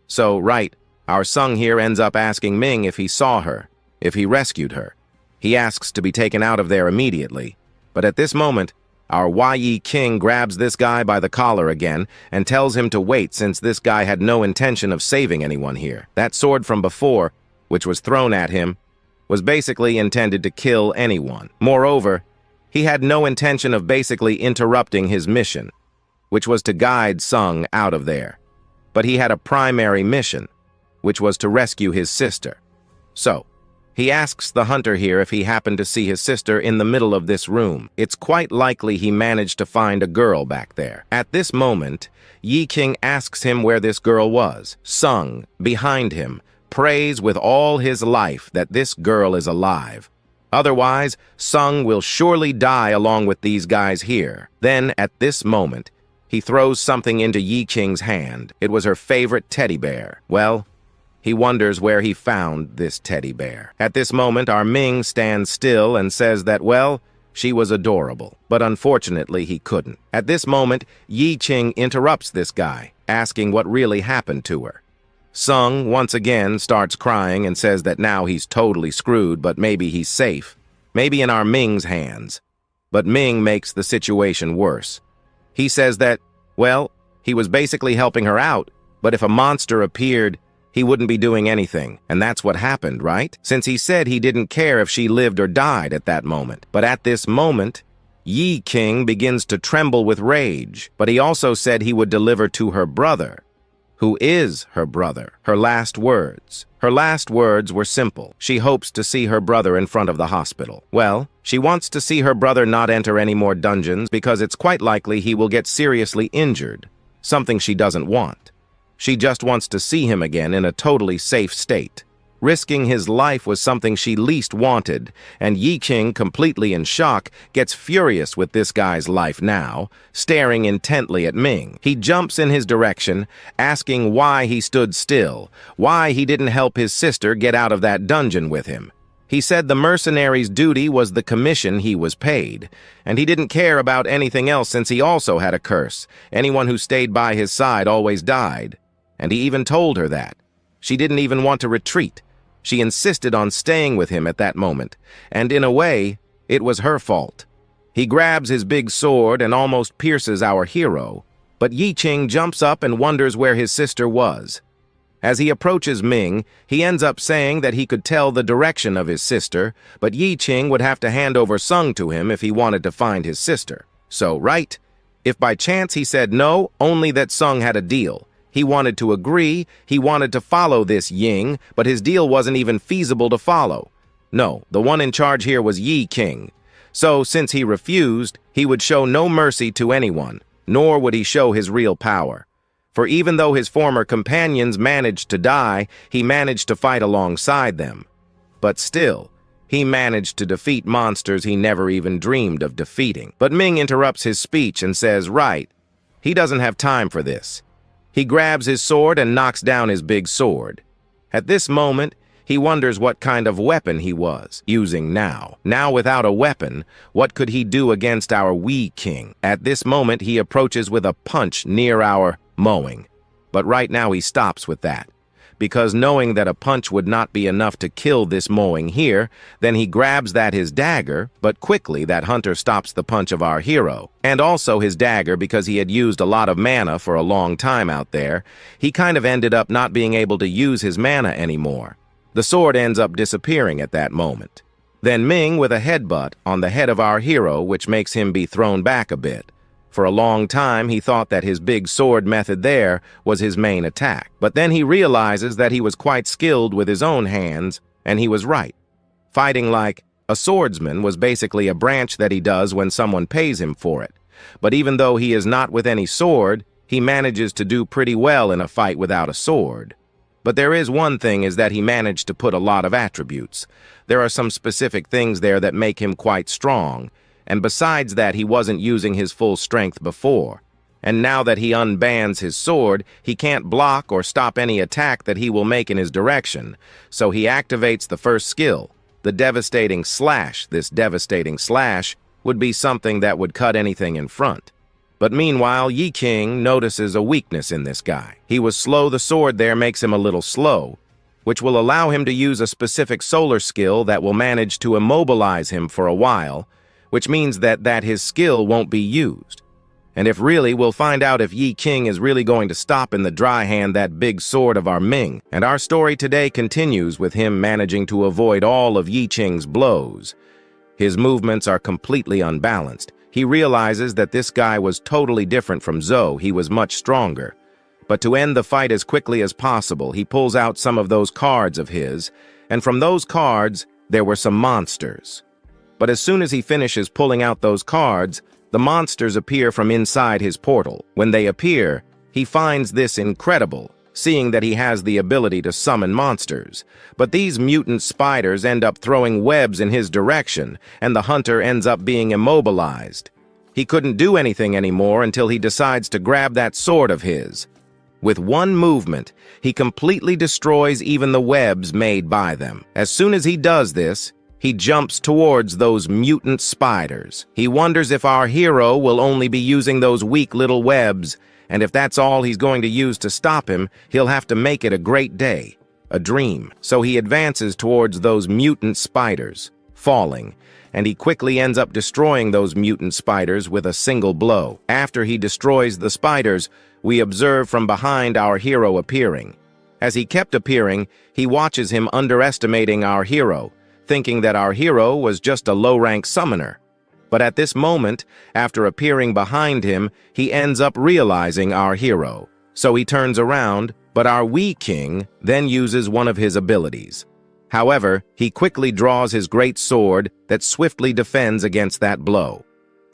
So, right, our Sung here ends up asking Ming if he saw her, if he rescued her. He asks to be taken out of there immediately. But at this moment, our Qing grabs this guy by the collar again and tells him to wait since this guy had no intention of saving anyone here. That sword from before, which was thrown at him, was basically intended to kill anyone. Moreover, he had no intention of basically interrupting his mission, which was to guide Sung out of there. But he had a primary mission, which was to rescue his sister. So, he asks the hunter here if he happened to see his sister in the middle of this room. It's quite likely he managed to find a girl back there. At this moment, Qing asks him where this girl was. Sung, behind him, prays with all his life that this girl is alive. Otherwise, Sung will surely die along with these guys here. Then, at this moment, he throws something into Qing's hand. It was her favorite teddy bear. Well, he wonders where he found this teddy bear. At this moment, our Ming stands still and says that, well, she was adorable. But unfortunately, he couldn't. At this moment, Qing interrupts this guy, asking what really happened to her. Sung, once again, starts crying and says that now he's totally screwed, but maybe he's safe. Maybe in our Ming's hands. But Ming makes the situation worse. He says that, well, he was basically helping her out, but if a monster appeared, he wouldn't be doing anything, and that's what happened, right? Since he said he didn't care if she lived or died at that moment. But at this moment, Qing begins to tremble with rage, but he also said he would deliver to her brother, Who is her brother? Her last words. Her last words were simple. She hopes to see her brother in front of the hospital. Well, she wants to see her brother not enter any more dungeons because it's quite likely he will get seriously injured, something she doesn't want. She just wants to see him again in a totally safe state. Risking his life was something she least wanted, and Qing, completely in shock, gets furious with this guy's life now, staring intently at Ming. He jumps in his direction, asking why he stood still, why he didn't help his sister get out of that dungeon with him. He said the mercenary's duty was the commission he was paid, and he didn't care about anything else since he also had a curse. Anyone who stayed by his side always died. And he even told her that. She didn't even want to retreat. She insisted on staying with him at that moment, and in a way, it was her fault. He grabs his big sword and almost pierces our hero, but Qing jumps up and wonders where his sister was. As he approaches Ming, he ends up saying that he could tell the direction of his sister, but Qing would have to hand over Sung to him if he wanted to find his sister. So, right? If by chance he said no, only that Sung had a deal. He wanted to agree, he wanted to follow this Ying, but his deal wasn't even feasible to follow. No, the one in charge here was Qing. So, since he refused, he would show no mercy to anyone, nor would he show his real power. For even though his former companions managed to die, he managed to fight alongside them. But still, he managed to defeat monsters he never even dreamed of defeating. But Ming interrupts his speech and says, right, he doesn't have time for this. He grabs his sword and knocks down his big sword. At this moment, he wonders what kind of weapon he was using now. Now without a weapon, what could he do against our Qing? At this moment, he approaches with a punch near our mowing. But right now he stops with that, because knowing that a punch would not be enough to kill this mowing here, then he grabs his dagger, but quickly that hunter stops the punch of our hero. And also his dagger, because he had used a lot of mana for a long time out there, he kind of ended up not being able to use his mana anymore. The sword ends up disappearing at that moment. Then Ming with a headbutt on the head of our hero, which makes him be thrown back a bit. For a long time, he thought that his big sword method there was his main attack. But then he realizes that he was quite skilled with his own hands, and he was right. Fighting like a swordsman was basically a branch that he does when someone pays him for it. But even though he is not with any sword, he manages to do pretty well in a fight without a sword. But there is one thing, is that he managed to put a lot of attributes. There are some specific things there that make him quite strong. And besides that, he wasn't using his full strength before. And now that he unbands his sword, he can't block or stop any attack that he will make in his direction. So he activates the first skill, the devastating slash. This devastating slash would be something that would cut anything in front. But meanwhile, Qing notices a weakness in this guy. He was slow. The sword there makes him a little slow, which will allow him to use a specific solar skill that will manage to immobilize him for a while, which means that his skill won't be used. And if really, we'll find out if Qing is really going to stop in the dry hand that big sword of our Ming. And our story today continues with him managing to avoid all of Qing's blows. His movements are completely unbalanced. He realizes that this guy was totally different from Zhou. He was much stronger. But to end the fight as quickly as possible, he pulls out some of those cards of his, and from those cards, there were some monsters. But as soon as he finishes pulling out those cards, the monsters appear from inside his portal. When they appear, he finds this incredible, seeing that he has the ability to summon monsters. But these mutant spiders end up throwing webs in his direction, and the hunter ends up being immobilized. He couldn't do anything anymore until he decides to grab that sword of his. With one movement, he completely destroys even the webs made by them. As soon as he does this, he jumps towards those mutant spiders. He wonders if our hero will only be using those weak little webs, and if that's all he's going to use to stop him, he'll have to make it a great day, a dream. So he advances towards those mutant spiders, falling, and he quickly ends up destroying those mutant spiders with a single blow. After he destroys the spiders, we observe from behind our hero appearing. As he kept appearing, he watches him underestimating our hero, thinking that our hero was just a low-rank summoner. But at this moment, after appearing behind him, he ends up realizing our hero. So he turns around, but our Wee King then uses one of his abilities. However, he quickly draws his great sword that swiftly defends against that blow.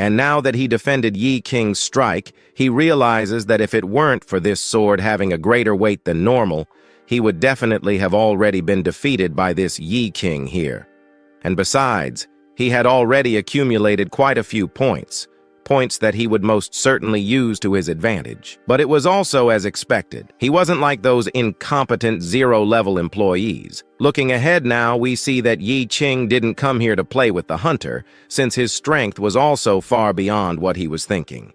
And now that he defended Yi King's strike, he realizes that if it weren't for this sword having a greater weight than normal, he would definitely have already been defeated by this Yi King here. And besides, he had already accumulated quite a few points that he would most certainly use to his advantage. But it was also as expected. He wasn't like those incompetent zero-level employees. Looking ahead now, we see that Yi Qing didn't come here to play with the hunter, since his strength was also far beyond what he was thinking.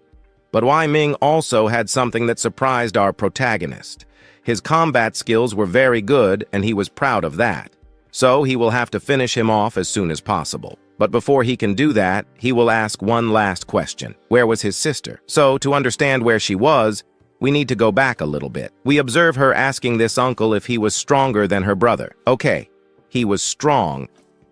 But Wei Ming also had something that surprised our protagonist. His combat skills were very good, and he was proud of that. So he will have to finish him off as soon as possible. But before he can do that, he will ask one last question. Where was his sister? So, to understand where she was, we need to go back a little bit. We observe her asking this uncle if he was stronger than her brother. Okay, he was strong,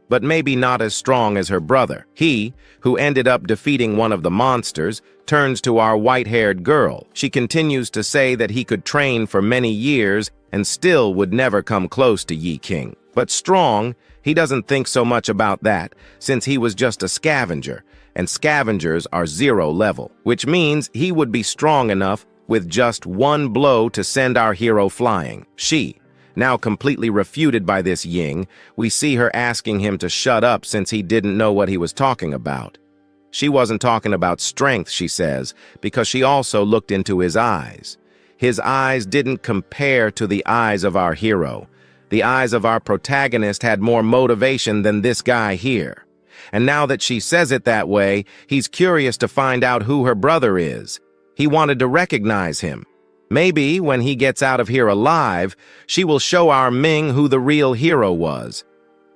but maybe not as strong as her brother. He, who ended up defeating one of the monsters, turns to our white-haired girl. She continues to say that he could train for many years and still would never come close to Yi King. But strong, he doesn't think so much about that, since he was just a scavenger, and scavengers are zero level, which means he would be strong enough with just one blow to send our hero flying. She, now completely refuted by this Ying, we see her asking him to shut up since he didn't know what he was talking about. She wasn't talking about strength, she says, because she also looked into his eyes. His eyes didn't compare to the eyes of our hero. The eyes of our protagonist had more motivation than this guy here. And now that she says it that way, he's curious to find out who her brother is. He wanted to recognize him. Maybe when he gets out of here alive, she will show our Ming who the real hero was.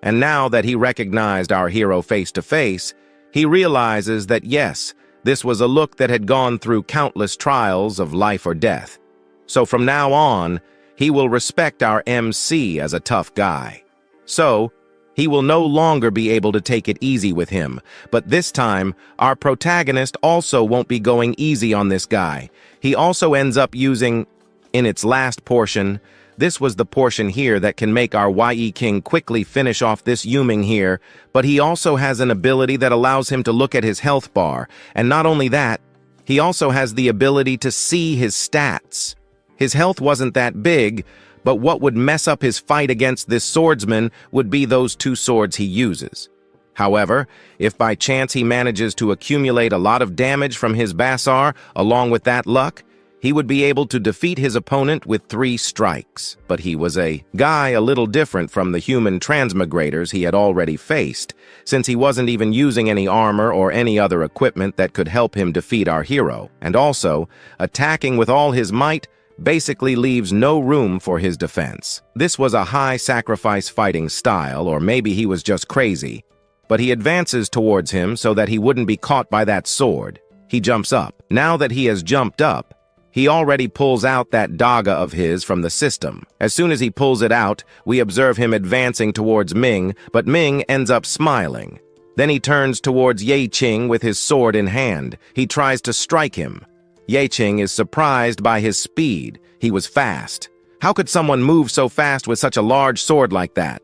And now that he recognized our hero face to face, he realizes that yes, this was a look that had gone through countless trials of life or death. So from now on, he will respect our MC as a tough guy. So, he will no longer be able to take it easy with him, but this time, our protagonist also won't be going easy on this guy. He also ends up using, in its last portion, this was the portion here that can make our Yi King quickly finish off this Yuming here, but he also has an ability that allows him to look at his health bar, and not only that, he also has the ability to see his stats. His health wasn't that big, but what would mess up his fight against this swordsman would be those two swords he uses. However, if by chance he manages to accumulate a lot of damage from his Basar along with that luck, he would be able to defeat his opponent with 3 strikes. But he was a guy a little different from the human transmigrators he had already faced, since he wasn't even using any armor or any other equipment that could help him defeat our hero, and also, attacking with all his might basically leaves no room for his defense. This was a high-sacrifice fighting style, or maybe he was just crazy, but he advances towards him so that he wouldn't be caught by that sword. He jumps up. Now that he has jumped up, he already pulls out that daga of his from the system. As soon as he pulls it out, we observe him advancing towards Ming, but Ming ends up smiling. Then he turns towards Ye Qing with his sword in hand. He tries to strike him. Ye Qing is surprised by his speed. He was fast. How could someone move so fast with such a large sword like that?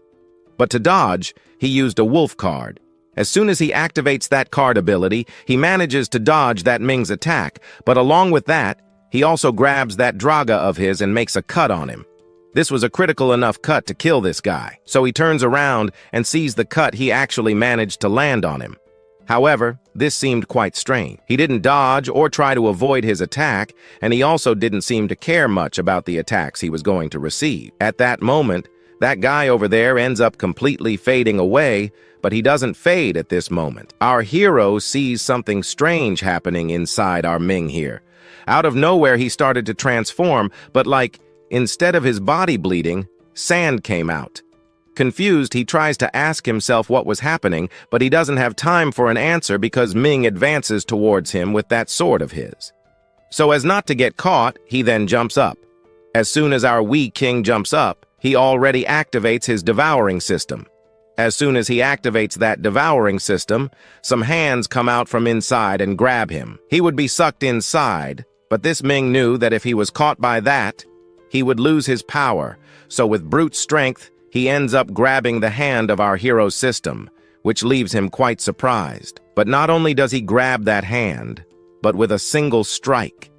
But to dodge, he used a wolf card. As soon as he activates that card ability, he manages to dodge that Ming's attack, but along with that, he also grabs that draga of his and makes a cut on him. This was a critical enough cut to kill this guy, so he turns around and sees the cut he actually managed to land on him. However, this seemed quite strange. He didn't dodge or try to avoid his attack, and he also didn't seem to care much about the attacks he was going to receive. At that moment, that guy over there ends up completely fading away, but he doesn't fade at this moment. Our hero sees something strange happening inside our Ming here. Out of nowhere, he started to transform, but instead of his body bleeding, sand came out. Confused, he tries to ask himself what was happening, but he doesn't have time for an answer because Ming advances towards him with that sword of his. So as not to get caught, he then jumps up. As soon as our Wee King jumps up, he already activates his devouring system. As soon as he activates that devouring system, some hands come out from inside and grab him. He would be sucked inside, But this Ming knew that if he was caught by that, he would lose his power, so with brute strength, he ends up grabbing the hand of our hero's system, which leaves him quite surprised. But not only does he grab that hand, but with a single strike,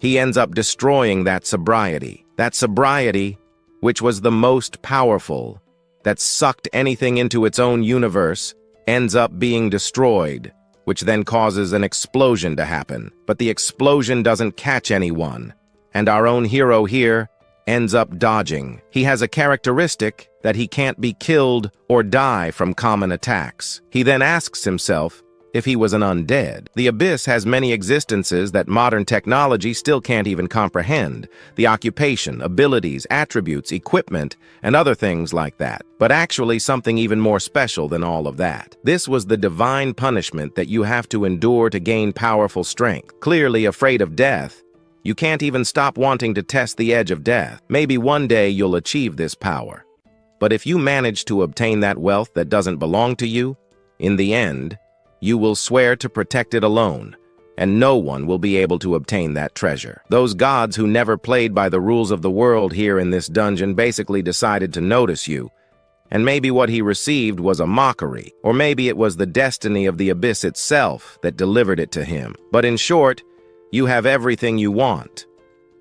he ends up destroying that sobriety. That sobriety, which was the most powerful, that sucked anything into its own universe, ends up being destroyed, which then causes an explosion to happen. But the explosion doesn't catch anyone, and our own hero here ends up dodging. He has a characteristic that he can't be killed or die from common attacks. He then asks himself if he was an undead. The Abyss has many existences that modern technology still can't even comprehend. The occupation, abilities, attributes, equipment, and other things like that. But actually something even more special than all of that. This was the divine punishment that you have to endure to gain powerful strength. Clearly afraid of death, you can't even stop wanting to test the edge of death. Maybe one day you'll achieve this power. But if you manage to obtain that wealth that doesn't belong to you, in the end, you will swear to protect it alone, and no one will be able to obtain that treasure. Those gods who never played by the rules of the world here in this dungeon basically decided to notice you, and maybe what he received was a mockery, or maybe it was the destiny of the Abyss itself that delivered it to him. But in short, you have everything you want,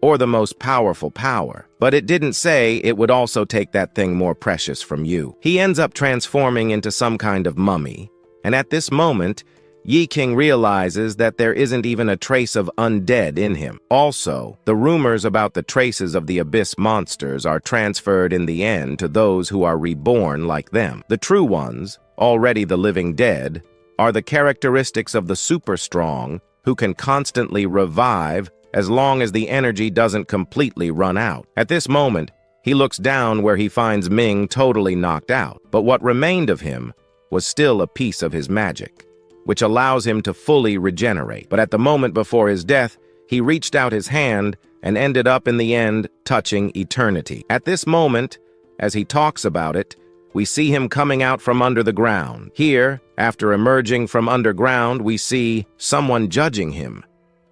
or the most powerful power. But it didn't say it would also take that thing more precious from you. He ends up transforming into some kind of mummy, and at this moment, Yi King realizes that there isn't even a trace of undead in him. Also, the rumors about the traces of the Abyss monsters are transferred in the end to those who are reborn like them. The true ones, already the living dead, are the characteristics of the super strong, who can constantly revive as long as the energy doesn't completely run out. At this moment, he looks down where he finds Ming totally knocked out, but what remained of him was still a piece of his magic, which allows him to fully regenerate. But at the moment before his death, he reached out his hand and ended up in the end touching eternity. At this moment, as he talks about it, we see him coming out from under the ground. Here, after emerging from underground, we see someone judging him.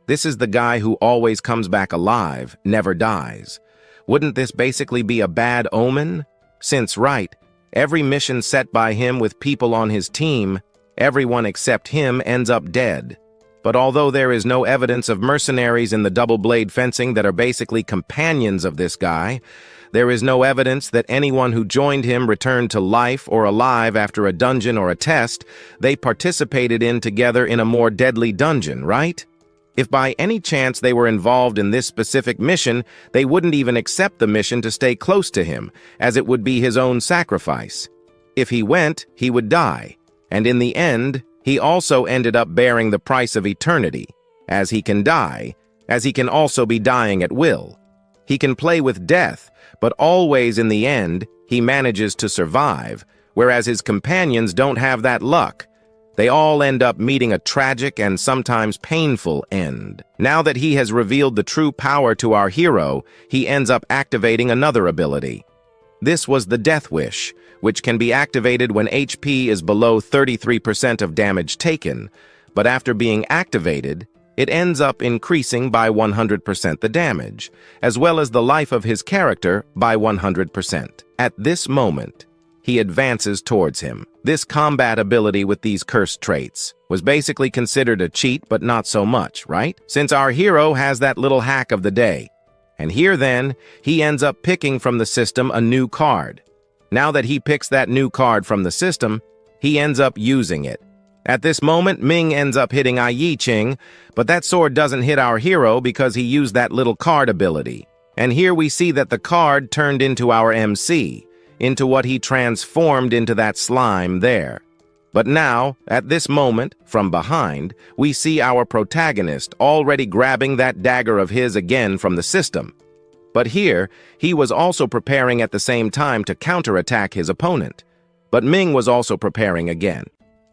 This is the guy who always comes back alive, never dies. Wouldn't this basically be a bad omen? Since, right, every mission set by him with people on his team, everyone except him ends up dead. But although there is no evidence of mercenaries in the double-blade fencing that are basically companions of this guy, there is no evidence that anyone who joined him returned to life or alive after a dungeon or a test they participated in together in a more deadly dungeon, right? If by any chance they were involved in this specific mission, they wouldn't even accept the mission to stay close to him, as it would be his own sacrifice. If he went, he would die, and in the end, he also ended up bearing the price of eternity, as he can die, as he can also be dying at will. He can play with death, but always in the end, he manages to survive, whereas his companions don't have that luck. They all end up meeting a tragic and sometimes painful end. Now that he has revealed the true power to our hero, he ends up activating another ability. This was the Death Wish, which can be activated when HP is below 33% of damage taken, but after being activated, it ends up increasing by 100% the damage, as well as the life of his character by 100%. At this moment, he advances towards him. This combat ability with these cursed traits was basically considered a cheat, but not so much, right? Since our hero has that little hack of the day. And here then, he ends up picking from the system a new card. Now that he picks that new card from the system, he ends up using it. At this moment, Ming ends up hitting Yi Qing, but that sword doesn't hit our hero because he used that little card ability. And here we see that the card turned into our MC, into what he transformed into that slime there. But now, at this moment, from behind, we see our protagonist already grabbing that dagger of his again from the system. But here, he was also preparing at the same time to counterattack his opponent. But Ming was also preparing again.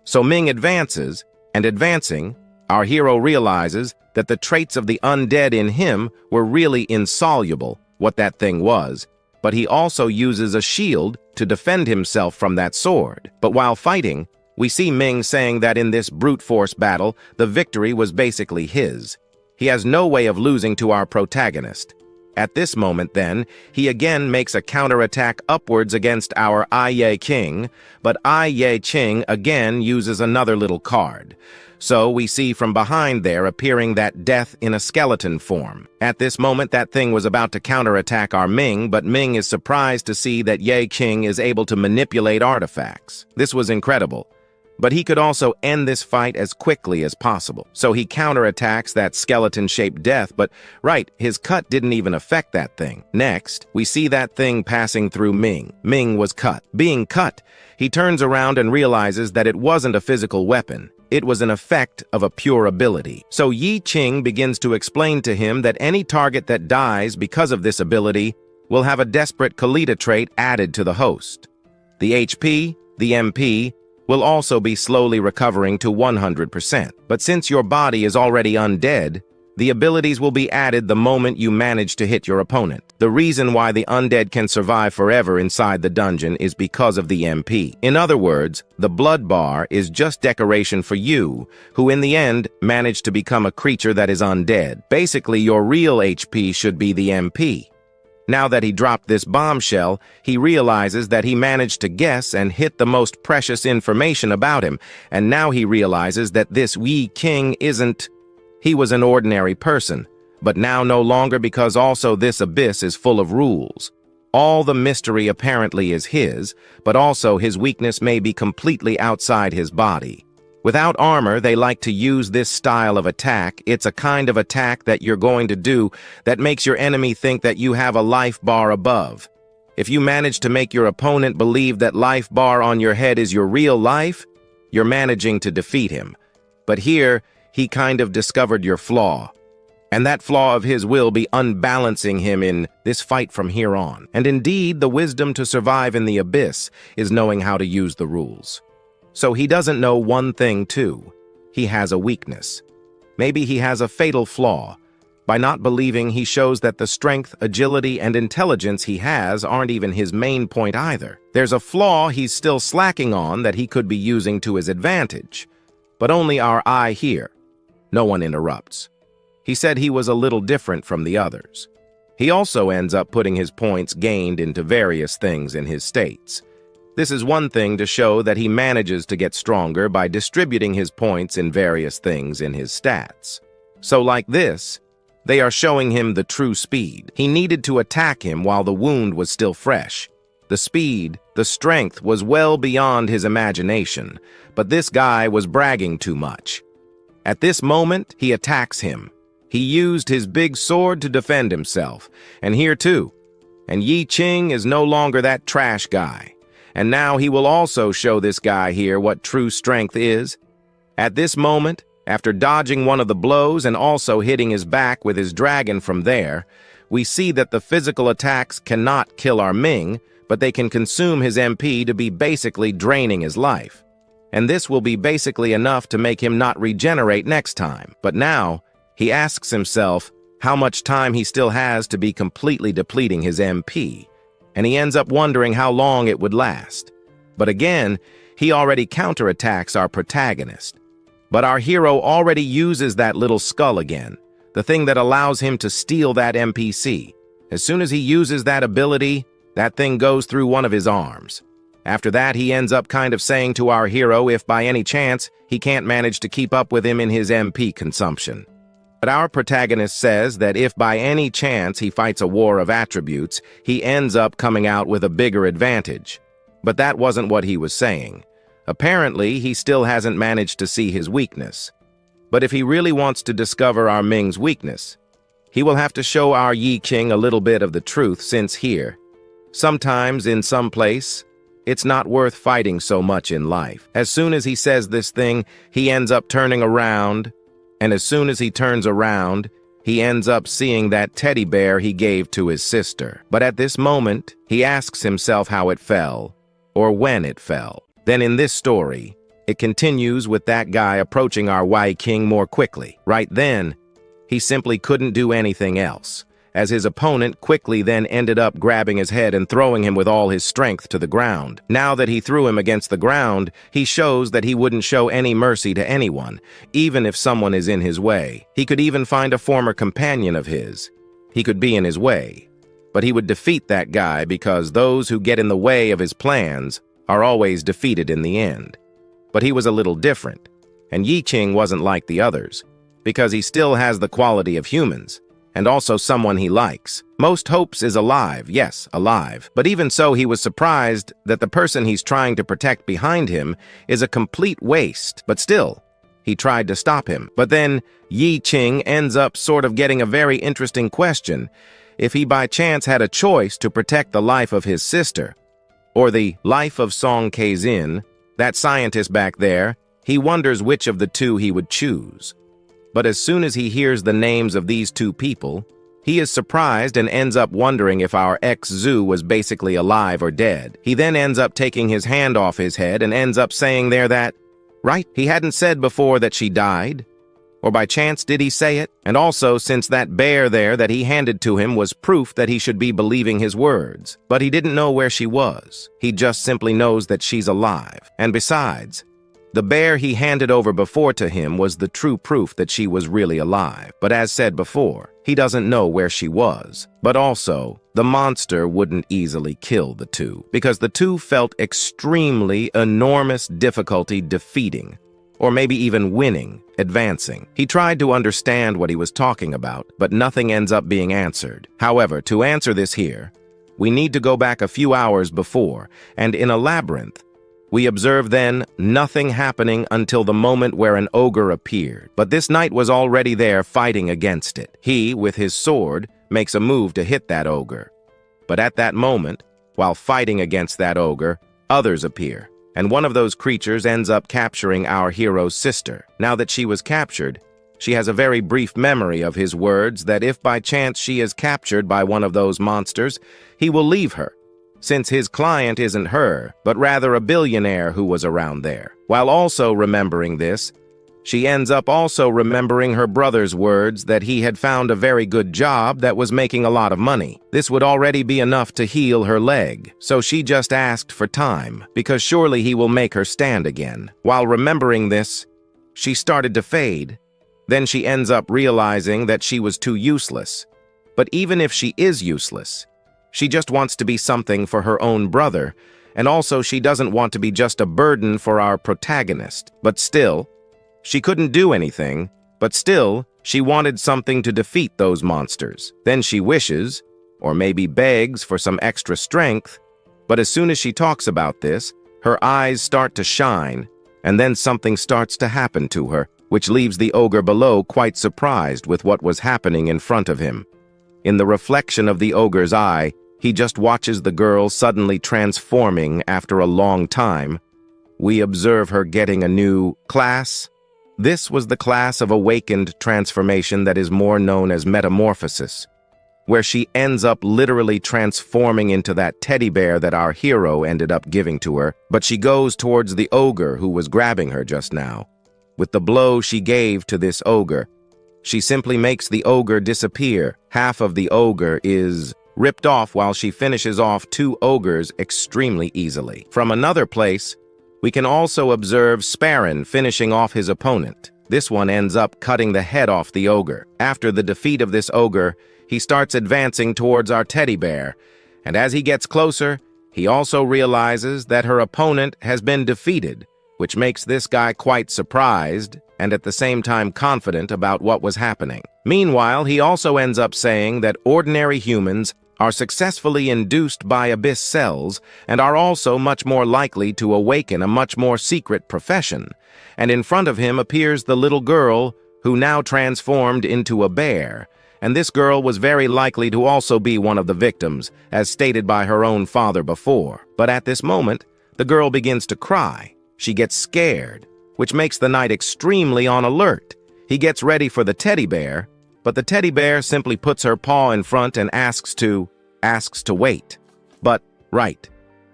So Ming advances, and advancing, our hero realizes that the traits of the undead in him were really insoluble, what that thing was, but he also uses a shield to defend himself from that sword. But while fighting, we see Ming saying that in this brute force battle, the victory was basically his. He has no way of losing to our protagonist. At this moment, then, he again makes a counterattack upwards against our Qing, but Qing again uses another little card. So we see from behind there appearing that death in a skeleton form. At this moment, that thing was about to counterattack our Ming, but Ming is surprised to see that Qing is able to manipulate artifacts. This was incredible. But he could also end this fight as quickly as possible. So he counterattacks that skeleton-shaped death, but his cut didn't even affect that thing. Next, we see that thing passing through Ming. Ming was cut. Being cut, he turns around and realizes that it wasn't a physical weapon. It was an effect of a pure ability. So Yi Qing begins to explain to him that any target that dies because of this ability will have a desperate Kalita trait added to the host. The HP, the MP, will also be slowly recovering to 100%. But since your body is already undead, the abilities will be added the moment you manage to hit your opponent. The reason why the undead can survive forever inside the dungeon is because of the MP. In other words, the blood bar is just decoration for you, who in the end managed to become a creature that is undead. Basically, your real HP should be the MP. Now that he dropped this bombshell, he realizes that he managed to guess and hit the most precious information about him, and now he realizes that this Yi Qing isn't... He was an ordinary person, but now no longer, because also this abyss is full of rules. All the mystery apparently is his, but also his weakness may be completely outside his body. Without armor, they like to use this style of attack. It's a kind of attack that you're going to do that makes your enemy think that you have a life bar above. If you manage to make your opponent believe that life bar on your head is your real life, you're managing to defeat him. But here, he kind of discovered your flaw. And that flaw of his will be unbalancing him in this fight from here on. And indeed, the wisdom to survive in the abyss is knowing how to use the rules. So he doesn't know one thing too. He has a weakness. Maybe he has a fatal flaw. By not believing, he shows that the strength, agility, and intelligence he has aren't even his main point either. There's a flaw he's still slacking on that he could be using to his advantage. But only our eye here. No one interrupts. He said he was a little different from the others. He also ends up putting his points gained into various things in his states. This is one thing to show that he manages to get stronger by distributing his points in various things in his stats. So like this, they are showing him the true speed. He needed to attack him while the wound was still fresh. The speed, the strength was well beyond his imagination, but this guy was bragging too much. At this moment, he attacks him. He used his big sword to defend himself, and here too. And Yi Qing is no longer that trash guy. And now he will also show this guy here what true strength is. At this moment, after dodging one of the blows and also hitting his back with his dragon from there, we see that the physical attacks cannot kill our Ming, but they can consume his MP to be basically draining his life. And this will be basically enough to make him not regenerate next time. But now, he asks himself how much time he still has to be completely depleting his MP. And he ends up wondering how long it would last. But again, he already counterattacks our protagonist. But our hero already uses that little skull again, the thing that allows him to steal that NPC. As soon as he uses that ability, that thing goes through one of his arms. After that, he ends up kind of saying to our hero if by any chance he can't manage to keep up with him in his MP consumption. But our protagonist says that if by any chance he fights a war of attributes, he ends up coming out with a bigger advantage. But that wasn't what he was saying. Apparently, he still hasn't managed to see his weakness. But if he really wants to discover our Ming's weakness, he will have to show our Yi Qing a little bit of the truth, since here, sometimes in some place, it's not worth fighting so much in life. As soon as he says this thing, he ends up turning around, and as soon as he turns around, he ends up seeing that teddy bear he gave to his sister. But at this moment, he asks himself how it fell, or when it fell. Then in this story, it continues with that guy approaching our Yi Qing more quickly. Right then, he simply couldn't do anything else. as his opponent quickly then ended up grabbing his head and throwing him with all his strength to the ground. Now that he threw him against the ground, he shows that he wouldn't show any mercy to anyone, even if someone is in his way. He could even find a former companion of his. He could be in his way, but he would defeat that guy because those who get in the way of his plans are always defeated in the end. But he was a little different, and Qing wasn't like the others, because he still has the quality of humans, and also someone he likes. Most hopes is alive, yes, alive, but even so he was surprised that the person he's trying to protect behind him is a complete waste, but still, he tried to stop him. But then Qing ends up sort of getting a very interesting question. If he by chance had a choice to protect the life of his sister, or the life of Song Kei-zin, that scientist back there, he wonders which of the two he would choose. But as soon as he hears the names of these two people, he is surprised and ends up wondering if our ex-Zhu was basically alive or dead. He then ends up taking his hand off his head and ends up saying there that, right, he hadn't said before that she died. Or by chance did he say it? And also, since that bear there that he handed to him was proof that he should be believing his words. But he didn't know where she was. He just simply knows that she's alive. And besides, the bear he handed over before to him was the true proof that she was really alive. But as said before, he doesn't know where she was. But also, the monster wouldn't easily kill the two, because the two felt extremely enormous difficulty defeating, or maybe even winning, advancing. He tried to understand what he was talking about, but nothing ends up being answered. However, to answer this here, we need to go back a few hours before, and in a labyrinth, we observe then nothing happening until the moment where an ogre appeared. But this knight was already there fighting against it. He, with his sword, makes a move to hit that ogre. But at that moment, while fighting against that ogre, others appear, and one of those creatures ends up capturing our hero's sister. Now that she was captured, she has a very brief memory of his words that if by chance she is captured by one of those monsters, he will leave her, since his client isn't her, but rather a billionaire who was around there. While also remembering this, she ends up also remembering her brother's words that he had found a very good job that was making a lot of money. This would already be enough to heal her leg, so she just asked for time, because surely he will make her stand again. While remembering this, she started to fade. Then she ends up realizing that she was too useless. But even if she is useless, she just wants to be something for her own brother, and also she doesn't want to be just a burden for our protagonist. But still, she couldn't do anything, but still, she wanted something to defeat those monsters. Then she wishes, or maybe begs for some extra strength, but as soon as she talks about this, her eyes start to shine, and then something starts to happen to her, which leaves the ogre below quite surprised with what was happening in front of him. In the reflection of the ogre's eye, he just watches the girl suddenly transforming after a long time. We observe her getting a new class. This was the class of awakened transformation that is more known as metamorphosis, where she ends up literally transforming into that teddy bear that our hero ended up giving to her, but she goes towards the ogre who was grabbing her just now. With the blow she gave to this ogre, she simply makes the ogre disappear. Half of the ogre is ripped off while she finishes off two ogres extremely easily. From another place, we can also observe Sparren finishing off his opponent. This one ends up cutting the head off the ogre. After the defeat of this ogre, he starts advancing towards our teddy bear, and as he gets closer, he also realizes that her opponent has been defeated, which makes this guy quite surprised and at the same time confident about what was happening. Meanwhile, he also ends up saying that ordinary humans are successfully induced by abyss cells and are also much more likely to awaken a much more secret profession. And in front of him appears the little girl who now transformed into a bear. And this girl was very likely to also be one of the victims, as stated by her own father before. But at this moment, the girl begins to cry. She gets scared, which makes the knight extremely on alert. He gets ready for the teddy bear, but the teddy bear simply puts her paw in front and asks to wait. But, right.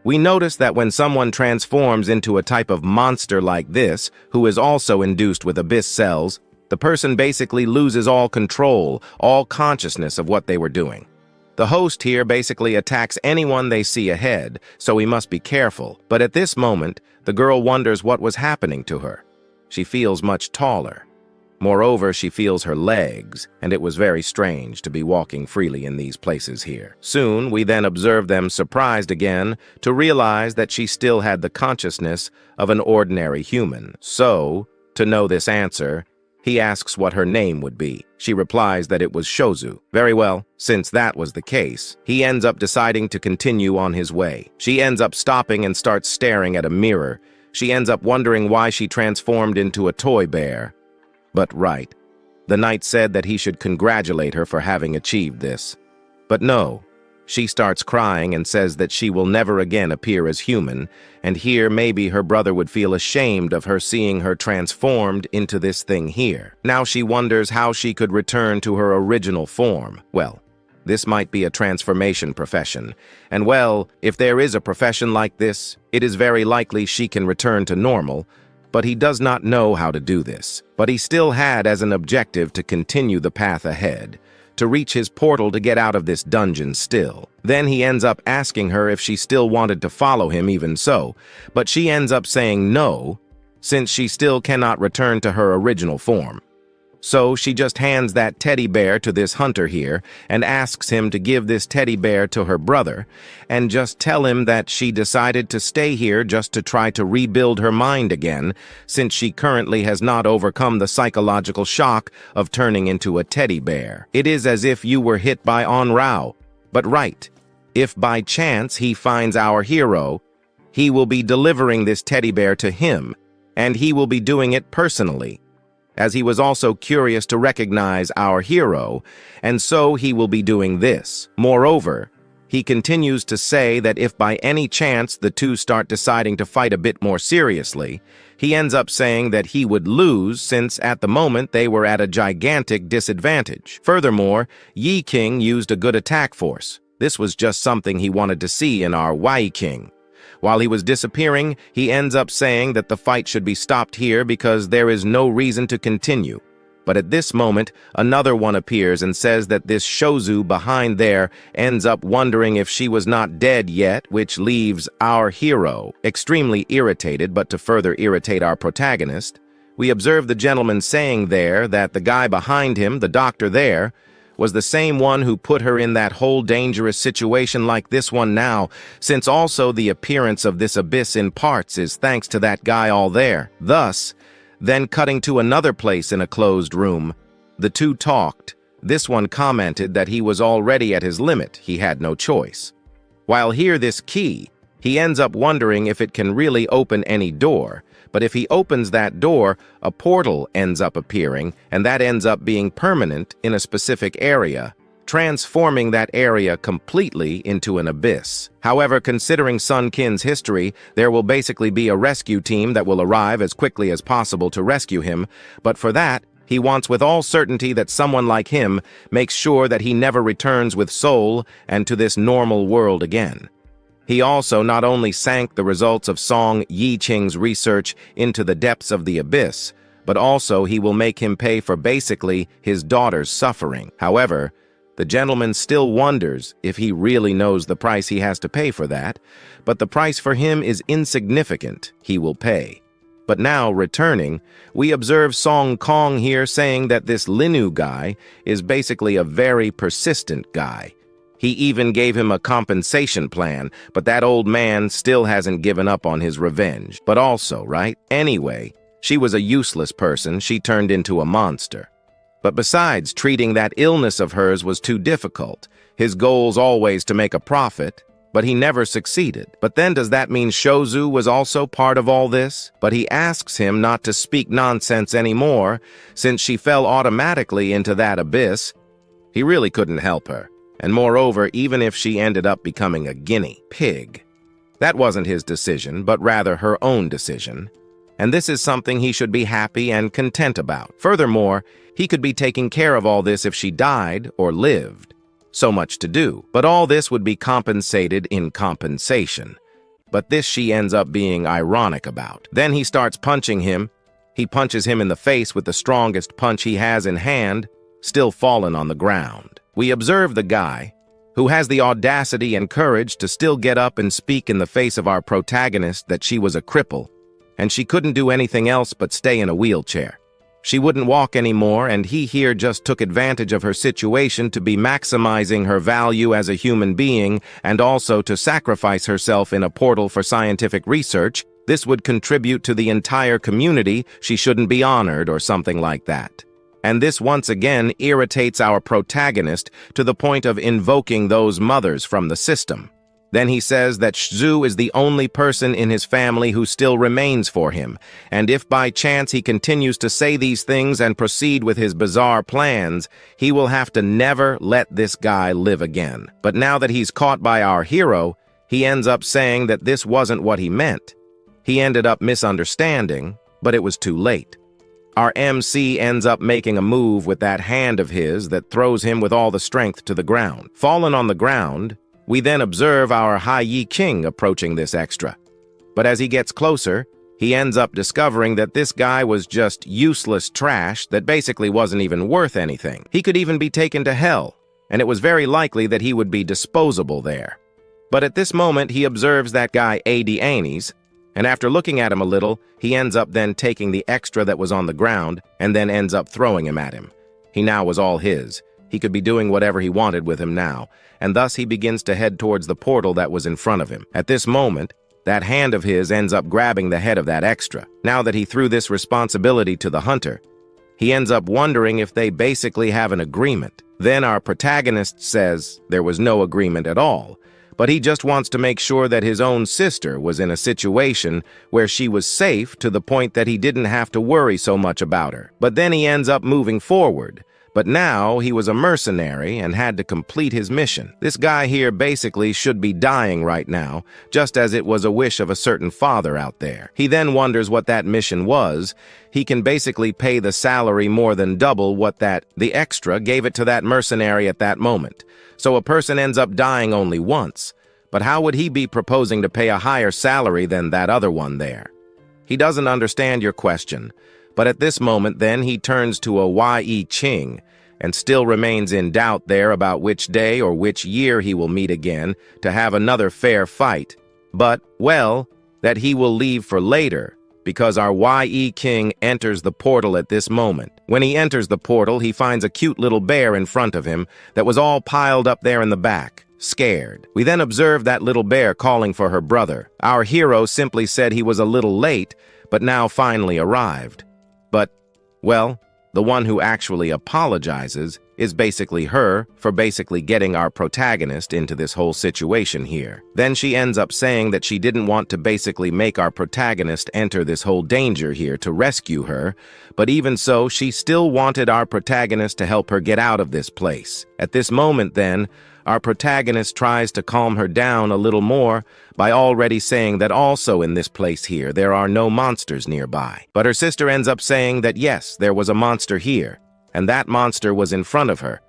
We notice that when someone transforms into a type of monster like this, who is also induced with abyss cells, The person basically loses all control, all consciousness of what they were doing. The host here basically attacks anyone they see ahead, so he must be careful. But at this moment, the girl wonders what was happening to her. She feels much taller. Moreover, she feels her legs, and it was very strange to be walking freely in these places here. Soon, we then observe them surprised again to realize that she still had the consciousness of an ordinary human. So, to know this answer, he asks what her name would be. She replies that it was Shozu. Very well, since that was the case, he ends up deciding to continue on his way. She ends up stopping and starts staring at a mirror. She ends up wondering why she transformed into a toy bear. But right, the knight said that he should congratulate her for having achieved this. But no, she starts crying and says that she will never again appear as human, and here maybe her brother would feel ashamed of her seeing her transformed into this thing here. Now she wonders how she could return to her original form. Well, this might be a transformation profession, and well, if there is a profession like this, it is very likely she can return to normal, but he does not know how to do this. But he still had as an objective to continue the path ahead, to reach his portal to get out of this dungeon still. Then he ends up asking her if she still wanted to follow him even so, but she ends up saying no, since she still cannot return to her original form. So she just hands that teddy bear to this hunter here and asks him to give this teddy bear to her brother and just tell him that she decided to stay here just to try to rebuild her mind again, since she currently has not overcome the psychological shock of turning into a teddy bear. It is as if you were hit by Enro. But right, if by chance he finds our hero, he will be delivering this teddy bear to him, and he will be doing it personally, as he was also curious to recognize our hero, and so he will be doing this. Moreover, he continues to say that if by any chance the two start deciding to fight a bit more seriously, he ends up saying that he would lose since at the moment they were at a gigantic disadvantage. Furthermore, Qing used a good attack force. This was just something he wanted to see in our Qing. While he was disappearing, he ends up saying that the fight should be stopped here because there is no reason to continue. But at this moment, another one appears and says that this Shozu behind there ends up wondering if she was not dead yet, which leaves our hero extremely irritated. But to further irritate our protagonist, we observe the gentleman saying there that the guy behind him, the doctor there, was the same one who put her in that whole dangerous situation like this one now, since also the appearance of this abyss in parts is thanks to that guy all there. Thus, then cutting to another place in a closed room, the two talked. This one commented that he was already at his limit, he had no choice. While here this key, he ends up wondering if it can really open any door, but if he opens that door, a portal ends up appearing, and that ends up being permanent in a specific area, transforming that area completely into an abyss. However, considering Sun Qin's history, there will basically be a rescue team that will arrive as quickly as possible to rescue him, but for that, he wants with all certainty that someone like him makes sure that he never returns with soul and to this normal world again. He also not only sank the results of Song Yiqing's research into the depths of the abyss, but also he will make him pay for basically his daughter's suffering. However, the gentleman still wonders if he really knows the price he has to pay for that, but the price for him is insignificant. He will pay. But now, returning, we observe Song Kong here saying that this Linu guy is basically a very persistent guy. He even gave him a compensation plan, but that old man still hasn't given up on his revenge. But also, right? Anyway, she was a useless person. She turned into a monster. But besides, treating that illness of hers was too difficult. His goal's always to make a profit, but he never succeeded. But then does that mean Shozu was also part of all this? But he asks him not to speak nonsense anymore, since she fell automatically into that abyss. He really couldn't help her. And moreover, even if she ended up becoming a guinea pig, that wasn't his decision, but rather her own decision. And this is something he should be happy and content about. Furthermore, he could be taking care of all this if she died or lived. So much to do. But all this would be compensated in compensation. But this she ends up being ironic about. Then he starts punching him. He punches him in the face with the strongest punch he has in hand, still fallen on the ground. We observe the guy, who has the audacity and courage to still get up and speak in the face of our protagonist that she was a cripple, and she couldn't do anything else but stay in a wheelchair. She wouldn't walk anymore, and he here just took advantage of her situation to be maximizing her value as a human being and also to sacrifice herself in a portal for scientific research. This would contribute to the entire community. She shouldn't be honored or something like that. And this once again irritates our protagonist to the point of invoking those mothers from the system. Then he says that Zhu is the only person in his family who still remains for him, and if by chance he continues to say these things and proceed with his bizarre plans, he will have to never let this guy live again. But now that he's caught by our hero, he ends up saying that this wasn't what he meant. He ended up misunderstanding, but it was too late. Our MC ends up making a move with that hand of his that throws him with all the strength to the ground. Fallen on the ground, we then observe our Qing approaching this extra. But as he gets closer, he ends up discovering that this guy was just useless trash that basically wasn't even worth anything. He could even be taken to hell, and it was very likely that he would be disposable there. But at this moment, he observes that guy Anis, and after looking at him a little, he ends up then taking the extra that was on the ground and then ends up throwing him at him. He now was all his. He could be doing whatever he wanted with him now, and thus he begins to head towards the portal that was in front of him. At this moment, that hand of his ends up grabbing the head of that extra. Now that he threw this responsibility to the hunter, he ends up wondering if they basically have an agreement. Then our protagonist says there was no agreement at all, but he just wants to make sure that his own sister was in a situation where she was safe to the point that he didn't have to worry so much about her. But then he ends up moving forward. But now he was a mercenary and had to complete his mission. This guy here basically should be dying right now, just as it was a wish of a certain father out there. He then wonders what that mission was. He can basically pay the salary more than double what the extra gave it to that mercenary at that moment. So a person ends up dying only once. But how would he be proposing to pay a higher salary than that other one there? He doesn't understand your question. But at this moment, then, he turns to a Qing and still remains in doubt there about which day or which year he will meet again to have another fair fight. But, well, that he will leave for later, because our Qing enters the portal at this moment. When he enters the portal, he finds a cute little bear in front of him that was all piled up there in the back, scared. We then observe that little bear calling for her brother. Our hero simply said he was a little late, but now finally arrived. But, well, the one who actually apologizes is basically her for basically getting our protagonist into this whole situation here. Then she ends up saying that she didn't want to basically make our protagonist enter this whole danger here to rescue her, but even so, she still wanted our protagonist to help her get out of this place. At this moment, then, our protagonist tries to calm her down a little more by already saying that also in this place here there are no monsters nearby. But her sister ends up saying that yes, there was a monster here, and that monster was in front of her.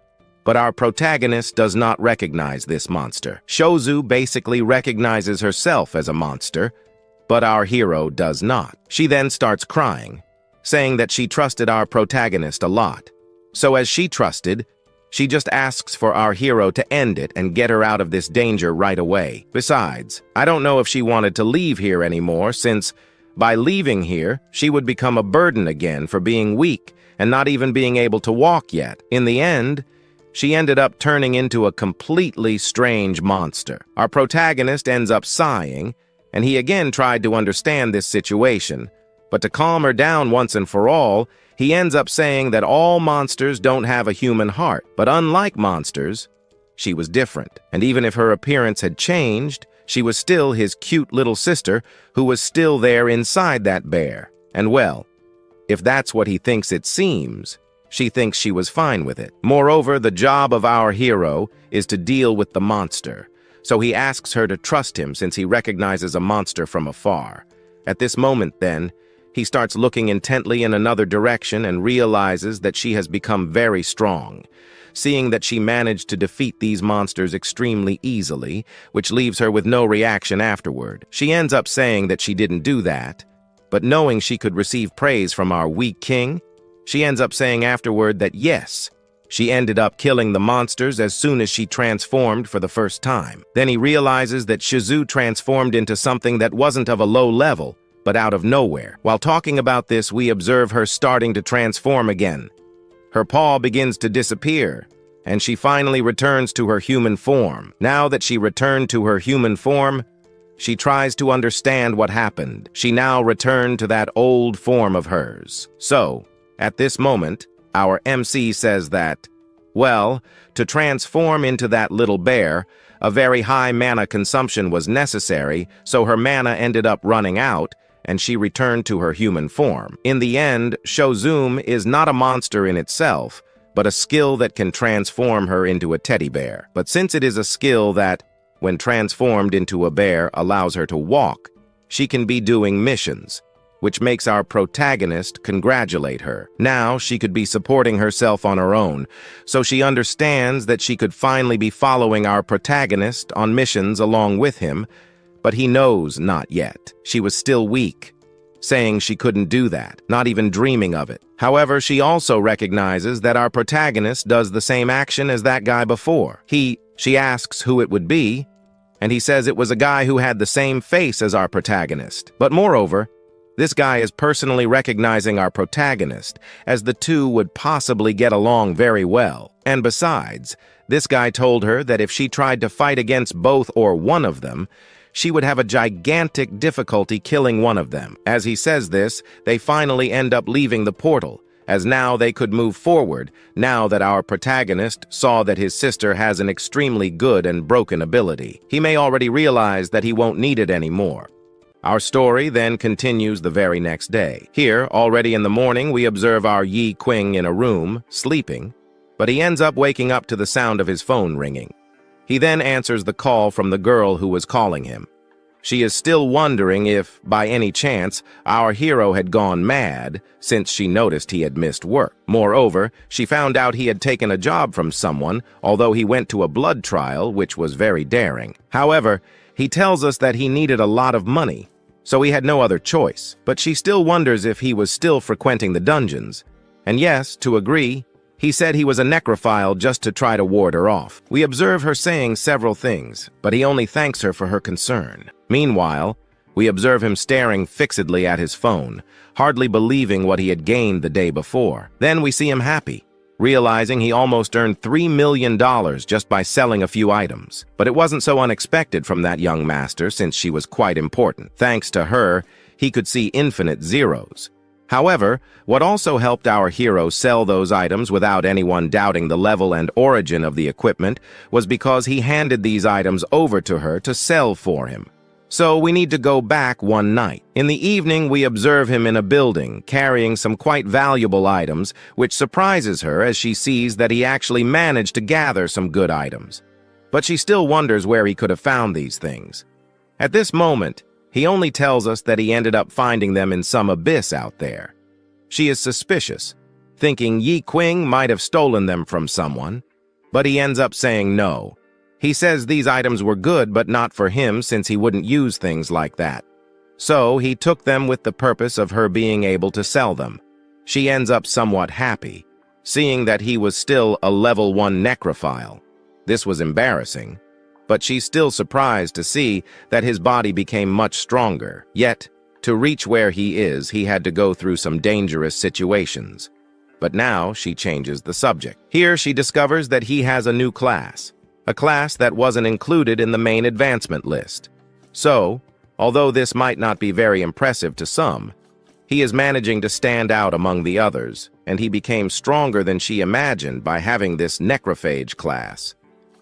But our protagonist does not recognize this monster. Shozu basically recognizes herself as a monster, but our hero does not. She then starts crying, saying that she trusted our protagonist a lot. So as she trusted, she just asks for our hero to end it and get her out of this danger right away. Besides, I don't know if she wanted to leave here anymore, since by leaving here, she would become a burden again for being weak and not even being able to walk yet. In the end, she ended up turning into a completely strange monster. Our protagonist ends up sighing, and he again tried to understand this situation. But to calm her down once and for all, he ends up saying that all monsters don't have a human heart, but unlike monsters, she was different. And even if her appearance had changed, she was still his cute little sister who was still there inside that bear. And well, if that's what he thinks it seems, she thinks she was fine with it. Moreover, the job of our hero is to deal with the monster, so he asks her to trust him since he recognizes a monster from afar. At this moment, then, he starts looking intently in another direction and realizes that she has become very strong, seeing that she managed to defeat these monsters extremely easily, which leaves her with no reaction afterward. She ends up saying that she didn't do that, But knowing she could receive praise from our weak king, she ends up saying afterward that yes, she ended up killing the monsters as soon as she transformed for the first time. Then he realizes that Shizu transformed into something that wasn't of a low level, but out of nowhere. While talking about this, we observe her starting to transform again. Her paw begins to disappear, and she finally returns to her human form. Now that she returned to her human form, she tries to understand what happened. She now returned to that old form of hers. So, at this moment, our MC says that, well, to transform into that little bear, a very high mana consumption was necessary, so her mana ended up running out, and she returned to her human form. In the end, Shozum is not a monster in itself, but a skill that can transform her into a teddy bear. But since it is a skill that, when transformed into a bear, allows her to walk, she can be doing missions, which makes our protagonist congratulate her. Now she could be supporting herself on her own, so she understands that she could finally be following our protagonist on missions along with him, but he knows not yet. She was still weak, saying she couldn't do that, not even dreaming of it. However, she also recognizes that our protagonist does the same action as that guy before. She asks who it would be, and he says it was a guy who had the same face as our protagonist. But moreover, this guy is personally recognizing our protagonist, as the two would possibly get along very well. And besides, this guy told her that if she tried to fight against both or one of them, she would have a gigantic difficulty killing one of them. As he says this, they finally end up leaving the portal, as now they could move forward, now that our protagonist saw that his sister has an extremely good and broken ability. He may already realize that he won't need it anymore. Our story then continues the very next day. Here, already in the morning, we observe our Yi Qing in a room, sleeping, but he ends up waking up to the sound of his phone ringing. He then answers the call from the girl who was calling him. She is still wondering if, by any chance, our hero had gone mad, since she noticed he had missed work. Moreover, she found out he had taken a job from someone, although he went to a blood trial, which was very daring. However, he tells us that he needed a lot of money, so he had no other choice. But she still wonders if he was still frequenting the dungeons. And yes, to agree, he said he was a necrophile just to try to ward her off. We observe her saying several things, but he only thanks her for her concern. Meanwhile, we observe him staring fixedly at his phone, hardly believing what he had gained the day before. Then we see him happy, realizing he almost earned $3 million just by selling a few items. But it wasn't so unexpected from that young master, since she was quite important. Thanks to her, he could see infinite zeros. However, what also helped our hero sell those items without anyone doubting the level and origin of the equipment was because he handed these items over to her to sell for him. So we need to go back one night. In the evening, we observe him in a building, carrying some quite valuable items, which surprises her as she sees that he actually managed to gather some good items. But she still wonders where he could have found these things. At this moment, he only tells us that he ended up finding them in some abyss out there. She is suspicious, thinking Yi Qing might have stolen them from someone, but he ends up saying no. He says these items were good, but not for him, since he wouldn't use things like that. So he took them with the purpose of her being able to sell them. She ends up somewhat happy, seeing that he was still a level 1 necrophile. This was embarrassing, but she's still surprised to see that his body became much stronger. Yet, to reach where he is, he had to go through some dangerous situations. But now she changes the subject. Here she discovers that he has a new class, a class that wasn't included in the main advancement list. So, although this might not be very impressive to some, he is managing to stand out among the others, and he became stronger than she imagined by having this necrophage class.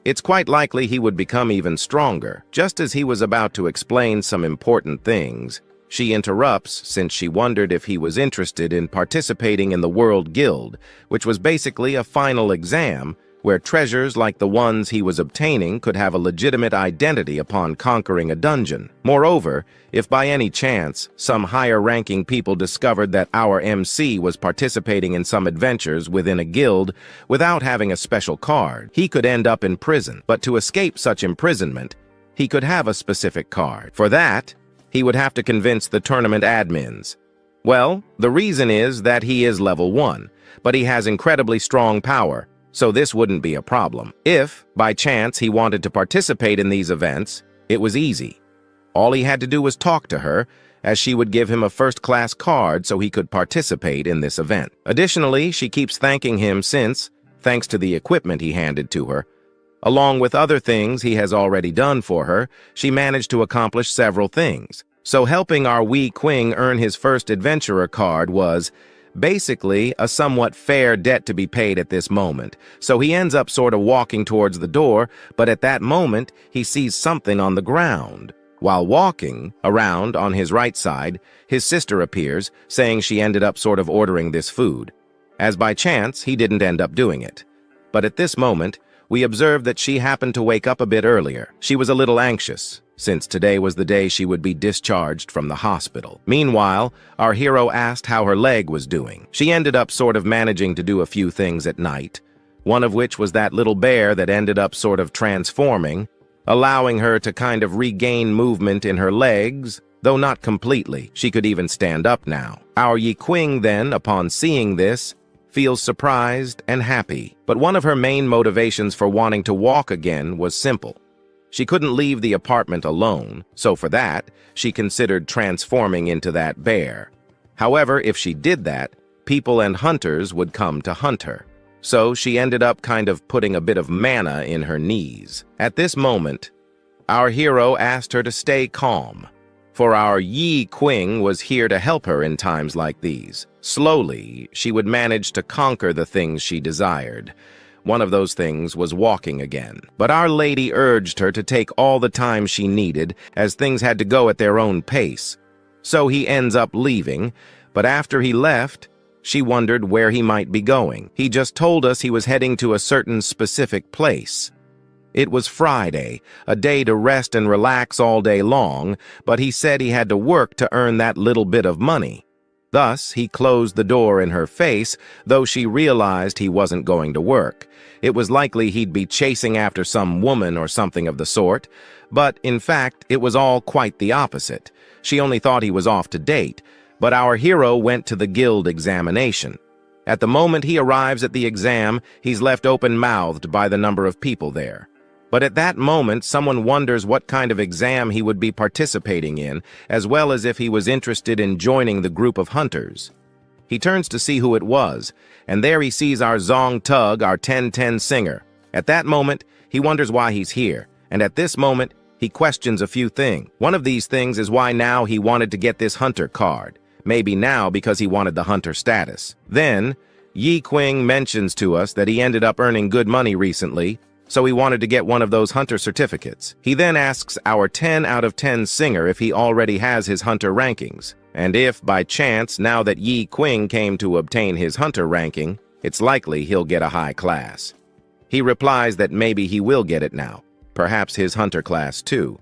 It's quite likely he would become even stronger. Just as he was about to explain some important things, she interrupts, since she wondered if he was interested in participating in the World Guild, which was basically a final exam where treasures like the ones he was obtaining could have a legitimate identity upon conquering a dungeon. Moreover, if by any chance some higher-ranking people discovered that our MC was participating in some adventures within a guild without having a special card, he could end up in prison. But to escape such imprisonment, he could have a specific card. For that, he would have to convince the tournament admins. Well, the reason is that he is level 1, but he has incredibly strong power, so this wouldn't be a problem. If, by chance, he wanted to participate in these events, it was easy. All he had to do was talk to her, as she would give him a first-class card so he could participate in this event. Additionally, she keeps thanking him since, thanks to the equipment he handed to her, along with other things he has already done for her, she managed to accomplish several things. So helping our wee Qing earn his first adventurer card was basically a somewhat fair debt to be paid at this moment. So he ends up sort of walking towards the door, but at that moment, he sees something on the ground. While walking around on his right side, his sister appears, saying she ended up sort of ordering this food. As by chance, he didn't end up doing it. But at this moment, we observed that she happened to wake up a bit earlier. She was a little anxious, since today was the day she would be discharged from the hospital. Meanwhile, our hero asked how her leg was doing. She ended up sort of managing to do a few things at night, one of which was that little bear that ended up sort of transforming, allowing her to kind of regain movement in her legs, though not completely. She could even stand up now. Our Yi Qing then, upon seeing this, feels surprised and happy. But one of her main motivations for wanting to walk again was simple. She couldn't leave the apartment alone, so for that, she considered transforming into that bear. However, if she did that, people and hunters would come to hunt her. So she ended up kind of putting a bit of mana in her knees. At this moment, our hero asked her to stay calm, for our Yi Qing was here to help her in times like these. Slowly, she would manage to conquer the things she desired. One of those things was walking again. But Our Lady urged her to take all the time she needed, as things had to go at their own pace. So he ends up leaving, but after he left, she wondered where he might be going. He just told us he was heading to a certain specific place. It was Friday, a day to rest and relax all day long, but he said he had to work to earn that little bit of money. Thus, he closed the door in her face, though she realized he wasn't going to work. It was likely he'd be chasing after some woman or something of the sort, but in fact, it was all quite the opposite. She only thought he was off to date, but our hero went to the guild examination. At the moment he arrives at the exam, he's left open-mouthed by the number of people there. But at that moment, someone wonders what kind of exam he would be participating in, as well as if he was interested in joining the group of hunters. He turns to see who it was, and there he sees our Zong Tug, our 10-10 singer. At that moment, he wonders why he's here, and at this moment, he questions a few things. One of these things is why now he wanted to get this hunter card. Maybe now because he wanted the hunter status. Then, Yi Qing mentions to us that he ended up earning good money recently, so he wanted to get one of those hunter certificates. He then asks our 10 out of 10 singer if he already has his hunter rankings, and if, by chance, now that Yi Qing came to obtain his hunter ranking, it's likely he'll get a high class. He replies that maybe he will get it now, perhaps his hunter class too.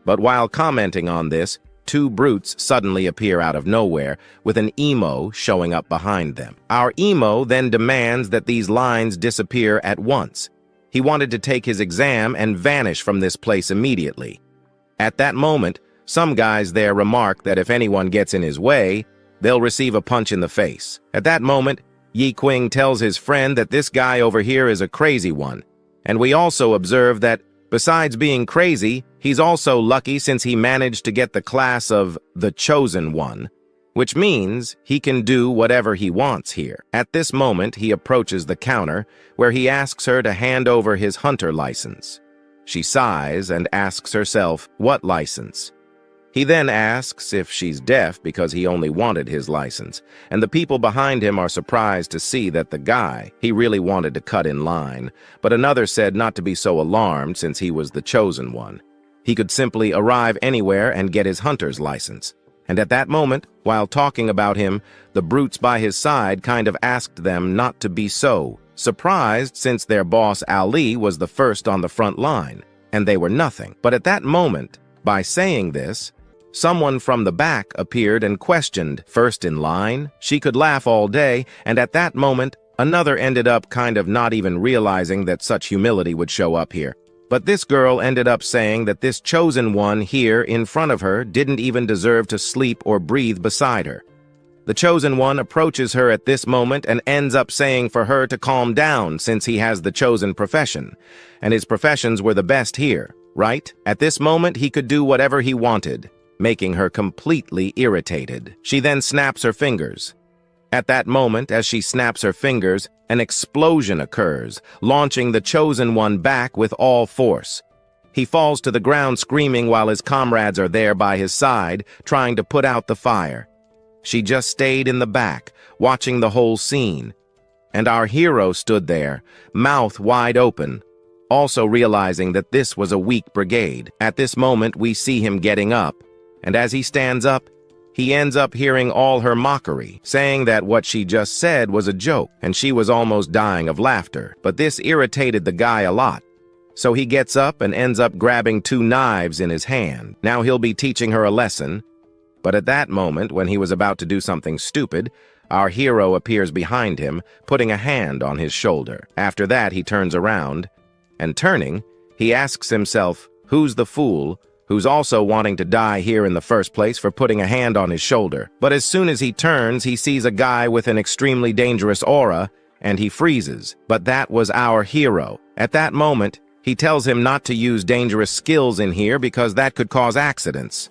But while commenting on this, two brutes suddenly appear out of nowhere, with an emo showing up behind them. Our emo then demands that these lines disappear at once. He wanted to take his exam and vanish from this place immediately. At that moment, some guys there remark that if anyone gets in his way, they'll receive a punch in the face. At that moment, Yi Qing tells his friend that this guy over here is a crazy one, and we also observe that, besides being crazy, he's also lucky since he managed to get the class of the Chosen One, which means he can do whatever he wants here. At this moment, he approaches the counter, where he asks her to hand over his hunter license. She sighs and asks herself, what license? He then asks if she's deaf because he only wanted his license, and the people behind him are surprised to see that the guy he really wanted to cut in line, but another said not to be so alarmed since he was the chosen one. He could simply arrive anywhere and get his hunter's license. And at that moment, while talking about him, the brutes by his side kind of asked them not to be so surprised since their boss Ali was the first on the front line, and they were nothing. But at that moment, by saying this, someone from the back appeared and questioned, first in line. She could laugh all day, and at that moment, another ended up kind of not even realizing that such humility would show up here. But this girl ended up saying that this chosen one here in front of her didn't even deserve to sleep or breathe beside her. The chosen one approaches her at this moment and ends up saying for her to calm down since he has the chosen profession, and his professions were the best here, right? At this moment, he could do whatever he wanted, making her completely irritated. She then snaps her fingers. At that moment, as she snaps her fingers, an explosion occurs, launching the chosen one back with all force. He falls to the ground screaming while his comrades are there by his side, trying to put out the fire. She just stayed in the back, watching the whole scene. And our hero stood there, mouth wide open, also realizing that this was a weak brigade. At this moment, we see him getting up, and as he stands up, he ends up hearing all her mockery, saying that what she just said was a joke, and she was almost dying of laughter. But this irritated the guy a lot. So he gets up and ends up grabbing 2 knives in his hand. Now he'll be teaching her a lesson. But at that moment, when he was about to do something stupid, our hero appears behind him, putting a hand on his shoulder. After that, he turns around, and turning, he asks himself, who's the fool who's also wanting to die here in the first place for putting a hand on his shoulder? But as soon as he turns, he sees a guy with an extremely dangerous aura, and he freezes. But that was our hero. At that moment, he tells him not to use dangerous skills in here because that could cause accidents.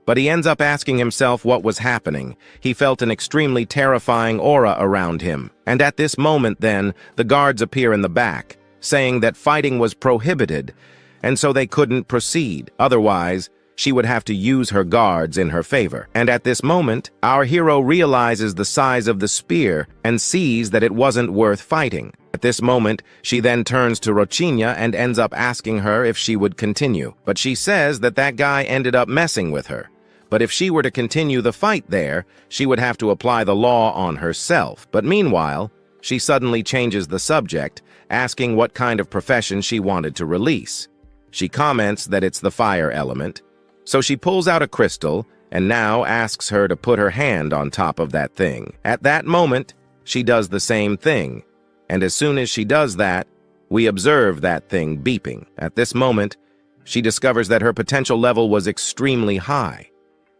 But he ends up asking himself what was happening. He felt an extremely terrifying aura around him. And at this moment then, the guards appear in the back, saying that fighting was prohibited, and so they couldn't proceed. Otherwise, she would have to use her guards in her favor. And at this moment, our hero realizes the size of the spear and sees that it wasn't worth fighting. At this moment, she then turns to Rochinya and ends up asking her if she would continue. But she says that that guy ended up messing with her. But if she were to continue the fight there, she would have to apply the law on herself. But meanwhile, she suddenly changes the subject, asking what kind of profession she wanted to release. She comments that it's the fire element. So she pulls out a crystal and now asks her to put her hand on top of that thing. At that moment, she does the same thing. And as soon as she does that, we observe that thing beeping. At this moment, she discovers that her potential level was extremely high,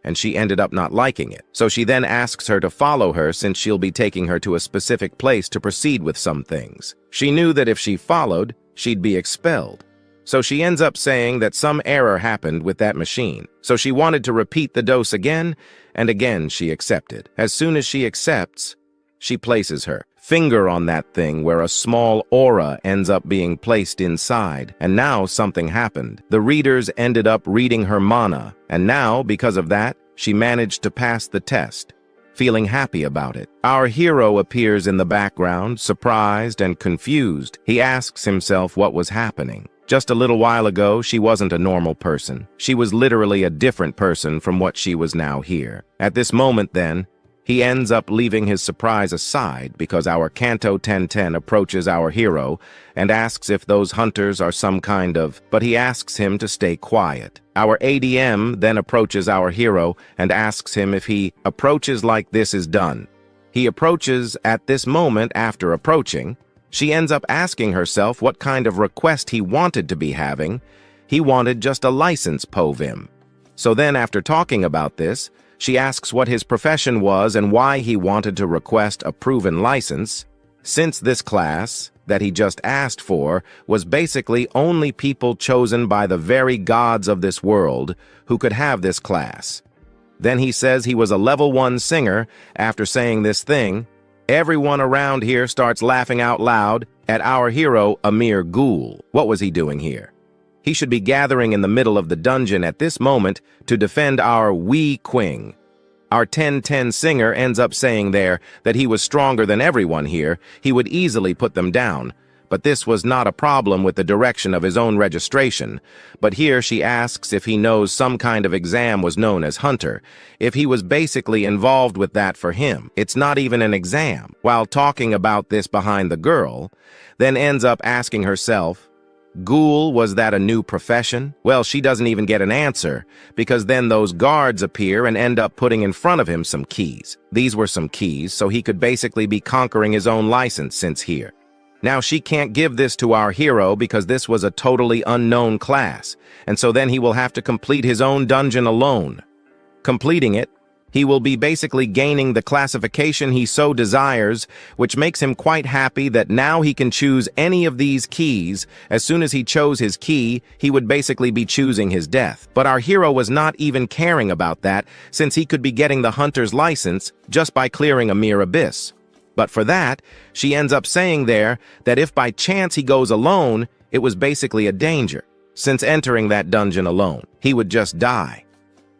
and she ended up not liking it. So she then asks her to follow her since she'll be taking her to a specific place to proceed with some things. She knew that if she followed, she'd be expelled. So she ends up saying that some error happened with that machine. So she wanted to repeat the dose again, and again she accepted. As soon as she accepts, she places her finger on that thing where a small aura ends up being placed inside. And now something happened. The readers ended up reading her mana, and now, because of that, she managed to pass the test, feeling happy about it. Our hero appears in the background, surprised and confused. He asks himself what was happening. Just a little while ago, she wasn't a normal person. She was literally a different person from what she was now here. At this moment, then, he ends up leaving his surprise aside because our Canto 1010 approaches our hero and asks if those hunters are some kind of... But he asks him to stay quiet. Our ADM then approaches our hero and asks him if he approaches like this is done. He approaches at this moment after approaching. She ends up asking herself what kind of request he wanted to be having. He wanted just a license povim. So then after talking about this, she asks what his profession was and why he wanted to request a proven license, since this class that he just asked for was basically only people chosen by the very gods of this world who could have this class. Then he says he was a level 1 singer. After saying this thing, everyone around here starts laughing out loud at our hero, a mere ghoul. What was he doing here? He should be gathering in the middle of the dungeon at this moment to defend our wee Qing. Our 1010 singer ends up saying there that he was stronger than everyone here. He would easily put them down. But this was not a problem with the direction of his own registration. But here she asks if he knows some kind of exam was known as Hunter, if he was basically involved with that for him. It's not even an exam. While talking about this behind the girl, then ends up asking herself, Ghoul, was that a new profession? Well, she doesn't even get an answer, because then those guards appear and end up putting in front of him some keys. These were some keys, so he could basically be conquering his own license since here. Now she can't give this to our hero because this was a totally unknown class, and so then he will have to complete his own dungeon alone. Completing it, he will be basically gaining the classification he so desires, which makes him quite happy that now he can choose any of these keys. As soon as he chose his key, he would basically be choosing his death. But our hero was not even caring about that, since he could be getting the hunter's license just by clearing a mere abyss. But for that, she ends up saying there that if by chance he goes alone, it was basically a danger, since entering that dungeon alone, he would just die.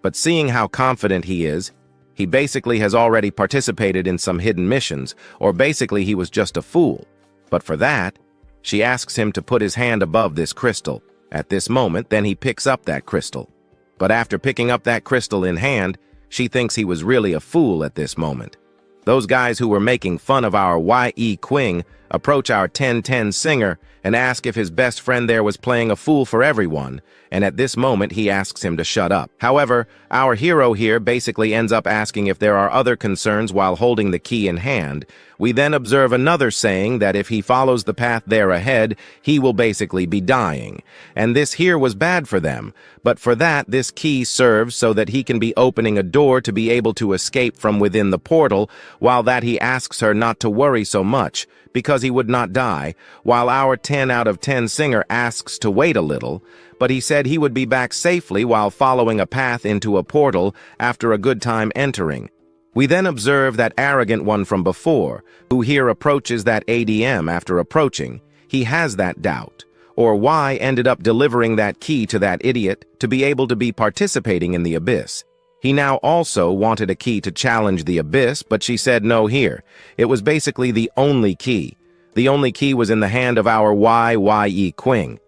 But seeing how confident he is, he basically has already participated in some hidden missions, or basically he was just a fool. But for that, she asks him to put his hand above this crystal. At this moment, then he picks up that crystal. But after picking up that crystal in hand, she thinks he was really a fool at this moment. Those guys who were making fun of our Qing approach our 1010 singer and ask if his best friend there was playing a fool for everyone, and at this moment he asks him to shut up. However, our hero here basically ends up asking if there are other concerns while holding the key in hand. We then observe another saying that if he follows the path there ahead, he will basically be dying. And this here was bad for them, but for that this key serves so that he can be opening a door to be able to escape from within the portal, while that he asks her not to worry so much, because he would not die, while our 10 out of 10 singer asks to wait a little, but he said he would be back safely while following a path into a portal after a good time entering. We then observe that arrogant one from before, who here approaches that ADM after approaching. He has that doubt, or why ended up delivering that key to that idiot to be able to be participating in the abyss. He now also wanted a key to challenge the abyss, but she said no here. It was basically the only key. The only key was in the hand of our Qing.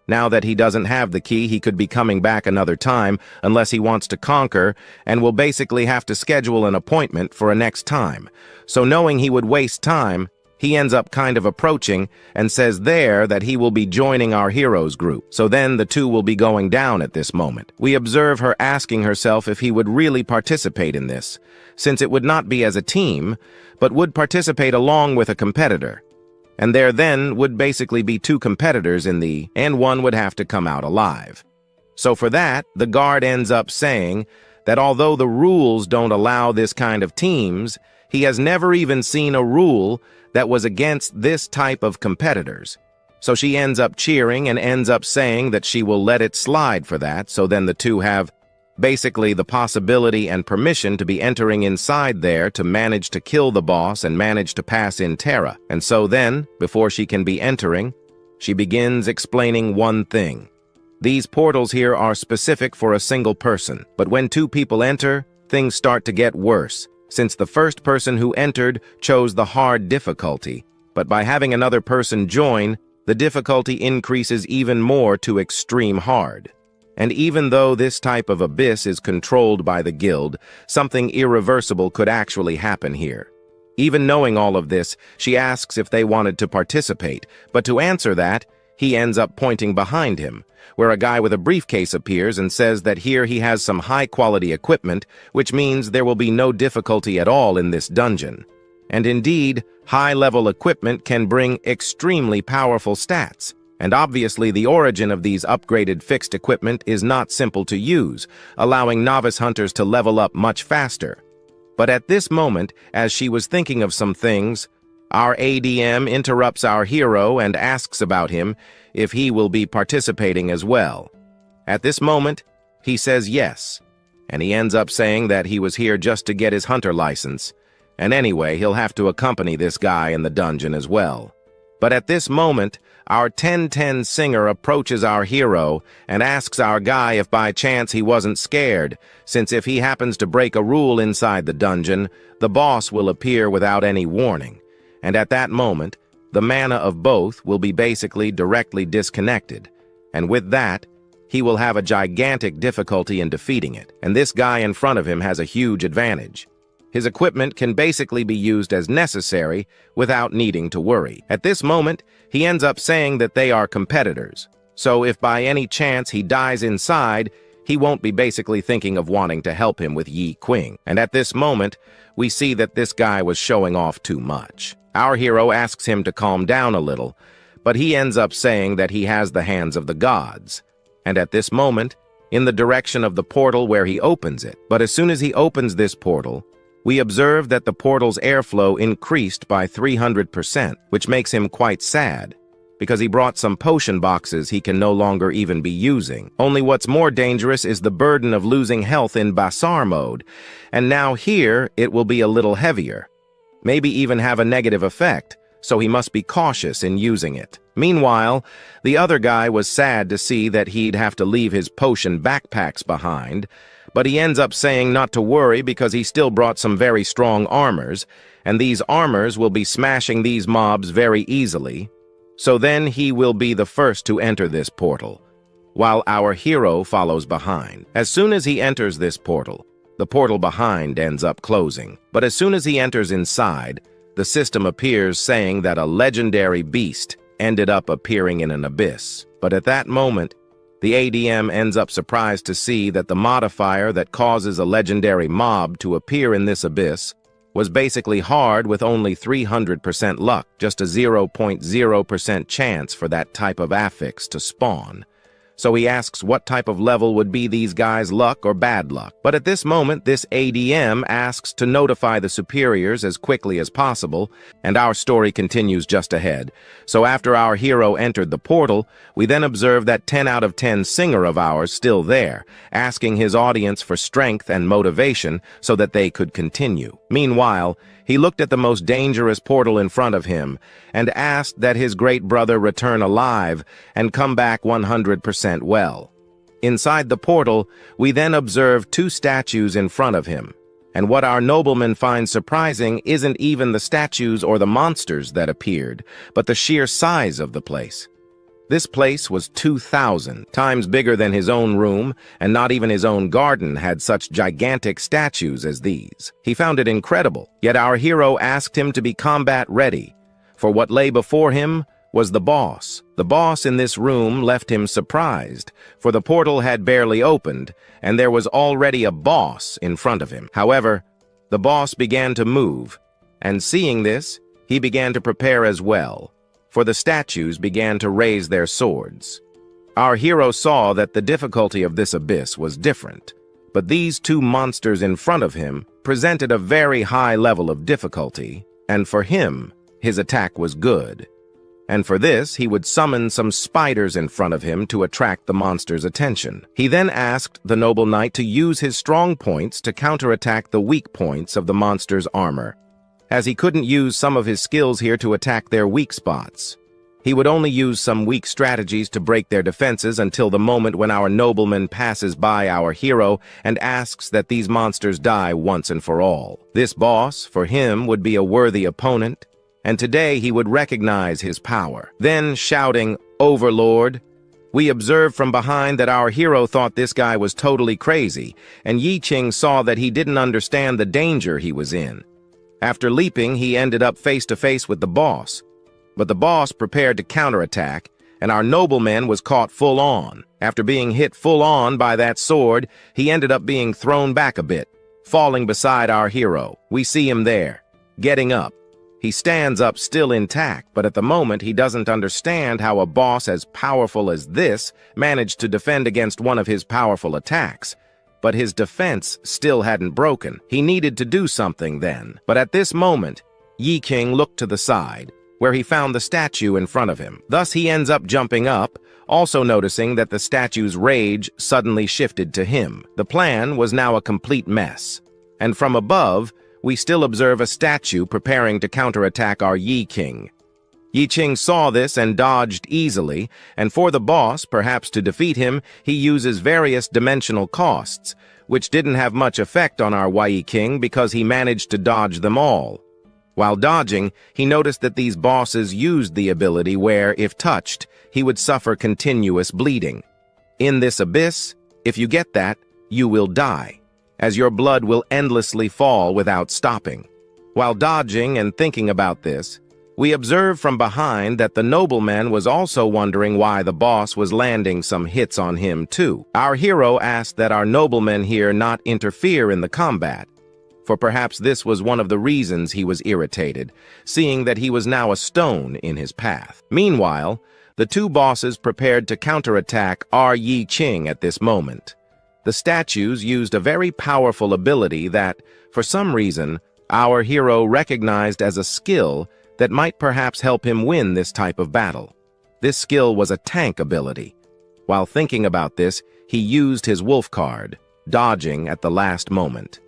Now that he doesn't have the key, he could be coming back another time unless he wants to conquer, and will basically have to schedule an appointment for a next time. So knowing he would waste time, he ends up kind of approaching and says there that he will be joining our hero's group. So then the two will be going down at this moment. We observe her asking herself if he would really participate in this, since it would not be as a team, but would participate along with a competitor. And there then would basically be two competitors and one would have to come out alive. So for that, the guard ends up saying that although the rules don't allow this kind of teams, he has never even seen a rule that was against this type of competitors. So she ends up cheering and ends up saying that she will let it slide for that, so then the two have basically the possibility and permission to be entering inside there to manage to kill the boss and manage to pass in Terra. And so then, before she can be entering, she begins explaining one thing. These portals here are specific for a single person, but when two people enter, things start to get worse, since the first person who entered chose the hard difficulty, but by having another person join, the difficulty increases even more to extreme hard. And even though this type of abyss is controlled by the guild, something irreversible could actually happen here. Even knowing all of this, she asks if they wanted to participate, but to answer that, he ends up pointing behind him, where a guy with a briefcase appears and says that here he has some high-quality equipment, which means there will be no difficulty at all in this dungeon. And indeed, high-level equipment can bring extremely powerful stats. And obviously the origin of these upgraded fixed equipment is not simple to use, allowing novice hunters to level up much faster. But at this moment, as she was thinking of some things, our ADM interrupts our hero and asks about him if he will be participating as well. At this moment, he says yes, and he ends up saying that he was here just to get his hunter license, and anyway, he'll have to accompany this guy in the dungeon as well. But at this moment, our 1010 singer approaches our hero and asks our guy if by chance he wasn't scared, since if he happens to break a rule inside the dungeon, the boss will appear without any warning. And at that moment, the mana of both will be basically directly disconnected. And with that, he will have a gigantic difficulty in defeating it. And this guy in front of him has a huge advantage. His equipment can basically be used as necessary without needing to worry. At this moment, he ends up saying that they are competitors. So if by any chance he dies inside, he won't be basically thinking of wanting to help him with Qing. And at this moment, we see that this guy was showing off too much. Our hero asks him to calm down a little, but he ends up saying that he has the hands of the gods. And at this moment, in the direction of the portal where he opens it. But as soon as he opens this portal, we observe that the portal's airflow increased by 300%, which makes him quite sad, because he brought some potion boxes he can no longer even be using. Only what's more dangerous is the burden of losing health in Basar mode, and now here it will be a little heavier, maybe even have a negative effect, so he must be cautious in using it. Meanwhile, the other guy was sad to see that he'd have to leave his potion backpacks behind, but he ends up saying not to worry because he still brought some very strong armors, and these armors will be smashing these mobs very easily. So then he will be the first to enter this portal, while our hero follows behind. As soon as he enters this portal, the portal behind ends up closing. But as soon as he enters inside, the system appears saying that a legendary beast ended up appearing in an abyss. But at that moment, the ADM ends up surprised to see that the modifier that causes a legendary mob to appear in this abyss was basically hard with only 300% luck, just a 0.0% chance for that type of affix to spawn. So he asks what type of level would be these guys' luck or bad luck. But at this moment, this ADM asks to notify the superiors as quickly as possible, and our story continues just ahead. So after our hero entered the portal, we then observe that 10 out of 10 singer of ours still there, asking his audience for strength and motivation so that they could continue. Meanwhile, he looked at the most dangerous portal in front of him and asked that his great brother return alive and come back 100% well. Inside the portal, we then observe two statues in front of him, and what our nobleman finds surprising isn't even the statues or the monsters that appeared, but the sheer size of the place. This place was 2,000 times bigger than his own room, and not even his own garden had such gigantic statues as these. He found it incredible, yet our hero asked him to be combat ready, for what lay before him was the boss. The boss in this room left him surprised, for the portal had barely opened, and there was already a boss in front of him. However, the boss began to move, and seeing this, he began to prepare as well, for the statues began to raise their swords. Our hero saw that the difficulty of this abyss was different, but these two monsters in front of him presented a very high level of difficulty, and for him, his attack was good. And for this, he would summon some spiders in front of him to attract the monster's attention. He then asked the noble knight to use his strong points to counterattack the weak points of the monster's armor, as he couldn't use some of his skills here to attack their weak spots. He would only use some weak strategies to break their defenses until the moment when our nobleman passes by our hero and asks that these monsters die once and for all. This boss, for him, would be a worthy opponent, and today he would recognize his power. Then, shouting, "Overlord," we observed from behind that our hero thought this guy was totally crazy, and Qing saw that he didn't understand the danger he was in. After leaping, he ended up face to face with the boss, but the boss prepared to counterattack, and our nobleman was caught full on. After being hit full on by that sword, he ended up being thrown back a bit, falling beside our hero. We see him there, getting up. He stands up still intact, but at the moment he doesn't understand how a boss as powerful as this managed to defend against one of his powerful attacks. But his defense still hadn't broken. He needed to do something then. But at this moment, Qing looked to the side, where he found the statue in front of him. Thus he ends up jumping up, also noticing that the statue's rage suddenly shifted to him. The plan was now a complete mess. And from above, we still observe a statue preparing to counterattack our Qing. Qing saw this and dodged easily, and for the boss, perhaps to defeat him, he uses various dimensional costs, which didn't have much effect on our Qing because he managed to dodge them all. While dodging, he noticed that these bosses used the ability where, if touched, he would suffer continuous bleeding. In this abyss, if you get that, you will die, as your blood will endlessly fall without stopping. While dodging and thinking about this, we observe from behind that the nobleman was also wondering why the boss was landing some hits on him too. Our hero asked that our nobleman here not interfere in the combat, for perhaps this was one of the reasons he was irritated, seeing that he was now a stone in his path. Meanwhile, the two bosses prepared to counterattack Qing at this moment. The statues used a very powerful ability that, for some reason, our hero recognized as a skill that might perhaps help him win this type of battle. This skill was a tank ability. While thinking about this, he used his wolf card, dodging at the last moment.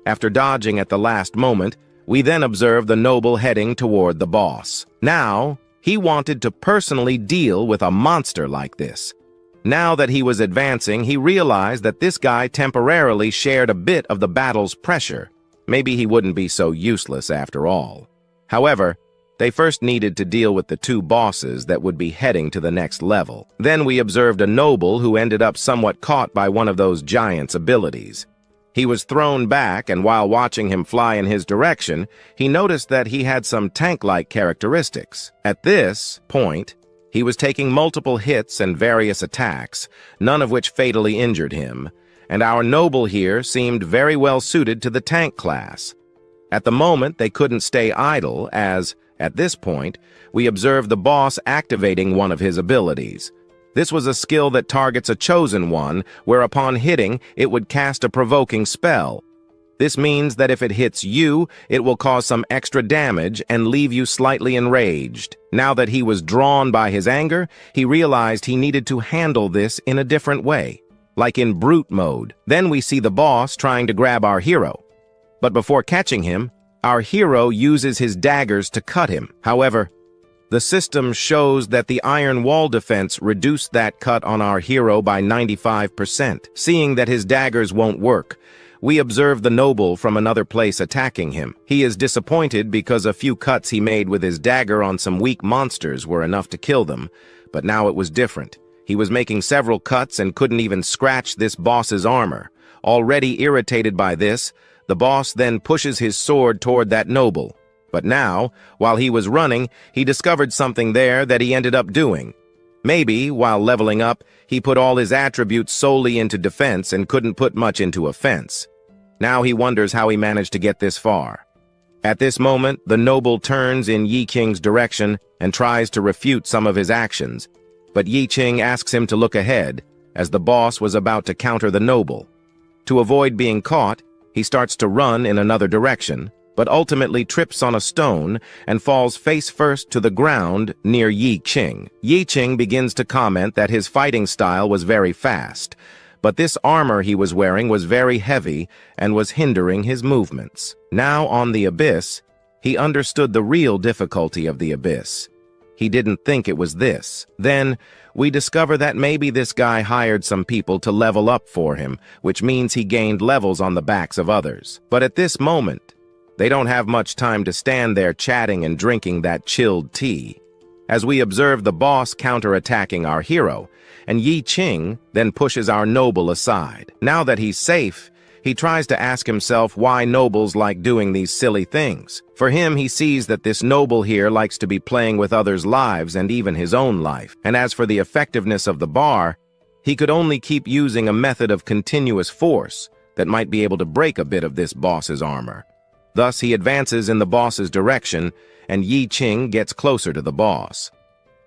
After dodging at the last moment, we then observe the noble heading toward the boss. Now, he wanted to personally deal with a monster like this. Now that he was advancing, he realized that this guy temporarily shared a bit of the battle's pressure. Maybe he wouldn't be so useless after all. However, they first needed to deal with the two bosses that would be heading to the next level. Then we observed a noble who ended up somewhat caught by one of those giants' abilities. He was thrown back, and while watching him fly in his direction, he noticed that he had some tank-like characteristics. At this point, he was taking multiple hits and various attacks, none of which fatally injured him, and our noble here seemed very well suited to the tank class. At the moment, they couldn't stay idle as, at this point, we observed the boss activating one of his abilities. This was a skill that targets a chosen one, where upon hitting, it would cast a provoking spell. This means that if it hits you, it will cause some extra damage and leave you slightly enraged. Now that he was drawn by his anger, he realized he needed to handle this in a different way, like in brute mode. Then we see the boss trying to grab our hero. But before catching him, our hero uses his daggers to cut him. However, the system shows that the iron wall defense reduced that cut on our hero by 95%. Seeing that his daggers won't work, we observe the noble from another place attacking him. He is disappointed because a few cuts he made with his dagger on some weak monsters were enough to kill them, but now it was different. He was making several cuts and couldn't even scratch this boss's armor. Already irritated by this, the boss then pushes his sword toward that noble. But now, while he was running, he discovered something there that he ended up doing. Maybe, while leveling up, he put all his attributes solely into defense and couldn't put much into offense. Now he wonders how he managed to get this far. At this moment, the noble turns in Qing's direction and tries to refute some of his actions, but Qing asks him to look ahead, as the boss was about to counter the noble. To avoid being caught, he starts to run in another direction, but ultimately trips on a stone and falls face first to the ground near Qing. Qing begins to comment that his fighting style was very fast, but this armor he was wearing was very heavy and was hindering his movements. Now on the abyss, he understood the real difficulty of the abyss. He didn't think it was this. Then, we discover that maybe this guy hired some people to level up for him, which means he gained levels on the backs of others. But at this moment, they don't have much time to stand there chatting and drinking that chilled tea. As we observe the boss counterattacking our hero, and Qing then pushes our noble aside. Now that he's safe, he tries to ask himself why nobles like doing these silly things. For him, he sees that this noble here likes to be playing with others' lives and even his own life. And as for the effectiveness of the bar, he could only keep using a method of continuous force that might be able to break a bit of this boss's armor. Thus, he advances in the boss's direction, and Qing gets closer to the boss.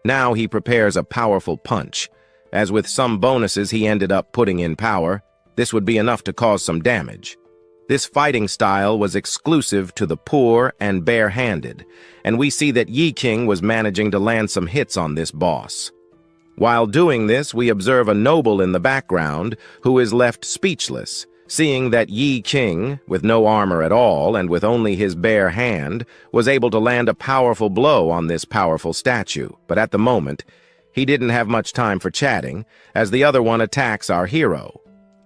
Now he prepares a powerful punch. As with some bonuses he ended up putting in power, this would be enough to cause some damage. This fighting style was exclusive to the poor and bare-handed, and we see that Qing was managing to land some hits on this boss. While doing this, we observe a noble in the background who is left speechless, seeing that Qing, with no armor at all and with only his bare hand, was able to land a powerful blow on this powerful statue. But at the moment, he didn't have much time for chatting, as the other one attacks our hero.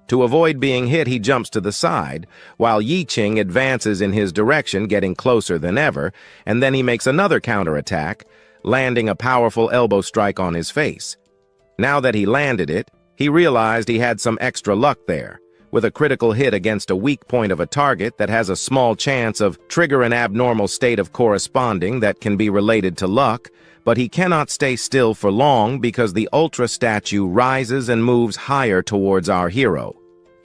To avoid being hit, he jumps to the side, while Qing advances in his direction, getting closer than ever, and then he makes another counterattack, landing a powerful elbow strike on his face. Now that he landed it, he realized he had some extra luck there. With a critical hit against a weak point of a target that has a small chance of trigger an abnormal state of corresponding that can be related to luck, but he cannot stay still for long because the Ultra statue rises and moves higher towards our hero.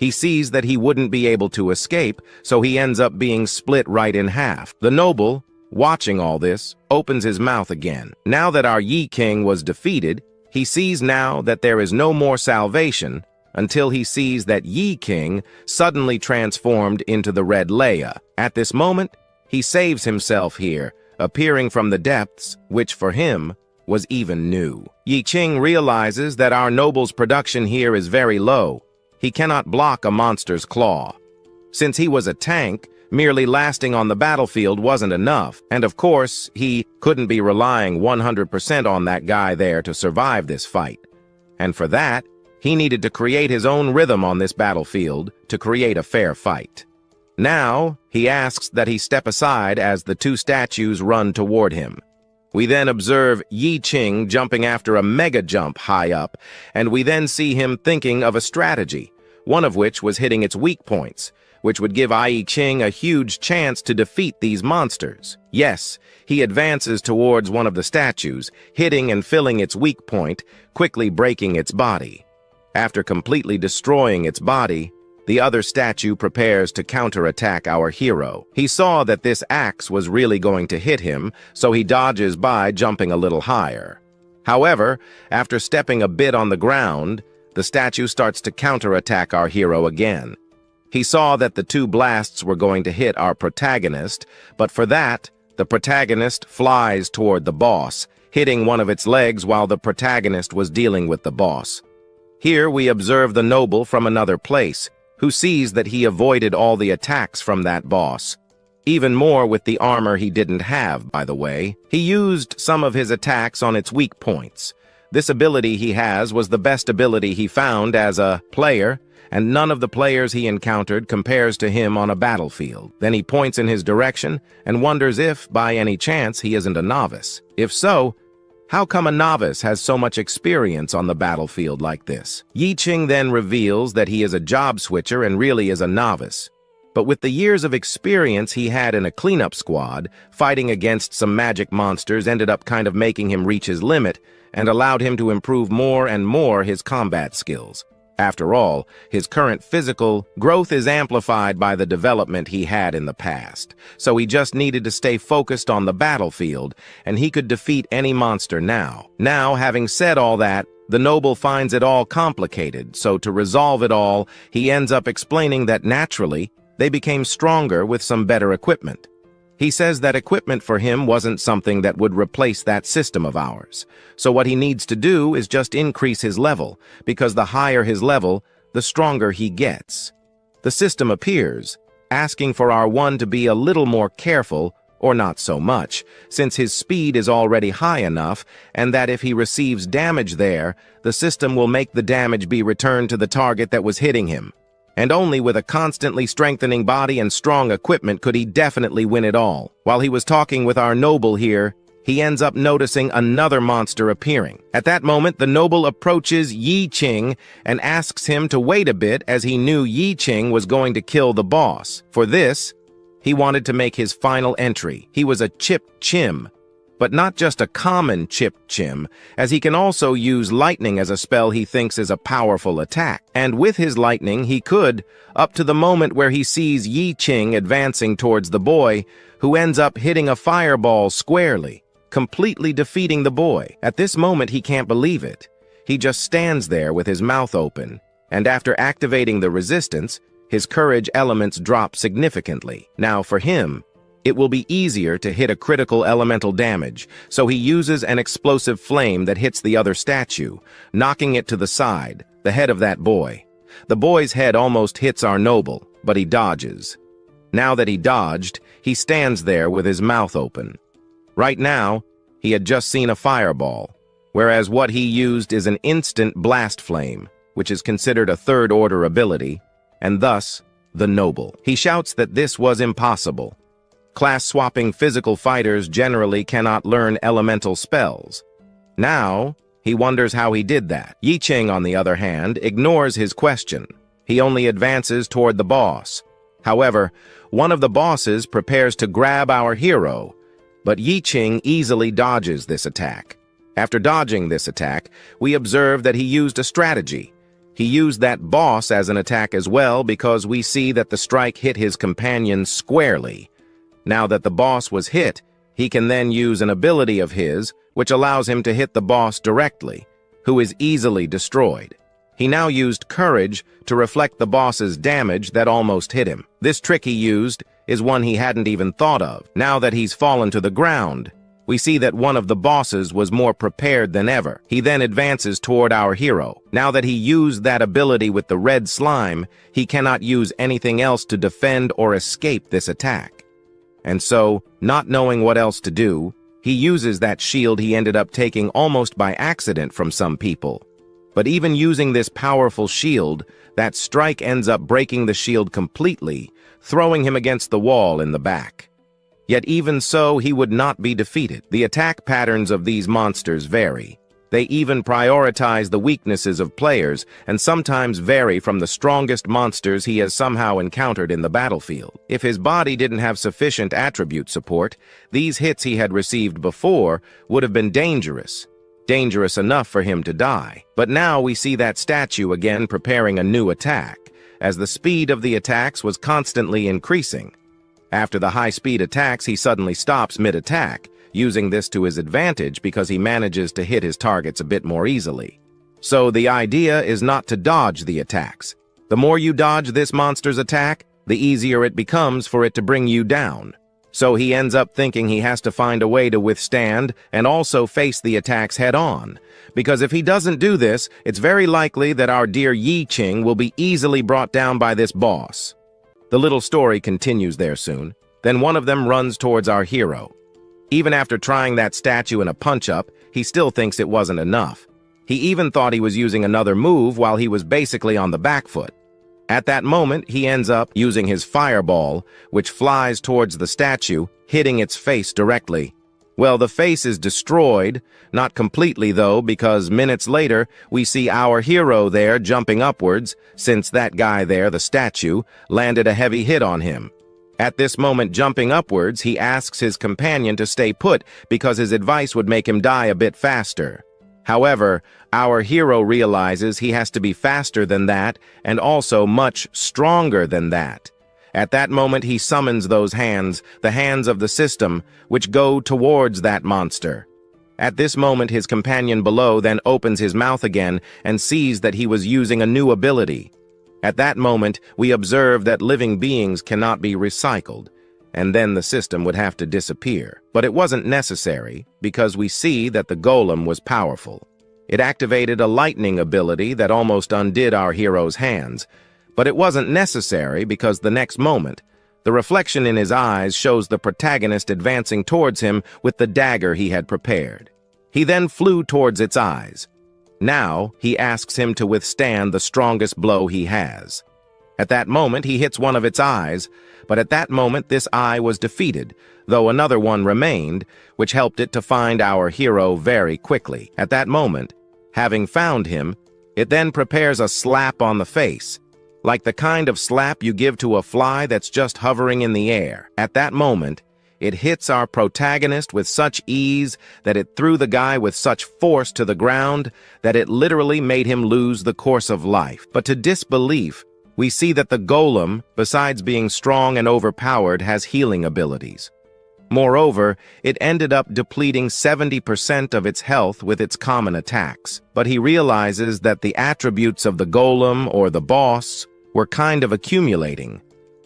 He sees that he wouldn't be able to escape, so he ends up being split right in half. The noble, watching all this, opens his mouth again. Now that our Yi King was defeated, he sees now that there is no more salvation until he sees that Yi King suddenly transformed into the Red Leia. At this moment, he saves himself here, appearing from the depths, which for him was even new. Yi Qing realizes that our noble's production here is very low. He cannot block a monster's claw. Since he was a tank, merely lasting on the battlefield wasn't enough, and of course, he couldn't be relying 100% on that guy there to survive this fight. And for that, he needed to create his own rhythm on this battlefield to create a fair fight. Now, he asks that he step aside as the two statues run toward him. We then observe Yi Qing jumping after a mega jump high up, and we then see him thinking of a strategy, one of which was hitting its weak points, which would give Yi Qing a huge chance to defeat these monsters. Yes, he advances towards one of the statues, hitting and filling its weak point, quickly breaking its body. After completely destroying its body, the other statue prepares to counterattack our hero. He saw that this axe was really going to hit him, so he dodges by jumping a little higher. However, after stepping a bit on the ground, the statue starts to counterattack our hero again. He saw that the two blasts were going to hit our protagonist, but for that, the protagonist flies toward the boss, hitting one of its legs while the protagonist was dealing with the boss. Here we observe the noble from another place, who sees that he avoided all the attacks from that boss. Even more with the armor he didn't have, by the way. He used some of his attacks on its weak points. This ability he has was the best ability he found as a player, and none of the players he encountered compares to him on a battlefield. Then he points in his direction and wonders if, by any chance, he isn't a novice. If so, how come a novice has so much experience on the battlefield like this? Yi Qing then reveals that he is a job switcher and really is a novice. But with the years of experience he had in a cleanup squad, fighting against some magic monsters ended up kind of making him reach his limit and allowed him to improve more and more his combat skills. After all, his current physical growth is amplified by the development he had in the past, so he just needed to stay focused on the battlefield, and he could defeat any monster now. Now, having said all that, the noble finds it all complicated, so to resolve it all, he ends up explaining that naturally, they became stronger with some better equipment. He says that equipment for him wasn't something that would replace that system of ours. So what he needs to do is just increase his level, because the higher his level, the stronger he gets. The system appears, asking for our one to be a little more careful, or not so much, since his speed is already high enough, and that if he receives damage there, the system will make the damage be returned to the target that was hitting him. And only with a constantly strengthening body and strong equipment could he definitely win it all. While he was talking with our noble here, he ends up noticing another monster appearing. At that moment, the noble approaches Yi Qing and asks him to wait a bit as he knew Yi Qing was going to kill the boss. For this, he wanted to make his final entry. He was a Chip Chim, but not just a common Chip Chim, as he can also use lightning as a spell he thinks is a powerful attack. And with his lightning, he could, up to the moment where he sees Yi Qing advancing towards the boy, who ends up hitting a fireball squarely, completely defeating the boy. At this moment, he can't believe it. He just stands there with his mouth open, and after activating the resistance, his courage elements drop significantly. Now, for him, it will be easier to hit a critical elemental damage, so he uses an explosive flame that hits the other statue, knocking it to the side, the head of that boy. The boy's head almost hits our noble, but he dodges. Now that he dodged, he stands there with his mouth open. Right now, he had just seen a fireball, whereas what he used is an instant blast flame, which is considered a third-order ability, and thus, the noble. He shouts that this was impossible. Class-swapping physical fighters generally cannot learn elemental spells. Now, he wonders how he did that. Yi Qing, on the other hand, ignores his question. He only advances toward the boss. However, one of the bosses prepares to grab our hero, but Yi Qing easily dodges this attack. After dodging this attack, we observe that he used a strategy. He used that boss as an attack as well because we see that the strike hit his companion squarely. Now that the boss was hit, he can then use an ability of his, which allows him to hit the boss directly, who is easily destroyed. He now used courage to reflect the boss's damage that almost hit him. This trick he used is one he hadn't even thought of. Now that he's fallen to the ground, we see that one of the bosses was more prepared than ever. He then advances toward our hero. Now that he used that ability with the red slime, he cannot use anything else to defend or escape this attack. And so, not knowing what else to do, he uses that shield he ended up taking almost by accident from some people. But even using this powerful shield, that strike ends up breaking the shield completely, throwing him against the wall in the back. Yet even so, he would not be defeated. The attack patterns of these monsters vary. They even prioritize the weaknesses of players and sometimes vary from the strongest monsters he has somehow encountered in the battlefield. If his body didn't have sufficient attribute support, these hits he had received before would have been dangerous enough for him to die. But now we see that statue again preparing a new attack, as the speed of the attacks was constantly increasing. After the high-speed attacks, he suddenly stops mid-attack, using this to his advantage because he manages to hit his targets a bit more easily. So the idea is not to dodge the attacks. The more you dodge this monster's attack, the easier it becomes for it to bring you down. So he ends up thinking he has to find a way to withstand and also face the attacks head-on, because if he doesn't do this, it's very likely that our dear Qing will be easily brought down by this boss. The little story continues there soon. Then one of them runs towards our hero. Even after trying that statue in a punch-up, he still thinks it wasn't enough. He even thought he was using another move while he was basically on the back foot. At that moment, he ends up using his fireball, which flies towards the statue, hitting its face directly. Well, the face is destroyed, not completely though, because minutes later, we see our hero there jumping upwards, since that guy there, the statue, landed a heavy hit on him. At this moment, jumping upwards, he asks his companion to stay put because his advice would make him die a bit faster. However, our hero realizes he has to be faster than that and also much stronger than that. At that moment, he summons those hands, the hands of the system, which go towards that monster. At this moment, his companion below then opens his mouth again and sees that he was using a new ability. At that moment, we observe that living beings cannot be recycled, and then the system would have to disappear. But it wasn't necessary, because we see that the golem was powerful. It activated a lightning ability that almost undid our hero's hands, but it wasn't necessary because the next moment, the reflection in his eyes shows the protagonist advancing towards him with the dagger he had prepared. He then flew towards its eyes. Now, he asks him to withstand the strongest blow he has. At that moment, he hits one of its eyes, but at that moment this eye was defeated, though another one remained, which helped it to find our hero very quickly. At that moment, having found him, it then prepares a slap on the face, like the kind of slap you give to a fly that's just hovering in the air. At that moment, it hits our protagonist with such ease that it threw the guy with such force to the ground that it literally made him lose the course of life. But to disbelief, we see that the golem, besides being strong and overpowered, has healing abilities. Moreover, it ended up depleting 70% of its health with its common attacks. But he realizes that the attributes of the golem or the boss were kind of accumulating,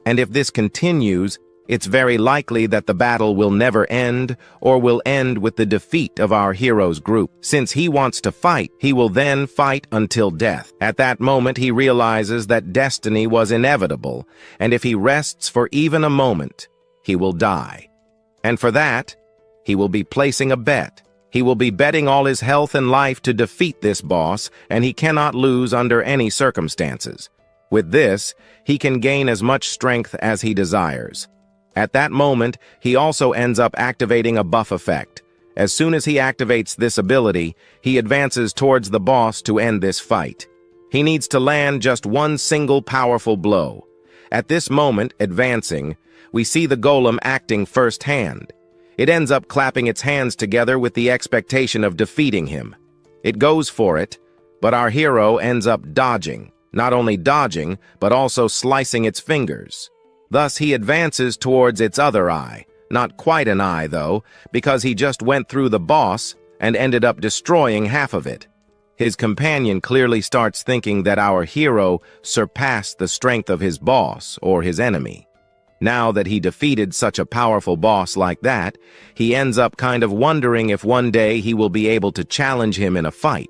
and if this continues, it's very likely that the battle will never end or will end with the defeat of our hero's group. Since he wants to fight, he will then fight until death. At that moment, he realizes that destiny was inevitable, and if he rests for even a moment, he will die. And for that, he will be placing a bet. He will be betting all his health and life to defeat this boss, and he cannot lose under any circumstances. With this, he can gain as much strength as he desires. At that moment, he also ends up activating a buff effect. As soon as he activates this ability, he advances towards the boss to end this fight. He needs to land just one single powerful blow. At this moment, advancing, we see the golem acting firsthand. It ends up clapping its hands together with the expectation of defeating him. It goes for it, but our hero ends up dodging. Not only dodging, but also slicing its fingers. Thus, he advances towards its other eye. Not quite an eye, though, because he just went through the boss and ended up destroying half of it. His companion clearly starts thinking that our hero surpassed the strength of his boss or his enemy. Now that he defeated such a powerful boss like that, he ends up kind of wondering if one day he will be able to challenge him in a fight.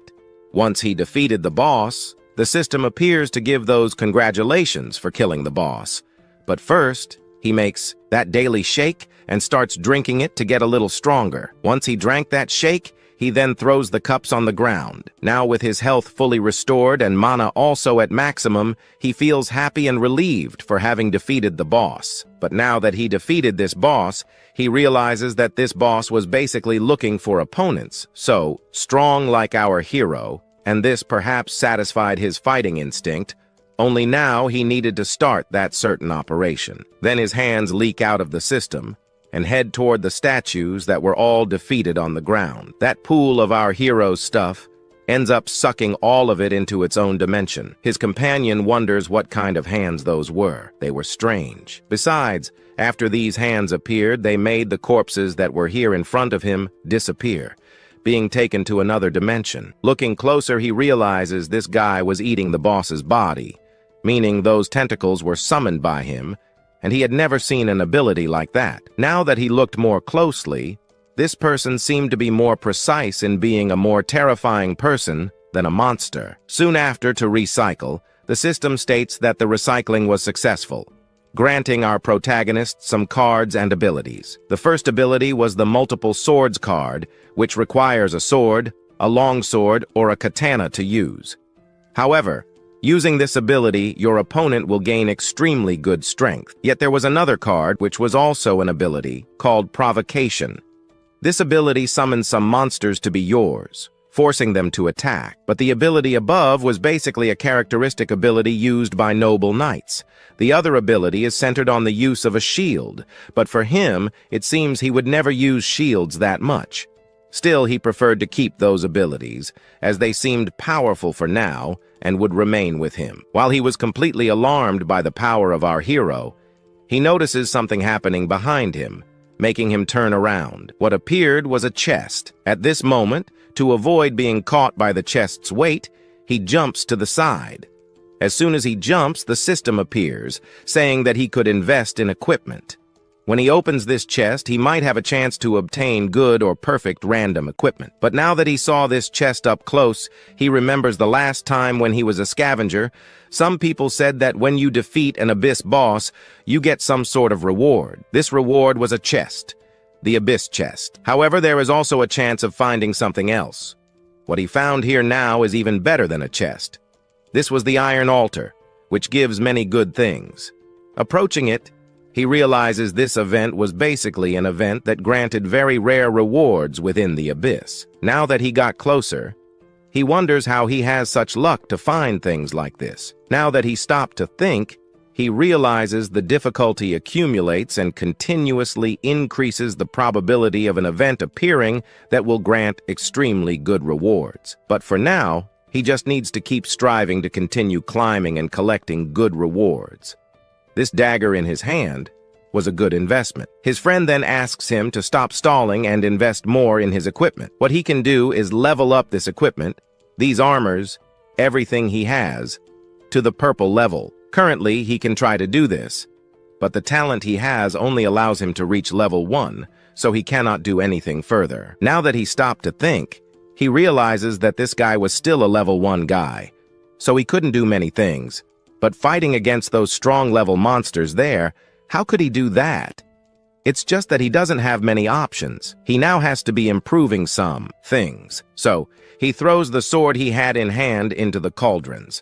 Once he defeated the boss, the system appears to give those congratulations for killing the boss. But first, he makes that daily shake and starts drinking it to get a little stronger. Once he drank that shake, he then throws the cups on the ground. Now with his health fully restored and mana also at maximum, he feels happy and relieved for having defeated the boss. But now that he defeated this boss, he realizes that this boss was basically looking for opponents. So, strong like our hero, and this perhaps satisfied his fighting instinct, only now he needed to start that certain operation. Then his hands leak out of the system and head toward the statues that were all defeated on the ground. That pool of our hero's stuff ends up sucking all of it into its own dimension. His companion wonders what kind of hands those were. They were strange. Besides, after these hands appeared, they made the corpses that were here in front of him disappear, being taken to another dimension. Looking closer, he realizes this guy was eating the boss's body, meaning those tentacles were summoned by him, and he had never seen an ability like that. Now that he looked more closely, this person seemed to be more precise in being a more terrifying person than a monster. Soon after, to recycle, the system states that the recycling was successful, granting our protagonist some cards and abilities. The first ability was the multiple swords card, which requires a sword, a longsword, or a katana to use. However, using this ability, your opponent will gain extremely good strength. Yet there was another card, which was also an ability, called Provocation. This ability summons some monsters to be yours, forcing them to attack. But the ability above was basically a characteristic ability used by noble knights. The other ability is centered on the use of a shield, but for him, it seems he would never use shields that much. Still, he preferred to keep those abilities, as they seemed powerful for now and would remain with him. While he was completely alarmed by the power of our hero, he notices something happening behind him, making him turn around. What appeared was a chest. At this moment, to avoid being caught by the chest's weight, he jumps to the side. As soon as he jumps, the system appears, saying that he could invest in equipment. When he opens this chest, he might have a chance to obtain good or perfect random equipment. But now that he saw this chest up close, he remembers the last time when he was a scavenger. Some people said that when you defeat an abyss boss, you get some sort of reward. This reward was a chest, the abyss chest. However, there is also a chance of finding something else. What he found here now is even better than a chest. This was the iron altar, which gives many good things. Approaching it, he realizes this event was basically an event that granted very rare rewards within the abyss. Now that he got closer, he wonders how he has such luck to find things like this. Now that he stopped to think, he realizes the difficulty accumulates and continuously increases the probability of an event appearing that will grant extremely good rewards. But for now, he just needs to keep striving to continue climbing and collecting good rewards. This dagger in his hand was a good investment. His friend then asks him to stop stalling and invest more in his equipment. What he can do is level up this equipment, these armors, everything he has, to the purple level. Currently, he can try to do this, but the talent he has only allows him to reach level 1, so he cannot do anything further. Now that he stopped to think, he realizes that this guy was still a level 1 guy, so he couldn't do many things. But fighting against those strong-level monsters there, how could he do that? It's just that he doesn't have many options. He now has to be improving some things. So, he throws the sword he had in hand into the cauldrons.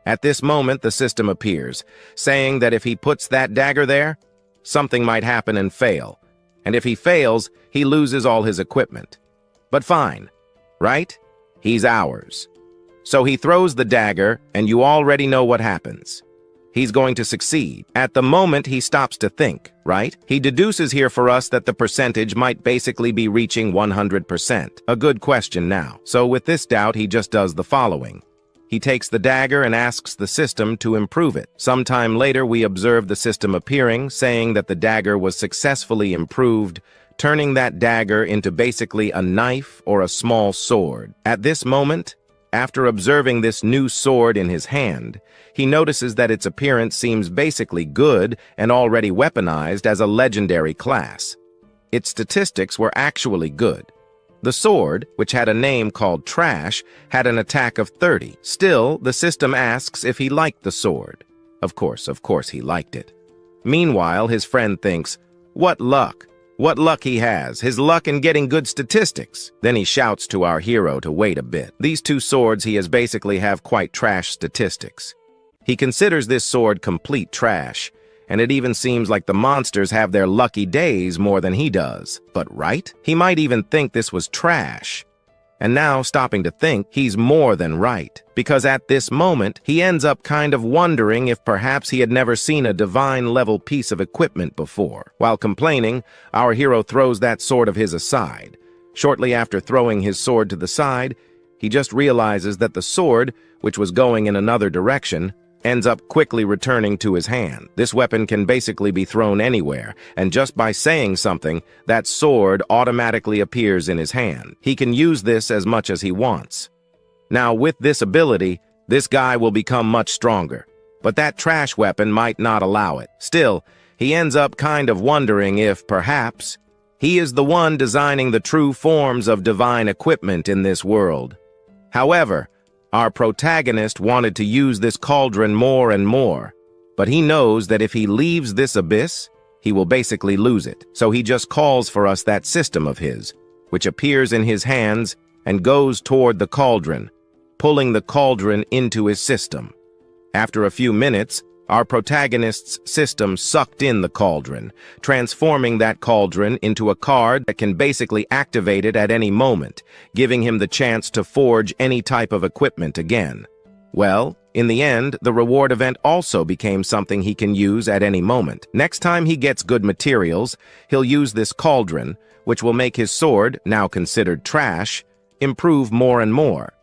At this moment, the system appears, saying that if he puts that dagger there, something might happen and fail. And if he fails, he loses all his equipment. But fine, right? He's ours. So he throws the dagger, and you already know what happens. He's going to succeed. At the moment, he stops to think, right? He deduces here for us that the percentage might basically be reaching 100%. A good question now. So with this doubt, he just does the following. He takes the dagger and asks the system to improve it. Sometime later, we observe the system appearing, saying that the dagger was successfully improved, turning that dagger into basically a knife or a small sword. At this moment, after observing this new sword in his hand, he notices that its appearance seems basically good and already weaponized as a legendary class. Its statistics were actually good. The sword, which had a name called Trash, had an attack of 30. Still, the system asks if he liked the sword. Of course he liked it. Meanwhile, his friend thinks, what luck? What luck he has, his luck in getting good statistics. Then he shouts to our hero to wait a bit. These two swords he has basically have quite trash statistics. He considers this sword complete trash, and it even seems like the monsters have their lucky days more than he does. But right? He might even think this was trash. And now, stopping to think, he's more than right. Because at this moment, he ends up kind of wondering if perhaps he had never seen a divine-level piece of equipment before. While complaining, our hero throws that sword of his aside. Shortly after throwing his sword to the side, he just realizes that the sword, which was going in another direction, ends up quickly returning to his hand. This weapon can basically be thrown anywhere, and just by saying something, that sword automatically appears in his hand. He can use this as much as he wants. Now, with this ability, this guy will become much stronger, but that trash weapon might not allow it. Still, he ends up kind of wondering if, perhaps, he is the one designing the true forms of divine equipment in this world. However, our protagonist wanted to use this cauldron more and more, but he knows that if he leaves this abyss, he will basically lose it. So he just calls for us that system of his, which appears in his hands and goes toward the cauldron, pulling the cauldron into his system. After a few minutes, our protagonist's system sucked in the cauldron, transforming that cauldron into a card that can basically activate it at any moment, giving him the chance to forge any type of equipment again. Well, in the end, the reward event also became something he can use at any moment. Next time he gets good materials, he'll use this cauldron, which will make his sword, now considered trash, improve more and more.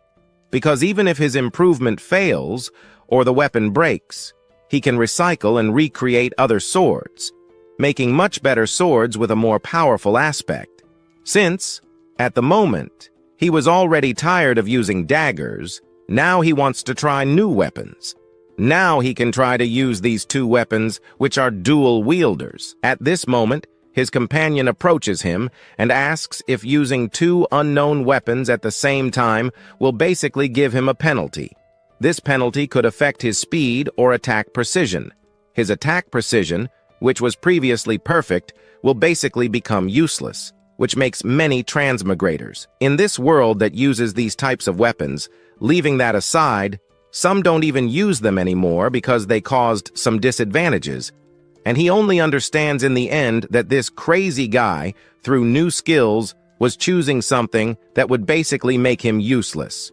Because even if his improvement fails, or the weapon breaks, he can recycle and recreate other swords, making much better swords with a more powerful aspect. Since, at the moment, he was already tired of using daggers, now he wants to try new weapons. Now he can try to use these two weapons, which are dual wielders. At this moment, his companion approaches him and asks if using two unknown weapons at the same time will basically give him a penalty. This penalty could affect his speed or attack precision. His attack precision, which was previously perfect, will basically become useless, which makes many transmigrators. In this world that uses these types of weapons, leaving that aside, some don't even use them anymore because they caused some disadvantages. And he only understands in the end that this crazy guy, through new skills, was choosing something that would basically make him useless.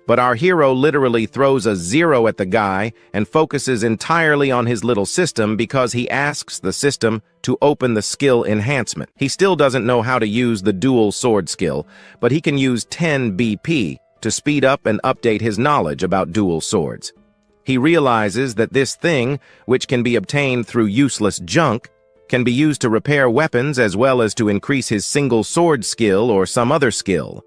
But our hero literally throws a 0 at the guy and focuses entirely on his little system because he asks the system to open the skill enhancement. He still doesn't know how to use the dual sword skill, but he can use 10 BP to speed up and update his knowledge about dual swords. He realizes that this thing, which can be obtained through useless junk, can be used to repair weapons as well as to increase his single sword skill or some other skill.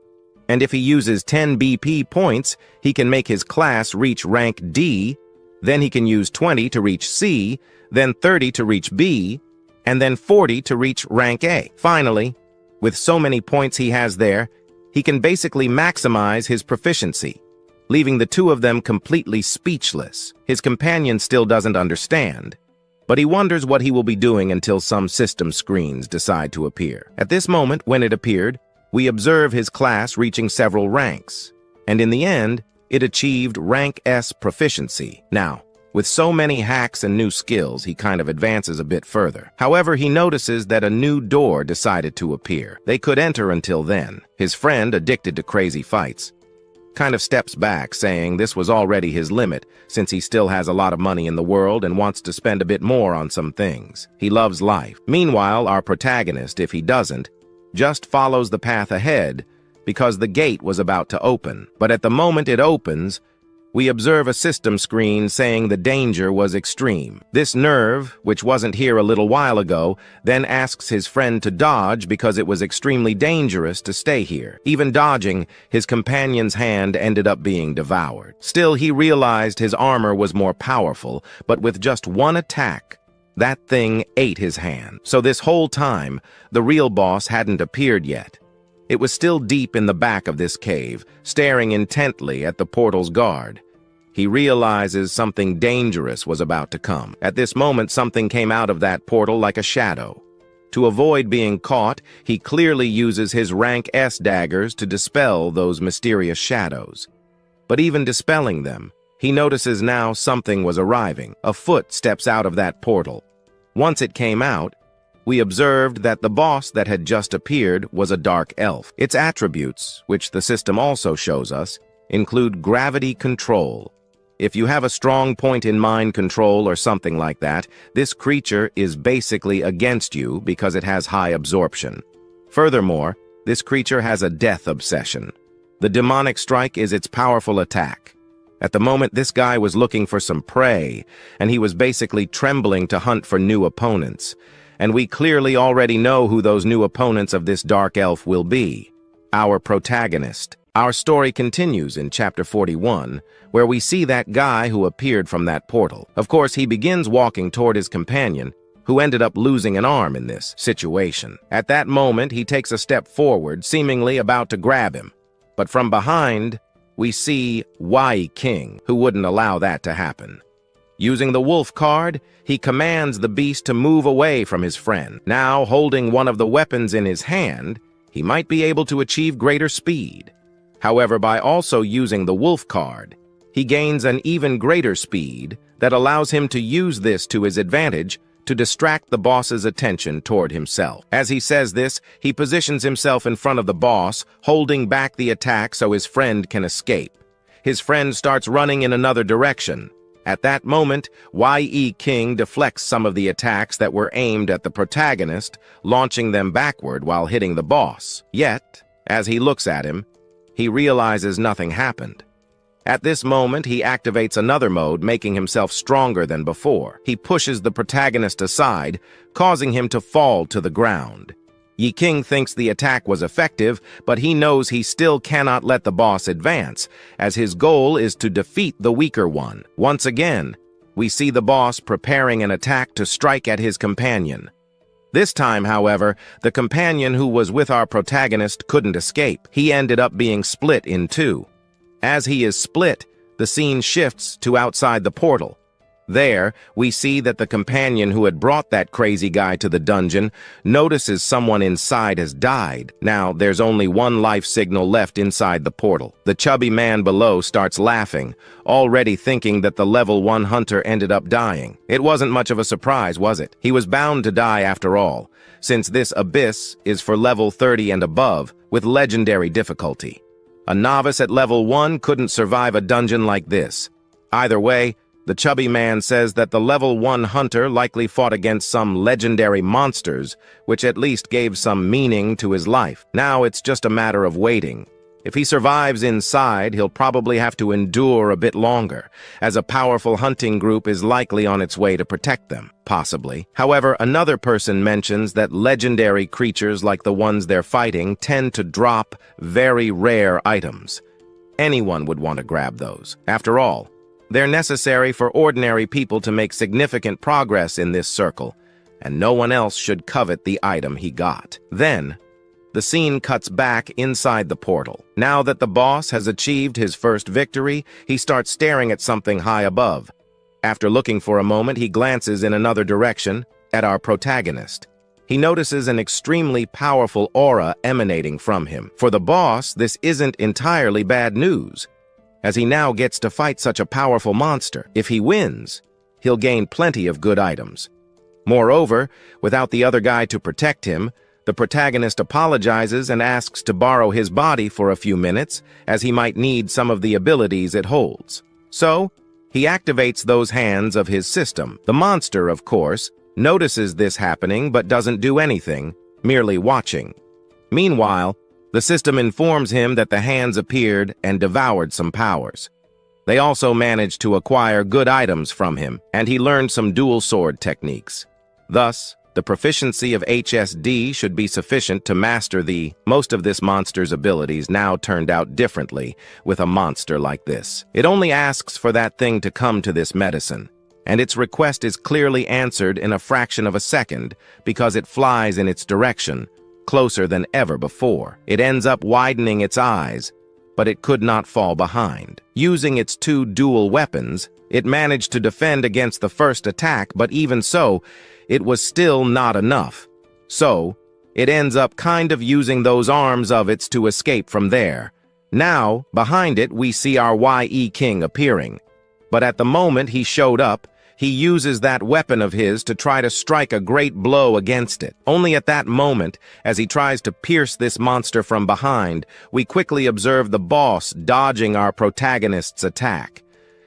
And if he uses 10 BP points, he can make his class reach rank D, then he can use 20 to reach C, then 30 to reach B, and then 40 to reach rank A. Finally, with so many points he has there, he can basically maximize his proficiency, leaving the two of them completely speechless. His companion still doesn't understand, but he wonders what he will be doing until some system screens decide to appear. At this moment, when it appeared, we observe his class reaching several ranks, and in the end, it achieved rank S proficiency. Now, with so many hacks and new skills, he kind of advances a bit further. However, he notices that a new door decided to appear. They could enter until then. His friend, addicted to crazy fights, kind of steps back, saying this was already his limit, since he still has a lot of money in the world and wants to spend a bit more on some things. He loves life. Meanwhile, our protagonist, if he doesn't, just follows the path ahead because the gate was about to open. But at the moment it opens, we observe a system screen saying the danger was extreme. This nerve, which wasn't here a little while ago, then asks his friend to dodge because it was extremely dangerous to stay here. Even dodging, his companion's hand ended up being devoured. Still, he realized his armor was more powerful, but with just one attack, that thing ate his hand. So this whole time, the real boss hadn't appeared yet. It was still deep in the back of this cave, staring intently at the portal's guard. He realizes something dangerous was about to come. At this moment, something came out of that portal like a shadow. To avoid being caught, he clearly uses his rank S daggers to dispel those mysterious shadows. But even dispelling them, he notices now something was arriving. A foot steps out of that portal. Once it came out, we observed that the boss that had just appeared was a dark elf. Its attributes, which the system also shows us, include gravity control. If you have a strong point in mind control or something like that, this creature is basically against you because it has high absorption. Furthermore, this creature has a death obsession. The demonic strike is its powerful attack. At the moment, this guy was looking for some prey, and he was basically trembling to hunt for new opponents. And we clearly already know who those new opponents of this dark elf will be. Our protagonist. Our story continues in chapter 41, where we see that guy who appeared from that portal. Of course, he begins walking toward his companion, who ended up losing an arm in this situation. At that moment, he takes a step forward, seemingly about to grab him. But from behind, we see Qing, who wouldn't allow that to happen. Using the wolf card, he commands the beast to move away from his friend. Now, holding one of the weapons in his hand, he might be able to achieve greater speed. However, by also using the wolf card, he gains an even greater speed that allows him to use this to his advantage to distract the boss's attention toward himself. As he says this, he positions himself in front of the boss, holding back the attack so his friend can escape. His friend starts running in another direction. At that moment, Qing deflects some of the attacks that were aimed at the protagonist, launching them backward while hitting the boss. Yet, as he looks at him, he realizes nothing happened. At this moment, he activates another mode, making himself stronger than before. He pushes the protagonist aside, causing him to fall to the ground. Qing thinks the attack was effective, but he knows he still cannot let the boss advance, as his goal is to defeat the weaker one. Once again, we see the boss preparing an attack to strike at his companion. This time, however, the companion who was with our protagonist couldn't escape. He ended up being split in two. As he is split, the scene shifts to outside the portal. There, we see that the companion who had brought that crazy guy to the dungeon notices someone inside has died. Now, there's only one life signal left inside the portal. The chubby man below starts laughing, already thinking that the level 1 hunter ended up dying. It wasn't much of a surprise, was it? He was bound to die after all, since this abyss is for level 30 and above, with legendary difficulty. A novice at level 1 couldn't survive a dungeon like this. Either way, the chubby man says that the level 1 hunter likely fought against some legendary monsters, which at least gave some meaning to his life. Now it's just a matter of waiting. If he survives inside, he'll probably have to endure a bit longer, as a powerful hunting group is likely on its way to protect them, possibly. However, another person mentions that legendary creatures like the ones they're fighting tend to drop very rare items. Anyone would want to grab those. After all, they're necessary for ordinary people to make significant progress in this circle, and no one else should covet the item he got. Then, the scene cuts back inside the portal. Now that the boss has achieved his first victory, he starts staring at something high above. After looking for a moment, he glances in another direction at our protagonist. He notices an extremely powerful aura emanating from him. For the boss, this isn't entirely bad news, as he now gets to fight such a powerful monster. If he wins, he'll gain plenty of good items. Moreover, without the other guy to protect him, the protagonist apologizes and asks to borrow his body for a few minutes, as he might need some of the abilities it holds. So, he activates those hands of his system. The monster, of course, notices this happening but doesn't do anything, merely watching. Meanwhile, the system informs him that the hands appeared and devoured some powers. They also managed to acquire good items from him, and he learned some dual sword techniques. Thus, the proficiency of HSD should be sufficient to master most of this monster's abilities now turned out differently with a monster like this. It only asks for that thing to come to this medicine, and its request is clearly answered in a fraction of a second because it flies in its direction, closer than ever before. It ends up widening its eyes, but it could not fall behind. Using its two dual weapons, it managed to defend against the first attack, but even so, it was still not enough. So, it ends up kind of using those arms of its to escape from there. Now, behind it, we see our YE King appearing. But at the moment he showed up, he uses that weapon of his to try to strike a great blow against it. Only at that moment, as he tries to pierce this monster from behind, we quickly observe the boss dodging our protagonist's attack.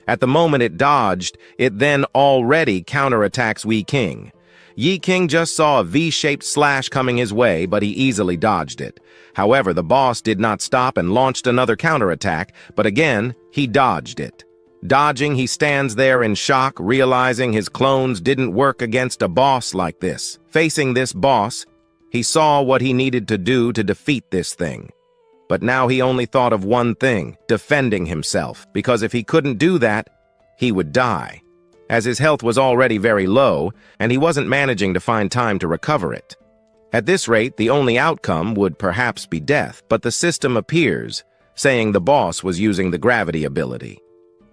At the moment it dodged, it then already counterattacks Yi King. Yi King just saw a V-shaped slash coming his way, but he easily dodged it. However, the boss did not stop and launched another counterattack, but again, he dodged it. Dodging, he stands there in shock, realizing his clones didn't work against a boss like this. Facing this boss, he saw what he needed to do to defeat this thing. But now he only thought of one thing, defending himself, because if he couldn't do that, he would die, as his health was already very low, and he wasn't managing to find time to recover it. At this rate, the only outcome would perhaps be death, but the system appears, saying the boss was using the gravity ability.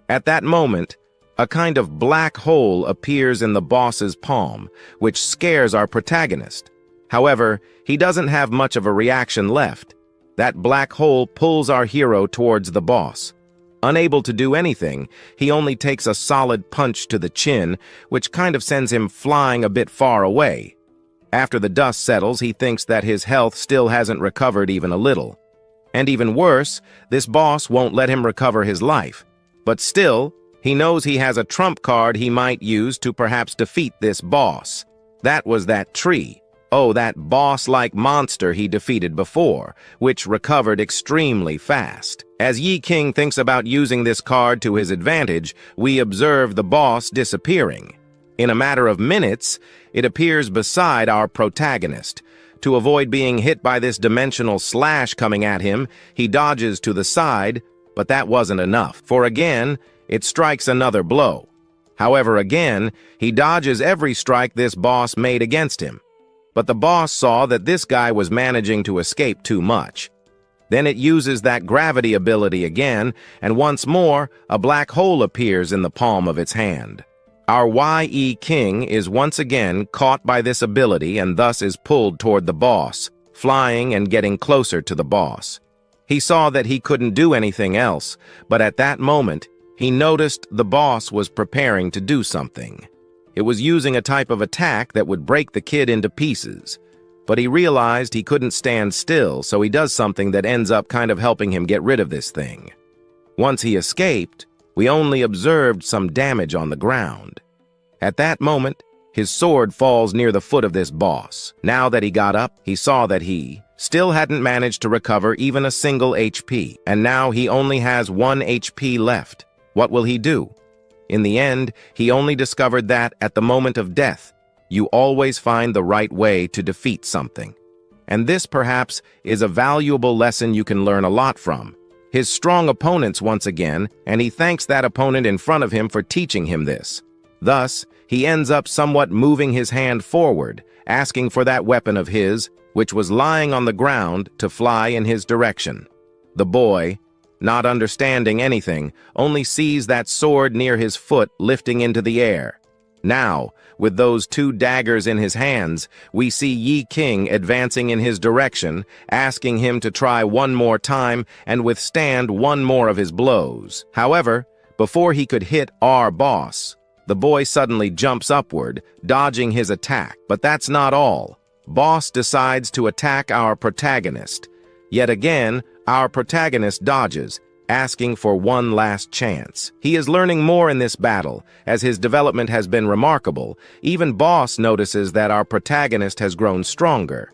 At that moment, a kind of black hole appears in the boss's palm, which scares our protagonist. However, he doesn't have much of a reaction left. That black hole pulls our hero towards the boss. Unable to do anything, he only takes a solid punch to the chin, which kind of sends him flying a bit far away. After the dust settles, he thinks that his health still hasn't recovered even a little. And even worse, this boss won't let him recover his life. But still, he knows he has a trump card he might use to perhaps defeat this boss. That was that tree. Oh, that boss-like monster he defeated before, which recovered extremely fast. As Yi King thinks about using this card to his advantage, we observe the boss disappearing. In a matter of minutes, it appears beside our protagonist. To avoid being hit by this dimensional slash coming at him, he dodges to the side, but that wasn't enough, for again, it strikes another blow. However, again, he dodges every strike this boss made against him. But the boss saw that this guy was managing to escape too much. Then it uses that gravity ability again, and once more, a black hole appears in the palm of its hand. Our YE King is once again caught by this ability and thus is pulled toward the boss, flying and getting closer to the boss. He saw that he couldn't do anything else, but at that moment, he noticed the boss was preparing to do something. It was using a type of attack that would break the kid into pieces. But he realized he couldn't stand still, so he does something that ends up kind of helping him get rid of this thing. Once he escaped, we only observed some damage on the ground. At that moment, his sword falls near the foot of this boss. Now that he got up, he saw that he still hadn't managed to recover even a single HP, and now he only has 1 HP left. What will he do? In the end, he only discovered that, at the moment of death, you always find the right way to defeat something. And this, perhaps, is a valuable lesson you can learn a lot from. His strong opponents once again, and he thanks that opponent in front of him for teaching him this. Thus, he ends up somewhat moving his hand forward, asking for that weapon of his, which was lying on the ground, to fly in his direction. The boy, not understanding anything, only sees that sword near his foot lifting into the air. Now, with those 2 daggers in his hands, we see Yi King advancing in his direction, asking him to try one more time and withstand one more of his blows. However, before he could hit our boss, the boy suddenly jumps upward, dodging his attack. But that's not all. Boss decides to attack our protagonist. Yet again, our protagonist dodges, asking for one last chance. He is learning more in this battle, as his development has been remarkable. Even Boss notices that our protagonist has grown stronger.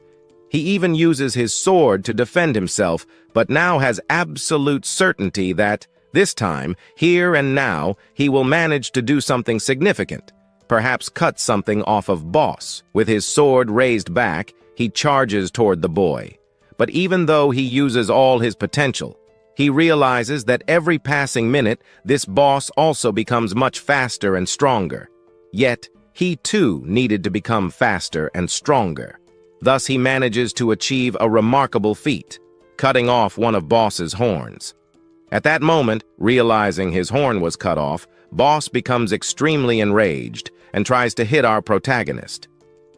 He even uses his sword to defend himself, but now has absolute certainty that, This time, here and now, he will manage to do something significant. Perhaps cut something off of Boss. With his sword raised back, he charges toward the boy. But even though he uses all his potential, he realizes that every passing minute, this boss also becomes much faster and stronger. Yet, he too needed to become faster and stronger. Thus, he manages to achieve a remarkable feat, cutting off one of Boss's horns. At that moment, realizing his horn was cut off, Boss becomes extremely enraged and tries to hit our protagonist.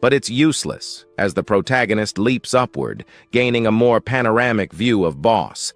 But it's useless, as the protagonist leaps upward, gaining a more panoramic view of Boss.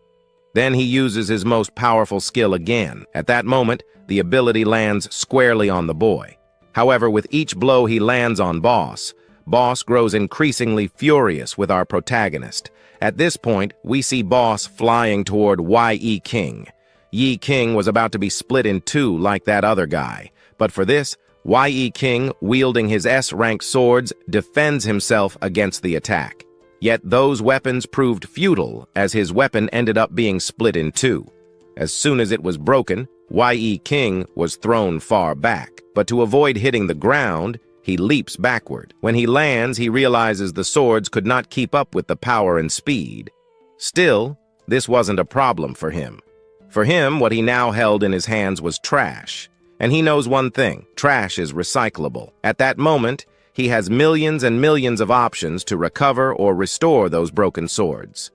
Then he uses his most powerful skill again. At that moment, the ability lands squarely on the boy. However, with each blow he lands on Boss, Boss grows increasingly furious with our protagonist. At this point, we see Boss flying toward Ye Qing. Ye Qing was about to be split in two like that other guy, but for this, Ye Qing, wielding his S-rank swords, defends himself against the attack. Yet those weapons proved futile, as his weapon ended up being split in two. As soon as it was broken, Ye Qing was thrown far back, but to avoid hitting the ground, he leaps backward. When he lands, he realizes the swords could not keep up with the power and speed. Still, this wasn't a problem for him. For him, what he now held in his hands was trash. And he knows one thing: trash is recyclable. At that moment, he has millions and millions of options to recover or restore those broken swords.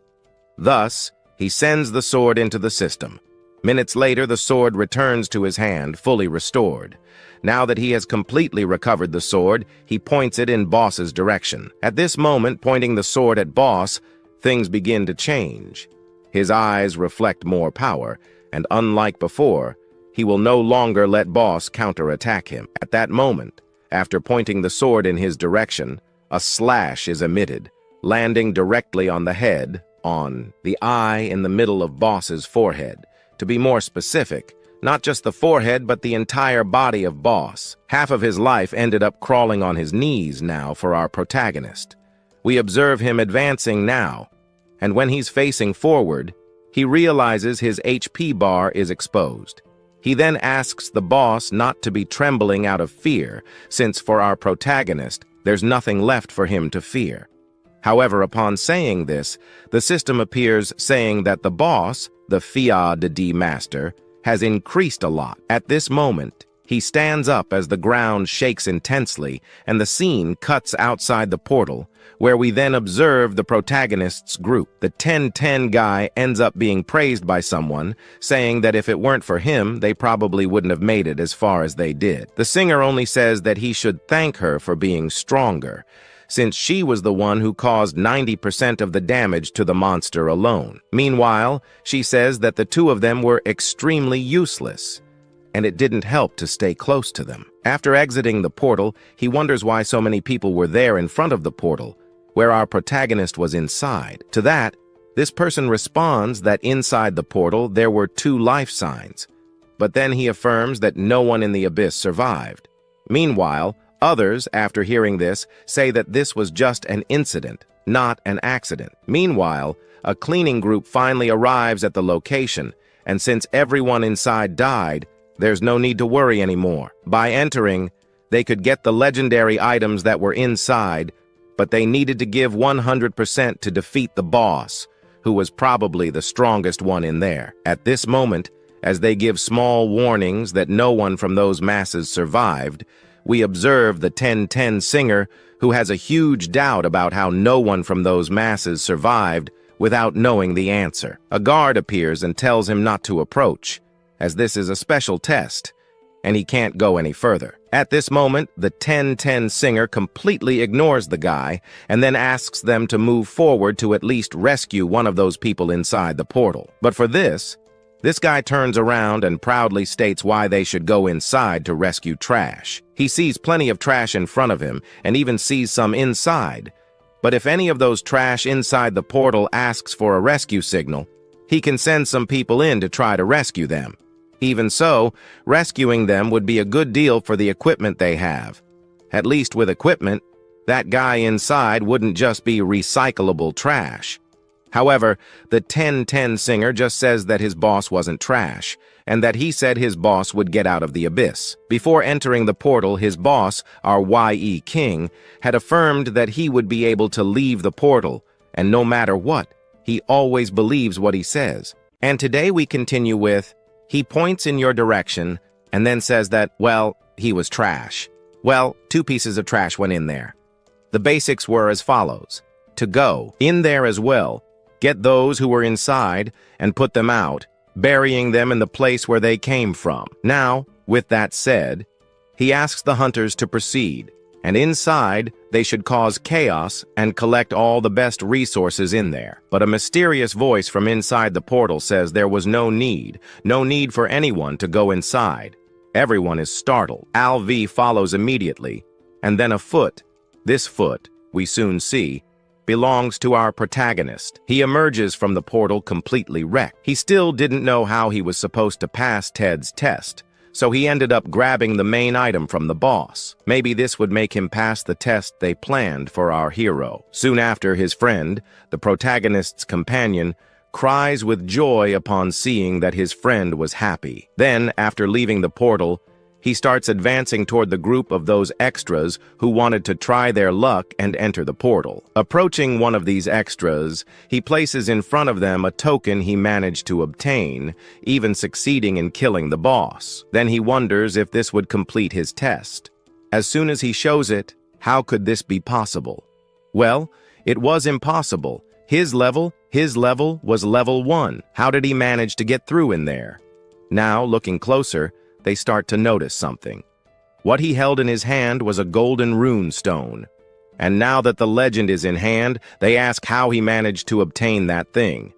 Thus, he sends the sword into the system. Minutes later, the sword returns to his hand, fully restored. Now that he has completely recovered the sword, he points it in Boss's direction. At this moment, pointing the sword at Boss, things begin to change. His eyes reflect more power, and unlike before, he will no longer let Boss counterattack him. At that moment, after pointing the sword in his direction, a slash is emitted, landing directly on the head, on the eye in the middle of Boss's forehead. To be more specific, not just the forehead, but the entire body of Boss. Half of his life ended up crawling on his knees now for our protagonist. We observe him advancing now, and when he's facing forward, he realizes his HP bar is exposed. He then asks the Boss not to be trembling out of fear, since for our protagonist, there's nothing left for him to fear. However, upon saying this, the system appears saying that the Boss, the Fia de D Master, has increased a lot. At this moment, he stands up as the ground shakes intensely and the scene cuts outside the portal, where we then observe the protagonist's group. The 10-10 guy ends up being praised by someone, saying that if it weren't for him, they probably wouldn't have made it as far as they did. The singer only says that he should thank her for being stronger, since she was the one who caused 90% of the damage to the monster alone. Meanwhile, she says that the two of them were extremely useless, and it didn't help to stay close to them. After exiting the portal, he wonders why so many people were there in front of the portal, where our protagonist was inside. To that, this person responds that inside the portal there were 2 life signs, but then he affirms that no one in the abyss survived. Meanwhile, others, after hearing this, say that this was just an incident, not an accident. Meanwhile, a cleaning group finally arrives at the location, and since everyone inside died, there's no need to worry anymore. By entering, they could get the legendary items that were inside, but they needed to give 100% to defeat the boss, who was probably the strongest one in there. At this moment, as they give small warnings that no one from those masses survived, we observe the 10-10 singer, who has a huge doubt about how no one from those masses survived without knowing the answer. A guard appears and tells him not to approach, as this is a special test, and he can't go any further. At this moment, the 10-10 singer completely ignores the guy and then asks them to move forward to at least rescue one of those people inside the portal. But for this guy turns around and proudly states why they should go inside to rescue trash. He sees plenty of trash in front of him and even sees some inside. But if any of those trash inside the portal asks for a rescue signal, he can send some people in to try to rescue them. Even so, rescuing them would be a good deal for the equipment they have. At least with equipment, that guy inside wouldn't just be recyclable trash. However, the 1010 singer just says that his boss wasn't trash, and that he said his boss would get out of the abyss. Before entering the portal, his boss, our Qing, had affirmed that he would be able to leave the portal, and no matter what, he always believes what he says. And today we continue with, he points in your direction, and then says that, well, he was trash. Well, 2 pieces of trash went in there. The basics were as follows. To go in there as well, get those who were inside and put them out, burying them in the place where they came from. Now, with that said, he asks the hunters to proceed, and inside they should cause chaos and collect all the best resources in there. But a mysterious voice from inside the portal says there was no need for anyone to go inside. Everyone is startled. Al-V follows immediately, and then a foot. This foot, we soon see, belongs to our protagonist. He emerges from the portal completely wrecked. He still didn't know how he was supposed to pass Ted's test, so he ended up grabbing the main item from the boss. Maybe this would make him pass the test they planned for our hero. Soon after, his friend, the protagonist's companion, cries with joy upon seeing that his friend was happy. Then, after leaving the portal, he starts advancing toward the group of those extras who wanted to try their luck and enter the portal. Approaching one of these extras, he places in front of them a token he managed to obtain, even succeeding in killing the boss. Then he wonders if this would complete his test. As soon as he shows it, how could this be possible? Well, it was impossible. His level was level 1. How did he manage to get through in there? Now, looking closer, they start to notice something. What he held in his hand was a golden rune stone. And now that the legend is in hand, they ask how he managed to obtain that thing.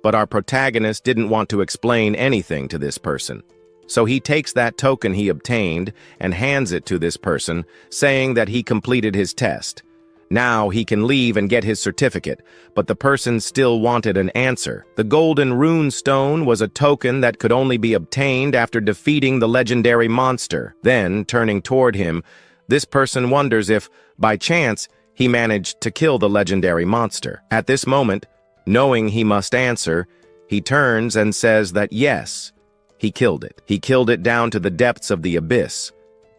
But our protagonist didn't want to explain anything to this person. So he takes that token he obtained and hands it to this person, saying that he completed his test. Now he can leave and get his certificate, but the person still wanted an answer. The golden rune stone was a token that could only be obtained after defeating the legendary monster. Then, turning toward him, this person wonders if, by chance, he managed to kill the legendary monster. At this moment, knowing he must answer, he turns and says that yes, he killed it. He killed it down to the depths of the abyss,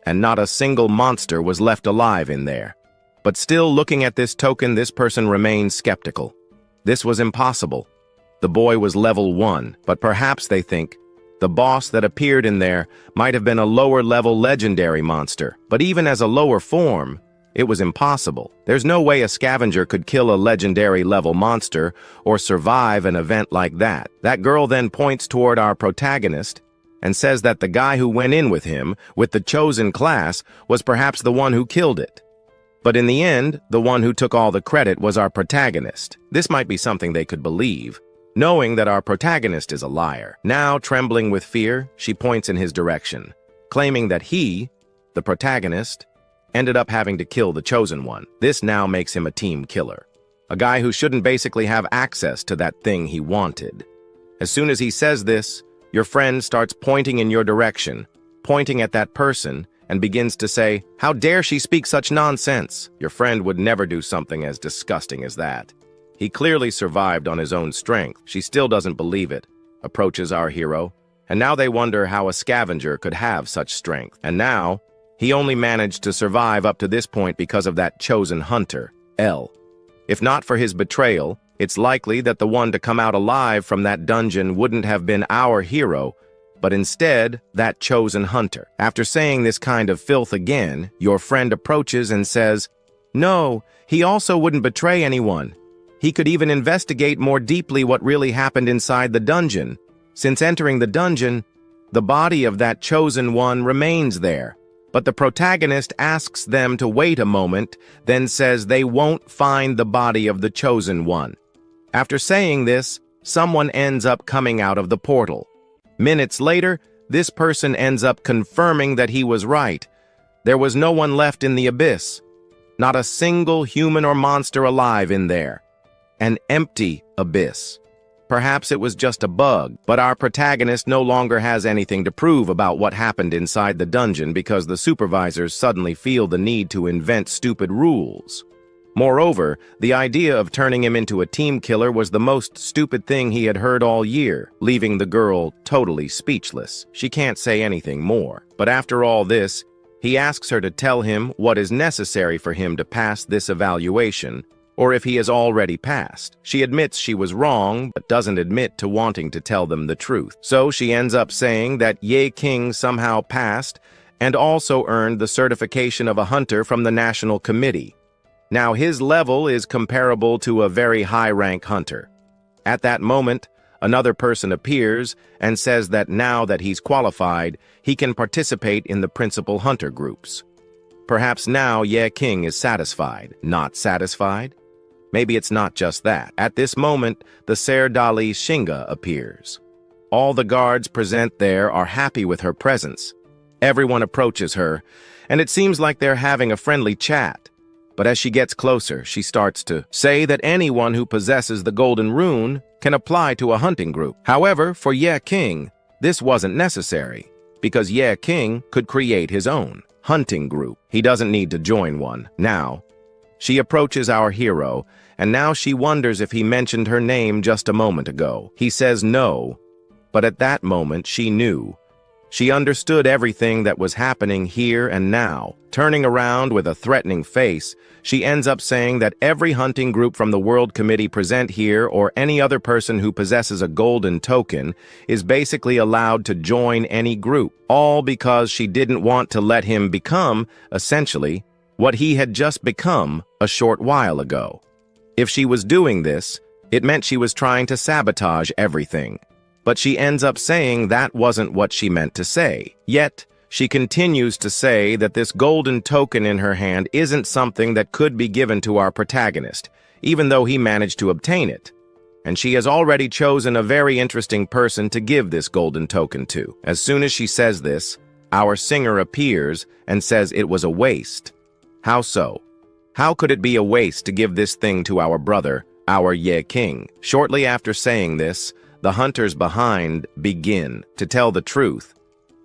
and not a single monster was left alive in there. But still looking at this token, this person remains skeptical. This was impossible. The boy was level 1, but perhaps they think the boss that appeared in there might have been a lower-level legendary monster. But even as a lower form, it was impossible. There's no way a scavenger could kill a legendary-level monster or survive an event like that. That girl then points toward our protagonist and says that the guy who went in with him, with the chosen class, was perhaps the one who killed it. But in the end, the one who took all the credit was our protagonist. This might be something they could believe, knowing that our protagonist is a liar. Now, trembling with fear, she points in his direction, claiming that he, the protagonist, ended up having to kill the chosen one. This now makes him a team killer, a guy who shouldn't basically have access to that thing he wanted. As soon as he says this, your friend starts pointing in your direction, pointing at that person, and begins to say, "How dare she speak such nonsense?" Your friend would never do something as disgusting as that. He clearly survived on his own strength. She still doesn't believe it, approaches our hero, and now they wonder how a scavenger could have such strength. And now, he only managed to survive up to this point because of that chosen hunter, L. If not for his betrayal, it's likely that the one to come out alive from that dungeon wouldn't have been our hero, but instead, that chosen hunter. After saying this kind of filth again, your friend approaches and says, "No, he also wouldn't betray anyone. He could even investigate more deeply what really happened inside the dungeon. Since entering the dungeon, the body of that chosen one remains there." But the protagonist asks them to wait a moment, then says they won't find the body of the chosen one. After saying this, someone ends up coming out of the portal. Minutes later, this person ends up confirming that he was right. There was no one left in the abyss. Not a single human or monster alive in there. An empty abyss. Perhaps it was just a bug, but our protagonist no longer has anything to prove about what happened inside the dungeon because the supervisors suddenly feel the need to invent stupid rules. Moreover, the idea of turning him into a team killer was the most stupid thing he had heard all year, leaving the girl totally speechless. She can't say anything more. But after all this, he asks her to tell him what is necessary for him to pass this evaluation, or if he has already passed. She admits she was wrong, but doesn't admit to wanting to tell them the truth. So she ends up saying that Ye King somehow passed and also earned the certification of a hunter from the National Committee. Now his level is comparable to a very high-rank hunter. At that moment, another person appears and says that now that he's qualified, he can participate in the principal hunter groups. Perhaps now Ye King is satisfied. Not satisfied? Maybe it's not just that. At this moment, the Serdali Shinga appears. All the guards present there are happy with her presence. Everyone approaches her, and it seems like they're having a friendly chat. But as she gets closer, she starts to say that anyone who possesses the golden rune can apply to a hunting group. However, for Ye King, this wasn't necessary, because Ye King could create his own hunting group. He doesn't need to join one. Now, she approaches our hero, and now she wonders if he mentioned her name just a moment ago. He says no, but at that moment she knew. She understood everything that was happening here and now. Turning around with a threatening face, she ends up saying that every hunting group from the World Committee present here or any other person who possesses a golden token is basically allowed to join any group, all because she didn't want to let him become, essentially, what he had just become a short while ago. If she was doing this, it meant she was trying to sabotage everything. But she ends up saying that wasn't what she meant to say. Yet, she continues to say that this golden token in her hand isn't something that could be given to our protagonist, even though he managed to obtain it. And she has already chosen a very interesting person to give this golden token to. As soon as she says this, our singer appears and says it was a waste. How so? How could it be a waste to give this thing to our brother, our Ye King? Shortly after saying this, the hunters behind begin to tell the truth.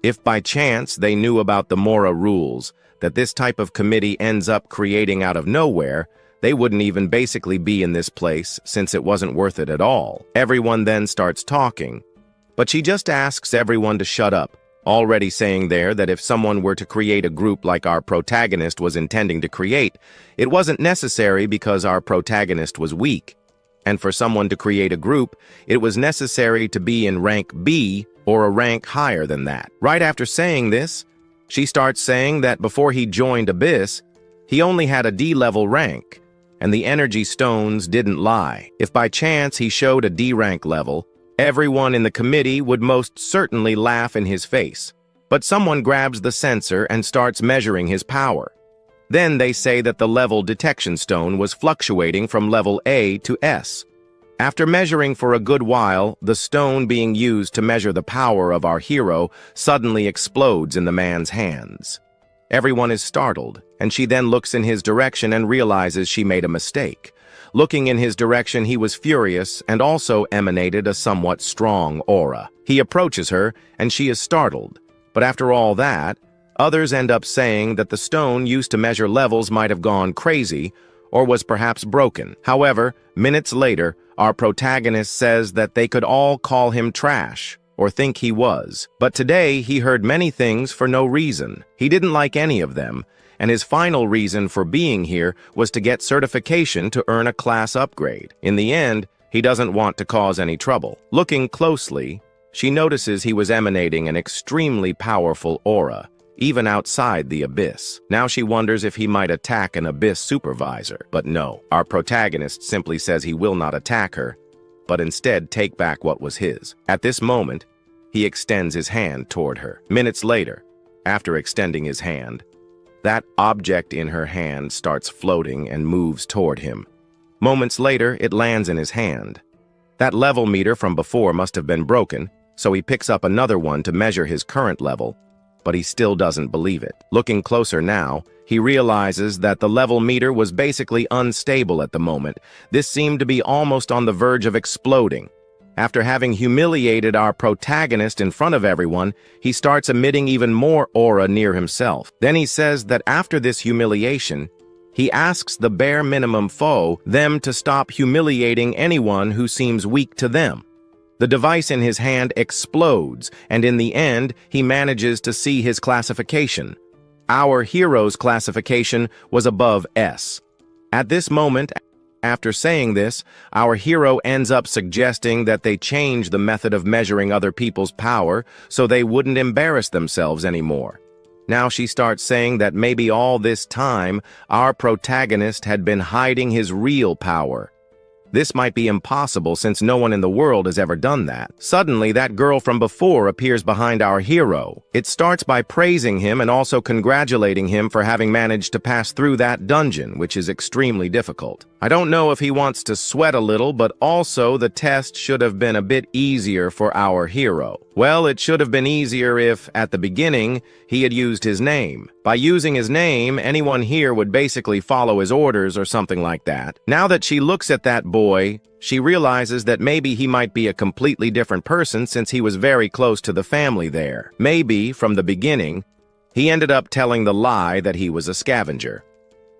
If by chance they knew about the Mora rules, that this type of committee ends up creating out of nowhere, they wouldn't even basically be in this place since it wasn't worth it at all. Everyone then starts talking, but she just asks everyone to shut up, already saying there that if someone were to create a group like our protagonist was intending to create, it wasn't necessary because our protagonist was weak. And for someone to create a group, it was necessary to be in rank B or a rank higher than that. Right after saying this, she starts saying that before he joined Abyss, he only had a D-level rank, and the energy stones didn't lie. If by chance he showed a D-rank level, everyone in the committee would most certainly laugh in his face. But someone grabs the sensor and starts measuring his power. Then they say that the level detection stone was fluctuating from level A to S. After measuring for a good while, the stone being used to measure the power of our hero suddenly explodes in the man's hands. Everyone is startled, and she then looks in his direction and realizes she made a mistake. Looking in his direction, he was furious and also emanated a somewhat strong aura. He approaches her, and she is startled. But after all that, others end up saying that the stone used to measure levels might have gone crazy or was perhaps broken. However, minutes later, our protagonist says that they could all call him trash or think he was. But today, he heard many things for no reason. He didn't like any of them, and his final reason for being here was to get certification to earn a class upgrade. In the end, he doesn't want to cause any trouble. Looking closely, she notices he was emanating an extremely powerful aura, even outside the Abyss. Now she wonders if he might attack an Abyss supervisor. But no, our protagonist simply says he will not attack her, but instead take back what was his. At this moment, he extends his hand toward her. Minutes later, after extending his hand, that object in her hand starts floating and moves toward him. Moments later, it lands in his hand. That level meter from before must have been broken, so he picks up another one to measure his current level, but he still doesn't believe it. Looking closer now, he realizes that the level meter was basically unstable at the moment. This seemed to be almost on the verge of exploding. After having humiliated our protagonist in front of everyone, he starts emitting even more aura near himself. Then he says that after this humiliation, He asks the bare minimum foe them to stop humiliating anyone who seems weak to them. The device in his hand explodes, and in the end, he manages to see his classification. Our hero's classification was above S. At this moment, after saying this, our hero ends up suggesting that they change the method of measuring other people's power so they wouldn't embarrass themselves anymore. Now she starts saying that maybe all this time, our protagonist had been hiding his real power. This might be impossible since no one in the world has ever done that. Suddenly, that girl from before appears behind our hero. It starts by praising him and also congratulating him for having managed to pass through that dungeon, which is extremely difficult. I don't know if he wants to sweat a little, but also the test should have been a bit easier for our hero. Well, it should have been easier if, at the beginning, he had used his name. By using his name, anyone here would basically follow his orders or something like that. Now that she looks at that boy, she realizes that maybe he might be a completely different person since he was very close to the family there. Maybe, from the beginning, he ended up telling the lie that he was a scavenger.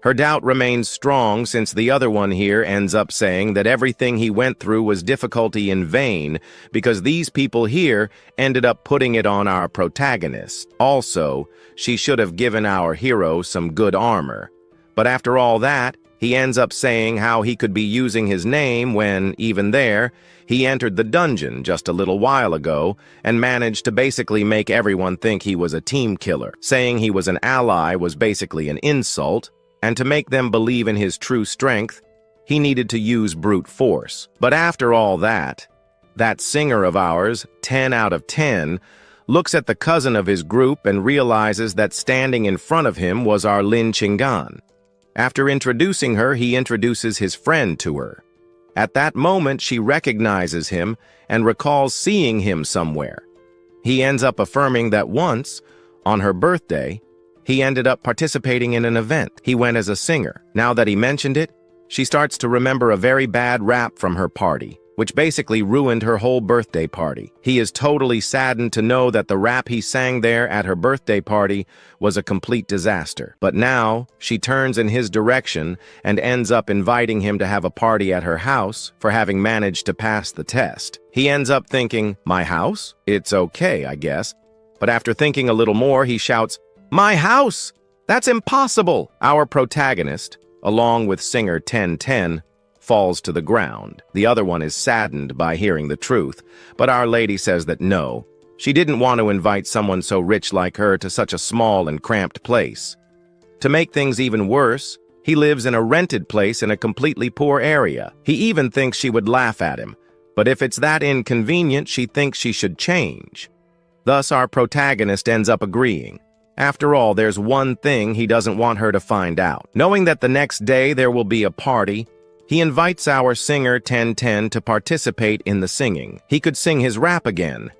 Her doubt remains strong since the other one here ends up saying that everything he went through was difficulty in vain because these people here ended up putting it on our protagonist. Also, she should have given our hero some good armor. But after all that, he ends up saying how he could be using his name when, even there, he entered the dungeon just a little while ago and managed to basically make everyone think he was a team killer. Saying he was an ally was basically an insult, and to make them believe in his true strength, he needed to use brute force. But after all that singer of ours, 10 out of 10, looks at the cousin of his group and realizes that standing in front of him was our Lin Chingan. After introducing her, he introduces his friend to her. At that moment, she recognizes him and recalls seeing him somewhere. He ends up affirming that once, on her birthday, he ended up participating in an event. He went as a singer. Now that he mentioned it, she starts to remember a very bad rap from her party, which basically ruined her whole birthday party. He is totally saddened to know that the rap he sang there at her birthday party was a complete disaster. But now, she turns in his direction and ends up inviting him to have a party at her house for having managed to pass the test. He ends up thinking, "My house? It's okay, I guess." But after thinking a little more, he shouts, "My house! That's impossible!" Our protagonist, along with singer 1010, falls to the ground. The other one is saddened by hearing the truth, but Our Lady says that no, she didn't want to invite someone so rich like her to such a small and cramped place. To make things even worse, he lives in a rented place in a completely poor area. He even thinks she would laugh at him, but if it's that inconvenient, she thinks she should change. Thus, our protagonist ends up agreeing. After all, there's one thing he doesn't want her to find out. Knowing that the next day there will be a party, he invites our singer 1010 to participate in the singing. He could sing his rap again.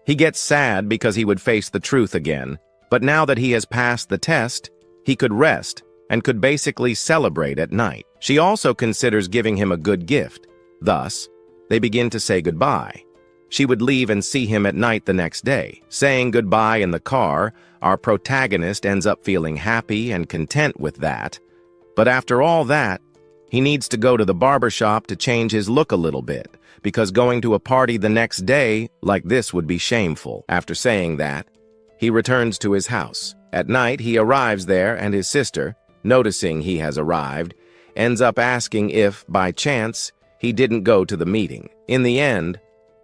He gets sad because he would face the truth again, but now that he has passed the test, he could rest and could basically celebrate at night. She also considers giving him a good gift. Thus, they begin to say goodbye. She would leave and see him at night the next day. Saying goodbye in the car, our protagonist ends up feeling happy and content with that. But after all that, he needs to go to the barbershop to change his look a little bit, because going to a party the next day like this would be shameful. After saying that, he returns to his house. At night, he arrives there and his sister, noticing he has arrived, ends up asking if, by chance, he didn't go to the meeting. In the end,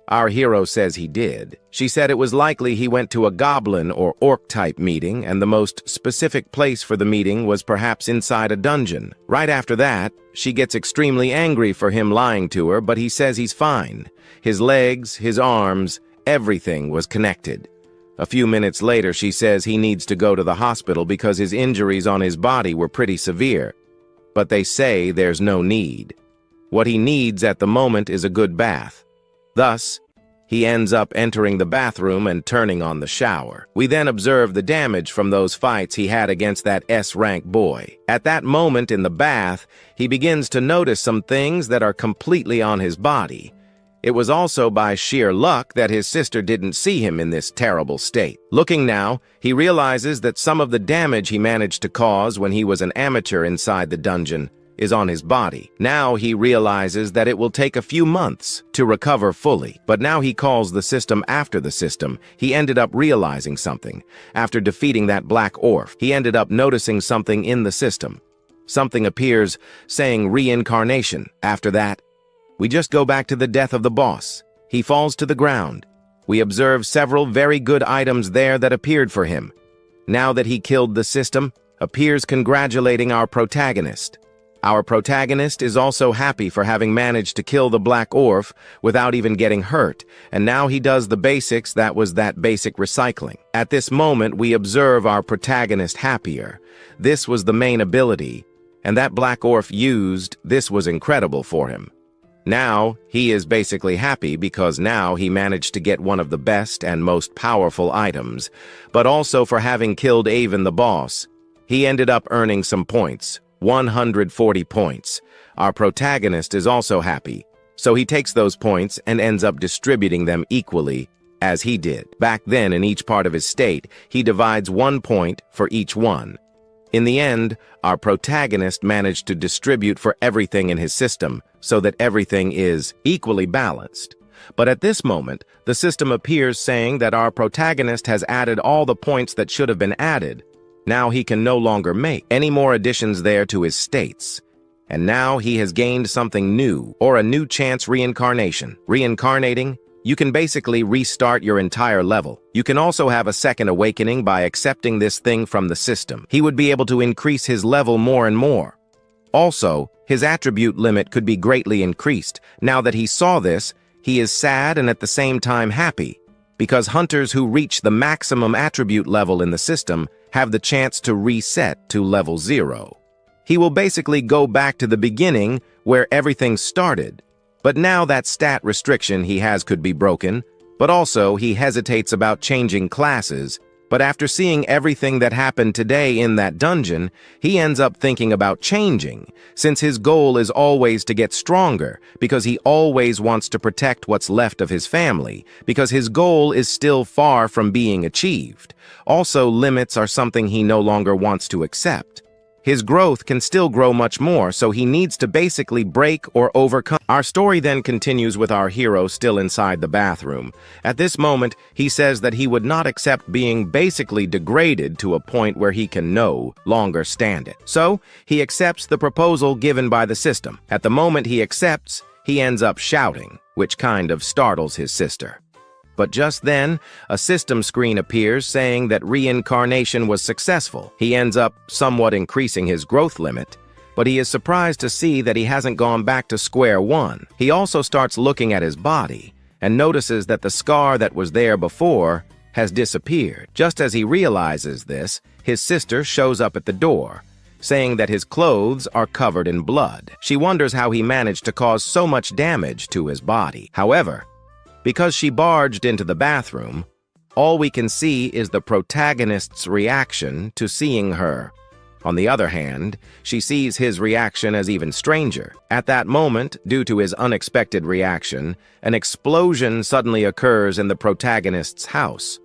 our hero says he did. She said it was likely he went to a goblin or orc-type meeting, and the most specific place for the meeting was perhaps inside a dungeon. Right after that, she gets extremely angry for him lying to her, but he says he's fine. His legs, his arms, everything was connected. A few minutes later, she says he needs to go to the hospital because his injuries on his body were pretty severe. But they say there's no need. What he needs at the moment is a good bath. Thus, he ends up entering the bathroom and turning on the shower. We then observe the damage from those fights he had against that S-rank boy. At that moment in the bath, he begins to notice some things that are completely on his body. It was also by sheer luck that his sister didn't see him in this terrible state. Looking now, he realizes that some of the damage he managed to cause when he was an amateur inside the dungeon is on his body. Now he realizes that it will take a few months to recover fully. But now he calls the system after the system. He ended up realizing something. After defeating that black orf, he ended up noticing something in the system. Something appears saying reincarnation. After that, we just go back to the death of the boss. He falls to the ground. We observe several very good items there that appeared for him. Now that he killed the system, appears congratulating our protagonist. Our protagonist is also happy for having managed to kill the black orf without even getting hurt, and now he does the basics that was that basic recycling. At this moment, we observe our protagonist happier. This was the main ability, and that black orf used, this was incredible for him. Now, he is basically happy because now he managed to get one of the best and most powerful items, but also for having killed Avon the boss. He ended up earning some points, 140 points. Our protagonist is also happy, so he takes those points and ends up distributing them equally, as he did. Back then, in each part of his state, he divides 1 point for each one. In the end, our protagonist managed to distribute for everything in his system so that everything is equally balanced. But at this moment, the system appears saying that our protagonist has added all the points that should have been added. Now he can no longer make any more additions there to his states. And now he has gained something new, or a new chance reincarnation. Reincarnating, you can basically restart your entire level. You can also have a second awakening by accepting this thing from the system. He would be able to increase his level more and more. Also, his attribute limit could be greatly increased. Now that he saw this, he is sad and at the same time happy, because hunters who reach the maximum attribute level in the system have the chance to reset to level 0. He will basically go back to the beginning where everything started. But now that stat restriction he has could be broken, but also he hesitates about changing classes. But after seeing everything that happened today in that dungeon, he ends up thinking about changing, since his goal is always to get stronger, because he always wants to protect what's left of his family, because his goal is still far from being achieved. Also, limits are something he no longer wants to accept. His growth can still grow much more, so he needs to basically break or overcome. Our story then continues with our hero still inside the bathroom. At this moment, he says that he would not accept being basically degraded to a point where he can no longer stand it. So, he accepts the proposal given by the system. At the moment he accepts, he ends up shouting, which kind of startles his sister. But just then, a system screen appears saying that reincarnation was successful. He ends up somewhat increasing his growth limit, but he is surprised to see that he hasn't gone back to square one. He also starts looking at his body and notices that the scar that was there before has disappeared. Just as he realizes this, his sister shows up at the door, saying that his clothes are covered in blood. She wonders how he managed to cause so much damage to his body. However, because she barged into the bathroom, all we can see is the protagonist's reaction to seeing her. On the other hand, she sees his reaction as even stranger. At that moment, due to his unexpected reaction, an explosion suddenly occurs in the protagonist's house.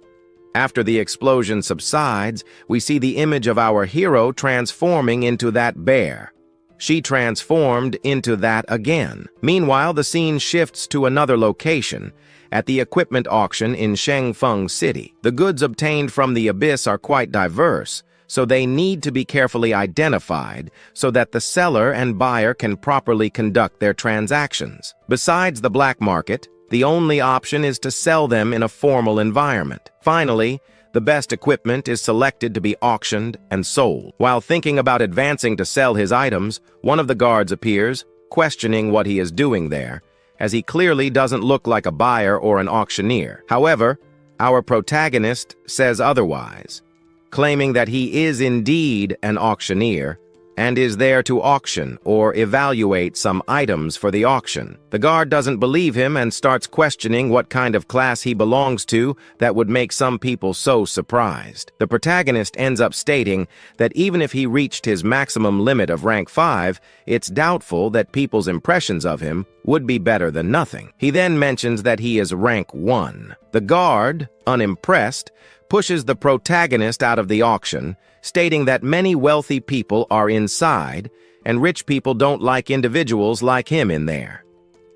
After the explosion subsides, we see the image of our hero transforming into that bear. She transformed into that again. Meanwhile, the scene shifts to another location, at the equipment auction in Shangfeng City. The goods obtained from the abyss are quite diverse, so they need to be carefully identified so that the seller and buyer can properly conduct their transactions. Besides the black market, the only option is to sell them in a formal environment. Finally, the best equipment is selected to be auctioned and sold. While thinking about advancing to sell his items, one of the guards appears, questioning what he is doing there, as he clearly doesn't look like a buyer or an auctioneer. However, our protagonist says otherwise, claiming that he is indeed an auctioneer, and is there to auction or evaluate some items for the auction. The guard doesn't believe him and starts questioning what kind of class he belongs to that would make some people so surprised. The protagonist ends up stating that even if he reached his maximum limit of rank 5, it's doubtful that people's impressions of him would be better than nothing. He then mentions that he is rank 1. The guard, unimpressed, pushes the protagonist out of the auction, stating that many wealthy people are inside and rich people don't like individuals like him in there.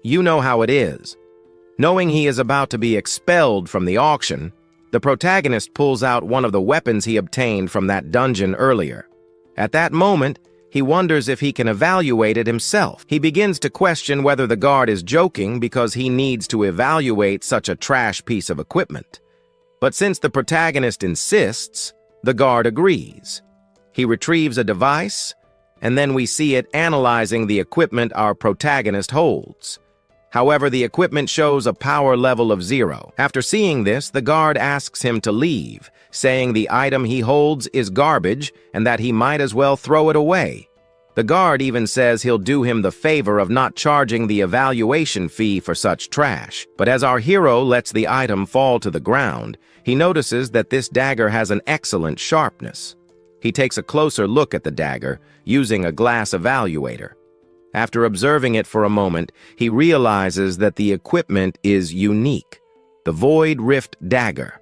You know how it is. Knowing he is about to be expelled from the auction, the protagonist pulls out one of the weapons he obtained from that dungeon earlier. At that moment, he wonders if he can evaluate it himself. He begins to question whether the guard is joking because he needs to evaluate such a trash piece of equipment. But since the protagonist insists, the guard agrees. He retrieves a device, and then we see it analyzing the equipment our protagonist holds. However, the equipment shows a power level of 0. After seeing this, the guard asks him to leave, saying the item he holds is garbage and that he might as well throw it away. The guard even says he'll do him the favor of not charging the evaluation fee for such trash. But as our hero lets the item fall to the ground, he notices that this dagger has an excellent sharpness. He takes a closer look at the dagger, using a glass evaluator. After observing it for a moment, he realizes that the equipment is unique, the Void Rift Dagger.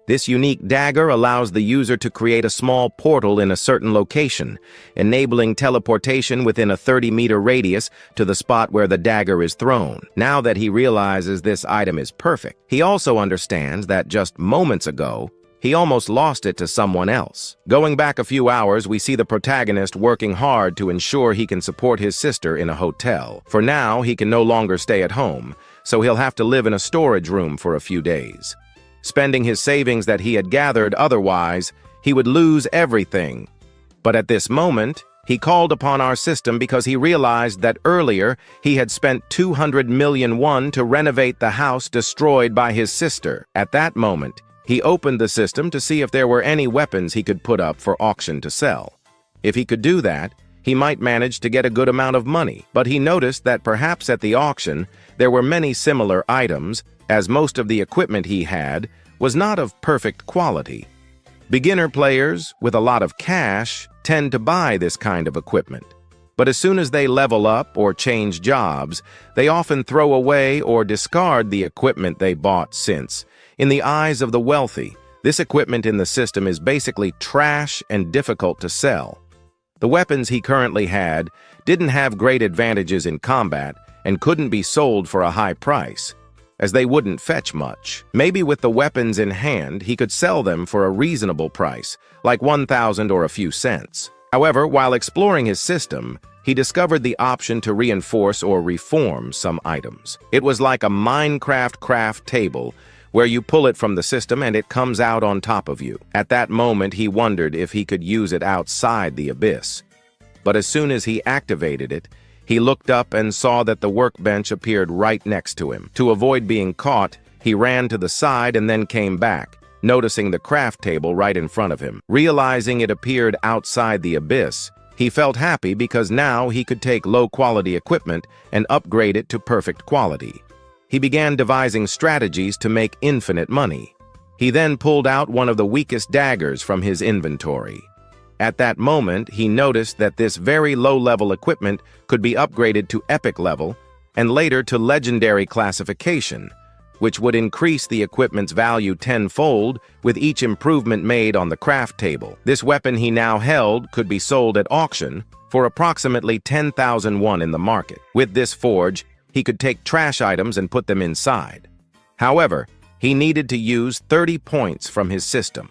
This unique dagger allows the user to create a small portal in a certain location, enabling teleportation within a 30-meter radius to the spot where the dagger is thrown. Now that he realizes this item is perfect, he also understands that just moments ago, he almost lost it to someone else. Going back a few hours, we see the protagonist working hard to ensure he can support his sister in a hotel. For now, he can no longer stay at home, so he'll have to live in a storage room for a few days. Spending his savings that he had gathered otherwise, he would lose everything. But at this moment, he called upon our system because he realized that earlier he had spent 200 million won to renovate the house destroyed by his sister. At that moment, he opened the system to see if there were any weapons he could put up for auction to sell. If he could do that, he might manage to get a good amount of money. But he noticed that perhaps at the auction, there were many similar items, as most of the equipment he had was not of perfect quality. Beginner players with a lot of cash tend to buy this kind of equipment. But as soon as they level up or change jobs, they often throw away or discard the equipment they bought since, in the eyes of the wealthy, this equipment in the system is basically trash and difficult to sell. The weapons he currently had didn't have great advantages in combat and couldn't be sold for a high price, as they wouldn't fetch much. Maybe with the weapons in hand, he could sell them for a reasonable price, like 1,000 or a few cents. However, while exploring his system, he discovered the option to reinforce or reform some items. It was like a Minecraft craft table, where you pull it from the system and it comes out on top of you. At that moment, he wondered if he could use it outside the abyss. But as soon as he activated it, he looked up and saw that the workbench appeared right next to him. To avoid being caught, he ran to the side and then came back, noticing the craft table right in front of him. Realizing it appeared outside the abyss, he felt happy because now he could take low-quality equipment and upgrade it to perfect quality. He began devising strategies to make infinite money. He then pulled out one of the weakest daggers from his inventory. At that moment, he noticed that this very low-level equipment could be upgraded to epic level and later to legendary classification, which would increase the equipment's value tenfold with each improvement made on the craft table. This weapon he now held could be sold at auction for approximately 10,000 won in the market. With this forge, he could take trash items and put them inside. However, he needed to use 30 points from his system.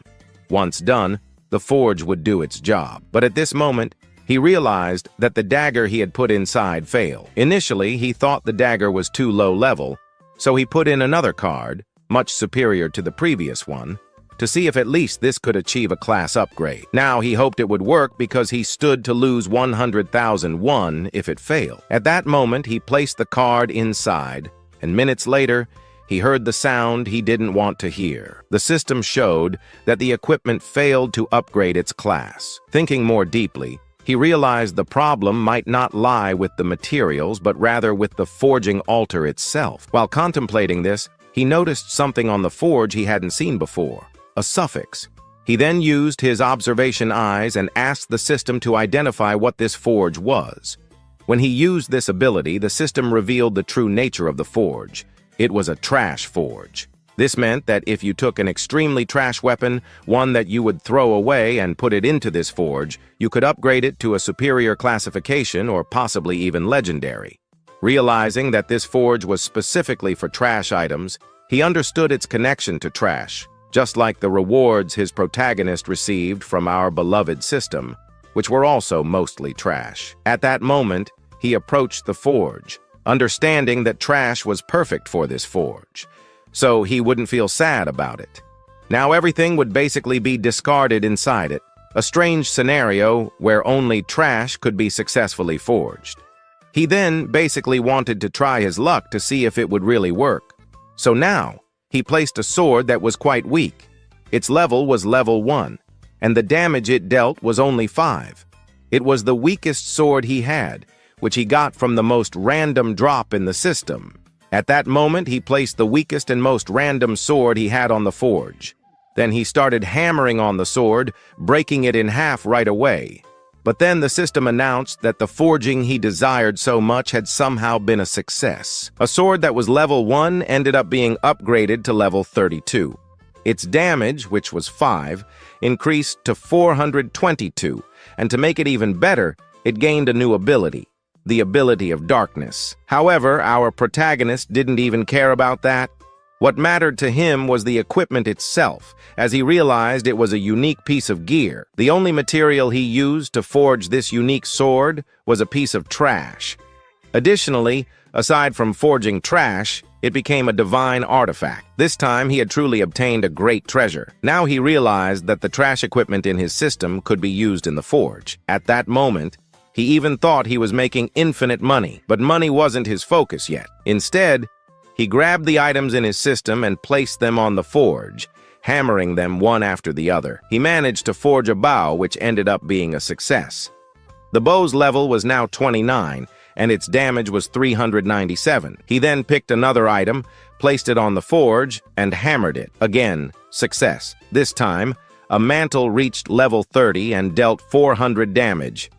Once done, the forge would do its job. But at this moment, he realized that the dagger he had put inside failed. Initially, he thought the dagger was too low level, so he put in another card, much superior to the previous one, to see if at least this could achieve a class upgrade. Now he hoped it would work because he stood to lose 100,000 won if it failed. At that moment, he placed the card inside, and minutes later, he heard the sound he didn't want to hear. The system showed that the equipment failed to upgrade its class. Thinking more deeply, he He realized the problem might not lie with the materials, but rather with the forging altar itself. While contemplating this, he noticed something on the forge he hadn't seen before, a suffix. He then used his observation eyes and asked the system to identify what this forge was. When he used this ability, the system revealed the true nature of the forge. It was a trash forge. This meant that if you took an extremely trash weapon, one that you would throw away, and put it into this forge, you could upgrade it to a superior classification or possibly even legendary. Realizing that this forge was specifically for trash items, he understood its connection to trash, just like the rewards his protagonist received from our beloved system, which were also mostly trash. At that moment, he approached the forge, understanding that trash was perfect for this forge, so he wouldn't feel sad about it. Now everything would basically be discarded inside it, a strange scenario where only trash could be successfully forged. He then basically wanted to try his luck to see if it would really work. So now, he placed a sword that was quite weak. Its level was level 1, and the damage it dealt was only 5. It was the weakest sword he had, which he got from the most random drop in the system. At that moment, he placed the weakest and most random sword he had on the forge. Then he started hammering on the sword, breaking it in half right away. But then the system announced that the forging he desired so much had somehow been a success. A sword that was level 1 ended up being upgraded to level 32. Its damage, which was 5, increased to 422, and to make it even better, it gained a new ability, the ability of darkness. However, our protagonist didn't even care about that. What mattered to him was the equipment itself, as he realized it was a unique piece of gear. The only material he used to forge this unique sword was a piece of trash. Additionally, aside from forging trash, it became a divine artifact. This time, he had truly obtained a great treasure. Now he realized that the trash equipment in his system could be used in the forge. At that moment, he even thought he was making infinite money, but money wasn't his focus yet. Instead, he grabbed the items in his system and placed them on the forge, hammering them one after the other. He managed to forge a bow, which ended up being a success. The bow's level was now 29, and its damage was 397. He then picked another item, placed it on the forge, and hammered it. Again, success. This time, a mantle reached level 30 and dealt 400 damage.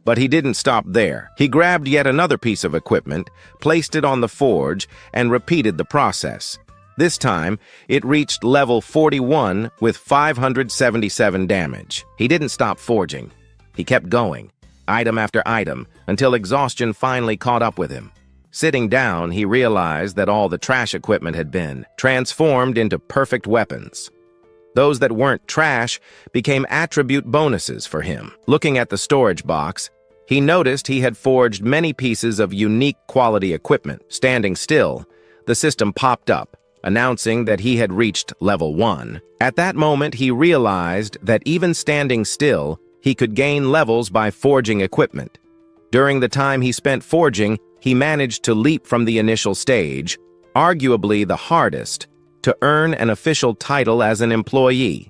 But he didn't stop there. He grabbed yet another piece of equipment, placed it on the forge, and repeated the process. This time, it reached level 41 with 577 damage. He didn't stop forging. He kept going, item after item, until exhaustion finally caught up with him. Sitting down, he realized that all the trash equipment had been transformed into perfect weapons. Those that weren't trash became attribute bonuses for him. Looking at the storage box, he noticed he had forged many pieces of unique quality equipment. Standing still, the system popped up, announcing that he had reached level 1. At that moment, he realized that even standing still, he could gain levels by forging equipment. During the time he spent forging, he managed to leap from the initial stage, arguably the hardest, to earn an official title as an employee.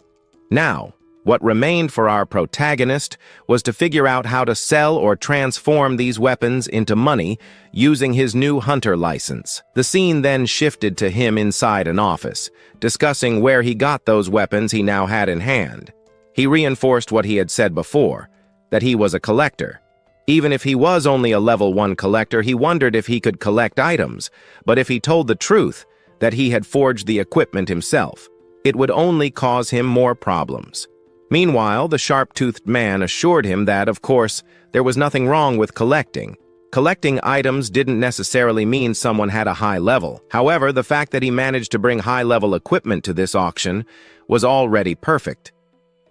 Now, what remained for our protagonist was to figure out how to sell or transform these weapons into money using his new hunter license. The scene then shifted to him inside an office, discussing where he got those weapons he now had in hand. He reinforced what he had said before, that he was a collector. Even if he was only a level 1 collector, he wondered if he could collect items, but if he told the truth, that he had forged the equipment himself, it would only cause him more problems. Meanwhile, the sharp-toothed man assured him that, of course, there was nothing wrong with collecting. Collecting items didn't necessarily mean someone had a high level. However, the fact that he managed to bring high-level equipment to this auction was already perfect.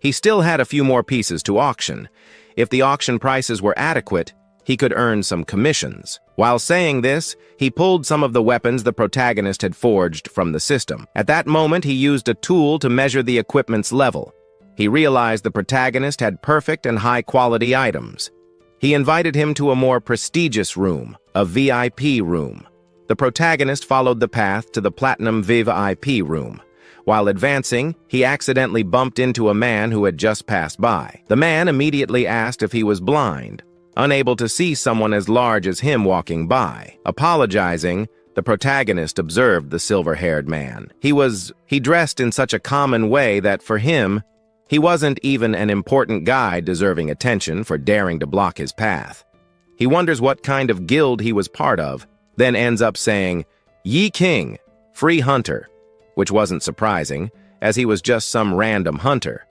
He still had a few more pieces to auction. If the auction prices were adequate, he could earn some commissions. While saying this, he pulled some of the weapons the protagonist had forged from the system. At that moment, he used a tool to measure the equipment's level. He realized the protagonist had perfect and high-quality items. He invited him to a more prestigious room, a VIP room. The protagonist followed the path to the Platinum VIP room, While advancing, he accidentally bumped into a man who had just passed by. The man immediately asked if he was blind, unable to see someone as large as him walking by. Apologizing, the protagonist observed the silver-haired man. He dressed in such a common way that for him, he wasn't even an important guy deserving attention for daring to block his path. He wonders what kind of guild he was part of, then ends up saying, "Yi King, free hunter," which wasn't surprising, as he was just some random hunter.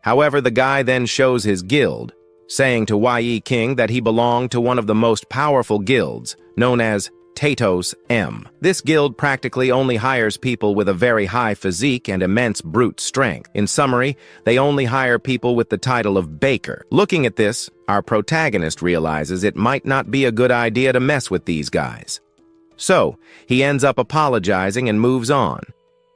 However, the guy then shows his guild, saying to Yi King that he belonged to one of the most powerful guilds, known as Tatos M. This guild practically only hires people with a very high physique and immense brute strength. In summary, they only hire people with the title of Baker. Looking at this, our protagonist realizes it might not be a good idea to mess with these guys. So, he ends up apologizing and moves on.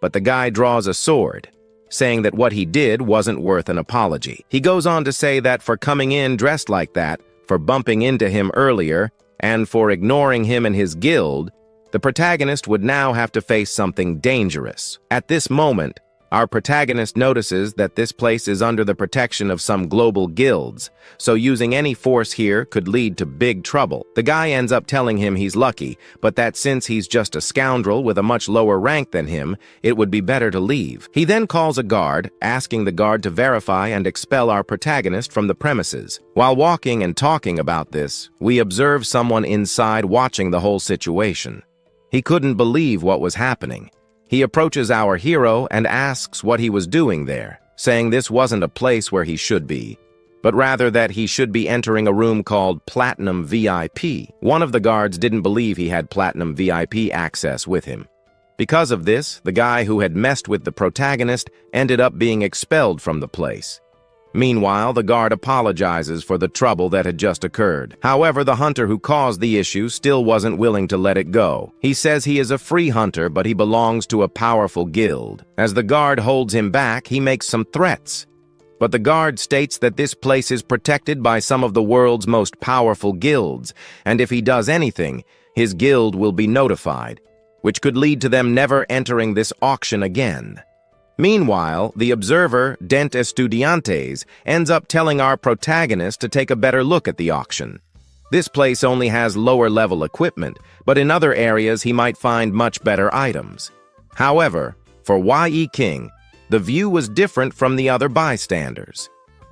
But the guy draws a sword, saying that what he did wasn't worth an apology. He goes on to say that for coming in dressed like that, for bumping into him earlier, and for ignoring him and his guild, the protagonist would now have to face something dangerous. At this moment, our protagonist notices that this place is under the protection of some global guilds, so using any force here could lead to big trouble. The guy ends up telling him he's lucky, but that since he's just a scoundrel with a much lower rank than him, it would be better to leave. He then calls a guard, asking the guard to verify and expel our protagonist from the premises. While walking and talking about this, we observe someone inside watching the whole situation. He couldn't believe what was happening. He approaches our hero and asks what he was doing there, saying this wasn't a place where he should be, but rather that he should be entering a room called Platinum VIP. One of the guards didn't believe he had Platinum VIP access with him. Because of this, the guy who had messed with the protagonist ended up being expelled from the place. Meanwhile, the guard apologizes for the trouble that had just occurred. However, the hunter who caused the issue still wasn't willing to let it go. He says he is a free hunter, but he belongs to a powerful guild. As the guard holds him back, he makes some threats. But the guard states that this place is protected by some of the world's most powerful guilds, and if he does anything, his guild will be notified, which could lead to them never entering this auction again. Meanwhile, the observer, Dent Estudiantes, ends up telling our protagonist to take a better look at the auction. This place only has lower-level equipment, but in other areas he might find much better items. However, for Yi King, the view was different from the other bystanders.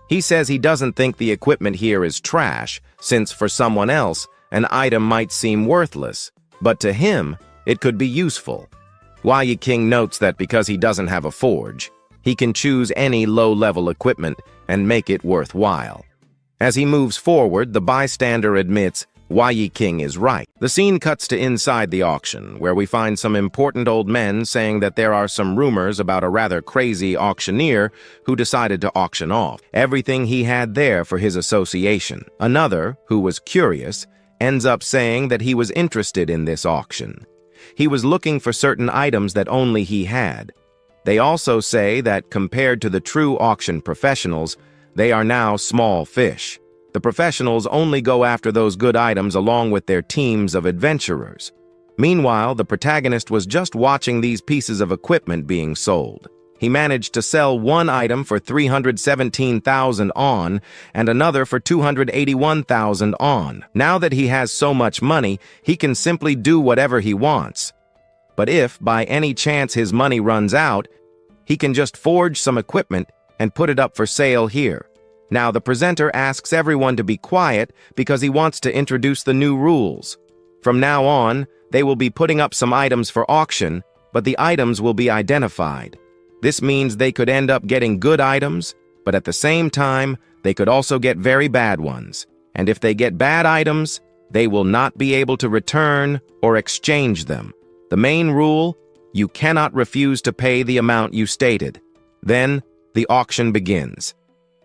He says he doesn't think the equipment here is trash, since for someone else, an item might seem worthless, but to him, it could be useful. Yi King notes that because he doesn't have a forge, he can choose any low-level equipment and make it worthwhile. As he moves forward, the bystander admits Yi King is right. The scene cuts to inside the auction, where we find some important old men saying that there are some rumors about a rather crazy auctioneer who decided to auction off everything he had there for his association. Another, who was curious, ends up saying that he was interested in this auction. He was looking for certain items that only he had. They also say that compared to the true auction professionals, they are now small fish. The professionals only go after those good items along with their teams of adventurers. Meanwhile, the protagonist was just watching these pieces of equipment being sold. He managed to sell one item for 317,000 on and another for 281,000 on. Now that he has so much money, he can simply do whatever he wants. But if, by any chance, his money runs out, he can just forge some equipment and put it up for sale here. Now, the presenter asks everyone to be quiet because he wants to introduce the new rules. From now on, they will be putting up some items for auction, but the items will be identified. This means they could end up getting good items, but at the same time, they could also get very bad ones. And if they get bad items, they will not be able to return or exchange them. The main rule, you cannot refuse to pay the amount you stated. Then, the auction begins.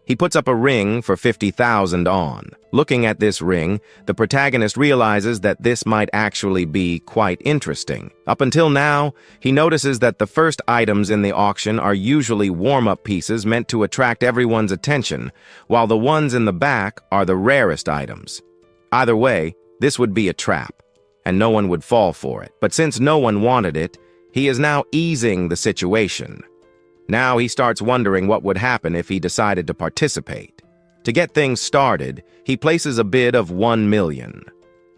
He puts up a ring for 50,000 on. Looking at this ring, the protagonist realizes that this might actually be quite interesting. Up until now, he notices that the first items in the auction are usually warm-up pieces meant to attract everyone's attention, while the ones in the back are the rarest items. Either way, this would be a trap, and no one would fall for it. But since no one wanted it, he is now easing the situation. Now he starts wondering what would happen if he decided to participate. To get things started, he places a bid of 1 million.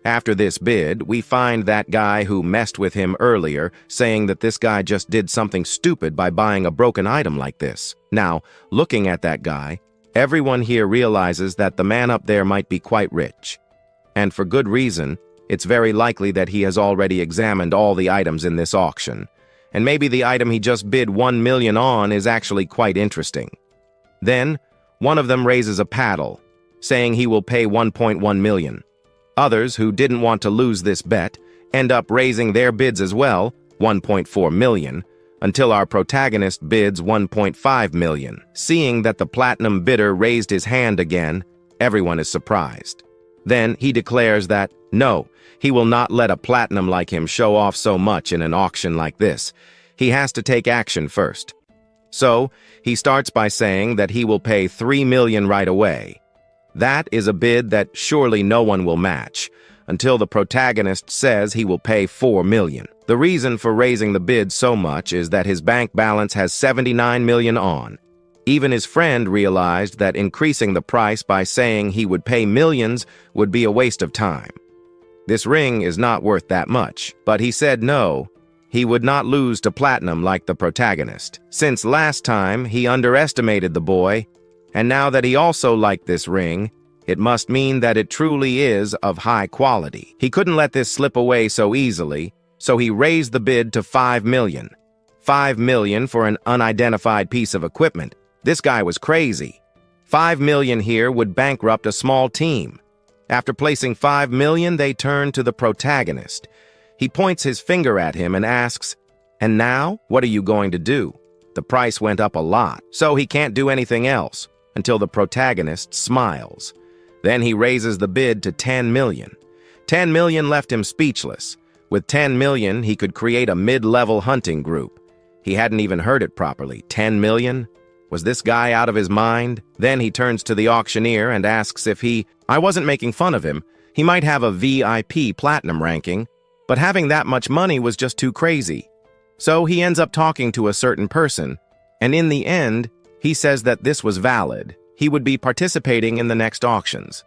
After this bid, we find that guy who messed with him earlier saying that this guy just did something stupid by buying a broken item like this. Now, looking at that guy, everyone here realizes that the man up there might be quite rich. And for good reason. It's very likely that he has already examined all the items in this auction. And maybe the item he just bid 1 million on is actually quite interesting. Then, one of them raises a paddle, saying he will pay 1.1 million. Others, who didn't want to lose this bet, end up raising their bids as well, 1.4 million, until our protagonist bids 1.5 million. Seeing that the platinum bidder raised his hand again, everyone is surprised. Then he declares that, no, he will not let a platinum like him show off so much in an auction like this. He has to take action first. So, he starts by saying that he will pay 3 million right away. That is a bid that surely no one will match, until the protagonist says he will pay 4 million. The reason for raising the bid so much is that his bank balance has 79 million on. Even his friend realized that increasing the price by saying he would pay millions would be a waste of time. This ring is not worth that much, but he said no, he would not lose to platinum like the protagonist. Since last time he underestimated the boy, and now that he also liked this ring, it must mean that it truly is of high quality. He couldn't let this slip away so easily, so he raised the bid to 5 million. 5 million for an unidentified piece of equipment. This guy was crazy. 5 million here would bankrupt a small team. After placing 5 million, they turn to the protagonist. He points his finger at him and asks, "And now, what are you going to do?" The price went up a lot, so he can't do anything else, until the protagonist smiles. Then he raises the bid to 10 million. 10 million left him speechless. With 10 million, he could create a mid-level hunting group. He hadn't even heard it properly. 10 million? Was this guy out of his mind? Then he turns to the auctioneer and asks if I wasn't making fun of him. He might have a VIP platinum ranking, but having that much money was just too crazy. So he ends up talking to a certain person, and in the end, he says that this was valid. He would be participating in the next auctions.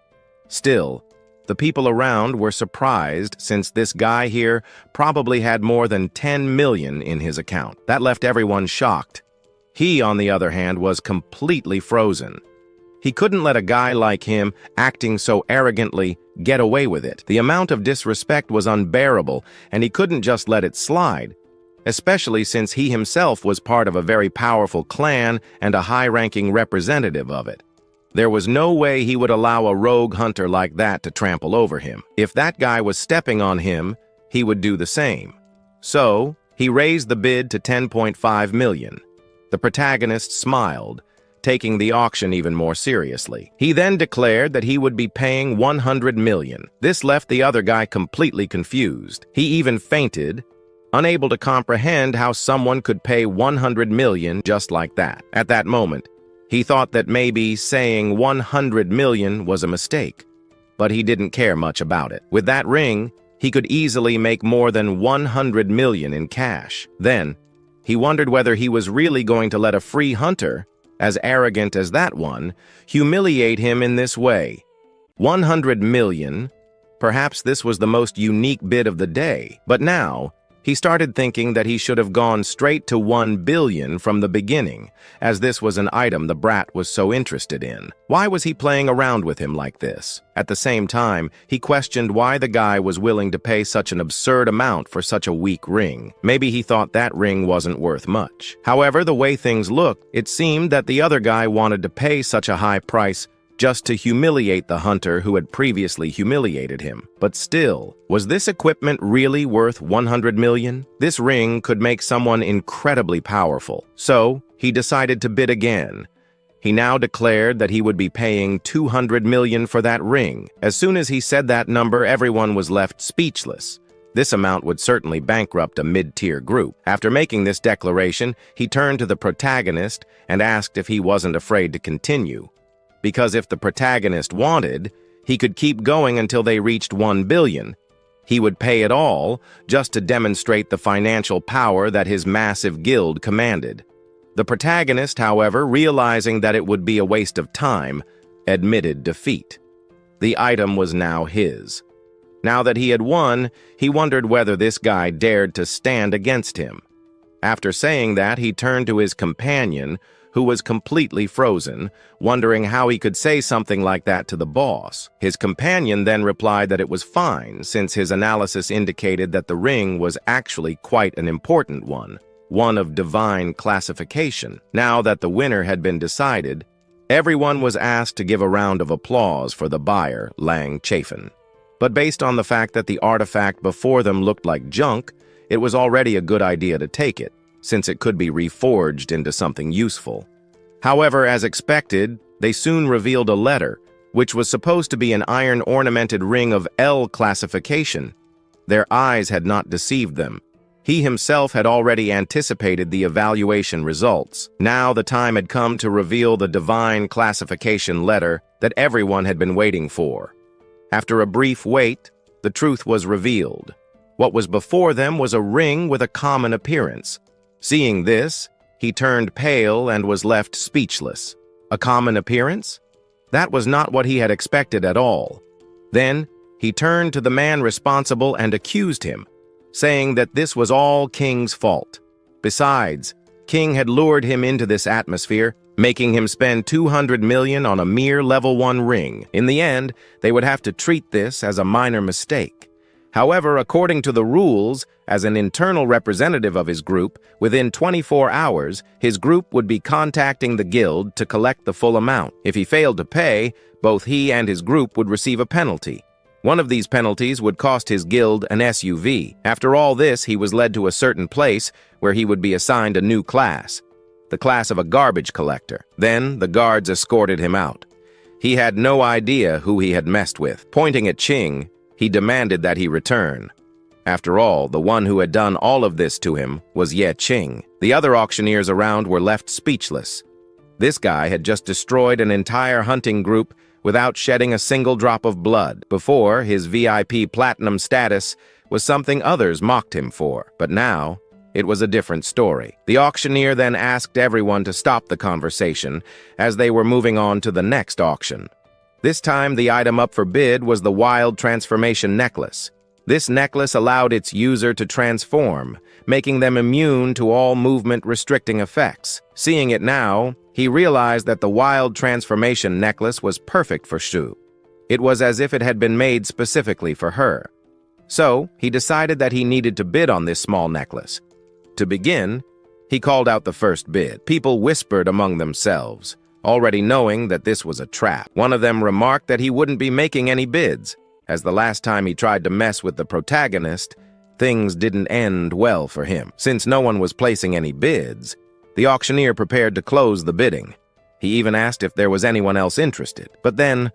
Still, the people around were surprised since this guy here probably had more than 10 million in his account. That left everyone shocked. He, on the other hand, was completely frozen. He couldn't let a guy like him, acting so arrogantly, get away with it. The amount of disrespect was unbearable, and he couldn't just let it slide, especially since he himself was part of a very powerful clan and a high-ranking representative of it. There was no way he would allow a rogue hunter like that to trample over him. If that guy was stepping on him, he would do the same. So, he raised the bid to 10.5 million. The protagonist smiled, taking the auction even more seriously. He then declared that he would be paying 100 million. This left the other guy completely confused. He even fainted, unable to comprehend how someone could pay 100 million just like that. At that moment, he thought that maybe saying 100 million was a mistake, but he didn't care much about it. With that ring, he could easily make more than 100 million in cash. Then, he wondered whether he was really going to let a free hunter, as arrogant as that one, humiliate him in this way. 100 million, perhaps this was the most unique bid of the day, but now, he started thinking that he should have gone straight to 1 billion from the beginning, as this was an item the brat was so interested in. Why was he playing around with him like this? At the same time, he questioned why the guy was willing to pay such an absurd amount for such a weak ring. Maybe he thought that ring wasn't worth much. However, the way things looked, it seemed that the other guy wanted to pay such a high price just to humiliate the hunter who had previously humiliated him. But still, was this equipment really worth 100 million? This ring could make someone incredibly powerful. So, he decided to bid again. He now declared that he would be paying 200 million for that ring. As soon as he said that number, everyone was left speechless. This amount would certainly bankrupt a mid-tier group. After making this declaration, he turned to the protagonist and asked if he wasn't afraid to continue. Because if the protagonist wanted, he could keep going until they reached 1 billion. He would pay it all just to demonstrate the financial power that his massive guild commanded. The protagonist, however, realizing that it would be a waste of time, admitted defeat. The item was now his. Now that he had won, he wondered whether this guy dared to stand against him. After saying that, he turned to his companion, who was completely frozen, wondering how he could say something like that to the boss. His companion then replied that it was fine, since his analysis indicated that the ring was actually quite an important one of divine classification. Now that the winner had been decided, everyone was asked to give a round of applause for the buyer, Lang Chafin. But based on the fact that the artifact before them looked like junk, it was already a good idea to take it, since it could be reforged into something useful. However, as expected, they soon revealed a letter, which was supposed to be an iron-ornamented ring of L classification. Their eyes had not deceived them. He himself had already anticipated the evaluation results. Now the time had come to reveal the divine classification letter that everyone had been waiting for. After a brief wait, the truth was revealed. What was before them was a ring with a common appearance. Seeing this, he turned pale and was left speechless. A common appearance? That was not what he had expected at all. Then, he turned to the man responsible and accused him, saying that this was all Qing's fault. Besides, Qing had lured him into this atmosphere, making him spend 200 million on a mere level 1 ring. In the end, they would have to treat this as a minor mistake. However, according to the rules, as an internal representative of his group, within 24 hours, his group would be contacting the guild to collect the full amount. If he failed to pay, both he and his group would receive a penalty. One of these penalties would cost his guild an SUV. After all this, he was led to a certain place where he would be assigned a new class, the class of a garbage collector. Then, the guards escorted him out. He had no idea who he had messed with. Pointing at Qing, he demanded that he return. After all, the one who had done all of this to him was Ye Qing. The other auctioneers around were left speechless. This guy had just destroyed an entire hunting group without shedding a single drop of blood. Before, his VIP platinum status was something others mocked him for. But now, it was a different story. The auctioneer then asked everyone to stop the conversation as they were moving on to the next auction. This time, the item up for bid was the Wild Transformation Necklace. This necklace allowed its user to transform, making them immune to all movement-restricting effects. Seeing it now, he realized that the Wild Transformation Necklace was perfect for Shu. It was as if it had been made specifically for her. So, he decided that he needed to bid on this small necklace. To begin, he called out the first bid. People whispered among themselves, already knowing that this was a trap. One of them remarked that he wouldn't be making any bids, as the last time he tried to mess with the protagonist, things didn't end well for him. Since no one was placing any bids, the auctioneer prepared to close the bidding. He even asked if there was anyone else interested. But then,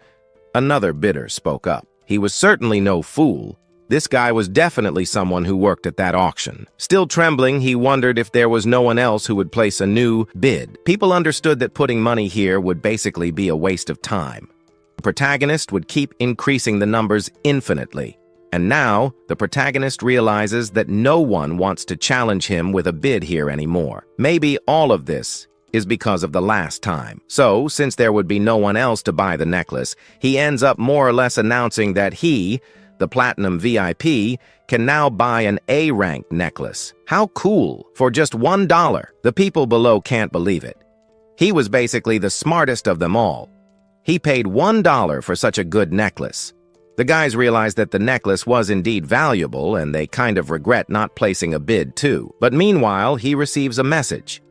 another bidder spoke up. He was certainly no fool. This guy was definitely someone who worked at that auction. Still trembling, he wondered if there was no one else who would place a new bid. People understood that putting money here would basically be a waste of time. The protagonist would keep increasing the numbers infinitely. And now, the protagonist realizes that no one wants to challenge him with a bid here anymore. Maybe all of this is because of the last time. So, since there would be no one else to buy the necklace, he ends up more or less announcing that he, the Platinum VIP, can now buy an A-rank necklace. How cool! For just $1. The people below can't believe it. He was basically the smartest of them all. He paid $1 for such a good necklace. The guys realized that the necklace was indeed valuable, and they kind of regret not placing a bid too. But meanwhile, he receives a message.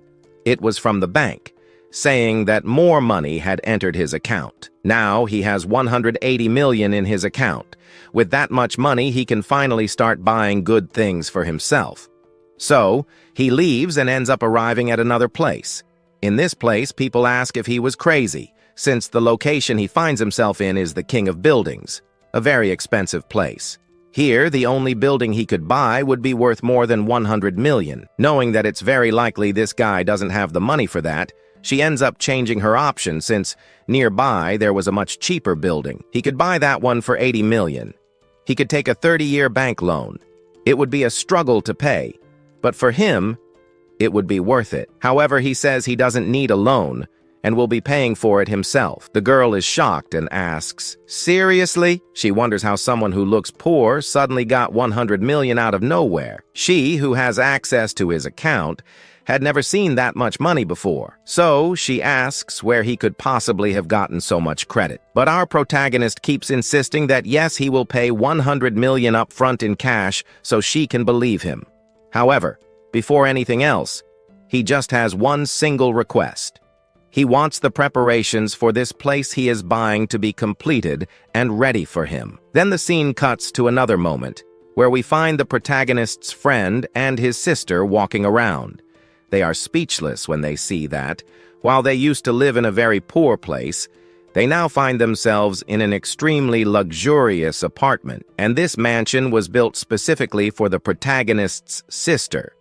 It was from the bank, saying that more money had entered his account. Now he has 180 million in his account. With that much money, he can finally start buying good things for himself. So, he leaves and ends up arriving at another place. In this place, people ask if he was crazy, since the location he finds himself in is the King of Buildings, a very expensive place. Here, the only building he could buy would be worth more than 100 million. Knowing that it's very likely this guy doesn't have the money for that, she ends up changing her option since nearby there was a much cheaper building. He could buy that one for 80 million. He could take a 30-year bank loan. It would be a struggle to pay, but for him, it would be worth it. However, he says he doesn't need a loan and will be paying for it himself. The girl is shocked and asks, "Seriously?" She wonders how someone who looks poor suddenly got 100 million out of nowhere. She, who has access to his account, had never seen that much money before. So she asks where he could possibly have gotten so much credit. But our protagonist keeps insisting that yes, he will pay 100 million up front in cash so she can believe him. However, before anything else, he just has one single request. He wants the preparations for this place he is buying to be completed and ready for him. Then the scene cuts to another moment, where we find the protagonist's friend and his sister walking around. They are speechless when they see that, while they used to live in a very poor place, they now find themselves in an extremely luxurious apartment, and this mansion was built specifically for the protagonist's sister.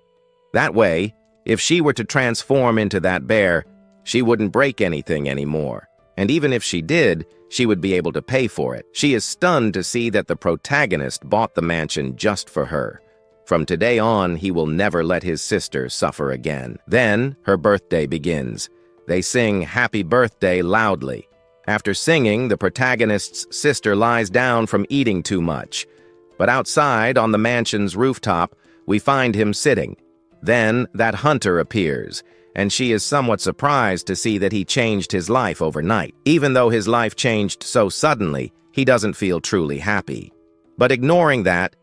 That way, if she were to transform into that bear, she wouldn't break anything anymore, and even if she did, she would be able to pay for it. She is stunned to see that the protagonist bought the mansion just for her. From today on, he will never let his sister suffer again. Then, her birthday begins. They sing "Happy Birthday" loudly. After singing, the protagonist's sister lies down from eating too much. But outside, on the mansion's rooftop, we find him sitting. Then, that hunter appears, and she is somewhat surprised to see that he changed his life overnight. Even though his life changed so suddenly, he doesn't feel truly happy. But ignoring that,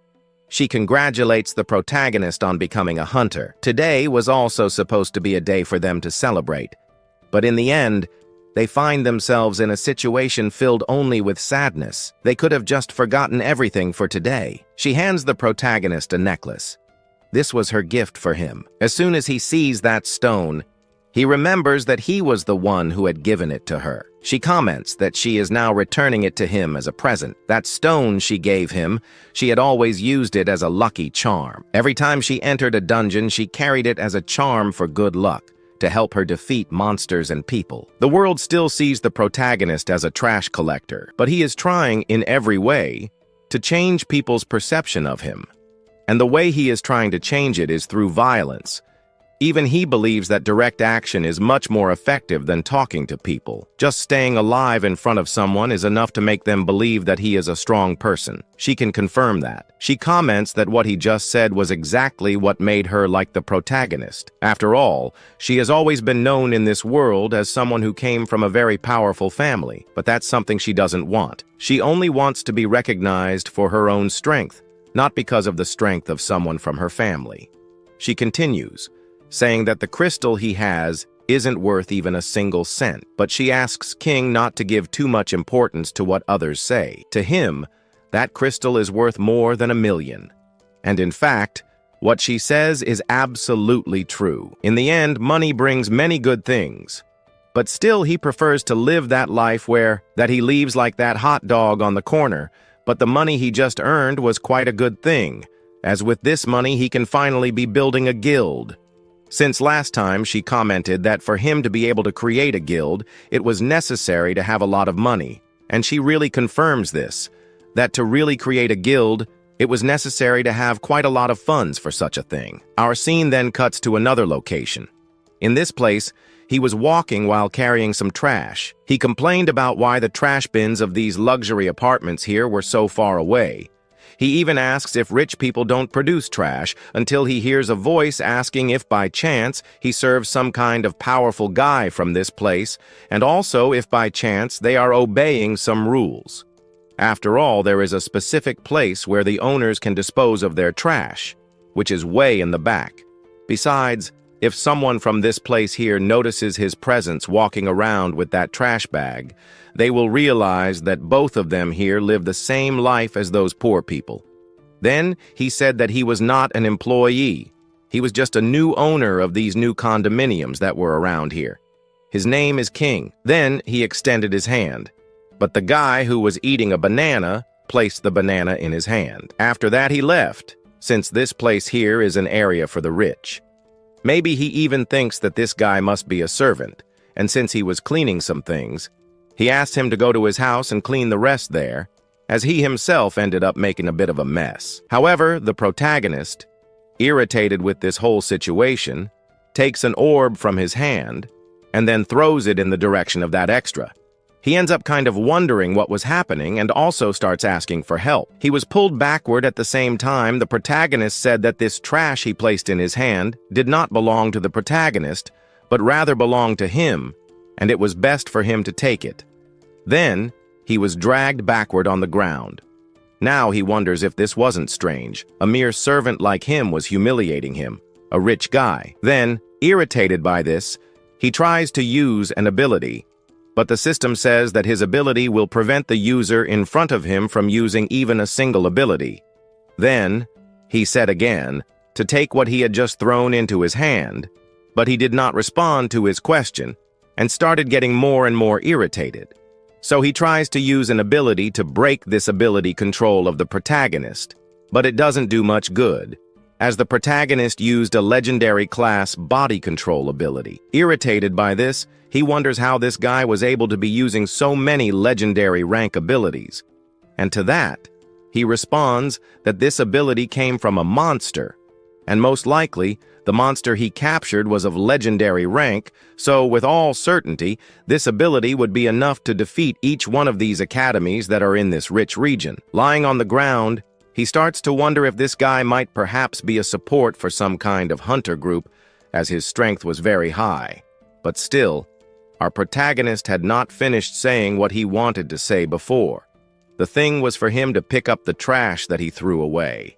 she congratulates the protagonist on becoming a hunter. Today was also supposed to be a day for them to celebrate. But in the end, they find themselves in a situation filled only with sadness. They could have just forgotten everything for today. She hands the protagonist a necklace. This was her gift for him. As soon as he sees that stone, he remembers that he was the one who had given it to her. She comments that she is now returning it to him as a present. That stone she gave him, she had always used it as a lucky charm. Every time she entered a dungeon, she carried it as a charm for good luck, to help her defeat monsters and people. The world still sees the protagonist as a trash collector, but he is trying in every way to change people's perception of him. And the way he is trying to change it is through violence. Even he believes that direct action is much more effective than talking to people. Just staying alive in front of someone is enough to make them believe that he is a strong person. She can confirm that. She comments that what he just said was exactly what made her like the protagonist. After all, she has always been known in this world as someone who came from a very powerful family, but that's something she doesn't want. She only wants to be recognized for her own strength, not because of the strength of someone from her family. She continues, saying that the crystal he has isn't worth even a single cent, but she asks Qing not to give too much importance to what others say. To him, that crystal is worth more than 1 million. And in fact, what she says is absolutely true. In the end, money brings many good things, but still he prefers to live that life that he leaves like that hot dog on the corner, but the money he just earned was quite a good thing, as with this money he can finally be building a guild. Since last time, she commented that for him to be able to create a guild, it was necessary to have a lot of money, and she really confirms this, that to really create a guild, it was necessary to have quite a lot of funds for such a thing. Our scene then cuts to another location. In this place, he was walking while carrying some trash. He complained about why the trash bins of these luxury apartments here were so far away. He even asks if rich people don't produce trash until he hears a voice asking if by chance he serves some kind of powerful guy from this place, and also if by chance they are obeying some rules. After all, there is a specific place where the owners can dispose of their trash, which is way in the back. Besides, if someone from this place here notices his presence walking around with that trash bag, they will realize that both of them here live the same life as those poor people. Then he said that he was not an employee. He was just a new owner of these new condominiums that were around here. His name is Qing. Then he extended his hand, but the guy who was eating a banana placed the banana in his hand. After that he left, since this place here is an area for the rich. Maybe he even thinks that this guy must be a servant, and since he was cleaning some things, he asked him to go to his house and clean the rest there, as he himself ended up making a bit of a mess. However, the protagonist, irritated with this whole situation, takes an orb from his hand, and then throws it in the direction of that extra. He ends up kind of wondering what was happening and also starts asking for help. He was pulled backward at the same time. The protagonist said that this trash he placed in his hand did not belong to the protagonist, but rather belonged to him, and it was best for him to take it. Then, he was dragged backward on the ground. Now he wonders if this wasn't strange. A mere servant like him was humiliating him, a rich guy. Then, irritated by this, he tries to use an ability, but the system says that his ability will prevent the user in front of him from using even a single ability. Then, he said again, to take what he had just thrown into his hand, but he did not respond to his question and started getting more and more irritated. So he tries to use an ability to break this ability control of the protagonist, but it doesn't do much good, as the protagonist used a legendary class body control ability. Irritated by this, he wonders how this guy was able to be using so many legendary rank abilities. And to that, he responds that this ability came from a monster, and most likely, the monster he captured was of legendary rank, so with all certainty, this ability would be enough to defeat each one of these academies that are in this rich region. Lying on the ground, he starts to wonder if this guy might perhaps be a support for some kind of hunter group, as his strength was very high. But still, our protagonist had not finished saying what he wanted to say before. The thing was for him to pick up the trash that he threw away.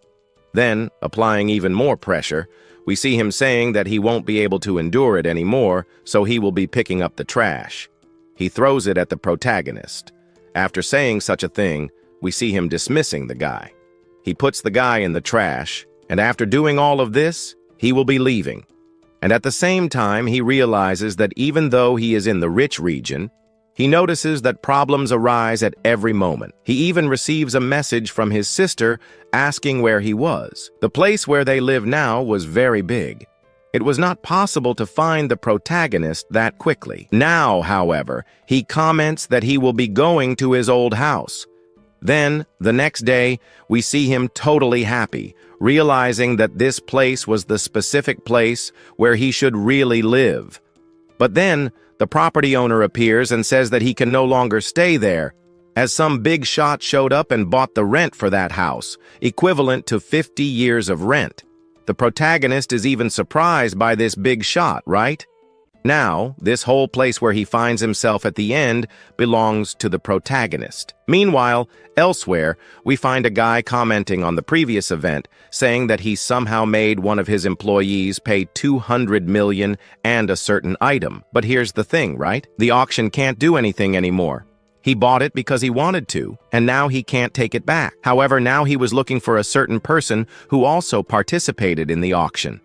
Then, applying even more pressure, we see him saying that he won't be able to endure it anymore, so he will be picking up the trash. He throws it at the protagonist. After saying such a thing, we see him dismissing the guy. He puts the guy in the trash, and after doing all of this, he will be leaving. And at the same time, he realizes that even though he is in the rich region, he notices that problems arise at every moment. He even receives a message from his sister asking where he was. The place where they live now was very big. It was not possible to find the protagonist that quickly. Now, however, he comments that he will be going to his old house. Then, the next day, we see him totally happy, realizing that this place was the specific place where he should really live. But then, the property owner appears and says that he can no longer stay there, as some big shot showed up and bought the rent for that house, equivalent to 50 years of rent. The protagonist is even surprised by this big shot, right? Now, this whole place where he finds himself at the end belongs to the protagonist. Meanwhile, elsewhere, we find a guy commenting on the previous event, saying that he somehow made one of his employees pay 200 million and a certain item. But here's the thing, right? The auction can't do anything anymore. He bought it because he wanted to, and now he can't take it back. However, now he was looking for a certain person who also participated in the auction.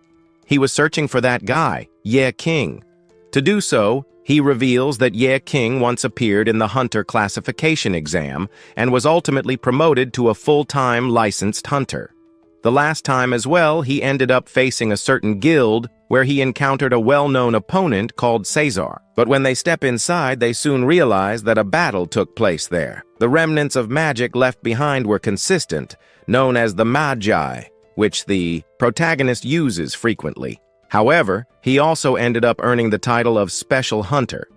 He was searching for that guy, Qing. To do so, he reveals that Qing once appeared in the hunter classification exam and was ultimately promoted to a full-time licensed hunter. The last time as well, he ended up facing a certain guild where he encountered a well-known opponent called Caesar. But when they step inside, they soon realize that a battle took place there. The remnants of magic left behind were consistent, known as the Magi, which the protagonist uses frequently. However, he also ended up earning the title of Special Hunter.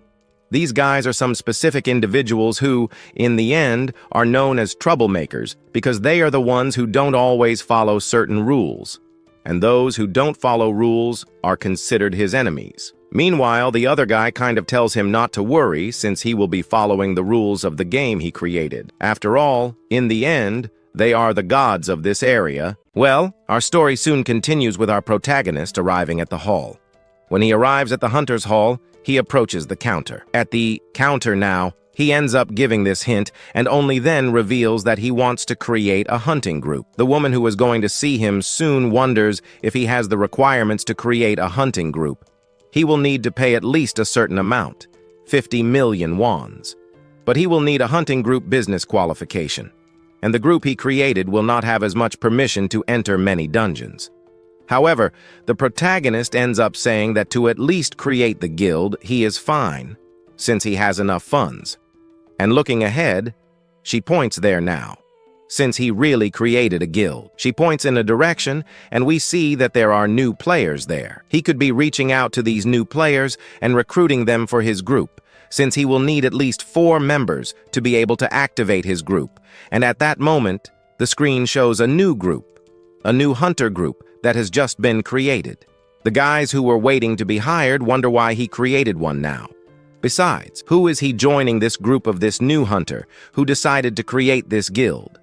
These guys are some specific individuals who, in the end, are known as troublemakers because they are the ones who don't always follow certain rules, and those who don't follow rules are considered his enemies. Meanwhile, the other guy kind of tells him not to worry since he will be following the rules of the game he created. After all, in the end, they are the gods of this area. Well, our story soon continues with our protagonist arriving at the hall. When he arrives at the hunter's hall, he approaches the counter. At the counter now, he ends up giving this hint and only then reveals that he wants to create a hunting group. The woman who is going to see him soon wonders if he has the requirements to create a hunting group. He will need to pay at least a certain amount, 50 million wands. But he will need a hunting group business qualification, and the group he created will not have as much permission to enter many dungeons. However, the protagonist ends up saying that to at least create the guild, he is fine, since he has enough funds. And looking ahead, she points there now. since he really created a guild. She points in a direction, and we see that there are new players there. He could be reaching out to these new players and recruiting them for his group, since he will need at least 4 members to be able to activate his group. And at that moment, the screen shows a new group, a new hunter group that has just been created. The guys who were waiting to be hired wonder why he created one now. Besides, who is he joining this group of this new hunter who decided to create this guild?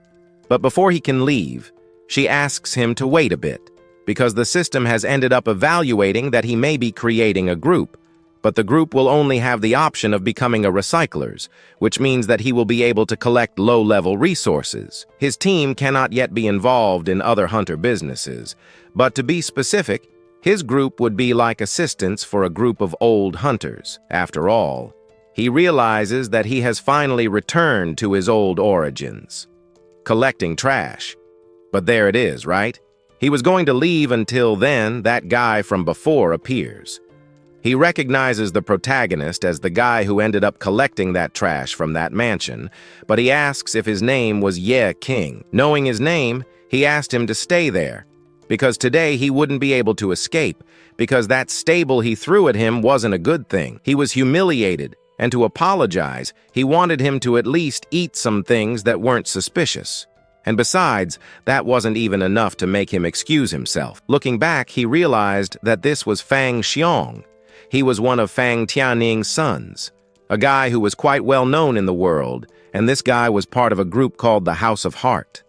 But before he can leave, she asks him to wait a bit, because the system has ended up evaluating that he may be creating a group, but the group will only have the option of becoming a recyclers, which means that he will be able to collect low-level resources. His team cannot yet be involved in other hunter businesses, but to be specific, his group would be like assistants for a group of old hunters. After all, he realizes that he has finally returned to his old origins, collecting trash. But there it is, right? He was going to leave until then that guy from before appears. He recognizes the protagonist as the guy who ended up collecting that trash from that mansion, but he asks if his name was Qing. Knowing his name, he asked him to stay there, because today he wouldn't be able to escape, because that stable he threw at him wasn't a good thing. He was humiliated, and to apologize, he wanted him to at least eat some things that weren't suspicious. And besides, that wasn't even enough to make him excuse himself. Looking back, he realized that this was Fang Xiong. He was one of Fang Tianning's sons, a guy who was quite well known in the world, and this guy was part of a group called the House of Heart.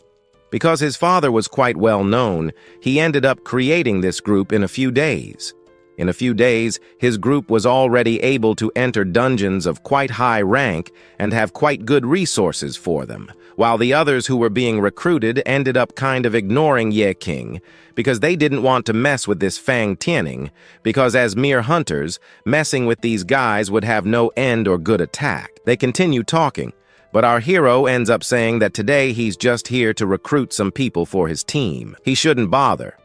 Because his father was quite well known, he ended up creating this group in a few days. In a few days, his group was already able to enter dungeons of quite high rank and have quite good resources for them, while the others who were being recruited ended up kind of ignoring Qing, because they didn't want to mess with this Fang Tianning, because as mere hunters, messing with these guys would have no end or good attack. They continue talking, but our hero ends up saying that today he's just here to recruit some people for his team. He shouldn't bother,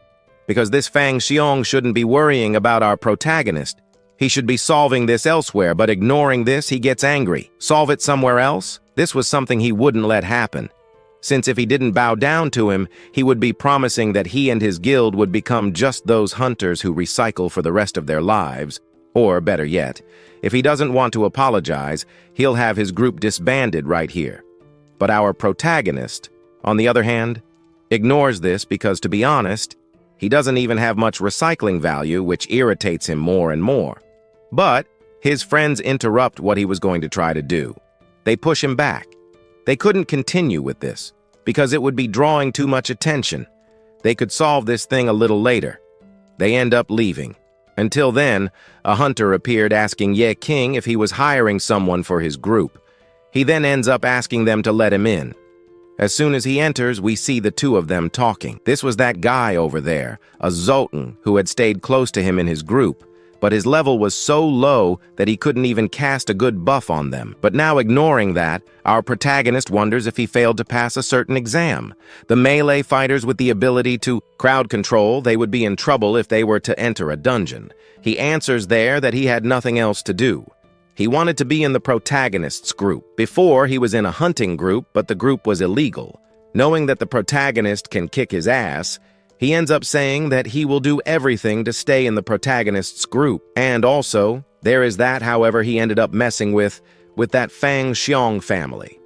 because this Fang Xiong shouldn't be worrying about our protagonist. He should be solving this elsewhere, but ignoring this, he gets angry. Solve it somewhere else? This was something he wouldn't let happen, since if he didn't bow down to him, he would be promising that he and his guild would become just those hunters who recycle for the rest of their lives. Or, better yet, if he doesn't want to apologize, he'll have his group disbanded right here. But our protagonist, on the other hand, ignores this because, to be honest, he doesn't even have much recycling value, which irritates him more and more. But his friends interrupt what he was going to try to do. They push him back. They couldn't continue with this, because it would be drawing too much attention. They could solve this thing a little later. They end up leaving. Until then, a hunter appeared asking Qing if he was hiring someone for his group. He then ends up asking them to let him in. As soon as he enters, we see the two of them talking. This was that guy over there, a Zoltan, who had stayed close to him in his group, but his level was so low that he couldn't even cast a good buff on them. But now, ignoring that, our protagonist wonders if he failed to pass a certain exam. The melee fighters with the ability to crowd control, they would be in trouble if they were to enter a dungeon. He answers there that he had nothing else to do. He wanted to be in the protagonist's group. Before, he was in a hunting group, but the group was illegal. Knowing that the protagonist can kick his ass, he ends up saying that he will do everything to stay in the protagonist's group. And also, there is that, however, he ended up messing with that Fang Xiong family.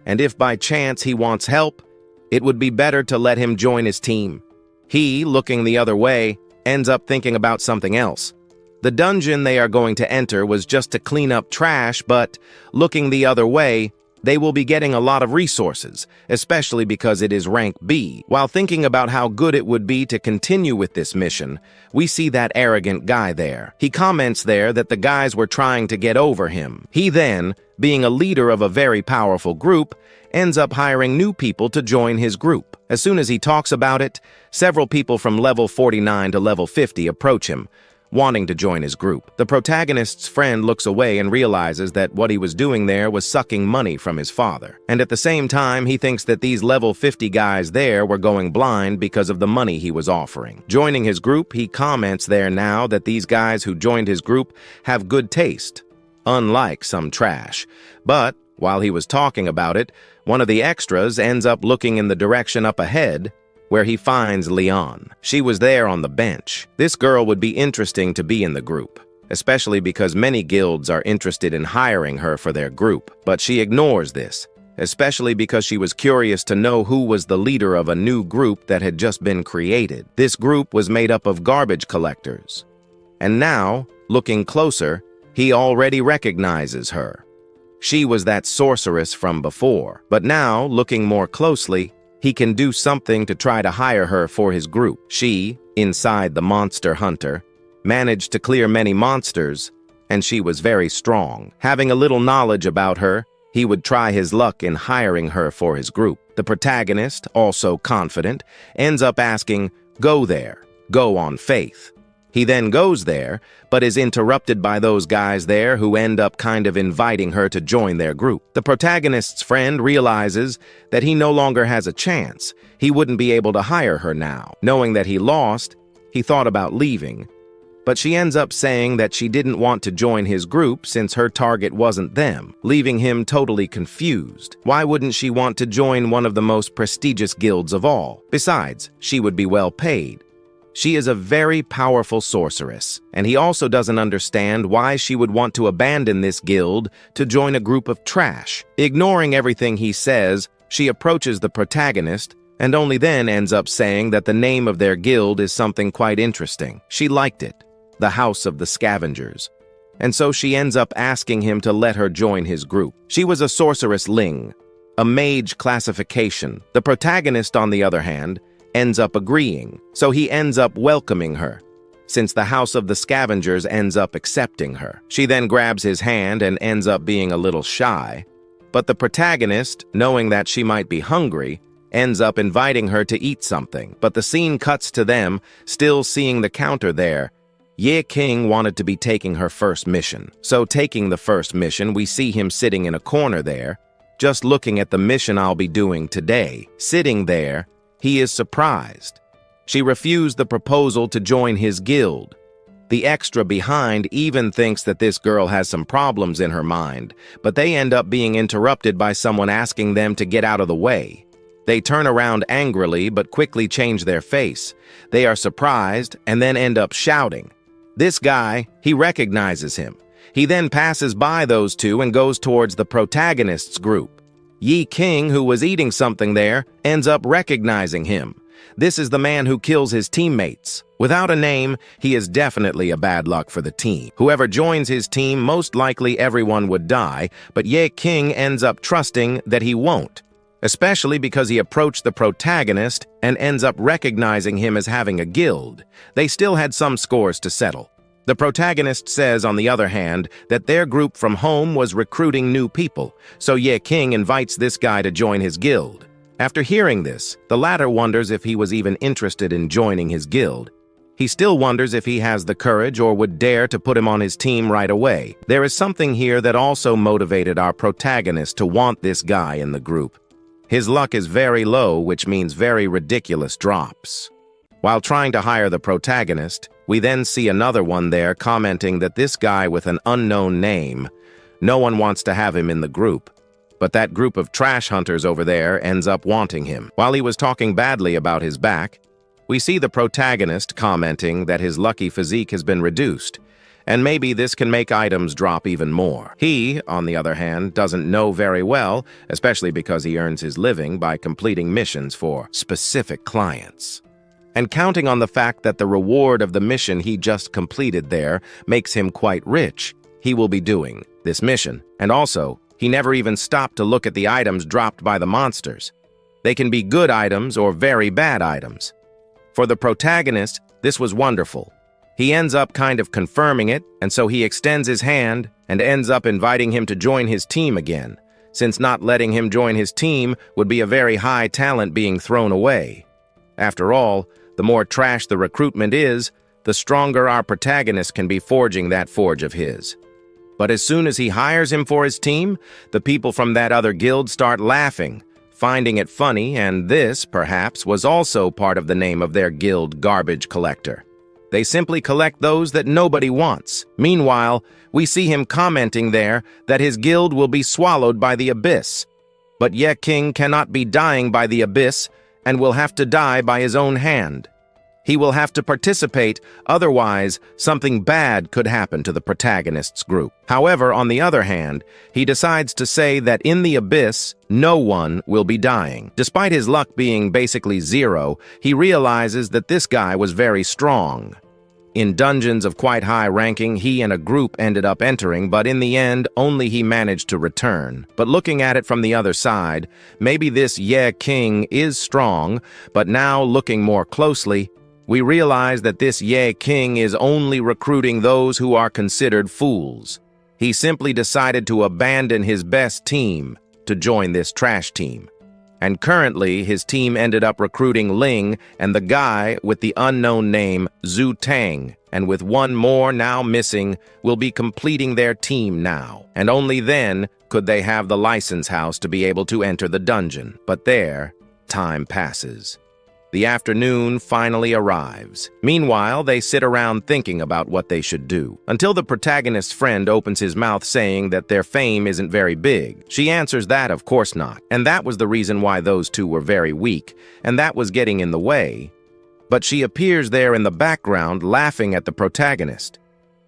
And if by chance he wants help, it would be better to let him join his team. He, looking the other way, ends up thinking about something else. The dungeon they are going to enter was just to clean up trash, but looking the other way, they will be getting a lot of resources, especially because it is rank B. While thinking about how good it would be to continue with this mission, we see that arrogant guy there. He comments there that the guys were trying to get over him. He then, being a leader of a very powerful group, ends up hiring new people to join his group. As soon as he talks about it, several people from level 49 to level 50 approach him, wanting to join his group. The protagonist's friend looks away and realizes that what he was doing there was sucking money from his father. And at the same time, he thinks that these level 50 guys there were going blind because of the money he was offering. Joining his group, he comments there now that these guys who joined his group have good taste, unlike some trash. But While he was talking about it, one of the extras ends up looking in the direction up ahead, where he finds Leon. She was there on the bench. This girl would be interesting to be in the group, especially because many guilds are interested in hiring her for their group. But she ignores this, especially because she was curious to know who was the leader of a new group that had just been created. This group was made up of garbage collectors. And now, looking closer, he already recognizes her. She was that sorceress from before, but now, looking more closely, he can do something to try to hire her for his group. She, inside the monster hunter, managed to clear many monsters, and she was very strong. Having a little knowledge about her, he would try his luck in hiring her for his group. The protagonist, also confident, ends up asking, "Go there, go on faith." He then goes there, but is interrupted by those guys there who end up kind of inviting her to join their group. The protagonist's friend realizes that he no longer has a chance. He wouldn't be able to hire her now. Knowing that he lost, he thought about leaving, but she ends up saying that she didn't want to join his group since her target wasn't them, leaving him totally confused. Why wouldn't she want to join one of the most prestigious guilds of all? Besides, she would be well paid. She is a very powerful sorceress, and he also doesn't understand why she would want to abandon this guild to join a group of trash. Ignoring everything he says, she approaches the protagonist and only then ends up saying that the name of their guild is something quite interesting. She liked it, the House of the Scavengers, and so she ends up asking him to let her join his group. She was a sorceress Ling, a mage classification. The protagonist, on the other hand, ends up agreeing, so he ends up welcoming her, since the House of the Scavengers ends up accepting her. She then grabs his hand and ends up being a little shy, but the protagonist, knowing that she might be hungry, ends up inviting her to eat something. But the scene cuts to them, still seeing the counter there. Qing wanted to be taking her first mission. So taking the first mission, we see him sitting in a corner there, just looking at the mission I'll be doing today. Sitting there, he is surprised. She refused the proposal to join his guild. The extra behind even thinks that this girl has some problems in her mind, but they end up being interrupted by someone asking them to get out of the way. They turn around angrily but quickly change their face. They are surprised and then end up shouting. This guy, he recognizes him. He then passes by those two and goes towards the protagonist's group. Qing, who was eating something there, ends up recognizing him. This is the man who kills his teammates. Without a name, he is definitely a bad luck for the team. Whoever joins his team, most likely everyone would die, but Qing ends up trusting that he won't, especially because he approached the protagonist and ends up recognizing him as having a guild. They still had some scores to settle. The protagonist says, on the other hand, that their group from home was recruiting new people, so Qing invites this guy to join his guild. After hearing this, the latter wonders if he was even interested in joining his guild. He still wonders if he has the courage or would dare to put him on his team right away. There is something here that also motivated our protagonist to want this guy in the group. His luck is very low, which means very ridiculous drops. While trying to hire the protagonist, we then see another one there commenting that this guy with an unknown name, no one wants to have him in the group, but that group of trash hunters over there ends up wanting him. While he was talking badly about his back, we see the protagonist commenting that his lucky physique has been reduced, and maybe this can make items drop even more. He, on the other hand, doesn't know very well, especially because he earns his living by completing missions for specific clients. And counting on the fact that the reward of the mission he just completed there makes him quite rich, he will be doing this mission. And also, he never even stopped to look at the items dropped by the monsters. They can be good items or very bad items. For the protagonist, this was wonderful. He ends up kind of confirming it, and so he extends his hand and ends up inviting him to join his team again, since not letting him join his team would be a very high talent being thrown away. After all, the more trash the recruitment is, the stronger our protagonist can be forging that forge of his. But as soon as he hires him for his team, the people from that other guild start laughing, finding it funny, and this, perhaps, was also part of the name of their guild, Garbage Collector. They simply collect those that nobody wants. Meanwhile, we see him commenting there that his guild will be swallowed by the abyss. But Ye King cannot be dying by the abyss and will have to die by his own hand. He will have to participate, otherwise something bad could happen to the protagonist's group. However, on the other hand, he decides to say that in the abyss, no one will be dying. Despite his luck being basically zero, he realizes that this guy was very strong. In dungeons of quite high ranking, he and a group ended up entering, but in the end, only he managed to return. But looking at it from the other side, maybe this Ye King is strong, but now looking more closely, we realize that this Ye King is only recruiting those who are considered fools. He simply decided to abandon his best team to join this trash team. And currently, his team ended up recruiting Ling and the guy with the unknown name Zhu Tang, and with one more now missing, will be completing their team now. And only then could they have the license house to be able to enter the dungeon. But there, time passes. The afternoon finally arrives. Meanwhile, they sit around thinking about what they should do, until the protagonist's friend opens his mouth saying that their fame isn't very big. She answers that of course not, and that was the reason why those two were very weak, and that was getting in the way. But she appears there in the background laughing at the protagonist.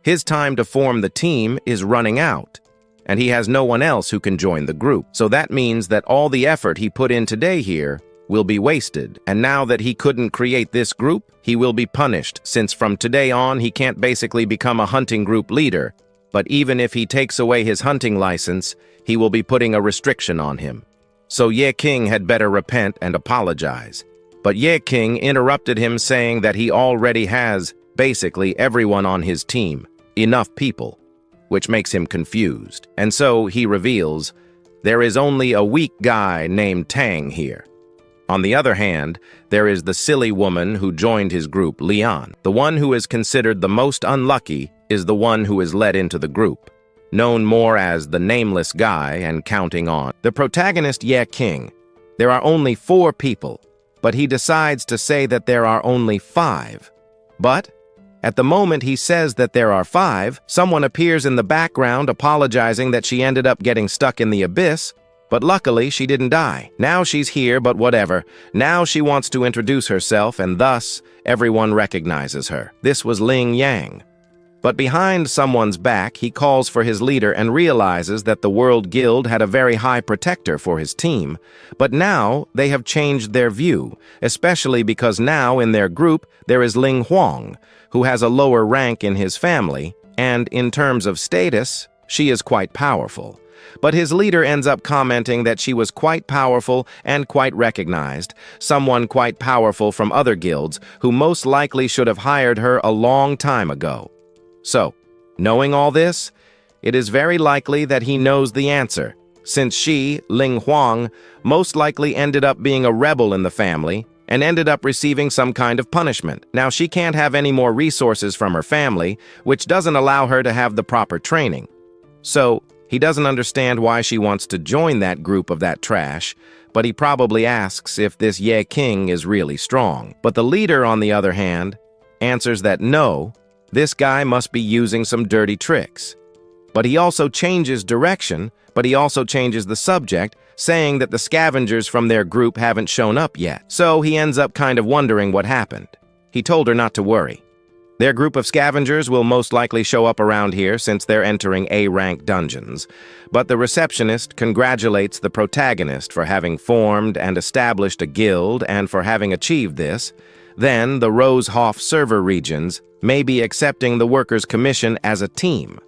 His time to form the team is running out, and he has no one else who can join the group. So that means that all the effort he put in today here will be wasted, and now that he couldn't create this group, he will be punished, since from today on he can't basically become a hunting group leader. But even if he takes away his hunting license, he will be putting a restriction on him. So Ye King had better repent and apologize. But Ye King interrupted him, saying that he already has basically everyone on his team, enough people, which makes him confused. And so he reveals, there is only a weak guy named Tang here. On the other hand, there is the silly woman who joined his group, Leon. The one who is considered the most unlucky is the one who is let into the group, known more as the nameless guy and counting on. The protagonist, Ye King. There are only 4 people, but he decides to say that there are only 5. But at the moment he says that there are 5, someone appears in the background apologizing that she ended up getting stuck in the abyss. But luckily, she didn't die. Now she's here, but whatever. Now she wants to introduce herself, and thus, everyone recognizes her. This was Ling Yang. But behind someone's back, he calls for his leader and realizes that the World Guild had a very high protector for his team. But now, they have changed their view, especially because now in their group, there is Ling Huang, who has a lower rank in his family, and in terms of status, she is quite powerful. But his leader ends up commenting that she was quite powerful and quite recognized, someone quite powerful from other guilds who most likely should have hired her a long time ago. So, knowing all this, it is very likely that he knows the answer, since she, Ling Huang, most likely ended up being a rebel in the family and ended up receiving some kind of punishment. Now, she can't have any more resources from her family, which doesn't allow her to have the proper training. So, he doesn't understand why she wants to join that group of that trash, but he probably asks if this Ye King is really strong. But the leader, on the other hand, answers that no, this guy must be using some dirty tricks. But he also changes direction, but he also changes the subject, saying that the scavengers from their group haven't shown up yet. So he ends up kind of wondering what happened. He told her not to worry. Their group of scavengers will most likely show up around here since they're entering A-rank dungeons, but the receptionist congratulates the protagonist for having formed and established a guild and for having achieved this. Then the Rosehof server regions may be accepting the workers' commission as a team.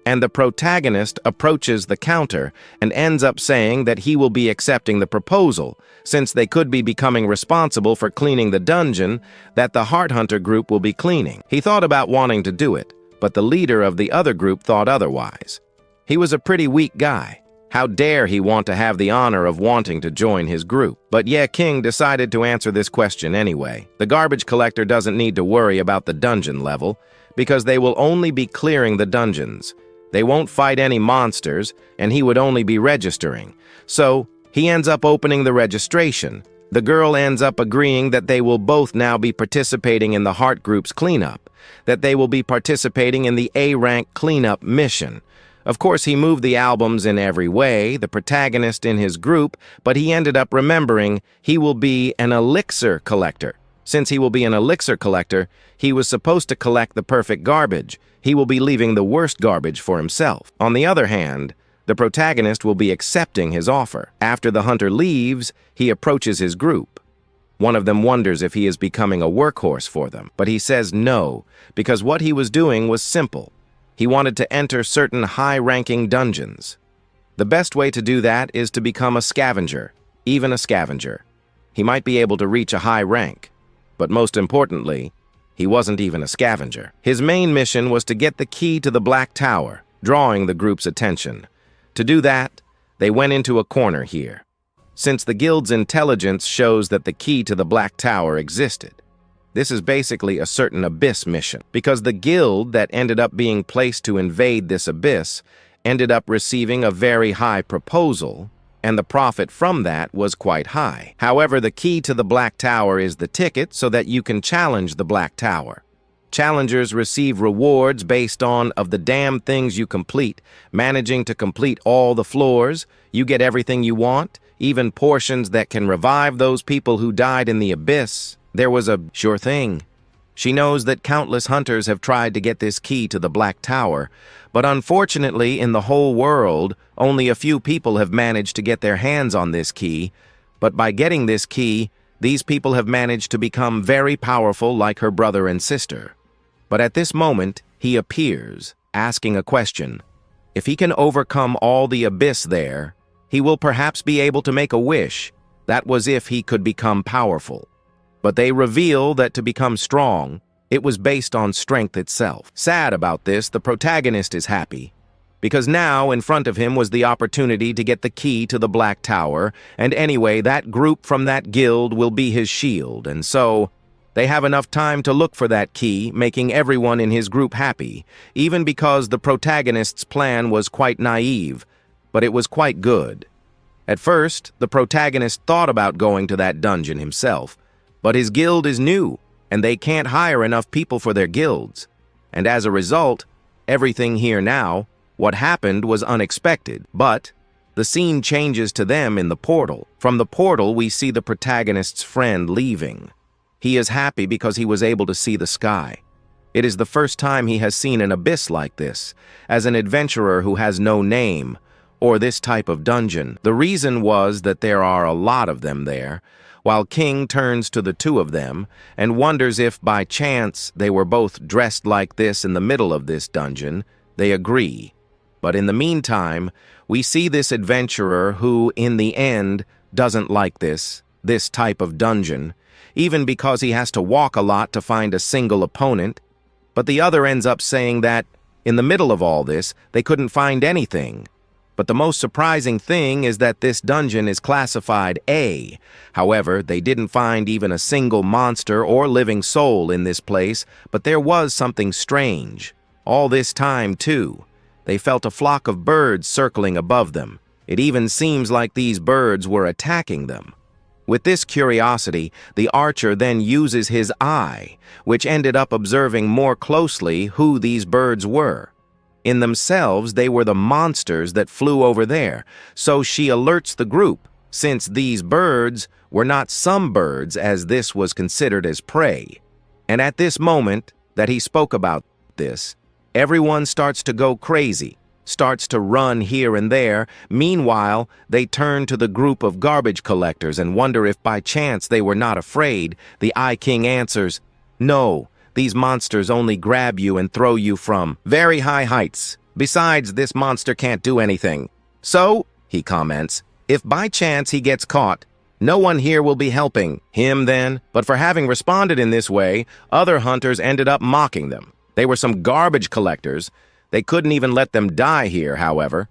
And the protagonist approaches the counter and ends up saying that he will be accepting the proposal, since they could be becoming responsible for cleaning the dungeon that the Heart Hunter group will be cleaning. He thought about wanting to do it, but the leader of the other group thought otherwise. He was a pretty weak guy. How dare he want to have the honor of wanting to join his group? But Ye King decided to answer this question anyway. The garbage collector doesn't need to worry about the dungeon level, because they will only be clearing the dungeons. They won't fight any monsters, and he would only be registering. So, he ends up opening the registration, The girl ends up agreeing that they will both now be participating in the Heart Group's cleanup, that they will be participating in the A-rank cleanup mission. Of course, he moved the albums in every way, the protagonist in his group, but he ended up remembering he will be an elixir collector. Since he will be an elixir collector, he was supposed to collect the perfect garbage. He will be leaving the worst garbage for himself. On the other hand, the protagonist will be accepting his offer. After the hunter leaves, he approaches his group. One of them wonders if he is becoming a workhorse for them, but he says no, because what he was doing was simple. He wanted to enter certain high-ranking dungeons. The best way to do that is to become a scavenger, even a scavenger. He might be able to reach a high rank, but most importantly, he wasn't even a scavenger. His main mission was to get the key to the Black Tower, drawing the group's attention. To do that, they went into a corner here, since the guild's intelligence shows that the key to the Black Tower existed. This is basically a certain abyss mission, because the guild that ended up being placed to invade this abyss ended up receiving a very high proposal, and the profit from that was quite high. However, the key to the Black Tower is the ticket so that you can challenge the Black Tower. Challengers receive rewards based on of the damn things you complete. Managing to complete all the floors, you get everything you want, even portions that can revive those people who died in the abyss. There was a sure thing. She knows that countless hunters have tried to get this key to the Black Tower, but unfortunately in the whole world, only a few people have managed to get their hands on this key. But by getting this key, these people have managed to become very powerful like her brother and sister. But at this moment, he appears, asking a question. If he can overcome all the abyss there, he will perhaps be able to make a wish. That was if he could become powerful. But they reveal that to become strong, it was based on strength itself. Sad about this, the protagonist is happy, because now in front of him was the opportunity to get the key to the Black Tower, and anyway, that group from that guild will be his shield, and so they have enough time to look for that key, making everyone in his group happy, even because the protagonist's plan was quite naive, but it was quite good. At first, the protagonist thought about going to that dungeon himself, but his guild is new, and they can't hire enough people for their guilds. And as a result, everything here now, what happened was unexpected, but the scene changes to them in the portal. From the portal, we see the protagonist's friend leaving. He is happy because he was able to see the sky. It is the first time he has seen an abyss like this, as an adventurer who has no name, or this type of dungeon. The reason was that there are a lot of them there, while Qing turns to the two of them and wonders if by chance they were both dressed like this in the middle of this dungeon. They agree. But in the meantime, we see this adventurer who, in the end, doesn't like this type of dungeon, even because he has to walk a lot to find a single opponent. But the other ends up saying that, in the middle of all this, they couldn't find anything. But the most surprising thing is that this dungeon is classified A. However, they didn't find even a single monster or living soul in this place, but there was something strange. All this time, too, they felt a flock of birds circling above them. It even seems like these birds were attacking them. With this curiosity, the archer then uses his eye, which ended up observing more closely who these birds were. In themselves, they were the monsters that flew over there, so she alerts the group, since these birds were not some birds, as this was considered as prey. And at this moment that he spoke about this, everyone starts to go crazy, starts to run here and there. Meanwhile, they turn to the group of garbage collectors and wonder if by chance they were not afraid. The King answers, "No. These monsters only grab you and throw you from very high heights. Besides, this monster can't do anything. So," he comments, "if by chance he gets caught, no one here will be helping him then." But for having responded in this way, other hunters ended up mocking them. They were some garbage collectors. They couldn't even let them die here, however.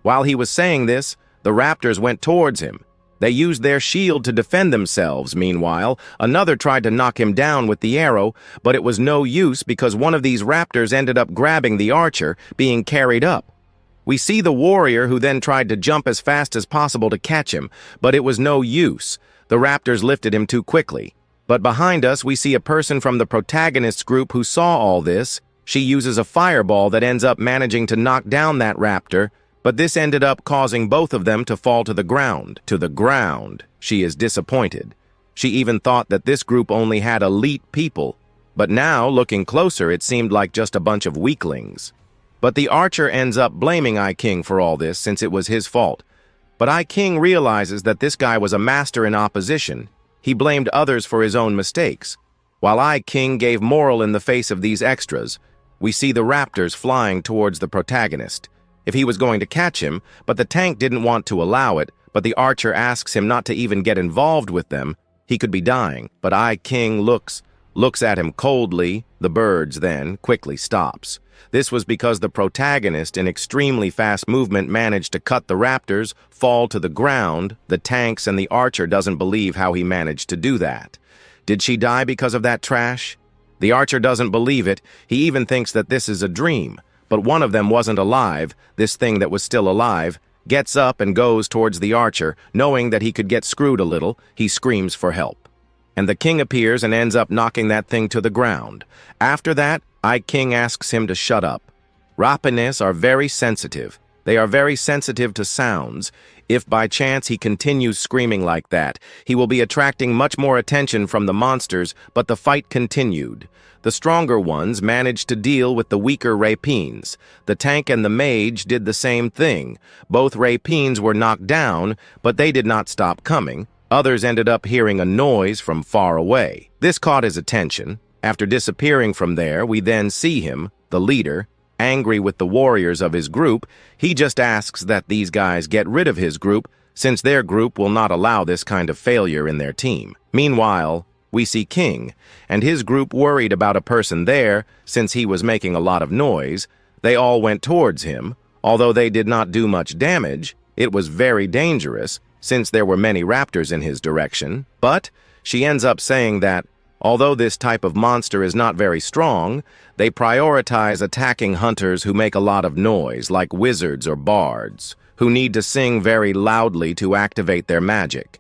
While he was saying this, the raptors went towards him. They used their shield to defend themselves. Meanwhile, another tried to knock him down with the arrow, but it was no use because one of these raptors ended up grabbing the archer, being carried up. We see the warrior who then tried to jump as fast as possible to catch him, but it was no use. The raptors lifted him too quickly. But behind us, we see a person from the protagonist's group who saw all this. She uses a fireball that ends up managing to knock down that raptor, but this ended up causing both of them to fall to the ground. To the ground. She is disappointed. She even thought that this group only had elite people, but now, looking closer, it seemed like just a bunch of weaklings. But the archer ends up blaming Qing for all this since it was his fault. But Qing realizes that this guy was a master in opposition. He blamed others for his own mistakes. While Qing gave moral in the face of these extras, we see the raptors flying towards the protagonist. If he was going to catch him, but the tank didn't want to allow it, but the archer asks him not to even get involved with them, he could be dying. But Qing looks at him coldly. The birds then quickly stops. This was because the protagonist, in extremely fast movement, managed to cut the raptors, fall to the ground. The tanks and the archer doesn't believe how he managed to do that. Did she die because of that trash? The archer doesn't believe it. He even thinks that this is a dream. But one of them wasn't alive. This thing that was still alive gets up and goes towards the archer. Knowing that he could get screwed a little, he screams for help. And the king appears and ends up knocking that thing to the ground. After that, Qing asks him to shut up. Rapanes are very sensitive. They are very sensitive to sounds. If by chance he continues screaming like that, he will be attracting much more attention from the monsters, but the fight continued. The stronger ones managed to deal with the weaker rapines. The tank and the mage did the same thing. Both rapines were knocked down, but they did not stop coming. Others ended up hearing a noise from far away. This caught his attention. After disappearing from there, we then see him, the leader, angry with the warriors of his group. He just asks that these guys get rid of his group, since their group will not allow this kind of failure in their team. Meanwhile, we see Qing, and his group worried about a person there, since he was making a lot of noise. They all went towards him. Although they did not do much damage, it was very dangerous, since there were many raptors in his direction. But she ends up saying that, although this type of monster is not very strong, they prioritize attacking hunters who make a lot of noise, like wizards or bards, who need to sing very loudly to activate their magic.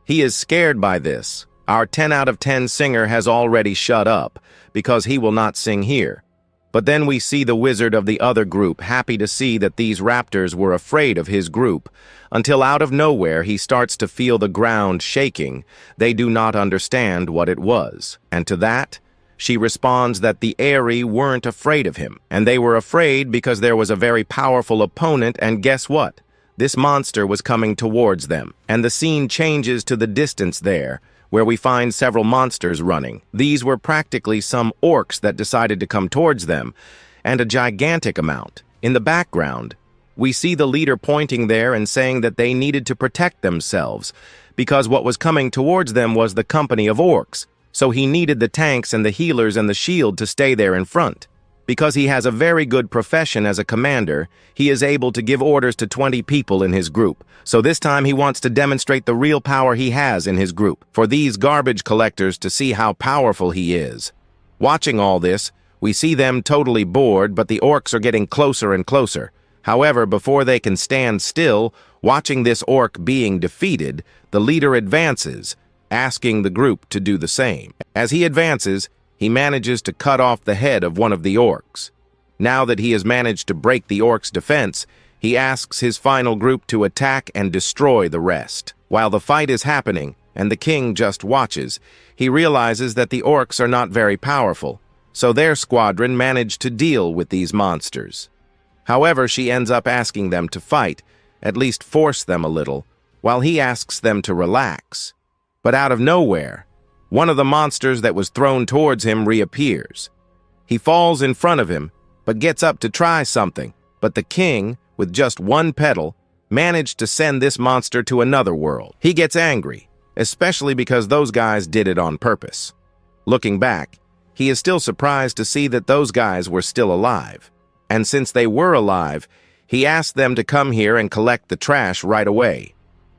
He is scared by this. Our 10 out of 10 singer has already shut up, because he will not sing here. But then we see the wizard of the other group happy to see that these raptors were afraid of his group, until out of nowhere he starts to feel the ground shaking. They do not understand what it was. And to that, she responds that the Aerie weren't afraid of him, and they were afraid because there was a very powerful opponent, and guess what? This monster was coming towards them, and the scene changes to the distance there, where we find several monsters running. These were practically some orcs that decided to come towards them, and a gigantic amount. In the background, we see the leader pointing there and saying that they needed to protect themselves, because what was coming towards them was the company of orcs, so he needed the tanks and the healers and the shield to stay there in front. Because he has a very good profession as a commander, he is able to give orders to 20 people in his group. So this time he wants to demonstrate the real power he has in his group, for these garbage collectors to see how powerful he is. Watching all this, we see them totally bored, but the orcs are getting closer and closer. However, before they can stand still, watching this orc being defeated, the leader advances, asking the group to do the same. As he advances, he manages to cut off the head of one of the orcs. Now that he has managed to break the orc's defense, he asks his final group to attack and destroy the rest. While the fight is happening, and the king just watches, he realizes that the orcs are not very powerful, so their squadron managed to deal with these monsters. However, she ends up asking them to fight, at least force them a little, while he asks them to relax. But out of nowhere, one of the monsters that was thrown towards him reappears. He falls in front of him, but gets up to try something. But the king, with just one petal, managed to send this monster to another world. He gets angry, especially because those guys did it on purpose. Looking back, he is still surprised to see that those guys were still alive. And since they were alive, he asked them to come here and collect the trash right away.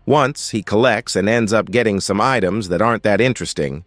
Once, he collects and ends up getting some items that aren't that interesting.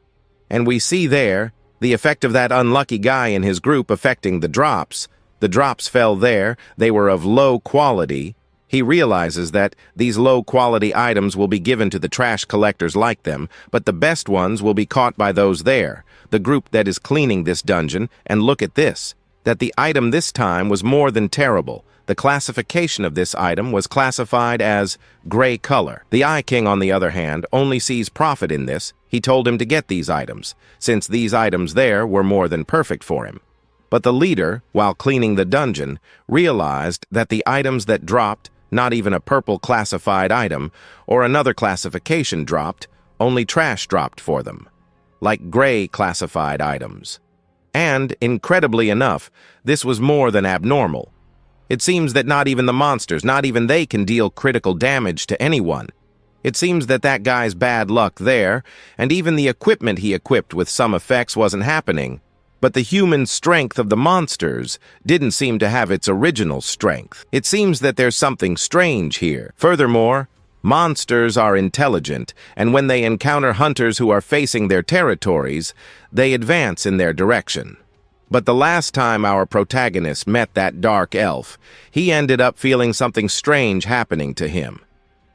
And we see there the effect of that unlucky guy in his group affecting the drops. The drops fell there. They were of low quality. He realizes that these low-quality items will be given to the trash collectors like them, but the best ones will be caught by those there, the group that is cleaning this dungeon. And look at this, that the item this time was more than terrible. The classification of this item was classified as gray color. The Eye King, on the other hand, only sees profit in this. He told him to get these items, since these items there were more than perfect for him. But the leader, while cleaning the dungeon, realized that the items that dropped, not even a purple classified item, or another classification dropped, only trash dropped for them, like gray classified items. And, incredibly enough, this was more than abnormal. It seems that not even the monsters, not even they can deal critical damage to anyone. It seems that that guy's bad luck there, and even the equipment he equipped with some effects wasn't happening. But the human strength of the monsters didn't seem to have its original strength. It seems that there's something strange here. Furthermore, monsters are intelligent, and when they encounter hunters who are facing their territories, they advance in their direction. But the last time our protagonist met that dark elf, he ended up feeling something strange happening to him.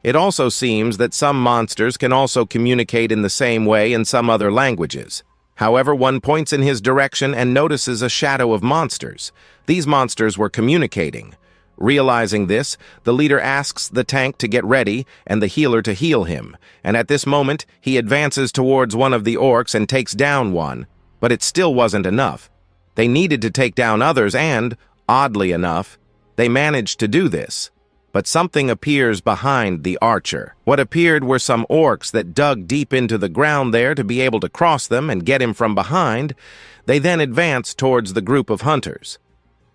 It also seems that some monsters can also communicate in the same way in some other languages. However, one points in his direction and notices a shadow of monsters. These monsters were communicating. Realizing this, the leader asks the tank to get ready and the healer to heal him, and at this moment, he advances towards one of the orcs and takes down one, but it still wasn't enough. They needed to take down others and, oddly enough, they managed to do this. But something appears behind the archer. What appeared were some orcs that dug deep into the ground there to be able to cross them and get him from behind. They then advanced towards the group of hunters.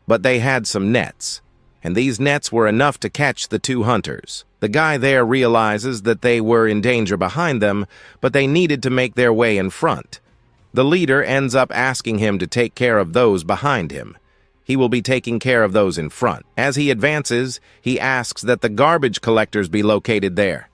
But they had some nets, and these nets were enough to catch the two hunters. The guy there realizes that they were in danger behind them, but they needed to make their way in front. The leader ends up asking him to take care of those behind him. He will be taking care of those in front. As he advances, he asks that the garbage collectors be located there.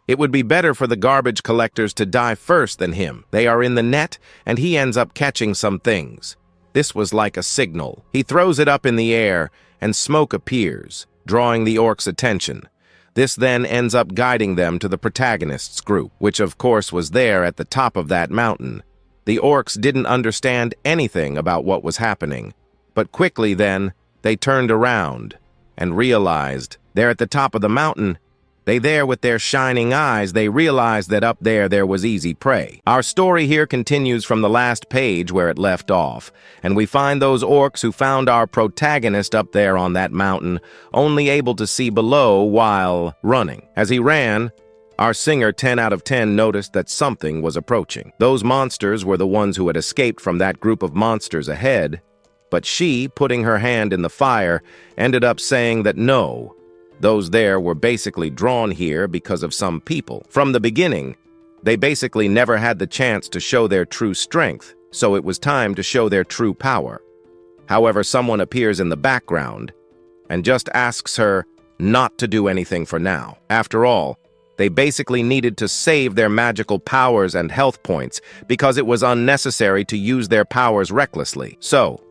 It would be better for the garbage collectors to die first than him. They are in the net, and he ends up catching some things. This was like a signal. He throws it up in the air, and smoke appears, drawing the orcs' attention. This then ends up guiding them to the protagonist's group, which of course was there at the top of that mountain. The orcs didn't understand anything about what was happening. But quickly then, they turned around and realized they're at the top of the mountain. They there with their shining eyes, they realized that up there was easy prey. Our story here continues from the last page where it left off, and we find those orcs who found our protagonist up there on that mountain, only able to see below while running. As he ran, our singer 10 out of 10 noticed that something was approaching. Those monsters were the ones who had escaped from that group of monsters ahead. But she, putting her hand in the fire, ended up saying that no, those there were basically drawn here because of some people. From the beginning, they basically never had the chance to show their true strength, so it was time to show their true power. However, someone appears in the background and just asks her not to do anything for now. After all, they basically needed to save their magical powers and health points because it was unnecessary to use their powers recklessly. So,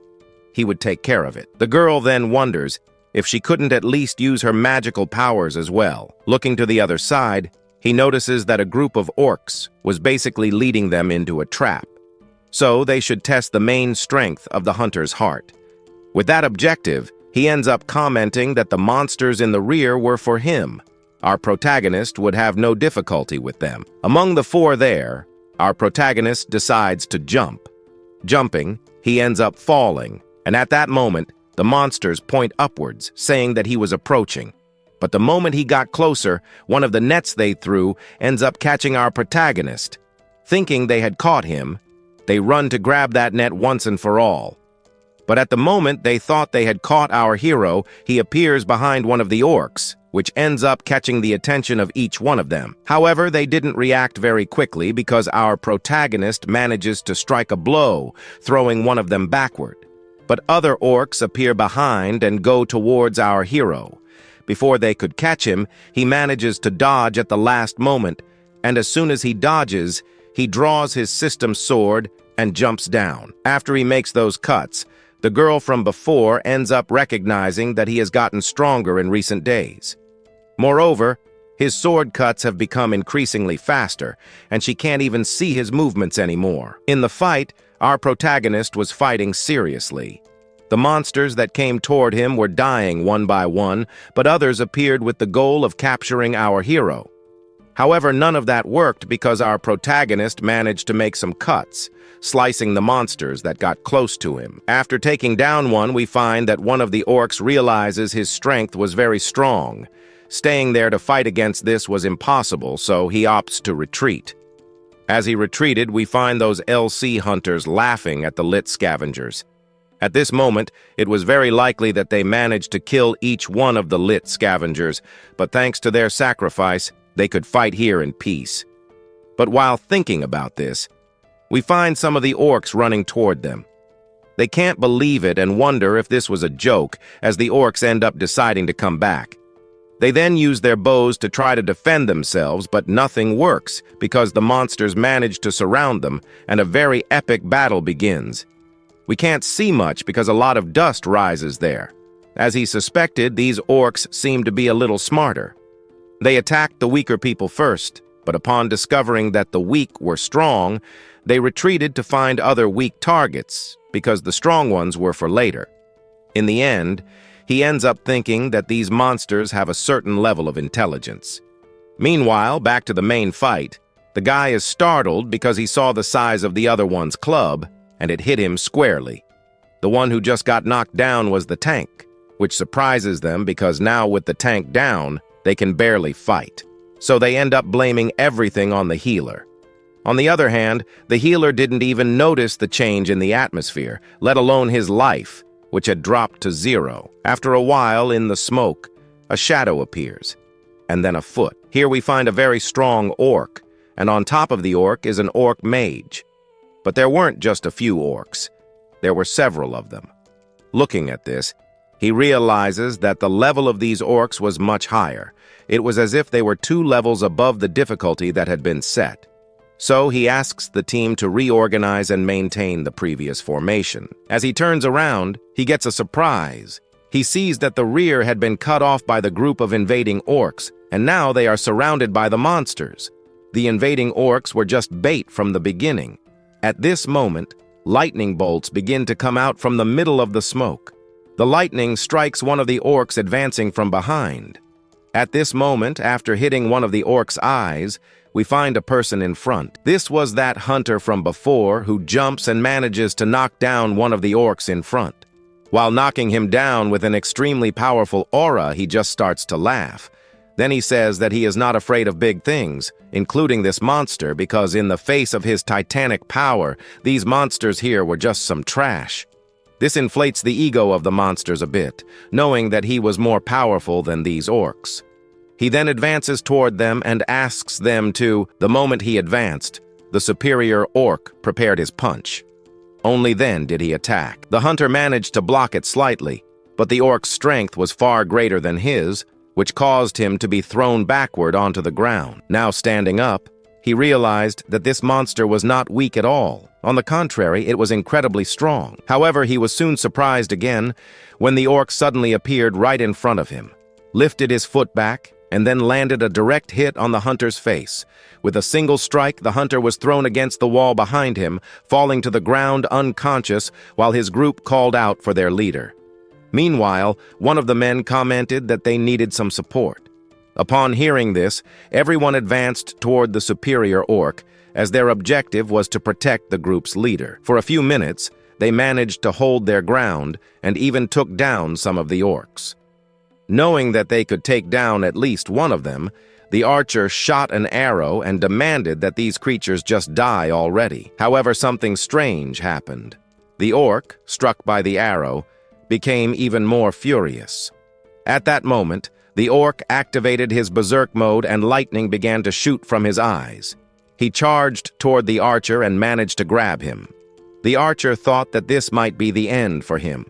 he would take care of it. The girl then wonders if she couldn't at least use her magical powers as well. Looking to the other side, he notices that a group of orcs was basically leading them into a trap. So they should test the main strength of the hunter's heart. With that objective, he ends up commenting that the monsters in the rear were for him. Our protagonist would have no difficulty with them. Among the four there, our protagonist decides to jump. Jumping, he ends up falling. And at that moment, the monsters point upwards, saying that he was approaching. But the moment he got closer, one of the nets they threw ends up catching our protagonist. Thinking they had caught him, they run to grab that net once and for all. But at the moment they thought they had caught our hero, he appears behind one of the orcs, which ends up catching the attention of each one of them. However, they didn't react very quickly because our protagonist manages to strike a blow, throwing one of them backward. But other orcs appear behind and go towards our hero. Before they could catch him, he manages to dodge at the last moment, and as soon as he dodges, he draws his system sword and jumps down. After he makes those cuts, the girl from before ends up recognizing that he has gotten stronger in recent days. Moreover, his sword cuts have become increasingly faster, and she can't even see his movements anymore. In the fight, our protagonist was fighting seriously. The monsters that came toward him were dying one by one, but others appeared with the goal of capturing our hero. However, none of that worked because our protagonist managed to make some cuts, slicing the monsters that got close to him. After taking down one, we find that one of the orcs realizes his strength was very strong. Staying there to fight against this was impossible, so he opts to retreat. As he retreated, we find those LC hunters laughing at the lit scavengers. At this moment, it was very likely that they managed to kill each one of the lit scavengers, but thanks to their sacrifice, they could fight here in peace. But while thinking about this, we find some of the orcs running toward them. They can't believe it and wonder if this was a joke, as the orcs end up deciding to come back. They then use their bows to try to defend themselves, but nothing works because the monsters manage to surround them, and a very epic battle begins. We can't see much because a lot of dust rises there. As he suspected, these orcs seem to be a little smarter. They attacked the weaker people first, but upon discovering that the weak were strong, they retreated to find other weak targets, because the strong ones were for later. In the end, he ends up thinking that these monsters have a certain level of intelligence. Meanwhile, back to the main fight, the guy is startled because he saw the size of the other one's club, and it hit him squarely. The one who just got knocked down was the tank, which surprises them because now with the tank down, they can barely fight. So they end up blaming everything on the healer. On the other hand, the healer didn't even notice the change in the atmosphere, let alone his life, which had dropped to 0. After a while, in the smoke, a shadow appears, and then a foot. Here we find a very strong orc, and on top of the orc is an orc mage. But there weren't just a few orcs. There were several of them. Looking at this, he realizes that the level of these orcs was much higher. It was as if they were 2 levels above the difficulty that had been set. So he asks the team to reorganize and maintain the previous formation. As he turns around, he gets a surprise. He sees that the rear had been cut off by the group of invading orcs, and now they are surrounded by the monsters. The invading orcs were just bait from the beginning. At this moment, lightning bolts begin to come out from the middle of the smoke. The lightning strikes one of the orcs advancing from behind. At this moment, after hitting one of the orcs' eyes, we find a person in front. This was that hunter from before who jumps and manages to knock down one of the orcs in front. While knocking him down with an extremely powerful aura, he just starts to laugh. Then he says that he is not afraid of big things, including this monster, because in the face of his titanic power, these monsters here were just some trash. This inflates the ego of the monsters a bit, knowing that he was more powerful than these orcs. He then advances toward them and asks them to. The moment he advanced, the superior orc prepared his punch. Only then did he attack. The hunter managed to block it slightly, but the orc's strength was far greater than his, which caused him to be thrown backward onto the ground. Now standing up, he realized that this monster was not weak at all. On the contrary, it was incredibly strong. However, he was soon surprised again when the orc suddenly appeared right in front of him, lifted his foot back, and then landed a direct hit on the hunter's face. With a single strike, the hunter was thrown against the wall behind him, falling to the ground unconscious while his group called out for their leader. Meanwhile, one of the men commented that they needed some support. Upon hearing this, everyone advanced toward the superior orc, as their objective was to protect the group's leader. For a few minutes, they managed to hold their ground and even took down some of the orcs. Knowing that they could take down at least one of them, the archer shot an arrow and demanded that these creatures just die already. However, something strange happened. The orc, struck by the arrow, became even more furious. At that moment, the orc activated his berserk mode and lightning began to shoot from his eyes. He charged toward the archer and managed to grab him. The archer thought that this might be the end for him.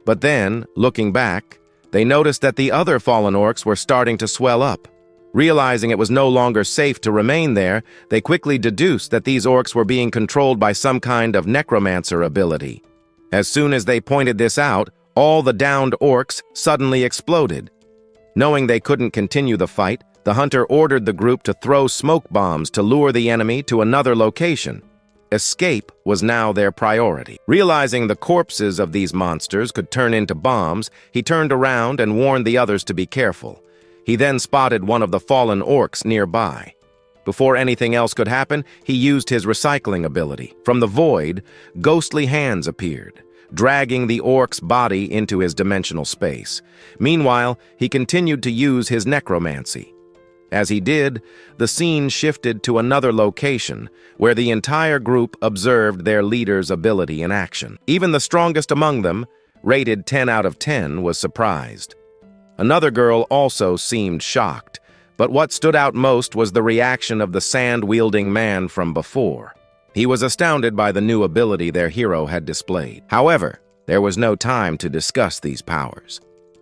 But then, looking back, they noticed that the other fallen orcs were starting to swell up. Realizing it was no longer safe to remain there, they quickly deduced that these orcs were being controlled by some kind of Necromancer ability. As soon as they pointed this out, all the downed orcs suddenly exploded. Knowing they couldn't continue the fight, the hunter ordered the group to throw smoke bombs to lure the enemy to another location. Escape was now their priority. Realizing the corpses of these monsters could turn into bombs, he turned around and warned the others to be careful. He then spotted one of the fallen orcs nearby. Before anything else could happen, he used his recycling ability. From the void, ghostly hands appeared, dragging the orc's body into his dimensional space. Meanwhile, he continued to use his necromancy. As he did, the scene shifted to another location, where the entire group observed their leader's ability in action. Even the strongest among them, rated 10 out of 10, was surprised. Another girl also seemed shocked, but what stood out most was the reaction of the sand-wielding man from before. He was astounded by the new ability their hero had displayed. However, there was no time to discuss these powers.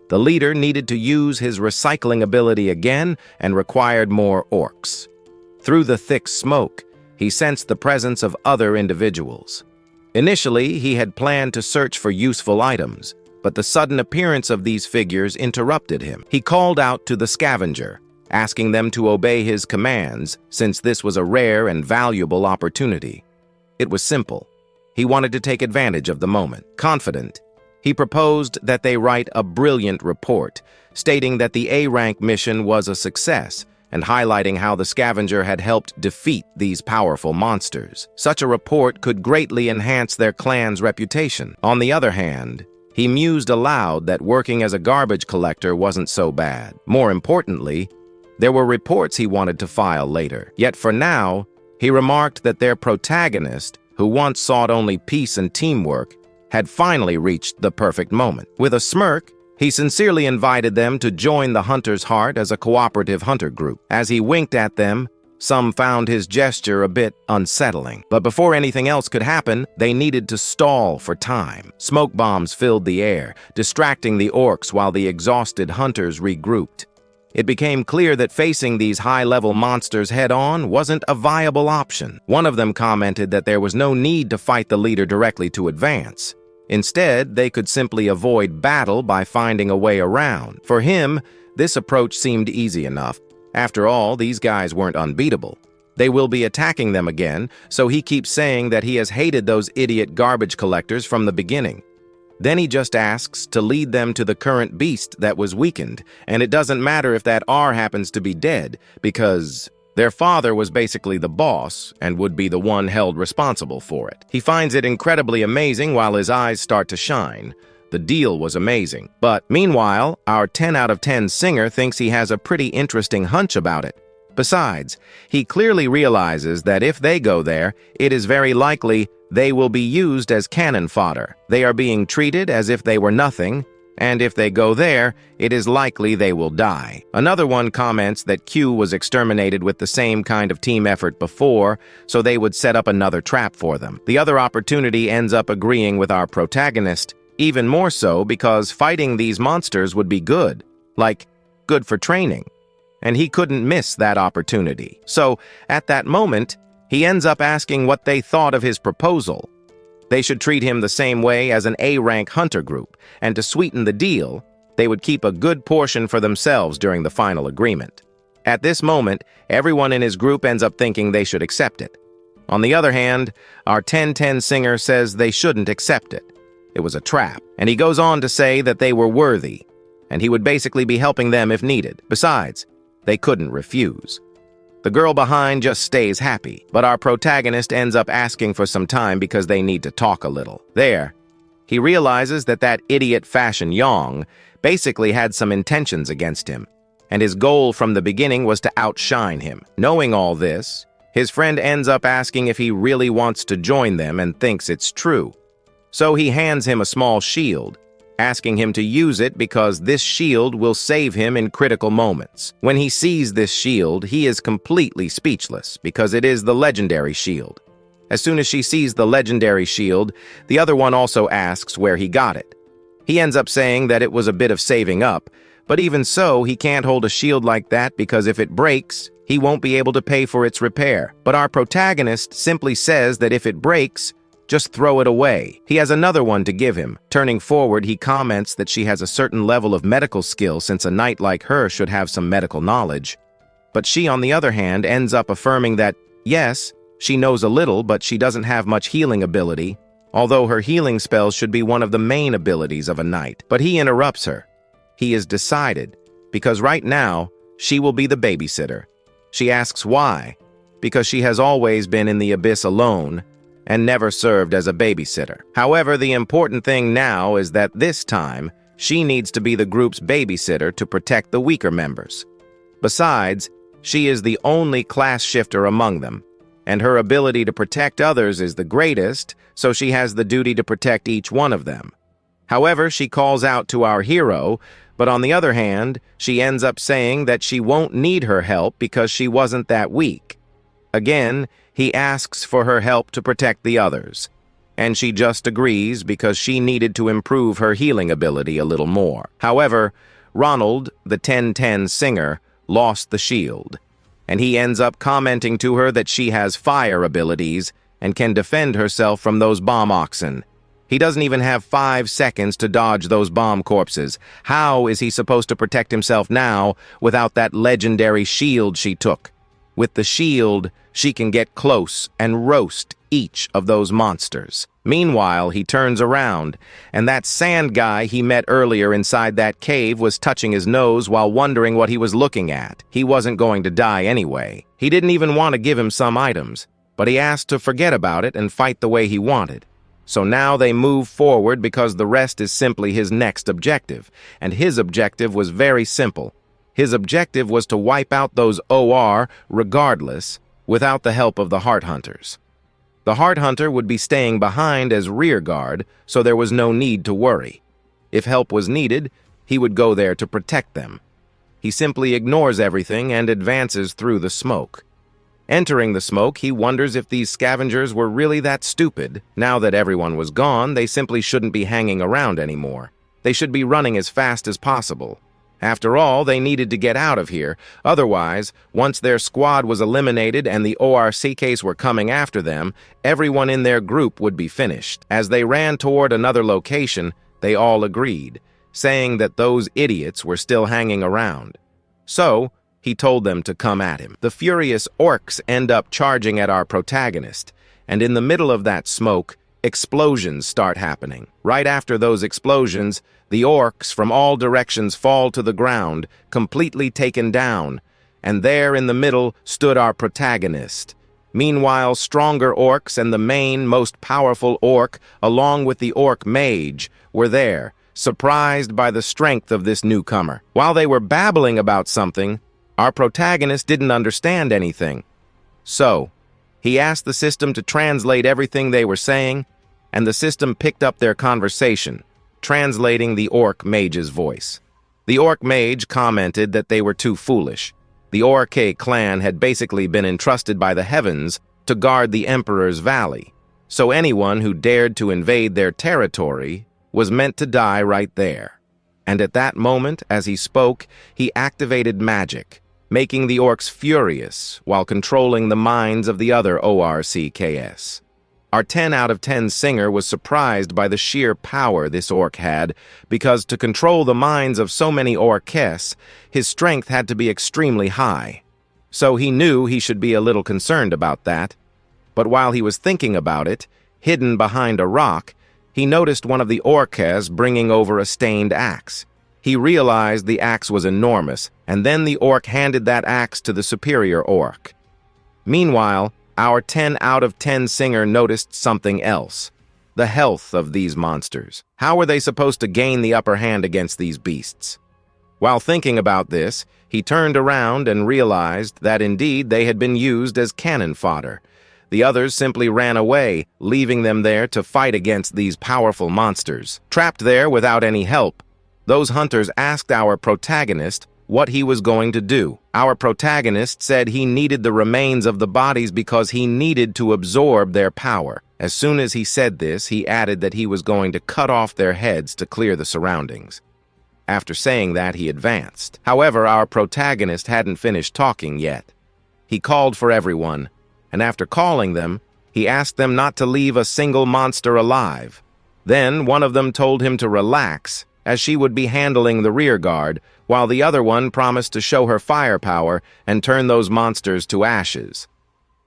The leader needed to use his recycling ability again and required more orcs. Through the thick smoke, he sensed the presence of other individuals. Initially, he had planned to search for useful items, but the sudden appearance of these figures interrupted him. He called out to the Scavenger, asking them to obey his commands, since this was a rare and valuable opportunity. It was simple. He wanted to take advantage of the moment. Confident, he proposed that they write a brilliant report, stating that the A-rank mission was a success and highlighting how the Scavenger had helped defeat these powerful monsters. Such a report could greatly enhance their clan's reputation. On the other hand, he mused aloud that working as a garbage collector wasn't so bad. More importantly, there were reports he wanted to file later. Yet for now, he remarked that their protagonist, who once sought only peace and teamwork, had finally reached the perfect moment. With a smirk, he sincerely invited them to join the Hunter's Heart as a cooperative hunter group. As he winked at them, some found his gesture a bit unsettling. But before anything else could happen, they needed to stall for time. Smoke bombs filled the air, distracting the orcs while the exhausted hunters regrouped. It became clear that facing these high-level monsters head-on wasn't a viable option. One of them commented that there was no need to fight the leader directly to advance. Instead, they could simply avoid battle by finding a way around. For him, this approach seemed easy enough. After all, these guys weren't unbeatable. They will be attacking them again, so he keeps saying that he has hated those idiot garbage collectors from the beginning. Then he just asks to lead them to the current beast that was weakened, and it doesn't matter if that R happens to be dead, because their father was basically the boss and would be the one held responsible for it. He finds it incredibly amazing while his eyes start to shine. The deal was amazing. But meanwhile, our 10 out of 10 singer thinks he has a pretty interesting hunch about it. Besides, he clearly realizes that if they go there, it is very likely they will be used as cannon fodder. They are being treated as if they were nothing, and if they go there, it is likely they will die. Another one comments that Q was exterminated with the same kind of team effort before, so they would set up another trap for them. The other opportunity ends up agreeing with our protagonist, even more so because fighting these monsters would be good, like good for training. And he couldn't miss that opportunity. So, at that moment, he ends up asking what they thought of his proposal. They should treat him the same way as an A-rank hunter group, and to sweeten the deal, they would keep a good portion for themselves during the final agreement. At this moment, everyone in his group ends up thinking they should accept it. On the other hand, our 10-10 singer says they shouldn't accept it. It was a trap, and he goes on to say that they were worthy, and he would basically be helping them if needed. Besides, they couldn't refuse. The girl behind just stays happy, but our protagonist ends up asking for some time because they need to talk a little. There, he realizes that that idiot Fashion Yong basically had some intentions against him, and his goal from the beginning was to outshine him. Knowing all this, his friend ends up asking if he really wants to join them and thinks it's true. So he hands him a small shield, asking him to use it because this shield will save him in critical moments. When he sees this shield, he is completely speechless because it is the legendary shield. As soon as she sees the legendary shield, the other one also asks where he got it. He ends up saying that it was a bit of saving up, but even so, he can't hold a shield like that because if it breaks, he won't be able to pay for its repair. But our protagonist simply says that if it breaks, Just throw it away. He has another one to give him. Turning forward, he comments that she has a certain level of medical skill since a knight like her should have some medical knowledge. But she, on the other hand, ends up affirming that, yes, she knows a little, but she doesn't have much healing ability, although her healing spells should be one of the main abilities of a knight. But he interrupts her. He is decided, because right now, she will be the babysitter. She asks why, because she has always been in the abyss alone and never served as a babysitter. However, the important thing now is that this time, she needs to be the group's babysitter to protect the weaker members. Besides, she is the only class shifter among them, and her ability to protect others is the greatest, so she has the duty to protect each one of them. However, she calls out to our hero, but on the other hand, she ends up saying that she won't need her help because she wasn't that weak. Again, he asks for her help to protect the others, and she just agrees because she needed to improve her healing ability a little more. However, Ronald, the 1010 singer, lost the shield, and he ends up commenting to her that she has fire abilities and can defend herself from those bomb oxen. He doesn't even have 5 seconds to dodge those bomb corpses. How is he supposed to protect himself now without that legendary shield she took? With the shield, she can get close and roast each of those monsters. Meanwhile, he turns around, and that sand guy he met earlier inside that cave was touching his nose while wondering what he was looking at. He wasn't going to die anyway. He didn't even want to give him some items, but he asked to forget about it and fight the way he wanted. So now they move forward because the rest is simply his next objective, and his objective was very simple. His objective was to wipe out those OR regardless, without the help of the Heart Hunters. The Heart Hunter would be staying behind as rear guard, so there was no need to worry. If help was needed, he would go there to protect them. He simply ignores everything and advances through the smoke. Entering the smoke, he wonders if these scavengers were really that stupid. Now that everyone was gone, they simply shouldn't be hanging around anymore. They should be running as fast as possible. After all, they needed to get out of here. Otherwise, once their squad was eliminated and the ORCKs were coming after them, everyone in their group would be finished. As they ran toward another location, they all agreed, saying that those idiots were still hanging around. So, he told them to come at him. The furious orcs end up charging at our protagonist, and in the middle of that smoke, explosions start happening. Right after those explosions, the orcs from all directions fall to the ground, completely taken down, and there in the middle stood our protagonist. Meanwhile, stronger orcs and the main, most powerful orc, along with the orc mage, were there, surprised by the strength of this newcomer. While they were babbling about something, our protagonist didn't understand anything. So, he asked the system to translate everything they were saying, and the system picked up their conversation, translating the orc mage's voice. The orc mage commented that they were too foolish. The Orc clan had basically been entrusted by the heavens to guard the Emperor's Valley, so anyone who dared to invade their territory was meant to die right there. And at that moment, as he spoke, he activated magic, making the orcs furious while controlling the minds of the other ORCKs. Our 10 out of 10 singer was surprised by the sheer power this orc had, because to control the minds of so many orcs, his strength had to be extremely high. So he knew he should be a little concerned about that. But while he was thinking about it, hidden behind a rock, he noticed one of the orcs bringing over a stained axe. He realized the axe was enormous, and then the orc handed that axe to the superior orc. Meanwhile, our 10 out of 10 singer noticed something else: the health of these monsters. How were they supposed to gain the upper hand against these beasts? While thinking about this, he turned around and realized that indeed they had been used as cannon fodder. The others simply ran away, leaving them there to fight against these powerful monsters. Trapped there without any help, those hunters asked our protagonist what he was going to do. Our protagonist said he needed the remains of the bodies because he needed to absorb their power. As soon as he said this, he added that he was going to cut off their heads to clear the surroundings. After saying that, he advanced. However, our protagonist hadn't finished talking yet. He called for everyone, and after calling them, He asked them not to leave a single monster alive. Then one of them told him to relax, as she would be handling the rear guard, while the other one promised to show her firepower and turn those monsters to ashes.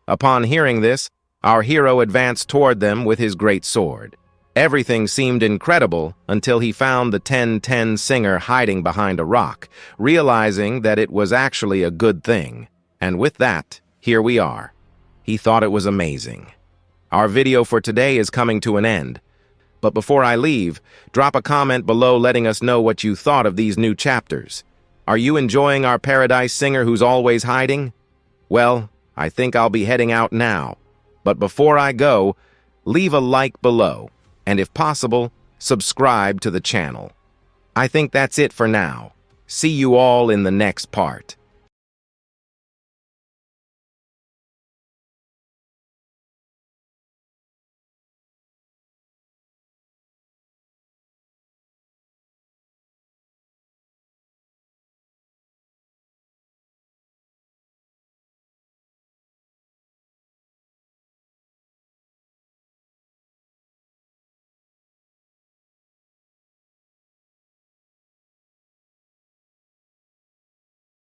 Upon hearing this, our hero advanced toward them with his great sword. Everything seemed incredible until he found the 10-10 singer hiding behind a rock, realizing that it was actually a good thing. And with that, here we are. He thought it was amazing. Our video for today is coming to an end. But before I leave, drop a comment below letting us know what you thought of these new chapters. Are you enjoying our Paradise Singer who's always hiding? Well, I think I'll be heading out now. But before I go, leave a like below, and if possible, subscribe to the channel. I think that's it for now. See you all in the next part.